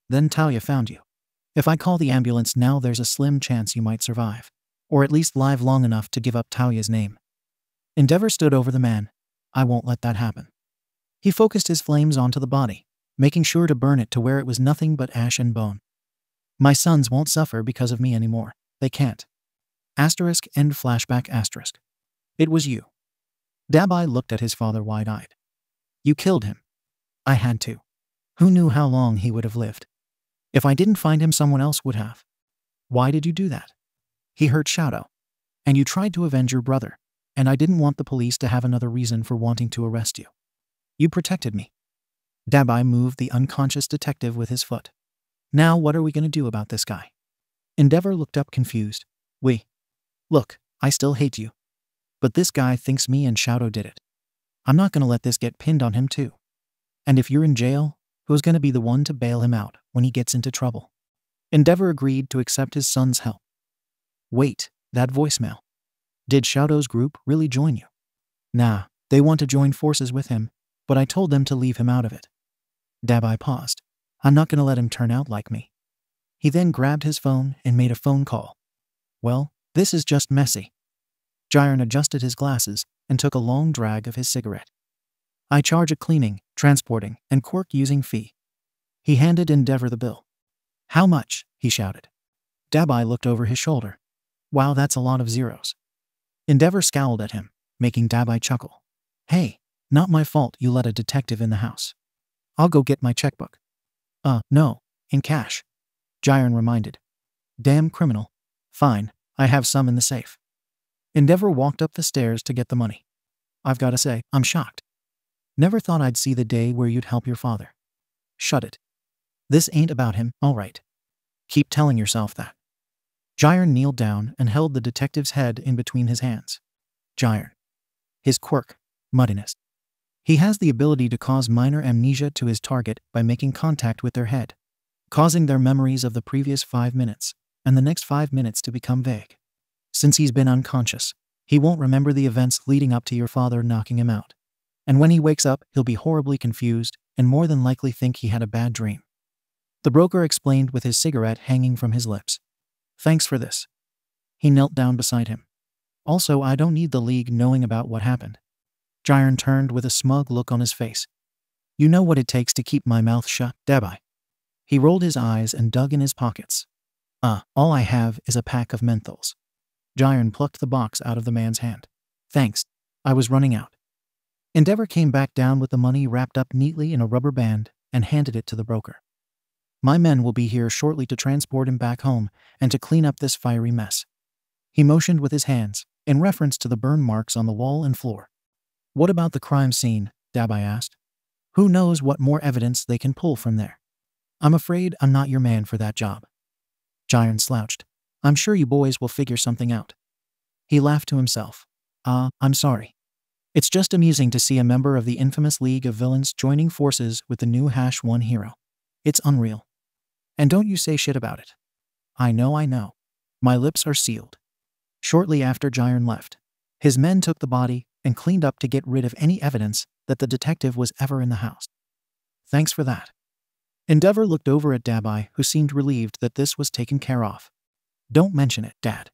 "Then Talia found you. If I call the ambulance now, there's a slim chance you might survive. Or at least live long enough to give up Talia's name." Endeavor stood over the man. "I won't let that happen." He focused his flames onto the body, making sure to burn it to where it was nothing but ash and bone. "My sons won't suffer because of me anymore. They can't. End flashback. It was you." Dabi looked at his father wide-eyed. "You killed him." "I had to. Who knew how long he would have lived? If I didn't find him, someone else would have." "Why did you do that?" "He hurt Shouto. And you tried to avenge your brother, and I didn't want the police to have another reason for wanting to arrest you. You protected me." Dabi moved the unconscious detective with his foot. "Now what are we going to do about this guy?" Endeavor looked up confused. Look, I still hate you. But this guy thinks me and Shouto did it. I'm not going to let this get pinned on him too. And if you're in jail, who's going to be the one to bail him out when he gets into trouble?" Endeavor agreed to accept his son's help. "Wait, that voicemail. Did Shouto's group really join you?" "Nah, they want to join forces with him, but I told them to leave him out of it." Dabi paused. "I'm not going to let him turn out like me." He then grabbed his phone and made a phone call. "Well, this is just messy." Jiren adjusted his glasses and took a long drag of his cigarette. "I charge a cleaning, transporting, and quirk using fee." He handed Endeavor the bill. "How much?" he shouted. Dabi looked over his shoulder. "Wow, that's a lot of zeros." Endeavor scowled at him, making Dabi chuckle. "Hey, not my fault you let a detective in the house. I'll go get my checkbook." No, in cash," Jiren reminded. "Damn criminal. Fine, I have some in the safe." Endeavor walked up the stairs to get the money. "I've got to say, I'm shocked. Never thought I'd see the day where you'd help your father." "Shut it. This ain't about him, all right. Keep telling yourself that." Jiren kneeled down and held the detective's head in between his hands. Jiren. His quirk, muddiness. He has the ability to cause minor amnesia to his target by making contact with their head, causing their memories of the previous 5 minutes and the next 5 minutes to become vague. Since he's been unconscious, he won't remember the events leading up to your father knocking him out. And when he wakes up, he'll be horribly confused and more than likely think he had a bad dream. The broker explained with his cigarette hanging from his lips. "Thanks for this." He knelt down beside him. "Also, I don't need the League knowing about what happened." Jiren turned with a smug look on his face. "You know what it takes to keep my mouth shut, Dabi." He rolled his eyes and dug in his pockets. All I have is a pack of menthols." Jiren plucked the box out of the man's hand. "Thanks, I was running out." Endeavor came back down with the money wrapped up neatly in a rubber band and handed it to the broker. "My men will be here shortly to transport him back home and to clean up this fiery mess." He motioned with his hands, in reference to the burn marks on the wall and floor. "What about the crime scene?" Dabi asked. "Who knows what more evidence they can pull from there? I'm afraid I'm not your man for that job." Jiren slouched. "I'm sure you boys will figure something out." He laughed to himself. I'm sorry. It's just amusing to see a member of the infamous League of Villains joining forces with the new #1 hero. It's unreal." And don't you say shit about it. I know. My lips are sealed. Shortly after Jiren left, his men took the body and cleaned up to get rid of any evidence that the detective was ever in the house. Thanks for that. Endeavor looked over at Dabi, who seemed relieved that this was taken care of. Don't mention it, Dad.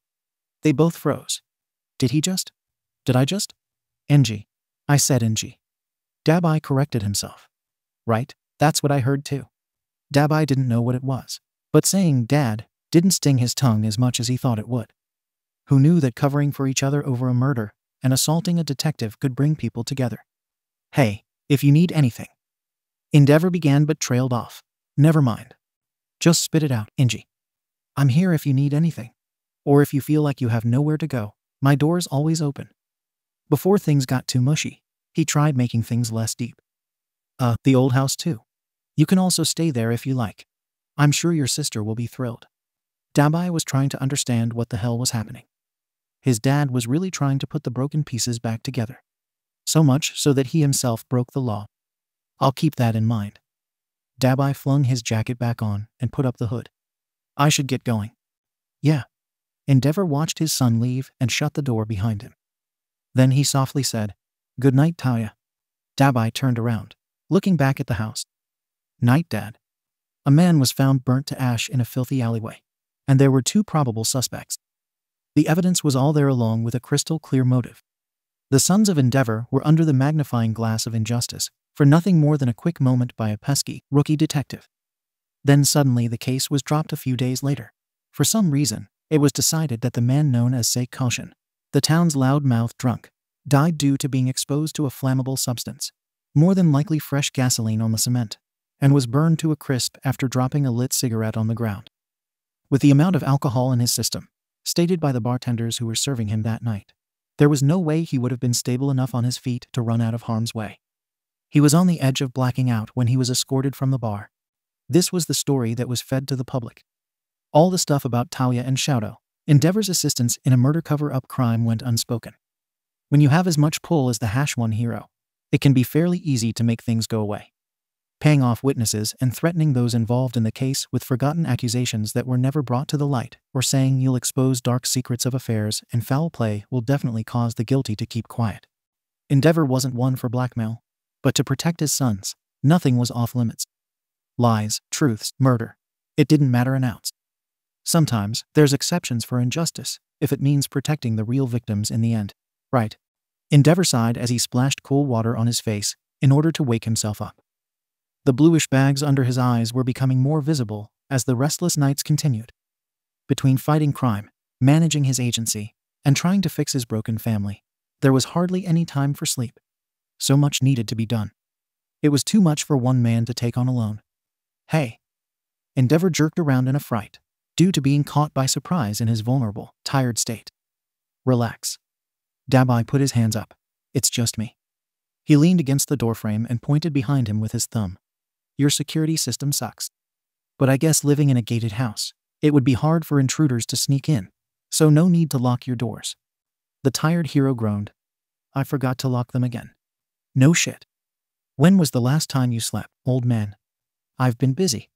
They both froze. Did I just? NG. I said NG. Dabi corrected himself. Right, that's what I heard too. Dabi didn't know what it was, but saying Dad didn't sting his tongue as much as he thought it would. Who knew that covering for each other over a murder and assaulting a detective could bring people together? Hey, if you need anything. Endeavor began but trailed off. Never mind. Just spit it out, NG. I'm here if you need anything. Or if you feel like you have nowhere to go, my door's always open. Before things got too mushy, he tried making things less deep. The old house too. You can also stay there if you like. I'm sure your sister will be thrilled. Dabi was trying to understand what the hell was happening. His dad was really trying to put the broken pieces back together. So much so that he himself broke the law. I'll keep that in mind. Dabi flung his jacket back on and put up the hood. I should get going. Yeah. Endeavor watched his son leave and shut the door behind him. Then he softly said, Good night, Taya. Dabi turned around, looking back at the house. Night, Dad. A man was found burnt to ash in a filthy alleyway, and there were 2 probable suspects. The evidence was all there along with a crystal clear motive. The sons of Endeavor were under the magnifying glass of injustice for nothing more than a quick moment by a pesky, rookie detective. Then suddenly the case was dropped a few days later. For some reason, it was decided that the man known as Sei Kaushin, the town's loud-mouthed drunk, died due to being exposed to a flammable substance, more than likely fresh gasoline on the cement, and was burned to a crisp after dropping a lit cigarette on the ground. With the amount of alcohol in his system, stated by the bartenders who were serving him that night, there was no way he would have been stable enough on his feet to run out of harm's way. He was on the edge of blacking out when he was escorted from the bar. This was the story that was fed to the public. All the stuff about Taya and Shouto, Endeavor's assistance in a murder cover-up crime, went unspoken. When you have as much pull as the #1 hero, it can be fairly easy to make things go away. Paying off witnesses and threatening those involved in the case with forgotten accusations that were never brought to the light, or saying you'll expose dark secrets of affairs and foul play, will definitely cause the guilty to keep quiet. Endeavor wasn't one for blackmail, but to protect his sons, nothing was off limits. Lies, truths, murder. It didn't matter an ounce. Sometimes, there's exceptions for injustice, if it means protecting the real victims in the end. Right. Endeavor sighed as he splashed cool water on his face in order to wake himself up. The bluish bags under his eyes were becoming more visible as the restless nights continued. Between fighting crime, managing his agency, and trying to fix his broken family, there was hardly any time for sleep. So much needed to be done. It was too much for one man to take on alone. Hey. Endeavor jerked around in a fright, due to being caught by surprise in his vulnerable, tired state. Relax. Dabi put his hands up. It's just me. He leaned against the doorframe and pointed behind him with his thumb. Your security system sucks. But I guess living in a gated house, it would be hard for intruders to sneak in, so no need to lock your doors. The tired hero groaned. I forgot to lock them again. No shit. When was the last time you slept, old man? I've been busy.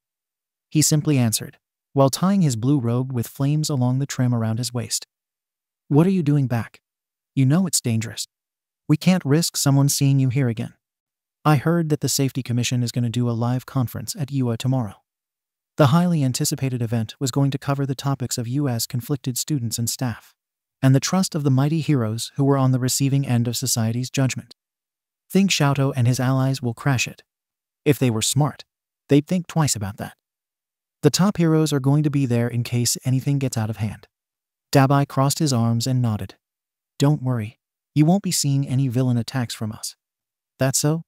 He simply answered, while tying his blue robe with flames along the trim around his waist. What are you doing back? You know it's dangerous. We can't risk someone seeing you here again. I heard that the Safety Commission is going to do a live conference at UA tomorrow. The highly anticipated event was going to cover the topics of UA's conflicted students and staff, and the trust of the mighty heroes who were on the receiving end of society's judgment. Think Shouto and his allies will crash it. If they were smart, they'd think twice about that. The top heroes are going to be there in case anything gets out of hand. Dabi crossed his arms and nodded. Don't worry, you won't be seeing any villain attacks from us. That so?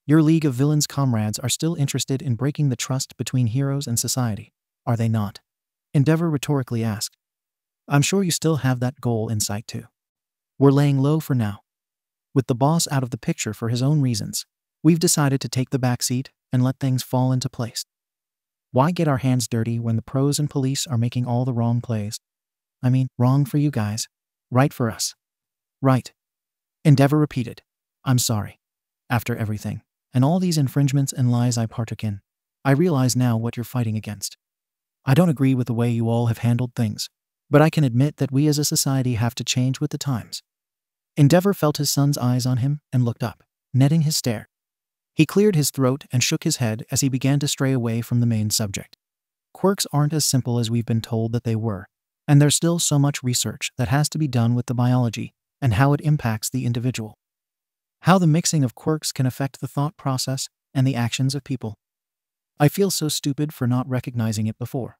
Your League of Villains comrades are still interested in breaking the trust between heroes and society, are they not? Endeavor rhetorically asked. I'm sure you still have that goal in sight too. We're laying low for now. With the boss out of the picture for his own reasons, we've decided to take the back seat and let things fall into place. Why get our hands dirty when the pros and police are making all the wrong plays? I mean, wrong for you guys, right for us. Right. Endeavor repeated. I'm sorry. After everything, and all these infringements and lies I partook in, I realize now what you're fighting against. I don't agree with the way you all have handled things, but I can admit that we as a society have to change with the times. Endeavor felt his son's eyes on him and looked up, netting his stare. He cleared his throat and shook his head as he began to stray away from the main subject. Quirks aren't as simple as we've been told that they were, and there's still so much research that has to be done with the biology and how it impacts the individual. How the mixing of quirks can affect the thought process and the actions of people. I feel so stupid for not recognizing it before.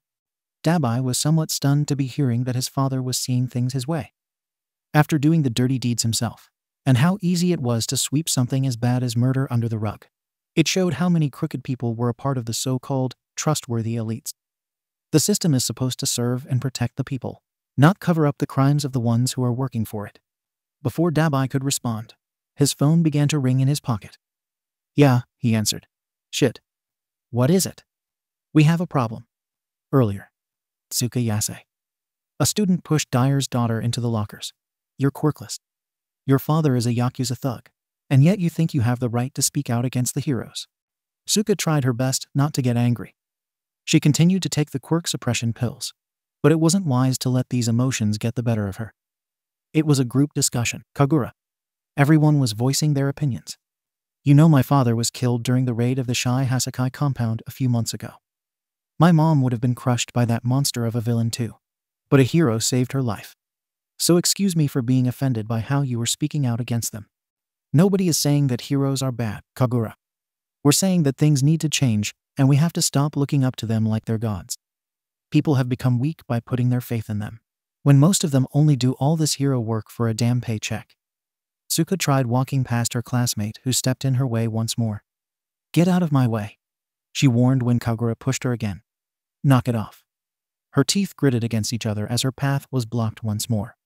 Dabi was somewhat stunned to be hearing that his father was seeing things his way. After doing the dirty deeds himself, and how easy it was to sweep something as bad as murder under the rug. It showed how many crooked people were a part of the so-called trustworthy elites. The system is supposed to serve and protect the people, not cover up the crimes of the ones who are working for it. Before Dabi could respond, his phone began to ring in his pocket. Yeah, he answered. Shit. What is it? We have a problem. Earlier. Tsuka Yase. A student pushed Dyer's daughter into the lockers. You're quirkless. Your father is a Yakuza thug, and yet you think you have the right to speak out against the heroes. Tsuka tried her best not to get angry. She continued to take the quirk suppression pills, but it wasn't wise to let these emotions get the better of her. It was a group discussion, Kagura. Everyone was voicing their opinions. You know, my father was killed during the raid of the Shai Hasakai compound a few months ago. My mom would have been crushed by that monster of a villain too, but a hero saved her life. So excuse me for being offended by how you were speaking out against them. Nobody is saying that heroes are bad, Kagura. We're saying that things need to change, and we have to stop looking up to them like they're gods. People have become weak by putting their faith in them, when most of them only do all this hero work for a damn paycheck. Tsuka tried walking past her classmate who stepped in her way once more. Get out of my way, she warned when Kagura pushed her again. Knock it off. Her teeth gritted against each other as her path was blocked once more.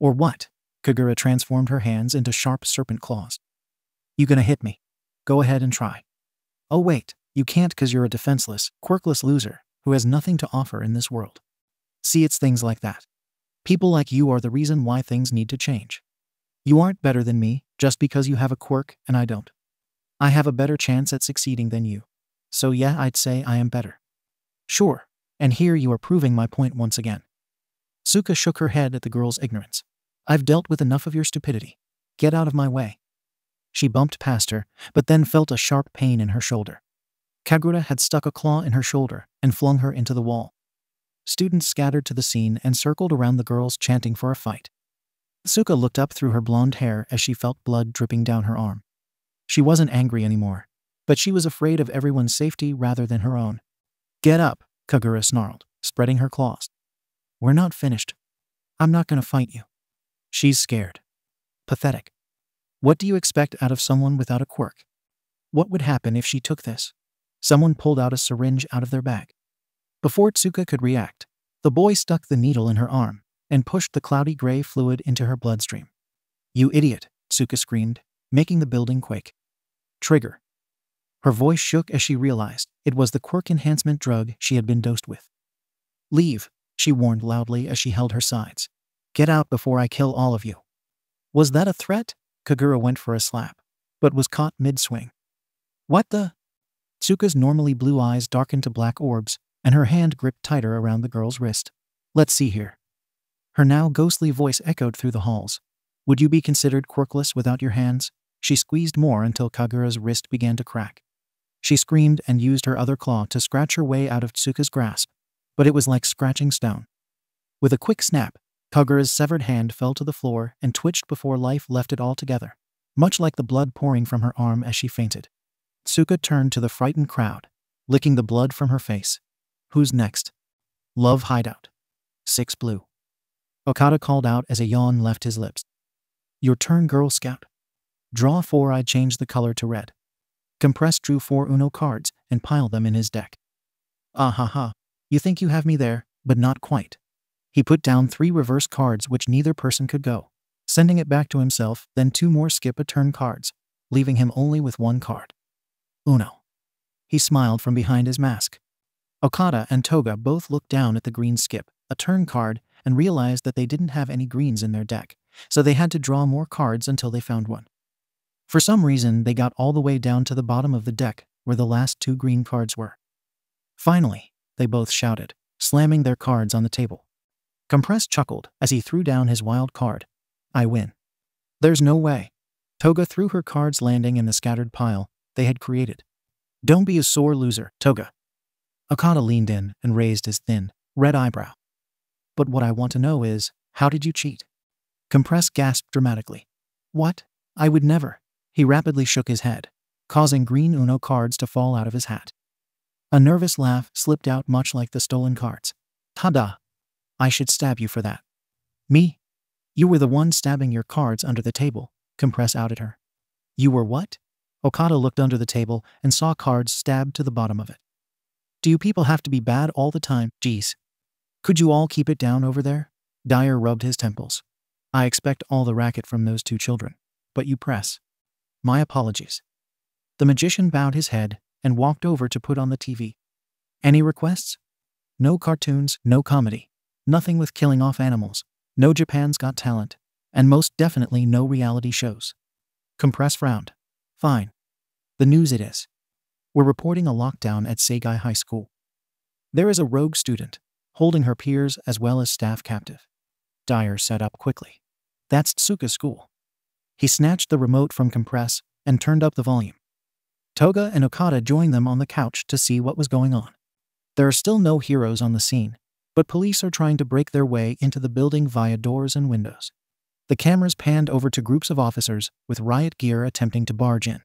Or what? Kagura transformed her hands into sharp serpent claws. You gonna hit me? Go ahead and try. Oh wait, you can't cause you're a defenseless, quirkless loser who has nothing to offer in this world. See, it's things like that. People like you are the reason why things need to change. You aren't better than me just because you have a quirk and I don't. I have a better chance at succeeding than you. So yeah, I'd say I am better. Sure, and here you are proving my point once again. Tsuka shook her head at the girl's ignorance. I've dealt with enough of your stupidity. Get out of my way. She bumped past her, but then felt a sharp pain in her shoulder. Kagura had stuck a claw in her shoulder and flung her into the wall. Students scattered to the scene and circled around the girls chanting for a fight. Tsuka looked up through her blonde hair as she felt blood dripping down her arm. She wasn't angry anymore, but she was afraid of everyone's safety rather than her own. Get up, Kagura snarled, spreading her claws. We're not finished. I'm not gonna fight you. She's scared. Pathetic. What do you expect out of someone without a quirk? What would happen if she took this? Someone pulled out a syringe out of their bag. Before Tsuka could react, the boy stuck the needle in her arm and pushed the cloudy gray fluid into her bloodstream. You idiot, Tsuka screamed, making the building quake. Trigger. Her voice shook as she realized it was the quirk enhancement drug she had been dosed with. Leave, she warned loudly as she held her sides. Get out before I kill all of you. Was that a threat? Kagura went for a slap, but was caught mid-swing. What the? Tsuka's normally blue eyes darkened to black orbs, and her hand gripped tighter around the girl's wrist. Let's see here. Her now ghostly voice echoed through the halls. Would you be considered quirkless without your hands? She squeezed more until Kagura's wrist began to crack. She screamed and used her other claw to scratch her way out of Tsuka's grasp, but it was like scratching stone. With a quick snap, Kagura's severed hand fell to the floor and twitched before life left it altogether, much like the blood pouring from her arm as she fainted. Tsuka turned to the frightened crowd, licking the blood from her face. Who's next? Love Hideout. 6 Blue. Okada called out as a yawn left his lips. Your turn, Girl Scout. Draw 4. I changed the color to red. Compress drew 4 Uno cards and piled them in his deck. Ah ha ha. You think you have me there, but not quite. He put down 3 reverse cards which neither person could go, sending it back to himself, then 2 more skip a turn cards, leaving him only with 1 card. Uno. He smiled from behind his mask. Okada and Toga both looked down at the green skip, a turn card, and realized that they didn't have any greens in their deck, so they had to draw more cards until they found one. For some reason, they got all the way down to the bottom of the deck, where the last 2 green cards were. Finally, they both shouted, slamming their cards on the table. Compress chuckled as he threw down his wild card. I win. There's no way. Toga threw her cards, landing in the scattered pile they had created. Don't be a sore loser, Toga. Okada leaned in and raised his thin, red eyebrow. But what I want to know is, how did you cheat? Compress gasped dramatically. What? I would never. He rapidly shook his head, causing green Uno cards to fall out of his hat. A nervous laugh slipped out, much like the stolen cards. Ta-da! I should stab you for that. Me? You were the one stabbing your cards under the table, Compress outed her. You were what? Okada looked under the table and saw cards stabbed to the bottom of it. Do you people have to be bad all the time? Geez. Could you all keep it down over there? Dyer rubbed his temples. I expect all the racket from those two children, but you press. My apologies. The magician bowed his head and walked over to put on the TV. Any requests? No cartoons, no comedy, nothing with killing off animals, no Japan's Got Talent, and most definitely no reality shows. Compress frowned. Fine. The news it is. We're reporting a lockdown at Seigai High School. There is a rogue student, holding her peers as well as staff captive. Dyer sat up quickly. That's Tsuka's school. He snatched the remote from Compress and turned up the volume. Toga and Okada joined them on the couch to see what was going on. There are still no heroes on the scene, but police are trying to break their way into the building via doors and windows. The cameras panned over to groups of officers with riot gear attempting to barge in.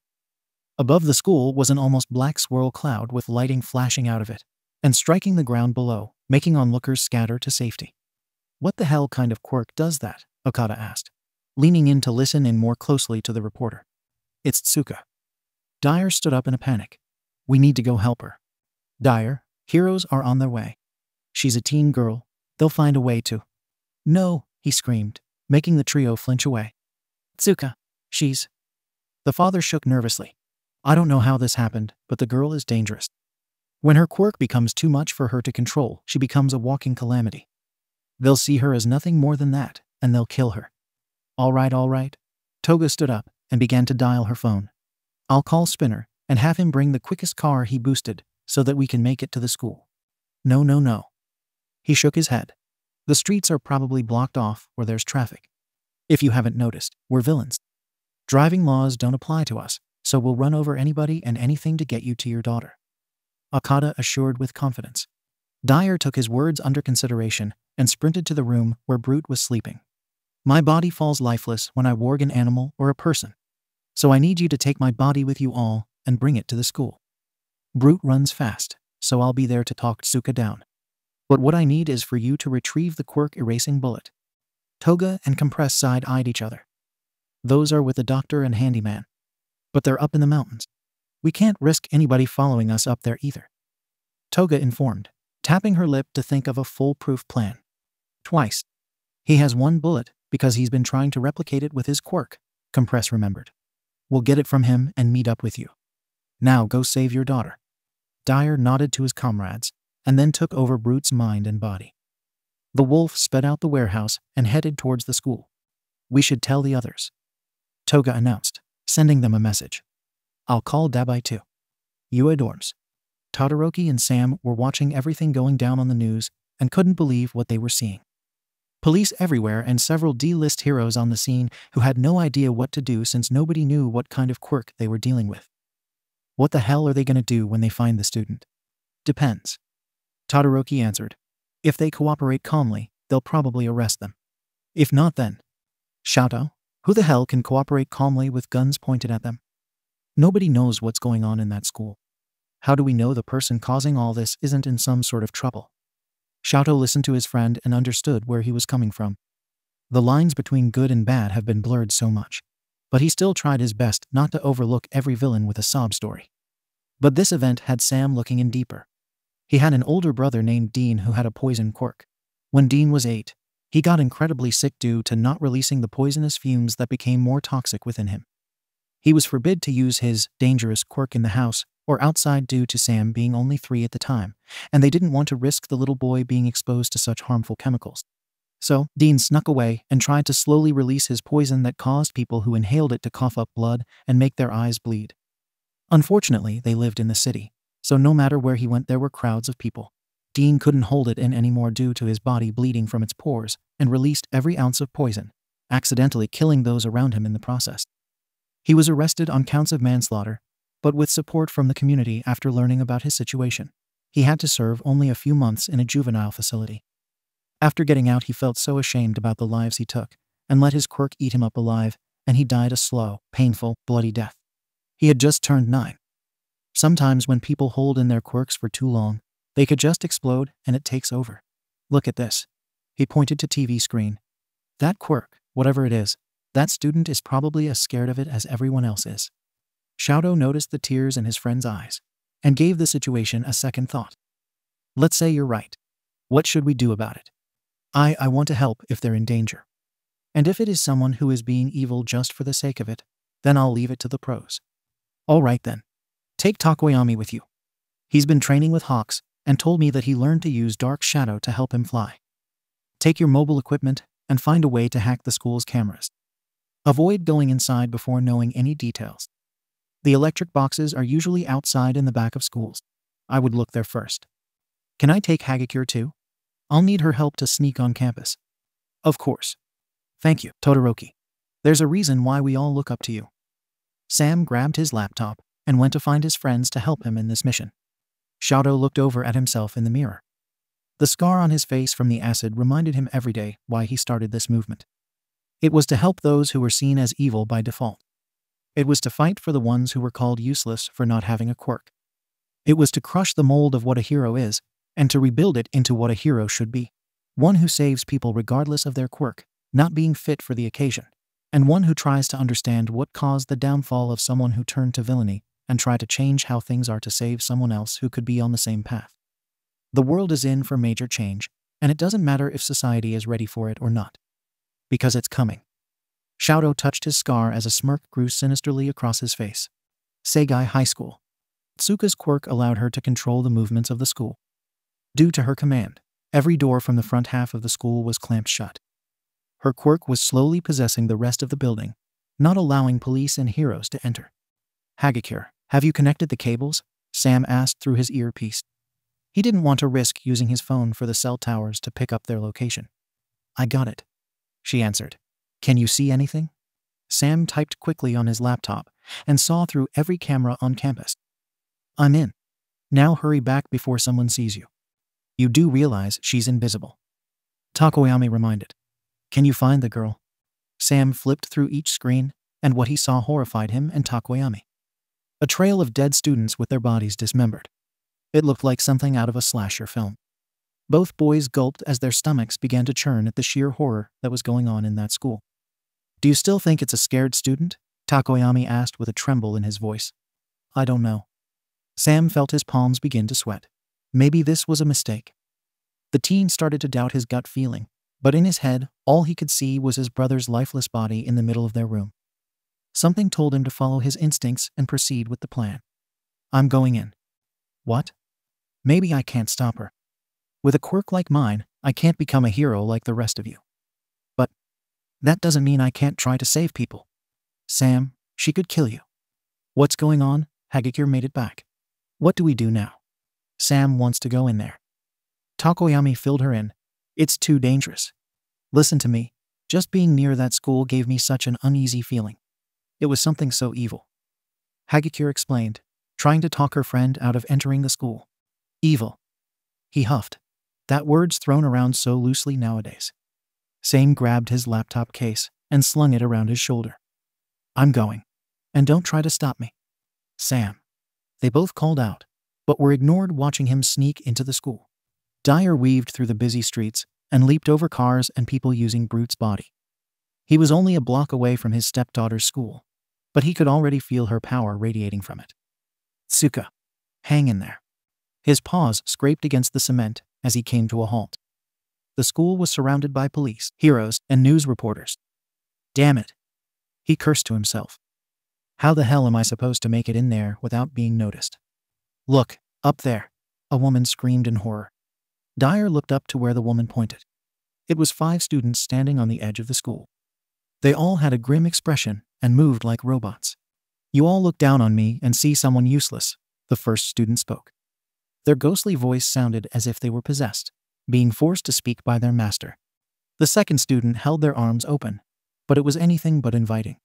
Above the school was an almost black swirl cloud with lighting flashing out of it and striking the ground below, making onlookers scatter to safety. What the hell kind of quirk does that? Okada asked, leaning in to listen in more closely to the reporter. It's Tsuka. Dyer stood up in a panic. We need to go help her. Dyer, heroes are on their way. She's a teen girl. They'll find a way to. No, he screamed, making the trio flinch away. Tsuka, she's. The father shook nervously. I don't know how this happened, but the girl is dangerous. When her quirk becomes too much for her to control, she becomes a walking calamity. They'll see her as nothing more than that, and they'll kill her. All right. Toga stood up and began to dial her phone. I'll call Spinner and have him bring the quickest car he boosted so that we can make it to the school. No. He shook his head. The streets are probably blocked off where there's traffic. If you haven't noticed, we're villains. Driving laws don't apply to us, so we'll run over anybody and anything to get you to your daughter. Okada assured with confidence. Dyer took his words under consideration and sprinted to the room where Brute was sleeping. My body falls lifeless when I warg an animal or a person. So I need you to take my body with you all and bring it to the school. Brute runs fast, so I'll be there to talk Tsuka down. But what I need is for you to retrieve the quirk-erasing bullet. Toga and Compress side-eyed each other. Those are with the doctor and handyman. But they're up in the mountains. We can't risk anybody following us up there either. Toga informed, tapping her lip to think of a foolproof plan. Twice. He has one bullet because he's been trying to replicate it with his quirk, Compress remembered. We'll get it from him and meet up with you. Now go save your daughter. Dyer nodded to his comrades and then took over Brute's mind and body. The wolf sped out the warehouse and headed towards the school. We should tell the others, Toga announced, sending them a message. I'll call Dabi too. UA dorms. Todoroki and Sam were watching everything going down on the news and couldn't believe what they were seeing. Police everywhere and several D-list heroes on the scene who had no idea what to do since nobody knew what kind of quirk they were dealing with. What the hell are they going to do when they find the student? Depends. Todoroki answered. If they cooperate calmly, they'll probably arrest them. If not, then. Shouto, who the hell can cooperate calmly with guns pointed at them? Nobody knows what's going on in that school. How do we know the person causing all this isn't in some sort of trouble? Shouto listened to his friend and understood where he was coming from. The lines between good and bad have been blurred so much, but he still tried his best not to overlook every villain with a sob story. But this event had Sam looking in deeper. He had an older brother named Dean who had a poison quirk. When Dean was 8, he got incredibly sick due to not releasing the poisonous fumes that became more toxic within him. He was forbid to use his dangerous quirk in the house or outside due to Sam being only 3 at the time, and they didn't want to risk the little boy being exposed to such harmful chemicals. So, Dean snuck away and tried to slowly release his poison that caused people who inhaled it to cough up blood and make their eyes bleed. Unfortunately, they lived in the city, so no matter where he went there were crowds of people. Dean couldn't hold it in anymore due to his body bleeding from its pores and released every ounce of poison, accidentally killing those around him in the process. He was arrested on counts of manslaughter, but with support from the community after learning about his situation, he had to serve only a few months in a juvenile facility. After getting out, he felt so ashamed about the lives he took and let his quirk eat him up alive, and he died a slow, painful, bloody death. He had just turned 9. Sometimes when people hold in their quirks for too long, they could just explode and it takes over. Look at this. He pointed to TV screen. That quirk, whatever it is, that student is probably as scared of it as everyone else is. Shouto noticed the tears in his friend's eyes and gave the situation a second thought. Let's say you're right. What should we do about it? I want to help if they're in danger. And if it is someone who is being evil just for the sake of it, then I'll leave it to the pros. All right then. Take Takoyami with you. He's been training with hawks and told me that he learned to use dark shadow to help him fly. Take your mobile equipment and find a way to hack the school's cameras. Avoid going inside before knowing any details. The electric boxes are usually outside in the back of schools. I would look there first. Can I take Hagakure too? I'll need her help to sneak on campus. Of course. Thank you, Todoroki. There's a reason why we all look up to you. Sam grabbed his laptop and went to find his friends to help him in this mission. Shouto looked over at himself in the mirror. The scar on his face from the acid reminded him every day why he started this movement. It was to help those who were seen as evil by default. It was to fight for the ones who were called useless for not having a quirk. It was to crush the mold of what a hero is and to rebuild it into what a hero should be. One who saves people regardless of their quirk, not being fit for the occasion, and one who tries to understand what caused the downfall of someone who turned to villainy and try to change how things are to save someone else who could be on the same path. The world is in for major change, and it doesn't matter if society is ready for it or not. Because it's coming. Shouto touched his scar as a smirk grew sinisterly across his face. Seigai High School. Tsuka's quirk allowed her to control the movements of the school. Due to her command, every door from the front half of the school was clamped shut. Her quirk was slowly possessing the rest of the building, not allowing police and heroes to enter. Hagakure, have you connected the cables? Sam asked through his earpiece. He didn't want to risk using his phone for the cell towers to pick up their location. I got it, she answered. Can you see anything? Sam typed quickly on his laptop and saw through every camera on campus. I'm in. Now hurry back before someone sees you. You do realize she's invisible. Takoyami reminded. Can you find the girl? Sam flipped through each screen, and what he saw horrified him and Takoyami. A trail of dead students with their bodies dismembered. It looked like something out of a slasher film. Both boys gulped as their stomachs began to churn at the sheer horror that was going on in that school. Do you still think it's a scared student? Takoyami asked with a tremble in his voice. I don't know. Sam felt his palms begin to sweat. Maybe this was a mistake. The teen started to doubt his gut feeling, but in his head, all he could see was his brother's lifeless body in the middle of their room. Something told him to follow his instincts and proceed with the plan. I'm going in. What? Maybe I can't stop her. With a quirk like mine, I can't become a hero like the rest of you. But that doesn't mean I can't try to save people. Sam, she could kill you. What's going on? Hagakure made it back. What do we do now? Sam wants to go in there. Takoyami filled her in. It's too dangerous. Listen to me. Just being near that school gave me such an uneasy feeling. It was something so evil. Hagakure explained, trying to talk her friend out of entering the school. Evil. He huffed. That word's thrown around so loosely nowadays. Sam grabbed his laptop case and slung it around his shoulder. I'm going. And don't try to stop me. Sam. They both called out, but were ignored watching him sneak into the school. Dyer weaved through the busy streets and leaped over cars and people using Brute's body. He was only a block away from his stepdaughter's school, but he could already feel her power radiating from it. Tsuka. Hang in there. His paws scraped against the cement as he came to a halt. The school was surrounded by police, heroes, and news reporters. Damn it. He cursed to himself. How the hell am I supposed to make it in there without being noticed? Look, up there, a woman screamed in horror. Dyer looked up to where the woman pointed. It was 5 students standing on the edge of the school. They all had a grim expression and moved like robots. You all look down on me and see someone useless, the first student spoke. Their ghostly voice sounded as if they were possessed, being forced to speak by their master. The second student held their arms open, but it was anything but inviting.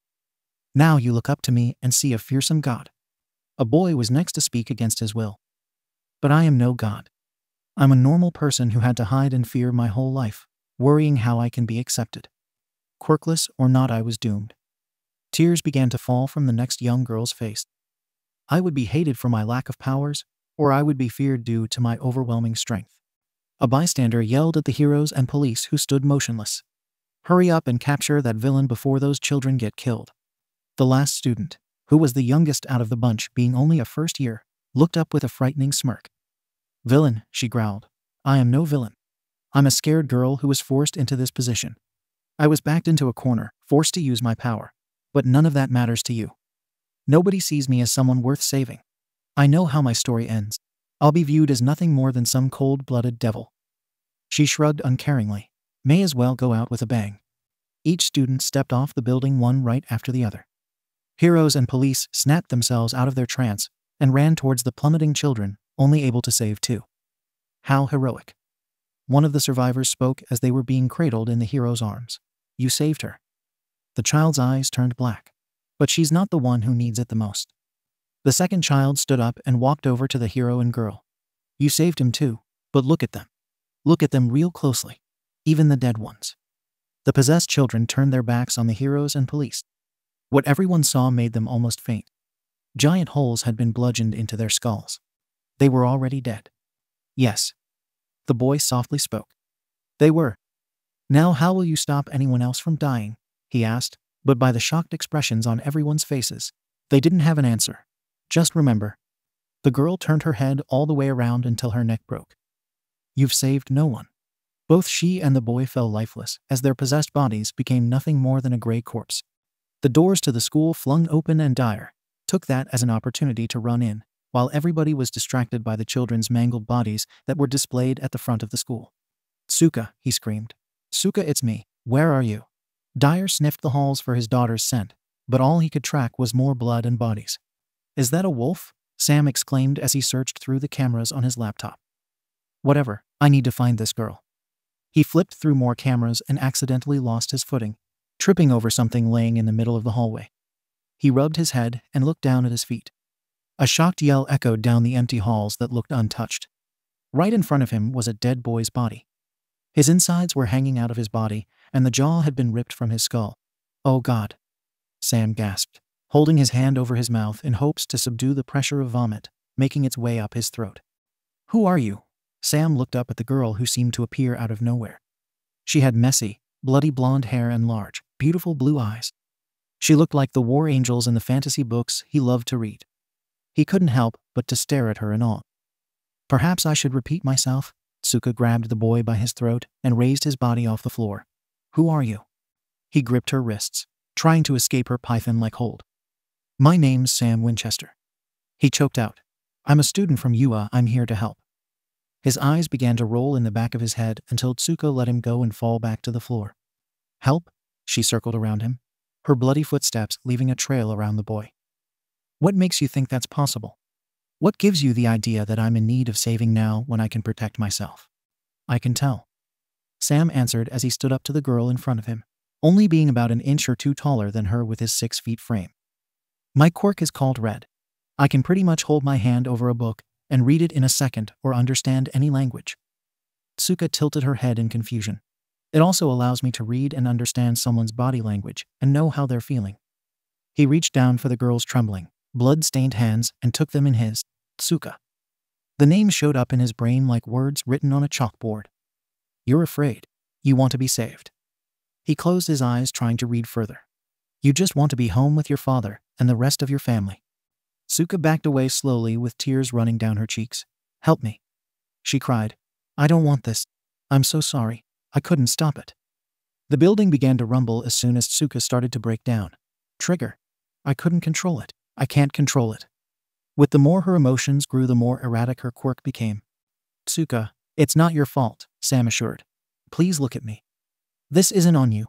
Now you look up to me and see a fearsome god. A boy was next to speak against his will. But I am no god. I'm a normal person who had to hide in fear my whole life, worrying how I can be accepted. Quirkless or not, I was doomed. Tears began to fall from the next young girl's face. I would be hated for my lack of powers, or I would be feared due to my overwhelming strength. A bystander yelled at the heroes and police who stood motionless. Hurry up and capture that villain before those children get killed. The last student, who was the youngest out of the bunch being only a first year, looked up with a frightening smirk. Villain, she growled. I am no villain. I'm a scared girl who was forced into this position. I was backed into a corner, forced to use my power. But none of that matters to you. Nobody sees me as someone worth saving. I know how my story ends. I'll be viewed as nothing more than some cold-blooded devil. She shrugged uncaringly. May as well go out with a bang. Each student stepped off the building one right after the other. Heroes and police snapped themselves out of their trance and ran towards the plummeting children, only able to save two. How heroic. One of the survivors spoke as they were being cradled in the hero's arms. You saved her. The child's eyes turned black. But she's not the one who needs it the most. The second child stood up and walked over to the hero and girl. You saved him too, but look at them. Look at them real closely. Even the dead ones. The possessed children turned their backs on the heroes and police. What everyone saw made them almost faint. Giant holes had been bludgeoned into their skulls. They were already dead. Yes. The boy softly spoke. They were. Now how will you stop anyone else from dying? He asked, but by the shocked expressions on everyone's faces, they didn't have an answer. Just remember. The girl turned her head all the way around until her neck broke. You've saved no one. Both she and the boy fell lifeless as their possessed bodies became nothing more than a gray corpse. The doors to the school flung open and Dyer took that as an opportunity to run in, while everybody was distracted by the children's mangled bodies that were displayed at the front of the school. Suka, he screamed. Suka, it's me. Where are you? Dyer sniffed the halls for his daughter's scent, but all he could track was more blood and bodies. Is that a wolf? Sam exclaimed as he searched through the cameras on his laptop. Whatever, I need to find this girl. He flipped through more cameras and accidentally lost his footing, tripping over something laying in the middle of the hallway. He rubbed his head and looked down at his feet. A shocked yell echoed down the empty halls that looked untouched. Right in front of him was a dead boy's body. His insides were hanging out of his body, and the jaw had been ripped from his skull. Oh God! Sam gasped, holding his hand over his mouth in hopes to subdue the pressure of vomit, making its way up his throat. Who are you? Sam looked up at the girl who seemed to appear out of nowhere. She had messy, bloody blonde hair and large, beautiful blue eyes. She looked like the war angels in the fantasy books he loved to read. He couldn't help but to stare at her in awe. Perhaps I should repeat myself. Suka grabbed the boy by his throat and raised his body off the floor. Who are you? He gripped her wrists, trying to escape her python-like hold. My name's Sam Winchester. He choked out. I'm a student from UA. I'm here to help. His eyes began to roll in the back of his head until Tsuka let him go and fall back to the floor. Help? She circled around him, her bloody footsteps leaving a trail around the boy. What makes you think that's possible? What gives you the idea that I'm in need of saving now when I can protect myself? I can tell. Sam answered as he stood up to the girl in front of him, only being about an inch or two taller than her with his 6 feet frame. My quirk is called Red. I can pretty much hold my hand over a book and read it in a second or understand any language. Tsuka tilted her head in confusion. It also allows me to read and understand someone's body language and know how they're feeling. He reached down for the girl's trembling, blood-stained hands and took them in his. Tsuka. The name showed up in his brain like words written on a chalkboard. You're afraid. You want to be saved. He closed his eyes trying to read further. You just want to be home with your father and the rest of your family. Tsuka backed away slowly with tears running down her cheeks. Help me. She cried. I don't want this. I'm so sorry. I couldn't stop it. The building began to rumble as soon as Tsuka started to break down. Trigger. I couldn't control it. I can't control it. With the more her emotions grew, the more erratic her quirk became. Tsuka, it's not your fault, Sam assured. Please look at me. This isn't on you.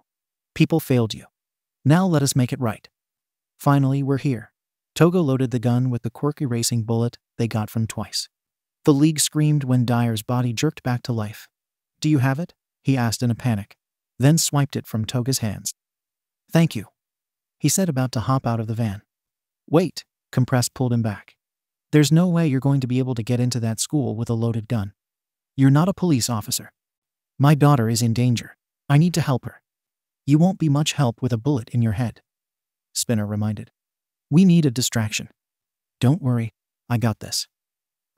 People failed you. Now let us make it right. Finally, we're here. Togo loaded the gun with the quirk erasing bullet they got from Twice. The League screamed when Dyer's body jerked back to life. Do you have it? He asked in a panic, then swiped it from Toga's hands. Thank you, he said, about to hop out of the van. Wait, Compress pulled him back. There's no way you're going to be able to get into that school with a loaded gun. You're not a police officer. My daughter is in danger. I need to help her. You won't be much help with a bullet in your head, Spinner reminded. We need a distraction. Don't worry, I got this.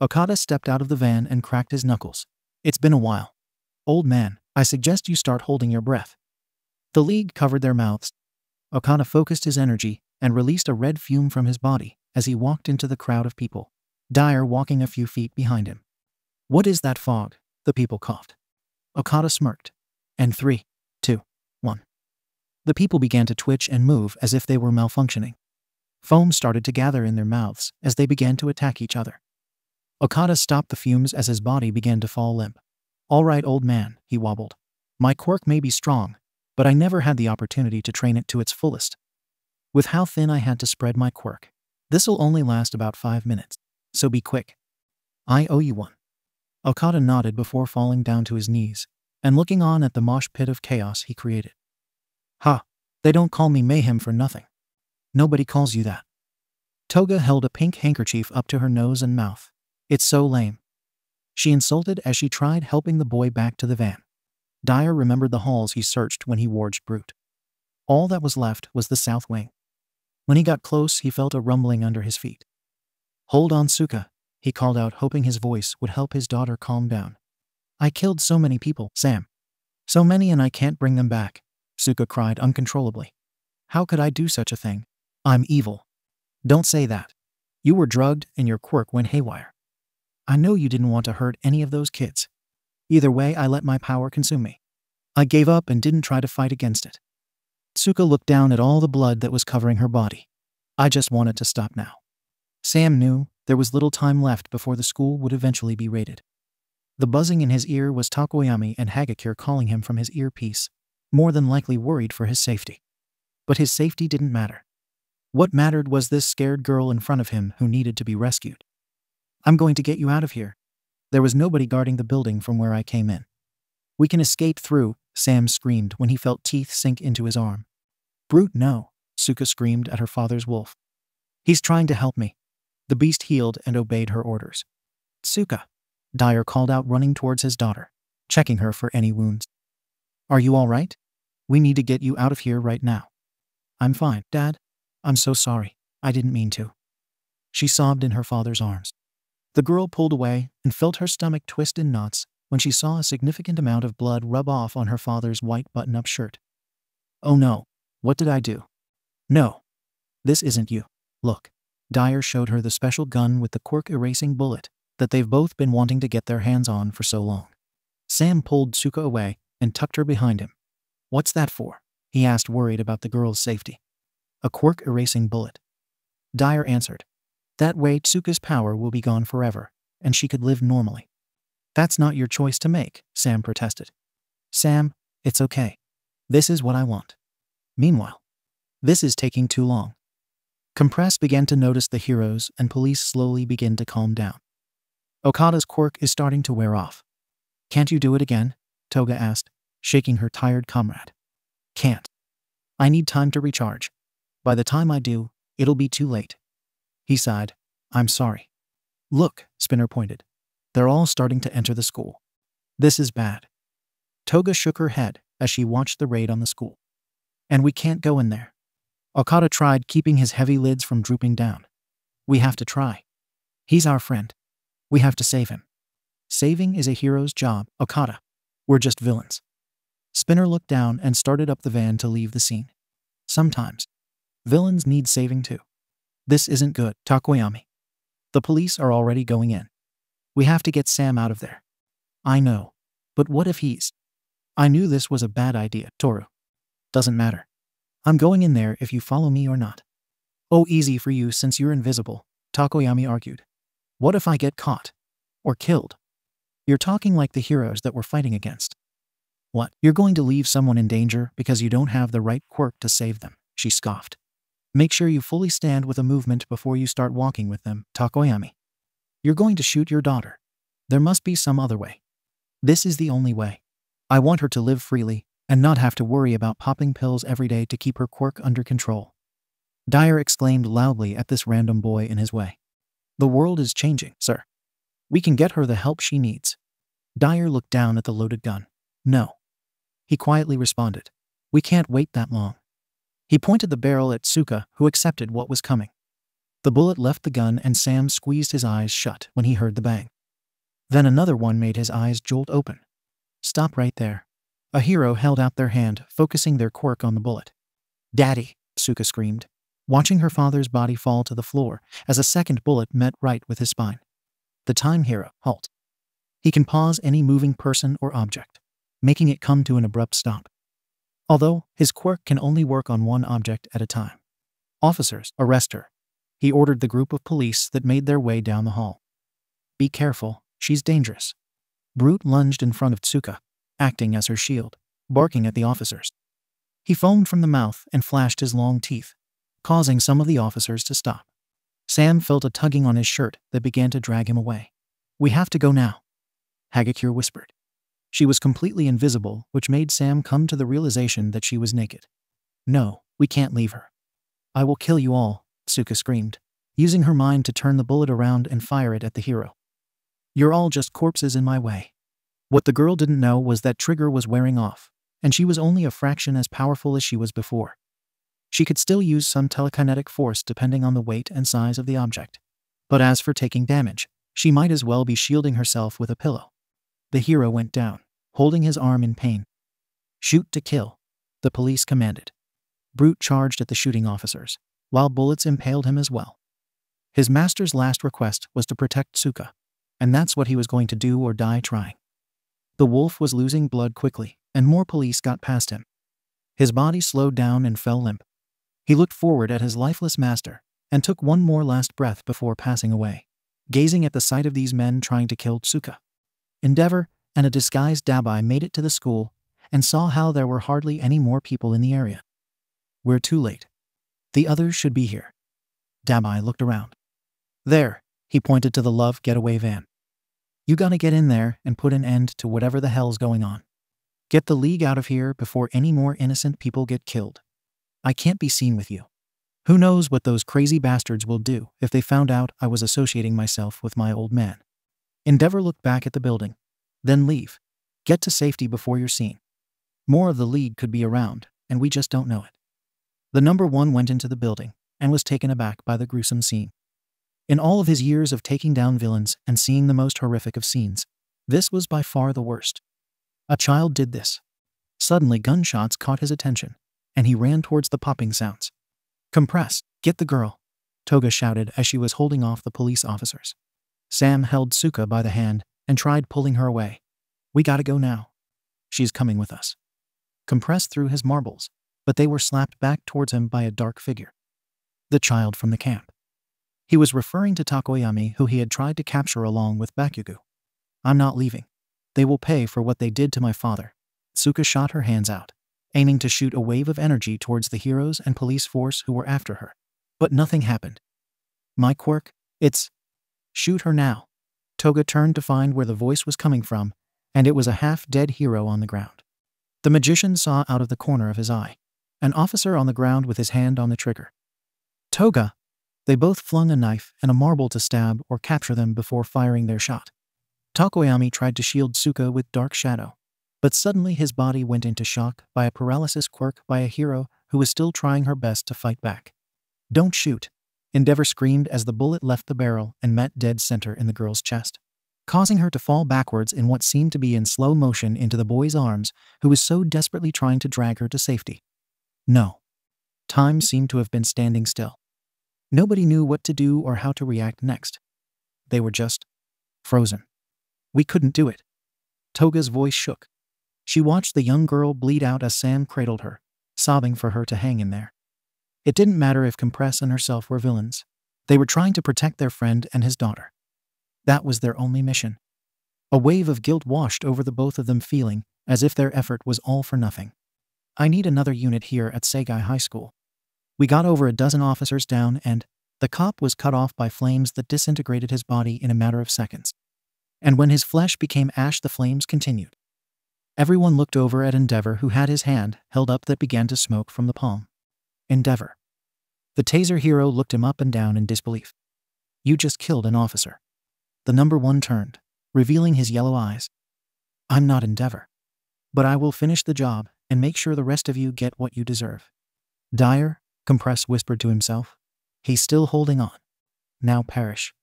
Okada stepped out of the van and cracked his knuckles. It's been a while. Old man, I suggest you start holding your breath. The League covered their mouths. Okada focused his energy and released a red fume from his body as he walked into the crowd of people, Dyer walking a few feet behind him. What is that fog? The people coughed. Okada smirked. And 3, 2, 1. The people began to twitch and move as if they were malfunctioning. Foam started to gather in their mouths as they began to attack each other. Okada stopped the fumes as his body began to fall limp. All right, old man, he wobbled. My quirk may be strong, but I never had the opportunity to train it to its fullest. With how thin I had to spread my quirk, this'll only last about 5 minutes, so be quick. I owe you one. Okada nodded before falling down to his knees and looking on at the mosh pit of chaos he created. Ha, they don't call me Mayhem for nothing. Nobody calls you that. Toga held a pink handkerchief up to her nose and mouth. It's so lame, she insulted as she tried helping the boy back to the van. Dyer remembered the halls he searched when he warged Brute. All that was left was the south wing. When he got close, he felt a rumbling under his feet. Hold on, Suka, he called out, hoping his voice would help his daughter calm down. I killed so many people, Sam. So many, and I can't bring them back, Suka cried uncontrollably. How could I do such a thing? I'm evil. Don't say that. You were drugged and your quirk went haywire. I know you didn't want to hurt any of those kids. Either way, I let my power consume me. I gave up and didn't try to fight against it. Suka looked down at all the blood that was covering her body. I just wanted to stop now. Sam knew there was little time left before the school would eventually be raided. The buzzing in his ear was Tokoyami and Hagakure calling him from his earpiece, more than likely worried for his safety. But his safety didn't matter. What mattered was this scared girl in front of him who needed to be rescued. I'm going to get you out of here. There was nobody guarding the building from where I came in. We can escape through, Sam screamed when he felt teeth sink into his arm. Brute, no, Suka screamed at her father's wolf. He's trying to help me. The beast healed and obeyed her orders. Suka, Dyer called out, running towards his daughter, checking her for any wounds. Are you all right? We need to get you out of here right now. I'm fine, Dad. I'm so sorry. I didn't mean to. She sobbed in her father's arms. The girl pulled away and felt her stomach twist in knots when she saw a significant amount of blood rub off on her father's white button-up shirt. Oh no, what did I do? No. This isn't you. Look. Dyer showed her the special gun with the quirk-erasing bullet that they've both been wanting to get their hands on for so long. Sam pulled Suka away and tucked her behind him. What's that for? He asked, worried about the girl's safety. A quirk-erasing bullet. Dyer answered. That way Tsuka's power will be gone forever, and she could live normally. That's not your choice to make, Sam protested. Sam, it's okay. This is what I want. Meanwhile, this is taking too long. Compress began to notice the heroes and police slowly begin to calm down. Okada's quirk is starting to wear off. Can't you do it again? Toga asked, shaking her tired comrade. Can't. I need time to recharge. By the time I do, it'll be too late. He sighed. I'm sorry. Look, Spinner pointed. They're all starting to enter the school. This is bad. Toga shook her head as she watched the raid on the school. And we can't go in there. Okada tried keeping his heavy lids from drooping down. We have to try. He's our friend. We have to save him. Saving is a hero's job, Okada. We're just villains. Spinner looked down and started up the van to leave the scene. Sometimes, villains need saving too. This isn't good, Tokoyami. The police are already going in. We have to get Sam out of there. I know. But what if he's... I knew this was a bad idea, Toru. Doesn't matter. I'm going in there if you follow me or not. Oh, easy for you since you're invisible, Tokoyami argued. What if I get caught? Or killed? You're talking like the heroes that we're fighting against. What? You're going to leave someone in danger because you don't have the right quirk to save them, she scoffed. Make sure you fully stand with a movement before you start walking with them, Tokoyami. You're going to shoot your daughter. There must be some other way. This is the only way. I want her to live freely and not have to worry about popping pills every day to keep her quirk under control. Dyer exclaimed loudly at this random boy in his way. The world is changing, sir. We can get her the help she needs. Dyer looked down at the loaded gun. No. He quietly responded. We can't wait that long. He pointed the barrel at Tsuka, who accepted what was coming. The bullet left the gun and Sam squeezed his eyes shut when he heard the bang. Then another one made his eyes jolt open. Stop right there. A hero held out their hand, focusing their quirk on the bullet. Daddy, Tsuka screamed, watching her father's body fall to the floor as a second bullet met right with his spine. The time hero, halt. He can pause any moving person or object, making it come to an abrupt stop. Although, his quirk can only work on one object at a time. Officers, arrest her. He ordered the group of police that made their way down the hall. Be careful, she's dangerous. Brute lunged in front of Tsuka, acting as her shield, barking at the officers. He foamed from the mouth and flashed his long teeth, causing some of the officers to stop. Sam felt a tugging on his shirt that began to drag him away. We have to go now, Hagakure whispered. She was completely invisible, which made Sam come to the realization that she was naked. No, we can't leave her. I will kill you all, Tsuka screamed, using her mind to turn the bullet around and fire it at the hero. You're all just corpses in my way. What the girl didn't know was that trigger was wearing off, and she was only a fraction as powerful as she was before. She could still use some telekinetic force depending on the weight and size of the object. But as for taking damage, she might as well be shielding herself with a pillow. The hero went down, holding his arm in pain. Shoot to kill, the police commanded. Brute charged at the shooting officers, while bullets impaled him as well. His master's last request was to protect Tsuka, and that's what he was going to do or die trying. The wolf was losing blood quickly, and more police got past him. His body slowed down and fell limp. He looked forward at his lifeless master, and took one more last breath before passing away, gazing at the sight of these men trying to kill Tsuka. Endeavor and a disguised Dabi made it to the school, and saw how there were hardly any more people in the area. We're too late. The others should be here. Dabi looked around. There, he pointed to the Love getaway van. You gotta get in there and put an end to whatever the hell's going on. Get the League out of here before any more innocent people get killed. I can't be seen with you. Who knows what those crazy bastards will do if they found out I was associating myself with my old man. Endeavor looked back at the building. Then leave. Get to safety before you're seen. More of the League could be around, and we just don't know it. The number one went into the building and was taken aback by the gruesome scene. In all of his years of taking down villains and seeing the most horrific of scenes, this was by far the worst. A child did this. Suddenly gunshots caught his attention, and he ran towards the popping sounds. Compress, get the girl, Toga shouted as she was holding off the police officers. Sam held Tsuka by the hand and tried pulling her away. We gotta go now. She's coming with us. Compress threw his marbles, but they were slapped back towards him by a dark figure. The child from the camp. He was referring to Takoyami, who he had tried to capture along with Bakugo. I'm not leaving. They will pay for what they did to my father. Tsuka shot her hands out, aiming to shoot a wave of energy towards the heroes and police force who were after her. But nothing happened. My quirk? It's... Shoot her now. Toga turned to find where the voice was coming from, and it was a half-dead hero on the ground. The magician saw out of the corner of his eye an officer on the ground with his hand on the trigger. Toga! They both flung a knife and a marble to stab or capture them before firing their shot. Takoyami tried to shield Tsuka with Dark Shadow, but suddenly his body went into shock by a paralysis quirk by a hero who was still trying her best to fight back. Don't shoot! Endeavor screamed as the bullet left the barrel and met dead center in the girl's chest, causing her to fall backwards in what seemed to be in slow motion into the boy's arms, who was so desperately trying to drag her to safety. No. Time seemed to have been standing still. Nobody knew what to do or how to react next. They were just frozen. We couldn't do it. Toga's voice shook. She watched the young girl bleed out as Sam cradled her, sobbing for her to hang in there. It didn't matter if Compress and herself were villains. They were trying to protect their friend and his daughter. That was their only mission. A wave of guilt washed over the both of them, feeling as if their effort was all for nothing. I need another unit here at Seigai High School. We got over a dozen officers down and the cop was cut off by flames that disintegrated his body in a matter of seconds. And when his flesh became ash, the flames continued. Everyone looked over at Endeavor, who had his hand held up that began to smoke from the palm. Endeavor. The taser hero looked him up and down in disbelief. You just killed an officer. The number one turned, revealing his yellow eyes. I'm not Endeavor. But I will finish the job and make sure the rest of you get what you deserve. Dyer, Compress whispered to himself. He's still holding on. Now perish.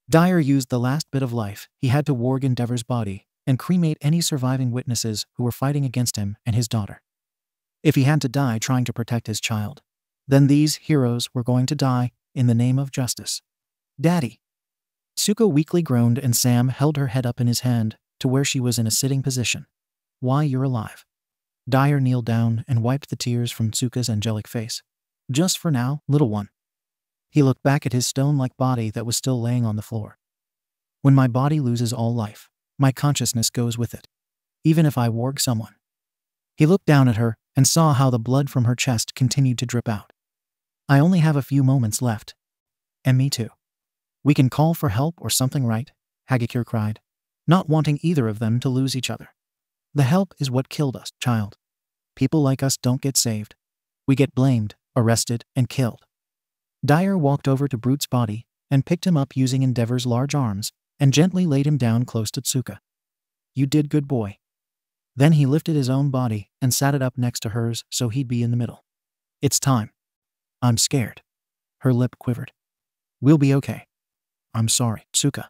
Dyer used the last bit of life he had to warg Endeavor's body and cremate any surviving witnesses who were fighting against him and his daughter. If he had to die trying to protect his child, then these heroes were going to die in the name of justice. Daddy. Tsuka weakly groaned, and Sam held her head up in his hand to where she was in a sitting position. Why, you're alive. Dyer kneeled down and wiped the tears from Tsuka's angelic face. Just for now, little one. He looked back at his stone-like body that was still laying on the floor. When my body loses all life, my consciousness goes with it, even if I warg someone. He looked down at her and saw how the blood from her chest continued to drip out. I only have a few moments left. And me too. We can call for help or something, right? Hagakure cried, not wanting either of them to lose each other. The help is what killed us, child. People like us don't get saved. We get blamed, arrested, and killed. Dyer walked over to Brute's body and picked him up using Endeavor's large arms and gently laid him down close to Tsuka. You did good, boy. Then he lifted his own body and sat it up next to hers so he'd be in the middle. It's time. I'm scared. Her lip quivered. We'll be okay. I'm sorry, Tsuka.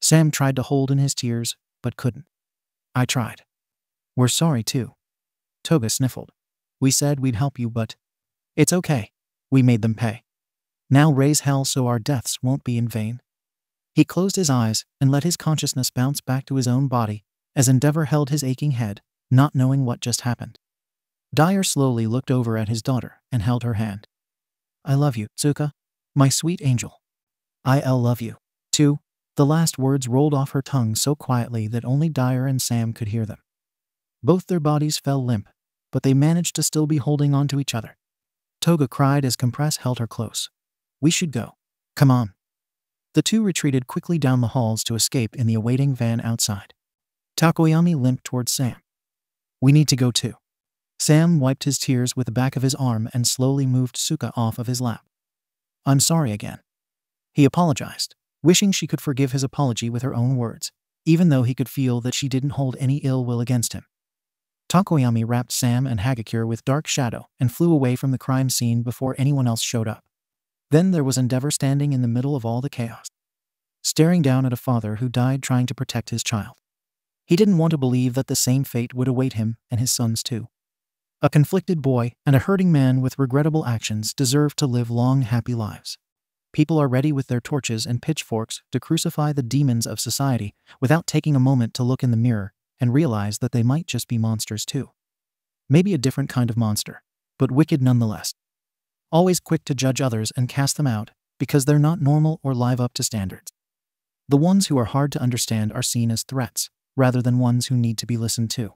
Sam tried to hold in his tears, but couldn't. I tried. We're sorry too. Toga sniffled. We said we'd help you, but it's okay. We made them pay. Now raise hell so our deaths won't be in vain. He closed his eyes and let his consciousness bounce back to his own body as Endeavor held his aching head, not knowing what just happened. Dyer slowly looked over at his daughter and held her hand. I love you, Tsuka. My sweet angel. I'll love you, too. The last words rolled off her tongue so quietly that only Dyer and Sam could hear them. Both their bodies fell limp, but they managed to still be holding on to each other. Toga cried as Compress held her close. We should go. Come on. The two retreated quickly down the halls to escape in the awaiting van outside. Takoyami limped towards Sam. We need to go too. Sam wiped his tears with the back of his arm and slowly moved Tsuka off of his lap. I'm sorry again. He apologized, wishing she could forgive his apology with her own words, even though he could feel that she didn't hold any ill will against him. Takoyami wrapped Sam and Hagakure with dark shadow and flew away from the crime scene before anyone else showed up. Then there was Endeavor standing in the middle of all the chaos, staring down at a father who died trying to protect his child. He didn't want to believe that the same fate would await him and his sons too. A conflicted boy and a hurting man with regrettable actions deserve to live long, happy lives. People are ready with their torches and pitchforks to crucify the demons of society without taking a moment to look in the mirror and realize that they might just be monsters too. Maybe a different kind of monster, but wicked nonetheless. Always quick to judge others and cast them out because they're not normal or live up to standards. The ones who are hard to understand are seen as threats, rather than ones who need to be listened to.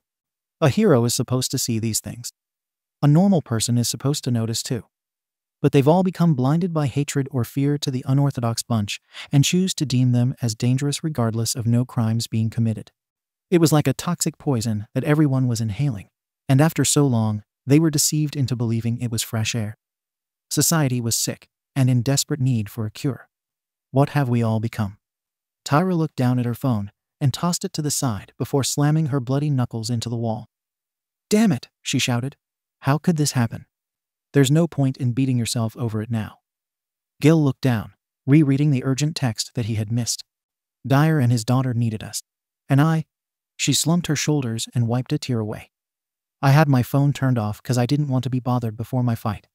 A hero is supposed to see these things. A normal person is supposed to notice too. But they've all become blinded by hatred or fear to the unorthodox bunch and choose to deem them as dangerous regardless of no crimes being committed. It was like a toxic poison that everyone was inhaling, and after so long, they were deceived into believing it was fresh air. Society was sick and in desperate need for a cure. What have we all become? Tyra looked down at her phone and tossed it to the side before slamming her bloody knuckles into the wall. Damn it, she shouted. How could this happen? There's no point in beating yourself over it now. Gil looked down, rereading the urgent text that he had missed. Dyer and his daughter needed us. And she slumped her shoulders and wiped a tear away. I had my phone turned off because I didn't want to be bothered before my fight.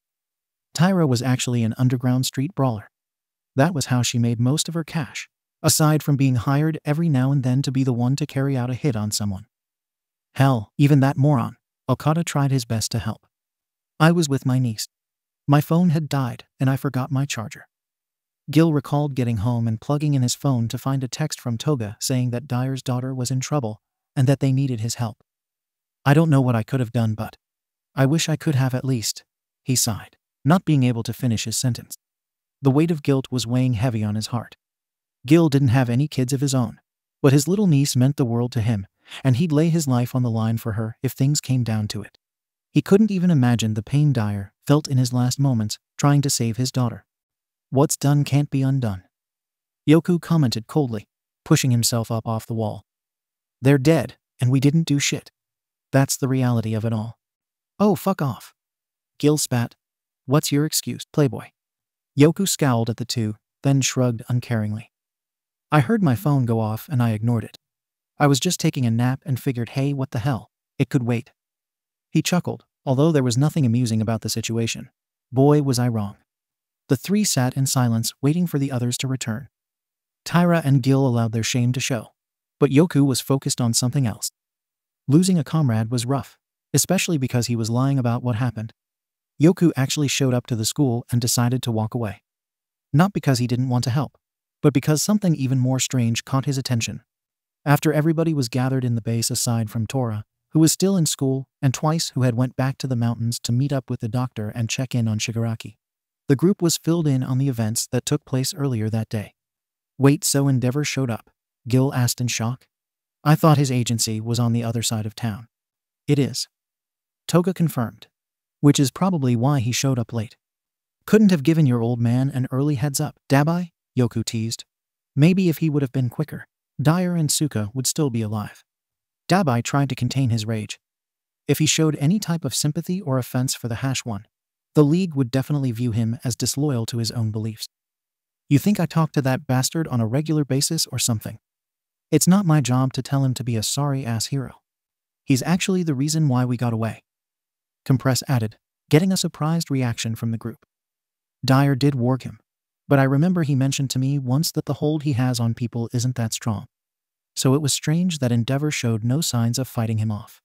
Tyra was actually an underground street brawler. That was how she made most of her cash, aside from being hired every now and then to be the one to carry out a hit on someone. Hell, even that moron, Okada, tried his best to help. I was with my niece. My phone had died and I forgot my charger. Gil recalled getting home and plugging in his phone to find a text from Toga saying that Dyer's daughter was in trouble and that they needed his help. I don't know what I could have done, but I wish I could have at least, he sighed, not being able to finish his sentence. The weight of guilt was weighing heavy on his heart. Gil didn't have any kids of his own, But his little niece meant the world to him, and he'd lay his life on the line for her if things came down to it. He couldn't even imagine the pain Dyer felt in his last moments trying to save his daughter. What's done can't be undone, Yoku commented coldly, pushing himself up off the wall. They're dead, and we didn't do shit. That's the reality of it all. Oh, fuck off. Gil spat. What's your excuse, playboy? Yoku scowled at the two, then shrugged uncaringly. I heard my phone go off and I ignored it. I was just taking a nap and figured, hey, what the hell, it could wait. He chuckled, although there was nothing amusing about the situation. Boy, was I wrong. The three sat in silence, waiting for the others to return. Tyra and Gil allowed their shame to show, but Yoku was focused on something else. Losing a comrade was rough, especially because he was lying about what happened. Yoku actually showed up to the school and decided to walk away. Not because he didn't want to help, but because something even more strange caught his attention. After everybody was gathered in the base aside from Tora, who was still in school, and Twice, who had went back to the mountains to meet up with the doctor and check in on Shigaraki, the group was filled in on the events that took place earlier that day. Wait, so Endeavor showed up? Gil asked in shock. I thought his agency was on the other side of town. It is, Toga confirmed, which is probably why he showed up late. Couldn't have given your old man an early heads up, Dabi? Yoku teased. Maybe if he would have been quicker, Dyer and Suka would still be alive. Dabi tried to contain his rage. If he showed any type of sympathy or offense for the #1, the League would definitely view him as disloyal to his own beliefs. You think I talk to that bastard on a regular basis or something? It's not my job to tell him to be a sorry-ass hero. He's actually the reason why we got away. Compress added, getting a surprised reaction from the group. Dyer did warg him, but I remember he mentioned to me once that the hold he has on people isn't that strong. So it was strange that Endeavor showed no signs of fighting him off.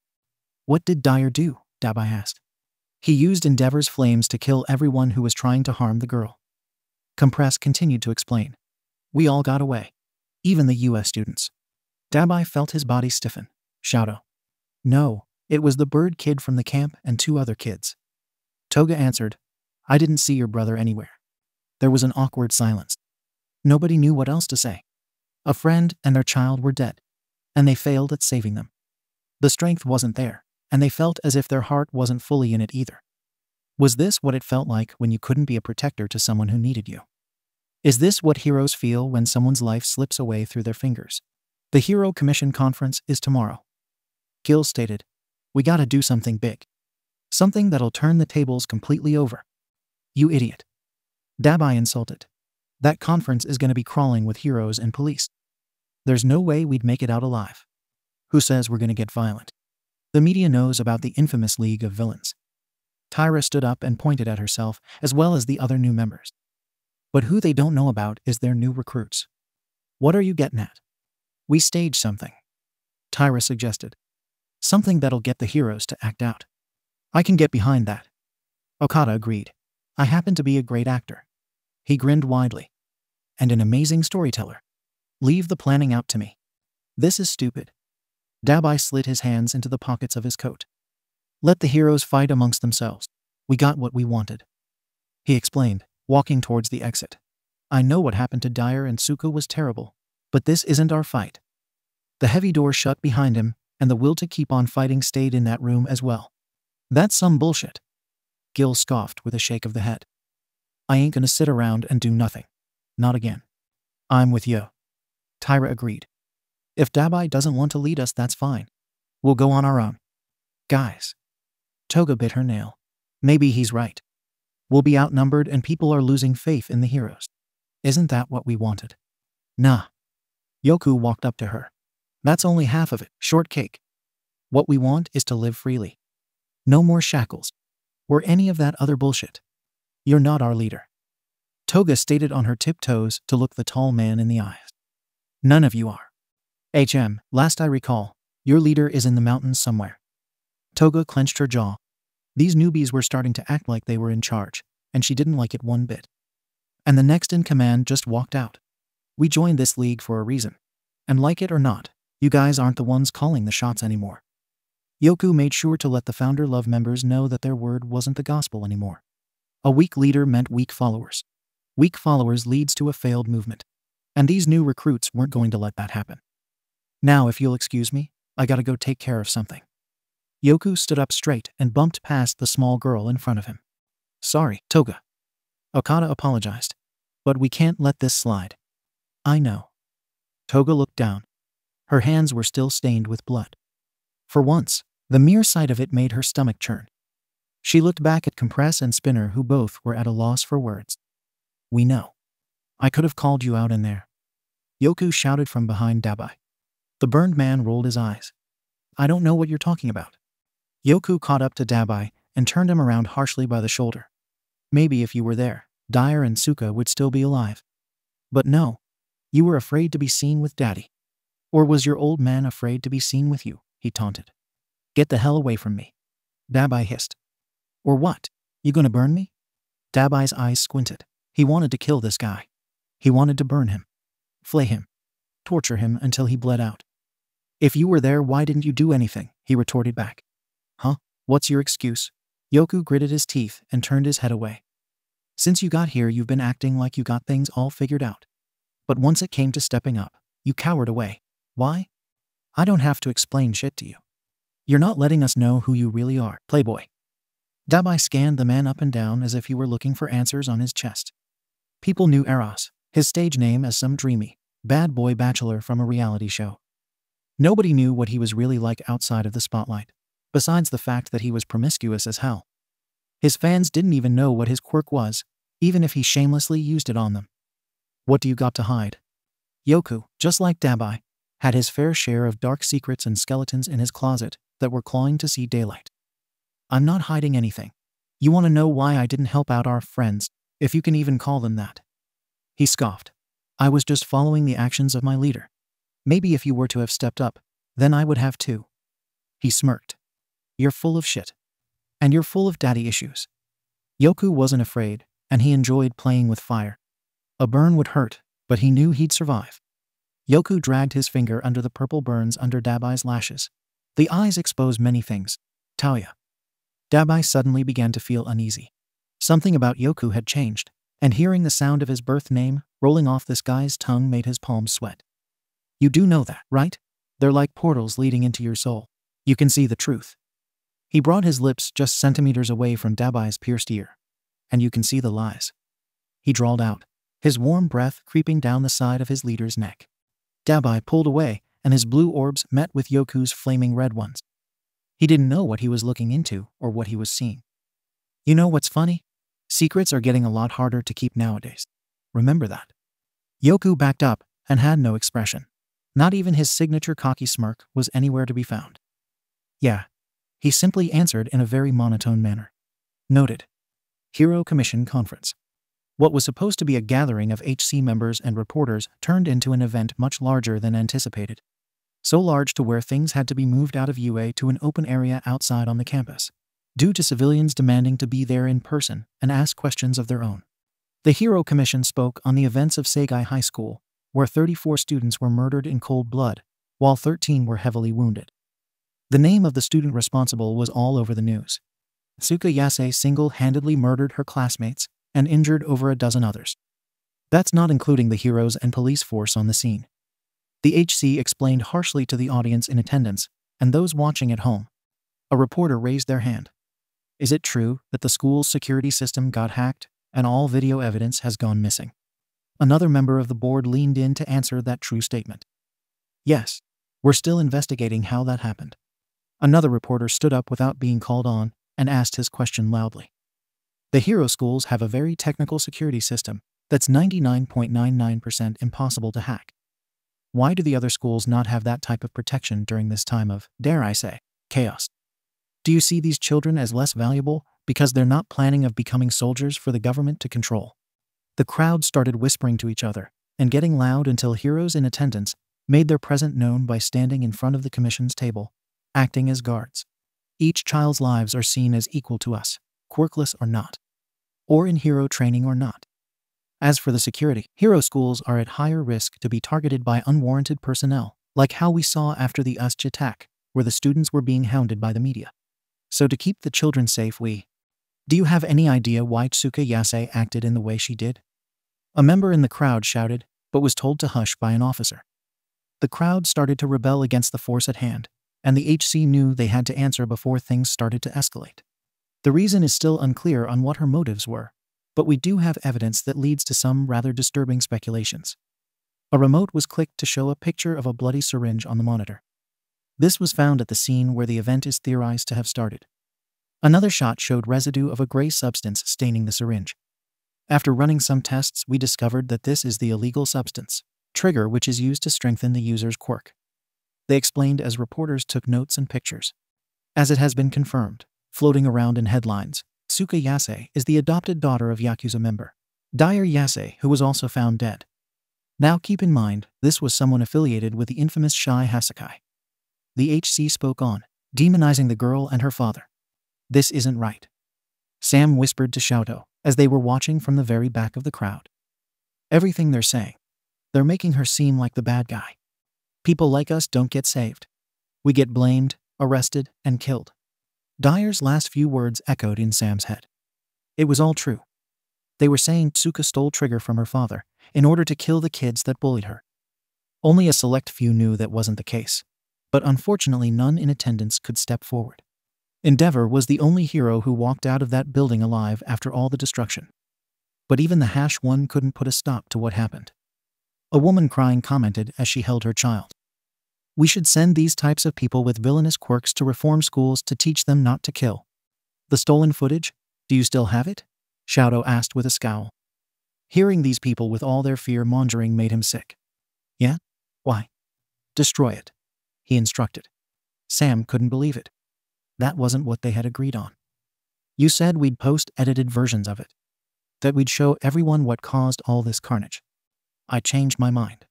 What did Dyer do? Dabi asked. He used Endeavor's flames to kill everyone who was trying to harm the girl. Compress continued to explain. We all got away. Even the US students. Dabi felt his body stiffen. Shouto. No, it was the bird kid from the camp and 2 other kids. Toga answered. I didn't see your brother anywhere. There was an awkward silence. Nobody knew what else to say. A friend and their child were dead, and they failed at saving them. The strength wasn't there, and they felt as if their heart wasn't fully in it either. Was this what it felt like when you couldn't be a protector to someone who needed you? Is this what heroes feel when someone's life slips away through their fingers? The Hero Commission Conference is tomorrow. Gil stated, we gotta do something big. Something that'll turn the tables completely over. You idiot. Dabi insulted. That conference is gonna be crawling with heroes and police. There's no way we'd make it out alive. Who says we're gonna get violent? The media knows about the infamous League of Villains. Tyra stood up and pointed at herself, as well as the other new members. But who they don't know about is their new recruits. What are you getting at? We stage something, Tyra suggested. Something that'll get the heroes to act out. I can get behind that. Okada agreed. I happen to be a great actor. He grinned widely. And an amazing storyteller. Leave the planning out to me. This is stupid. Dabi slid his hands into the pockets of his coat. Let the heroes fight amongst themselves. We got what we wanted. He explained, walking towards the exit. I know what happened to Dyer and Suka was terrible, but this isn't our fight. The heavy door shut behind him, and the will to keep on fighting stayed in that room as well. That's some bullshit. Gil scoffed with a shake of the head. I ain't gonna sit around and do nothing. Not again. I'm with you. Tyra agreed. If Dabi doesn't want to lead us, that's fine. We'll go on our own. Guys. Toga bit her nail. Maybe he's right. We'll be outnumbered and people are losing faith in the heroes. Isn't that what we wanted? Nah. Yoku walked up to her. That's only half of it, shortcake. What we want is to live freely. No more shackles. Or any of that other bullshit. You're not our leader. Toga stated on her tiptoes to look the tall man in the eyes. None of you are. Last I recall, your leader is in the mountains somewhere. Toga clenched her jaw. These newbies were starting to act like they were in charge, and she didn't like it one bit. And the next in command just walked out. We joined this league for a reason. And like it or not, you guys aren't the ones calling the shots anymore. Yoku made sure to let the Founder Love members know that their word wasn't the gospel anymore. A weak leader meant weak followers. Weak followers leads to a failed movement. And these new recruits weren't going to let that happen. Now if you'll excuse me, I gotta go take care of something. Yoku stood up straight and bumped past the small girl in front of him. Sorry, Toga. Okada apologized. But we can't let this slide. I know. Toga looked down. Her hands were still stained with blood. For once, the mere sight of it made her stomach churn. She looked back at Compress and Spinner, who both were at a loss for words. We know. I could have called you out in there. Yoku shouted from behind Dabi. The burned man rolled his eyes. I don't know what you're talking about. Yoku caught up to Dabi and turned him around harshly by the shoulder. Maybe if you were there, Dyer and Suka would still be alive. But no. You were afraid to be seen with Daddy. Or was your old man afraid to be seen with you? He taunted. Get the hell away from me. Dabi hissed. Or what? You gonna burn me? Dabi's eyes squinted. He wanted to kill this guy. He wanted to burn him. Flay him. Torture him until he bled out. If you were there, why didn't you do anything? He retorted back. Huh? What's your excuse? Yoku gritted his teeth and turned his head away. Since you got here, you've been acting like you got things all figured out. But once it came to stepping up, you cowered away. Why? I don't have to explain shit to you. You're not letting us know who you really are, playboy. Dabi scanned the man up and down as if he were looking for answers on his chest. People knew Eros, his stage name, as some dreamy, bad boy bachelor from a reality show. Nobody knew what he was really like outside of the spotlight, besides the fact that he was promiscuous as hell. His fans didn't even know what his quirk was, even if he shamelessly used it on them. What do you got to hide? Yoku, just like Dabi, had his fair share of dark secrets and skeletons in his closet that were clawing to see daylight. I'm not hiding anything. You want to know why I didn't help out our friends, if you can even call them that? He scoffed. I was just following the actions of my leader. Maybe if you were to have stepped up, then I would have too. He smirked. You're full of shit. And you're full of daddy issues. Yoku wasn't afraid, and he enjoyed playing with fire. A burn would hurt, but he knew he'd survive. Yoku dragged his finger under the purple burns under Dabi's lashes. The eyes exposed many things. Taoya. Dabi suddenly began to feel uneasy. Something about Yoku had changed, and hearing the sound of his birth name rolling off this guy's tongue made his palms sweat. You do know that, right? They're like portals leading into your soul. You can see the truth. He brought his lips just centimeters away from Dabi's pierced ear. And you can see the lies. He drawled out, his warm breath creeping down the side of his leader's neck. Dabi pulled away, and his blue orbs met with Yoku's flaming red ones. He didn't know what he was looking into or what he was seeing. You know what's funny? Secrets are getting a lot harder to keep nowadays. Remember that. Yoku backed up and had no expression. Not even his signature cocky smirk was anywhere to be found. Yeah. He simply answered in a very monotone manner. Noted. Hero Commission Conference. What was supposed to be a gathering of HC members and reporters turned into an event much larger than anticipated. So large to where things had to be moved out of UA to an open area outside on the campus, due to civilians demanding to be there in person and ask questions of their own. The Hero Commission spoke on the events of Seigai High School, where 34 students were murdered in cold blood, while 13 were heavily wounded. The name of the student responsible was all over the news. Suka Yase single-handedly murdered her classmates and injured over a dozen others. That's not including the heroes and police force on the scene. The HC explained harshly to the audience in attendance and those watching at home. A reporter raised their hand. Is it true that the school's security system got hacked and all video evidence has gone missing? Another member of the board leaned in to answer that true statement. Yes, we're still investigating how that happened. Another reporter stood up without being called on and asked his question loudly. The hero schools have a very technical security system that's 99.99% impossible to hack. Why do the other schools not have that type of protection during this time of, dare I say, chaos? Do you see these children as less valuable because they're not planning of becoming soldiers for the government to control? The crowd started whispering to each other and getting loud until heroes in attendance made their presence known by standing in front of the commission's table, acting as guards. Each child's lives are seen as equal to us, quirkless or not, or in hero training or not. As for the security, hero schools are at higher risk to be targeted by unwarranted personnel, like how we saw after the USJ attack, where the students were being hounded by the media. So to keep the children safe, do you have any idea why Tsuka Yase acted in the way she did? A member in the crowd shouted, but was told to hush by an officer. The crowd started to rebel against the force at hand, and the HC knew they had to answer before things started to escalate. The reason is still unclear on what her motives were, but we do have evidence that leads to some rather disturbing speculations. A remote was clicked to show a picture of a bloody syringe on the monitor. This was found at the scene where the event is theorized to have started. Another shot showed residue of a gray substance staining the syringe. After running some tests, we discovered that this is the illegal substance, trigger, which is used to strengthen the user's quirk. They explained as reporters took notes and pictures. As it has been confirmed, floating around in headlines, Tsuka Yase is the adopted daughter of Yakuza member Dyer Yase, who was also found dead. Now keep in mind, this was someone affiliated with the infamous Shai Hasakai. The HC spoke on, demonizing the girl and her father. This isn't right. Sam whispered to Shouto, as they were watching from the very back of the crowd. Everything they're saying, they're making her seem like the bad guy. People like us don't get saved. We get blamed, arrested, and killed. Dyer's last few words echoed in Sam's head. It was all true. They were saying Tsuka stole Trigger from her father in order to kill the kids that bullied her. Only a select few knew that wasn't the case, but unfortunately none in attendance could step forward. Endeavor was the only hero who walked out of that building alive after all the destruction. But even the -1 couldn't put a stop to what happened. A woman crying commented as she held her child. We should send these types of people with villainous quirks to reform schools to teach them not to kill. The stolen footage? Do you still have it? Shouto asked with a scowl. Hearing these people with all their fear-mongering made him sick. Yeah? Why? Destroy it, he instructed. Sam couldn't believe it. That wasn't what they had agreed on. You said we'd post edited versions of it. That we'd show everyone what caused all this carnage. I changed my mind.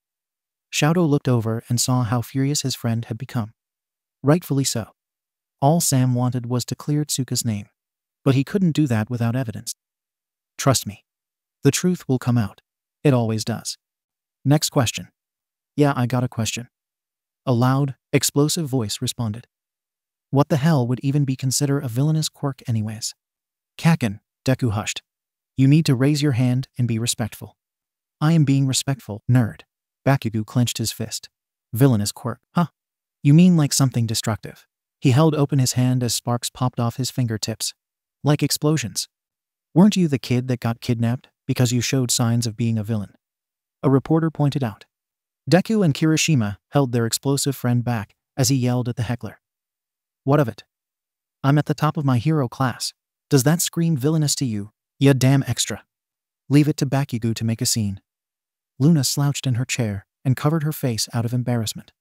Shouto looked over and saw how furious his friend had become. Rightfully so. All Sam wanted was to clear Tsuka's name. But he couldn't do that without evidence. Trust me. The truth will come out. It always does. Next question. Yeah, I got a question. A loud, explosive voice responded. What the hell would even be considered a villainous quirk anyways? Kaken, Deku hushed. You need to raise your hand and be respectful. I am being respectful, nerd. Bakugo clenched his fist. Villainous quirk, huh? You mean like something destructive? He held open his hand as sparks popped off his fingertips. Like explosions. Weren't you the kid that got kidnapped because you showed signs of being a villain? A reporter pointed out. Deku and Kirishima held their explosive friend back as he yelled at the heckler. What of it? I'm at the top of my hero class. Does that scream villainous to you? Ya damn extra. Leave it to Bakugo to make a scene. Luna slouched in her chair and covered her face out of embarrassment.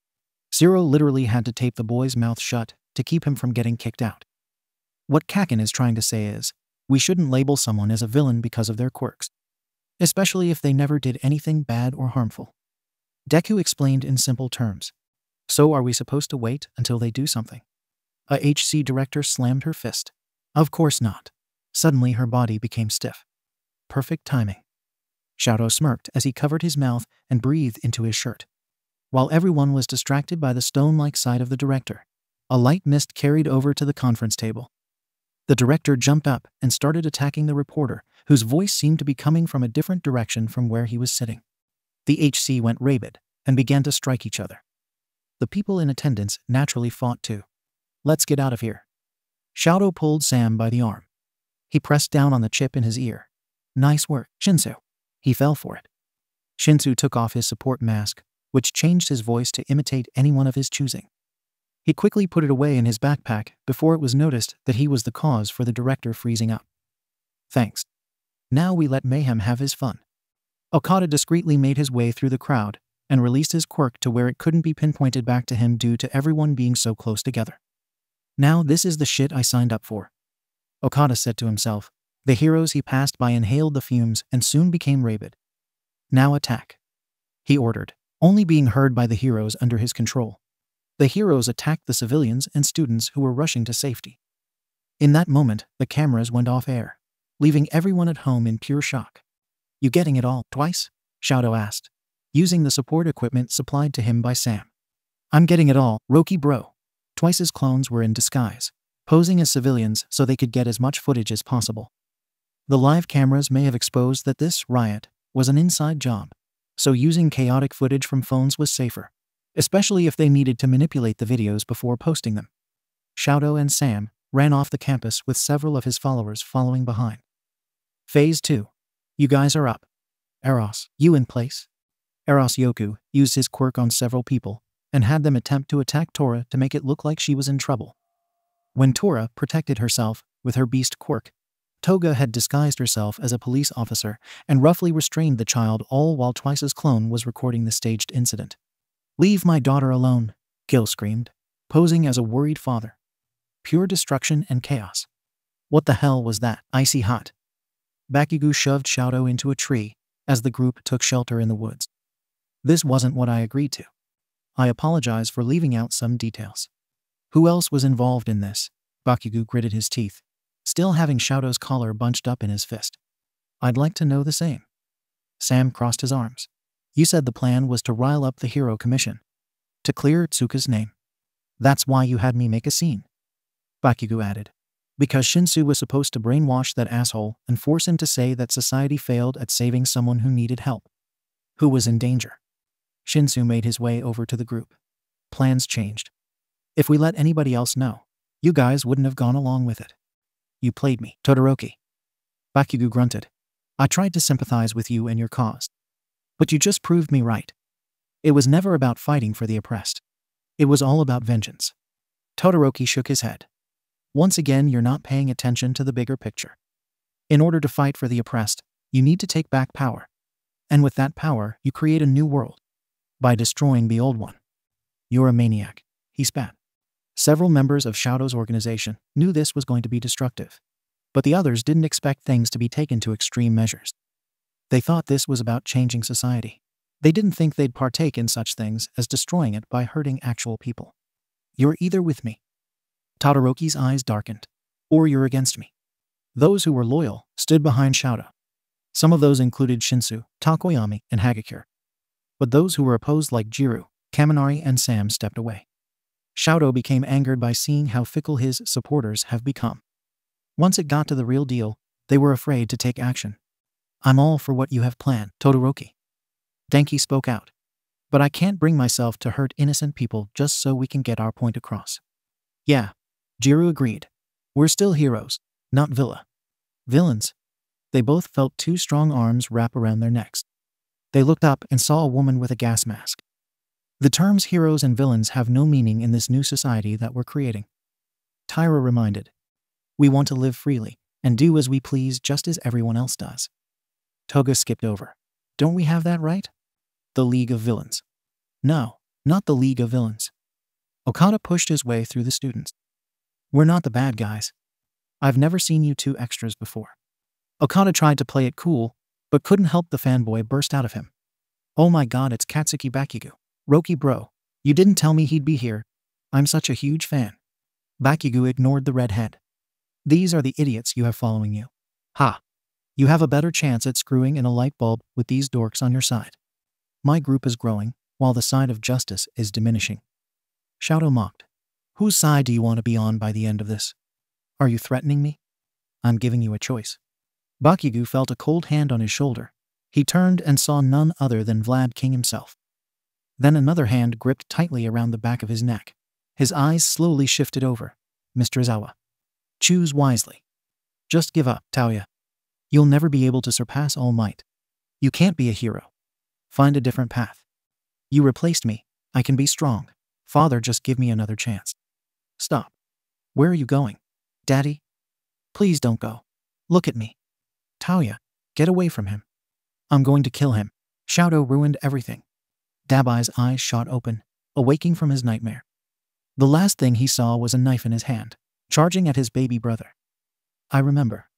Zero literally had to tape the boy's mouth shut to keep him from getting kicked out. What Kaken is trying to say is, we shouldn't label someone as a villain because of their quirks. Especially if they never did anything bad or harmful. Deku explained in simple terms. So are we supposed to wait until they do something? A HC director slammed her fist. Of course not. Suddenly her body became stiff. Perfect timing. Shouto smirked as he covered his mouth and breathed into his shirt. While everyone was distracted by the stone-like side of the director, a light mist carried over to the conference table. The director jumped up and started attacking the reporter, whose voice seemed to be coming from a different direction from where he was sitting. The HC went rabid and began to strike each other. The people in attendance naturally fought too. Let's get out of here. Shouto pulled Sam by the arm. He pressed down on the chip in his ear. Nice work, Shinsu. He fell for it. Shinsu took off his support mask, which changed his voice to imitate anyone of his choosing. He quickly put it away in his backpack before it was noticed that he was the cause for the director freezing up. Thanks. Now we let Mayhem have his fun. Okada discreetly made his way through the crowd and released his quirk to where it couldn't be pinpointed back to him due to everyone being so close together. Now this is the shit I signed up for, Okada said to himself. The heroes he passed by inhaled the fumes and soon became rabid. Now attack, he ordered, only being heard by the heroes under his control. The heroes attacked the civilians and students who were rushing to safety. In that moment, the cameras went off air, leaving everyone at home in pure shock. You getting it all, twice? Shouto asked, using the support equipment supplied to him by Sam. I'm getting it all, Roki bro. Twice's clones were in disguise, posing as civilians so they could get as much footage as possible. The live cameras may have exposed that this riot was an inside job, so using chaotic footage from phones was safer, especially if they needed to manipulate the videos before posting them. Shouto and Sam ran off the campus with several of his followers following behind. Phase 2. You guys are up. Eros, you in place? Eros Yoku used his quirk on several people and had them attempt to attack Tora to make it look like she was in trouble. When Tora protected herself with her beast quirk, Toga had disguised herself as a police officer and roughly restrained the child, all while Twice's clone was recording the staged incident. "Leave my daughter alone," Gil screamed, posing as a worried father. Pure destruction and chaos. What the hell was that? Icy hot. Bakugo shoved Shouto into a tree as the group took shelter in the woods. "This wasn't what I agreed to. I apologize for leaving out some details." "Who else was involved in this?" Bakugo gritted his teeth, still having Shouto's collar bunched up in his fist. "I'd like to know the same." Sam crossed his arms. "You said the plan was to rile up the Hero Commission. To clear Tsuka's name. That's why you had me make a scene." Bakugo added. "Because Shinsu was supposed to brainwash that asshole and force him to say that society failed at saving someone who needed help. Who was in danger." Shinsu made his way over to the group. "Plans changed. If we let anybody else know, you guys wouldn't have gone along with it. You played me, Todoroki." Bakugo grunted. "I tried to sympathize with you and your cause. But you just proved me right. It was never about fighting for the oppressed. It was all about vengeance." Todoroki shook his head. "Once again, you're not paying attention to the bigger picture. In order to fight for the oppressed, you need to take back power. And with that power, you create a new world. By destroying the old one." "You're a maniac," he spat. Several members of Shouto's organization knew this was going to be destructive, but the others didn't expect things to be taken to extreme measures. They thought this was about changing society. They didn't think they'd partake in such things as destroying it by hurting actual people. "You're either with me," Todoroki's eyes darkened, "or you're against me." Those who were loyal stood behind Shouto. Some of those included Shinsu, Takoyami, and Hagakure. But those who were opposed like Jiru, Kaminari, and Sam stepped away. Shouto became angered by seeing how fickle his supporters have become. Once it got to the real deal, they were afraid to take action. "I'm all for what you have planned, Todoroki." Denki spoke out. "But I can't bring myself to hurt innocent people just so we can get our point across." "Yeah," Jiru agreed. "We're still heroes, not villains." They both felt two strong arms wrap around their necks. They looked up and saw a woman with a gas mask. "The terms heroes and villains have no meaning in this new society that we're creating," Tyra reminded. "We want to live freely and do as we please just as everyone else does." Toga skipped over. "Don't we have that right? The League of Villains." "No, not the League of Villains." Okada pushed his way through the students. "We're not the bad guys. I've never seen you two extras before." Okada tried to play it cool, but couldn't help the fanboy burst out of him. "Oh my god, it's Katsuki Bakugo. Roki bro, you didn't tell me he'd be here. I'm such a huge fan." Bakugo ignored the redhead. "These are the idiots you have following you. Ha! You have a better chance at screwing in a light bulb with these dorks on your side. My group is growing, while the side of justice is diminishing." Shouto mocked. "Whose side do you want to be on by the end of this? Are you threatening me? I'm giving you a choice." Bakugo felt a cold hand on his shoulder. He turned and saw none other than Vlad King himself. Then another hand gripped tightly around the back of his neck. His eyes slowly shifted over. "Mr. Izawa, choose wisely. Just give up, Taoya. You'll never be able to surpass All Might. You can't be a hero. Find a different path. You replaced me. I can be strong. Father, just give me another chance." "Stop. Where are you going? Daddy? Please don't go. Look at me. Taoya, get away from him. I'm going to kill him." Shouto ruined everything. Dabi's eyes shot open, awaking from his nightmare. The last thing he saw was a knife in his hand, charging at his baby brother. "I remember."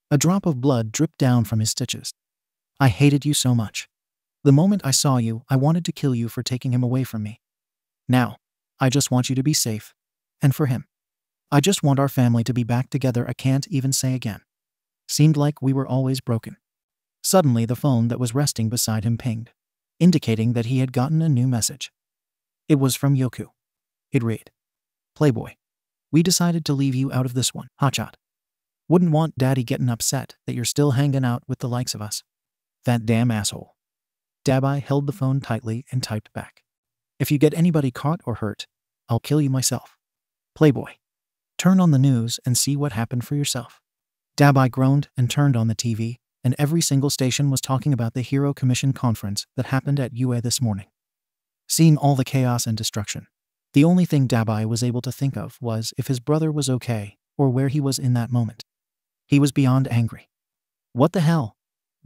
A drop of blood dripped down from his stitches. "I hated you so much. The moment I saw you, I wanted to kill you for taking him away from me. Now, I just want you to be safe. And for him. I just want our family to be back together. I can't even say again. Seemed like we were always broken." Suddenly, the phone that was resting beside him pinged, indicating that he had gotten a new message. It was from Yoku. It read, "Playboy, we decided to leave you out of this one, hotshot. Wouldn't want Daddy getting upset that you're still hanging out with the likes of us. That damn asshole." Dabi held the phone tightly and typed back, If you get anybody caught or hurt, I'll kill you myself. Playboy. Turn on the news and see what happened for yourself. Dabi groaned and turned on the TV, and every single station was talking about the Hero Commission conference that happened at UA this morning. Seeing all the chaos and destruction, the only thing Dabi was able to think of was if his brother was okay or where he was in that moment. He was beyond angry. What the hell?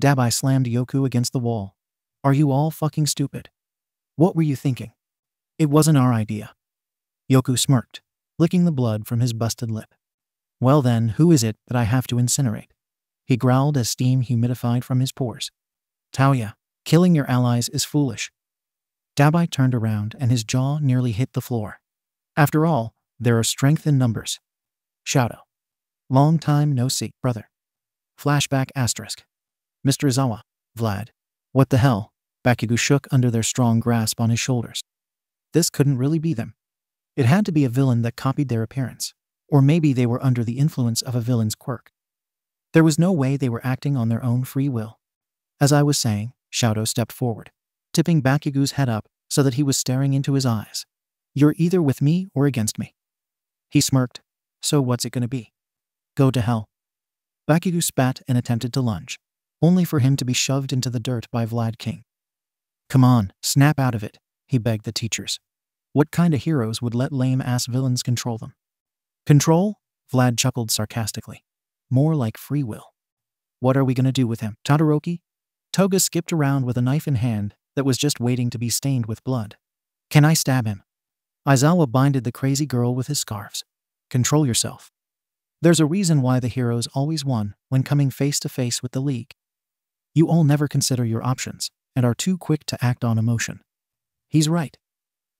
Dabi slammed Yoku against the wall. Are you all fucking stupid? What were you thinking? It wasn't our idea. Yoku smirked, licking the blood from his busted lip. Well then, who is it that I have to incinerate? He growled as steam humidified from his pores. Taoya, killing your allies is foolish. Dabi turned around and his jaw nearly hit the floor. After all, there are strength in numbers. Shouto. Long time no see, brother. Flashback asterisk. Mr. Izawa, Vlad. What the hell? Bakugo shook under their strong grasp on his shoulders. This couldn't really be them. It had to be a villain that copied their appearance. Or maybe they were under the influence of a villain's quirk. There was no way they were acting on their own free will. As I was saying, Shouto stepped forward, tipping Bakugo's head up so that he was staring into his eyes. You're either with me or against me. He smirked. So what's it gonna be? Go to hell. Bakugo spat and attempted to lunge, only for him to be shoved into the dirt by Vlad King. Come on, snap out of it, he begged the teachers. What kind of heroes would let lame-ass villains control them? Control? Vlad chuckled sarcastically. More like free will. What are we gonna do with him, Todoroki? Toga skipped around with a knife in hand that was just waiting to be stained with blood. Can I stab him? Aizawa binded the crazy girl with his scarves. Control yourself. There's a reason why the heroes always won when coming face to face with the League. You all never consider your options and are too quick to act on emotion. He's right.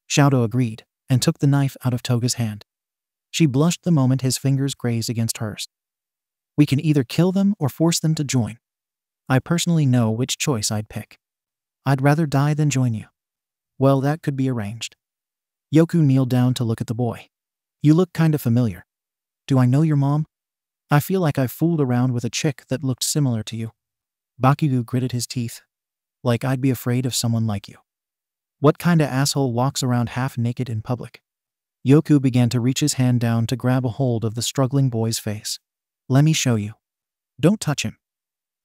Shouto agreed and took the knife out of Toga's hand. She blushed the moment his fingers grazed against hers. We can either kill them or force them to join. I personally know which choice I'd pick. I'd rather die than join you. Well, that could be arranged. Yoku kneeled down to look at the boy. You look kinda familiar. Do I know your mom? I feel like I've fooled around with a chick that looked similar to you. Bakugo gritted his teeth. Like I'd be afraid of someone like you. What kinda asshole walks around half naked in public? Yoku began to reach his hand down to grab a hold of the struggling boy's face. Let me show you. Don't touch him.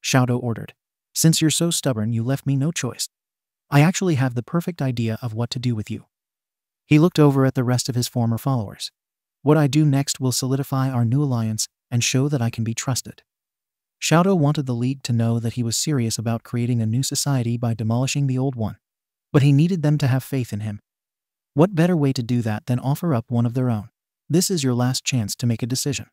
Shouto ordered. Since you're so stubborn, you left me no choice. I actually have the perfect idea of what to do with you. He looked over at the rest of his former followers. What I do next will solidify our new alliance and show that I can be trusted. Shouto wanted the League to know that he was serious about creating a new society by demolishing the old one. But he needed them to have faith in him. What better way to do that than offer up one of their own? This is your last chance to make a decision.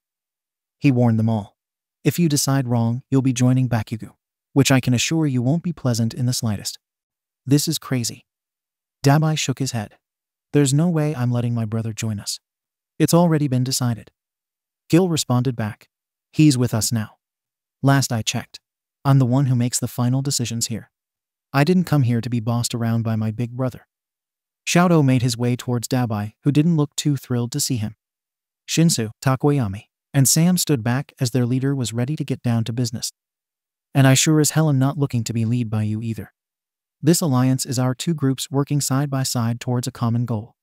He warned them all. If you decide wrong, you'll be joining Bakugo, which I can assure you won't be pleasant in the slightest. This is crazy. Dabi shook his head. There's no way I'm letting my brother join us. It's already been decided. Gil responded back. He's with us now. Last I checked, I'm the one who makes the final decisions here. I didn't come here to be bossed around by my big brother. Shouto made his way towards Dabi, who didn't look too thrilled to see him. Shinsu, Takoyami, and Sam stood back as their leader was ready to get down to business. And I sure as hell am not looking to be led by you either. This alliance is our two groups working side by side towards a common goal.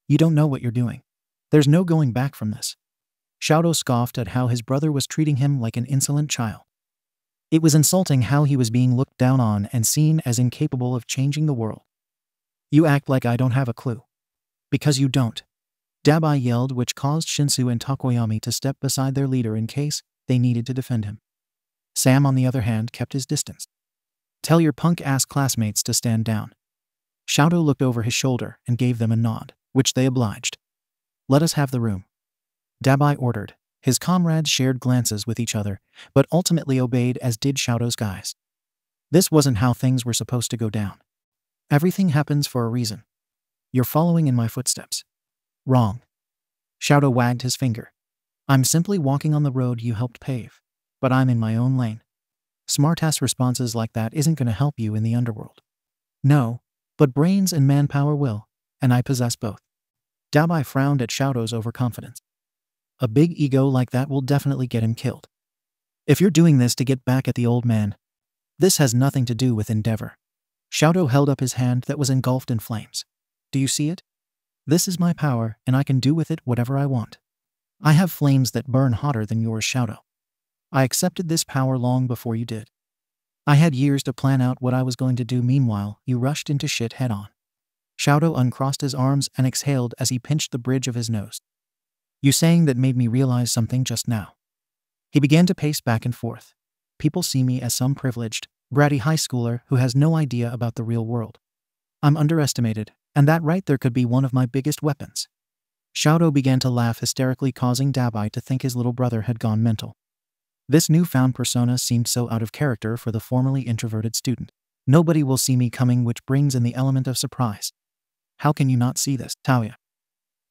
You don't know what you're doing. There's no going back from this. Shouto scoffed at how his brother was treating him like an insolent child. It was insulting how he was being looked down on and seen as incapable of changing the world. You act like I don't have a clue. Because you don't. Dabi yelled, which caused Shinsu and Takoyami to step beside their leader in case they needed to defend him. Sam, on the other hand, kept his distance. Tell your punk-ass classmates to stand down. Shouto looked over his shoulder and gave them a nod, which they obliged. Let us have the room. Dabi ordered. His comrades shared glances with each other, but ultimately obeyed, as did Shouto's guys. This wasn't how things were supposed to go down. Everything happens for a reason. You're following in my footsteps. Wrong. Shouto wagged his finger. I'm simply walking on the road you helped pave, but I'm in my own lane. Smartass responses like that isn't going to help you in the underworld. No, but brains and manpower will, and I possess both. Dabi frowned at Shouto's overconfidence. A big ego like that will definitely get him killed. If you're doing this to get back at the old man, this has nothing to do with Endeavor. Shouto held up his hand that was engulfed in flames. Do you see it? This is my power, and I can do with it whatever I want. I have flames that burn hotter than yours, Shouto. I accepted this power long before you did. I had years to plan out what I was going to do. Meanwhile, you rushed into shit head on. Shouto uncrossed his arms and exhaled as he pinched the bridge of his nose. You saying that made me realize something just now. He began to pace back and forth. People see me as some privileged, bratty high schooler who has no idea about the real world. I'm underestimated, and that right there could be one of my biggest weapons. Shouto began to laugh hysterically, causing Dabi to think his little brother had gone mental. This newfound persona seemed so out of character for the formerly introverted student. Nobody will see me coming, which brings in the element of surprise. How can you not see this, Taoya?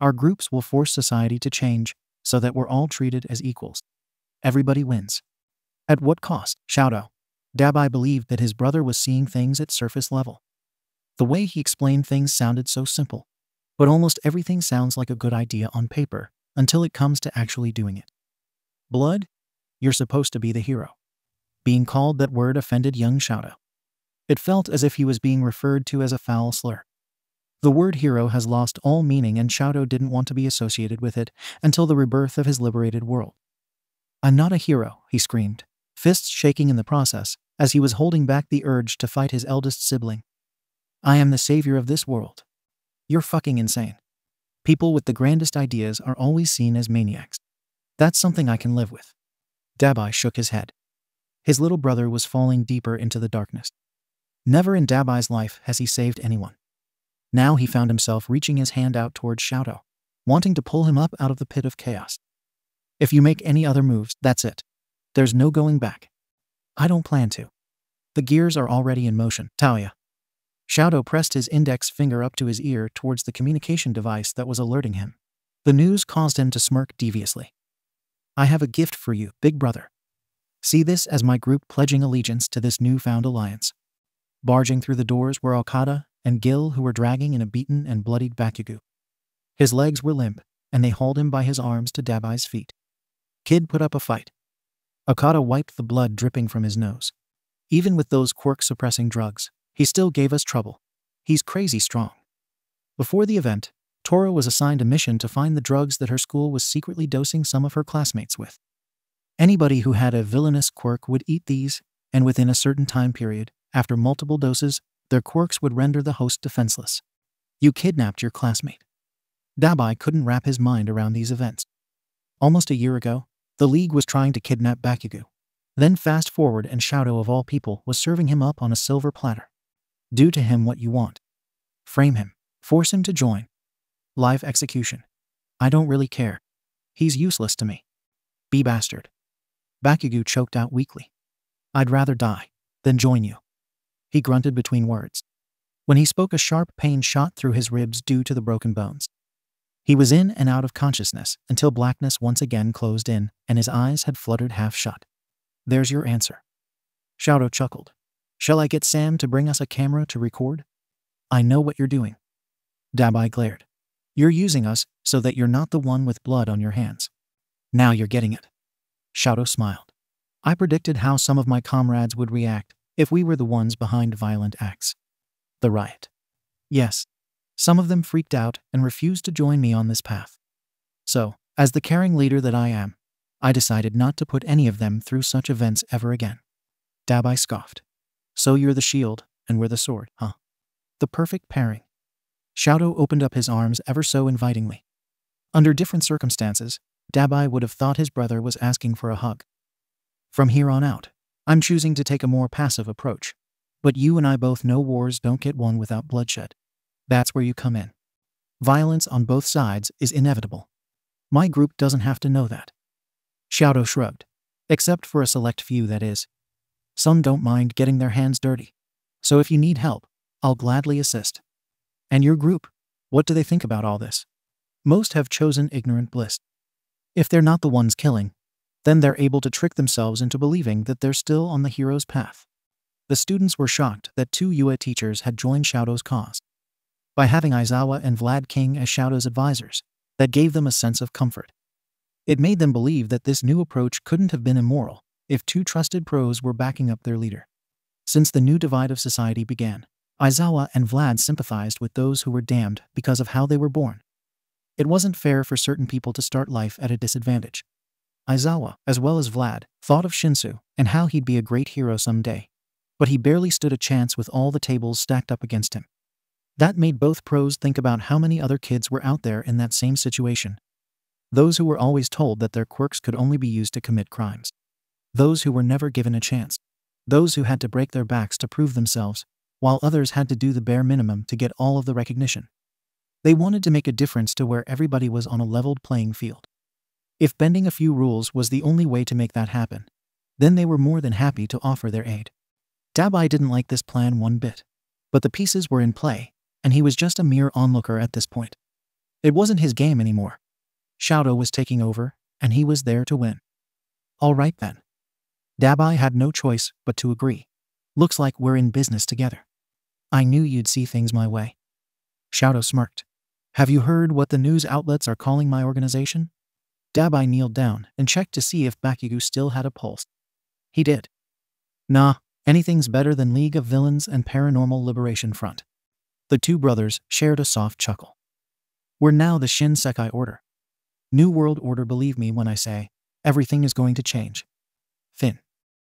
Our groups will force society to change so that we're all treated as equals. Everybody wins. At what cost, Shouto? Dabi believed that his brother was seeing things at surface level. The way he explained things sounded so simple. But almost everything sounds like a good idea on paper until it comes to actually doing it. Blood? You're supposed to be the hero. Being called that word offended young Shouto. It felt as if he was being referred to as a foul slur. The word hero has lost all meaning, and Shouto didn't want to be associated with it until the rebirth of his liberated world. I'm not a hero, he screamed, fists shaking in the process as he was holding back the urge to fight his eldest sibling. I am the savior of this world. You're fucking insane. People with the grandest ideas are always seen as maniacs. That's something I can live with. Dabi shook his head. His little brother was falling deeper into the darkness. Never in Dabi's life has he saved anyone. Now he found himself reaching his hand out towards Shouto, wanting to pull him up out of the pit of chaos. If you make any other moves, that's it. There's no going back. I don't plan to. The gears are already in motion, Taoya. Shouto pressed his index finger up to his ear towards the communication device that was alerting him. The news caused him to smirk deviously. I have a gift for you, big brother. See this as my group pledging allegiance to this newfound alliance. Barging through the doors were Okada and Gil, who were dragging in a beaten and bloodied Bakugo. His legs were limp, and they hauled him by his arms to Dabi's feet. Kid put up a fight. Okada wiped the blood dripping from his nose. Even with those quirk-suppressing drugs, he still gave us trouble. He's crazy strong. Before the event, Tora was assigned a mission to find the drugs that her school was secretly dosing some of her classmates with. Anybody who had a villainous quirk would eat these, and within a certain time period, after multiple doses, their quirks would render the host defenseless. You kidnapped your classmate. Dabi couldn't wrap his mind around these events. Almost a year ago, the League was trying to kidnap Bakugo. Then fast forward and Shouto of all people was serving him up on a silver platter. Do to him what you want. Frame him. Force him to join. Live execution. I don't really care. He's useless to me. Be bastard. Bakugo choked out weakly. I'd rather die than join you. He grunted between words. When he spoke, a sharp pain shot through his ribs due to the broken bones. He was in and out of consciousness until blackness once again closed in and his eyes had fluttered half shut. There's your answer. Shouto chuckled. Shall I get Sam to bring us a camera to record? I know what you're doing. Dabi glared. You're using us so that you're not the one with blood on your hands. Now you're getting it. Shouto smiled. I predicted how some of my comrades would react if we were the ones behind violent acts. The riot. Yes. Some of them freaked out and refused to join me on this path. So, as the caring leader that I am, I decided not to put any of them through such events ever again. Dabi scoffed. So you're the shield, and we're the sword, huh? The perfect pairing. Shouto opened up his arms ever so invitingly. Under different circumstances, Dabi would have thought his brother was asking for a hug. From here on out, I'm choosing to take a more passive approach. But you and I both know wars don't get won without bloodshed. That's where you come in. Violence on both sides is inevitable. My group doesn't have to know that. Shouto shrugged. Except for a select few, that is. Some don't mind getting their hands dirty. So if you need help, I'll gladly assist. And your group, what do they think about all this? Most have chosen ignorant bliss. If they're not the ones killing, then they're able to trick themselves into believing that they're still on the hero's path. The students were shocked that 2 UA teachers had joined Shouto's cause. By having Aizawa and Vlad King as Shouto's advisors, that gave them a sense of comfort. It made them believe that this new approach couldn't have been immoral if 2 trusted pros were backing up their leader. Since the new divide of society began, Aizawa and Vlad sympathized with those who were damned because of how they were born. It wasn't fair for certain people to start life at a disadvantage. Aizawa, as well as Vlad, thought of Shinsu and how he'd be a great hero someday. But he barely stood a chance with all the tables stacked up against him. That made both pros think about how many other kids were out there in that same situation. Those who were always told that their quirks could only be used to commit crimes. Those who were never given a chance. Those who had to break their backs to prove themselves, while others had to do the bare minimum to get all of the recognition. They wanted to make a difference to where everybody was on a leveled playing field. If bending a few rules was the only way to make that happen, then they were more than happy to offer their aid. Dabi didn't like this plan one bit. But the pieces were in play, and he was just a mere onlooker at this point. It wasn't his game anymore. Shouto was taking over, and he was there to win. All right then. Dabi had no choice but to agree. Looks like we're in business together. I knew you'd see things my way. Shouto smirked. Have you heard what the news outlets are calling my organization? Dabi kneeled down and checked to see if Bakugo still had a pulse. He did. Nah, anything's better than League of Villains and Paranormal Liberation Front. The two brothers shared a soft chuckle. We're now the Shinsekai Order. New World Order, believe me when I say, everything is going to change. Finn.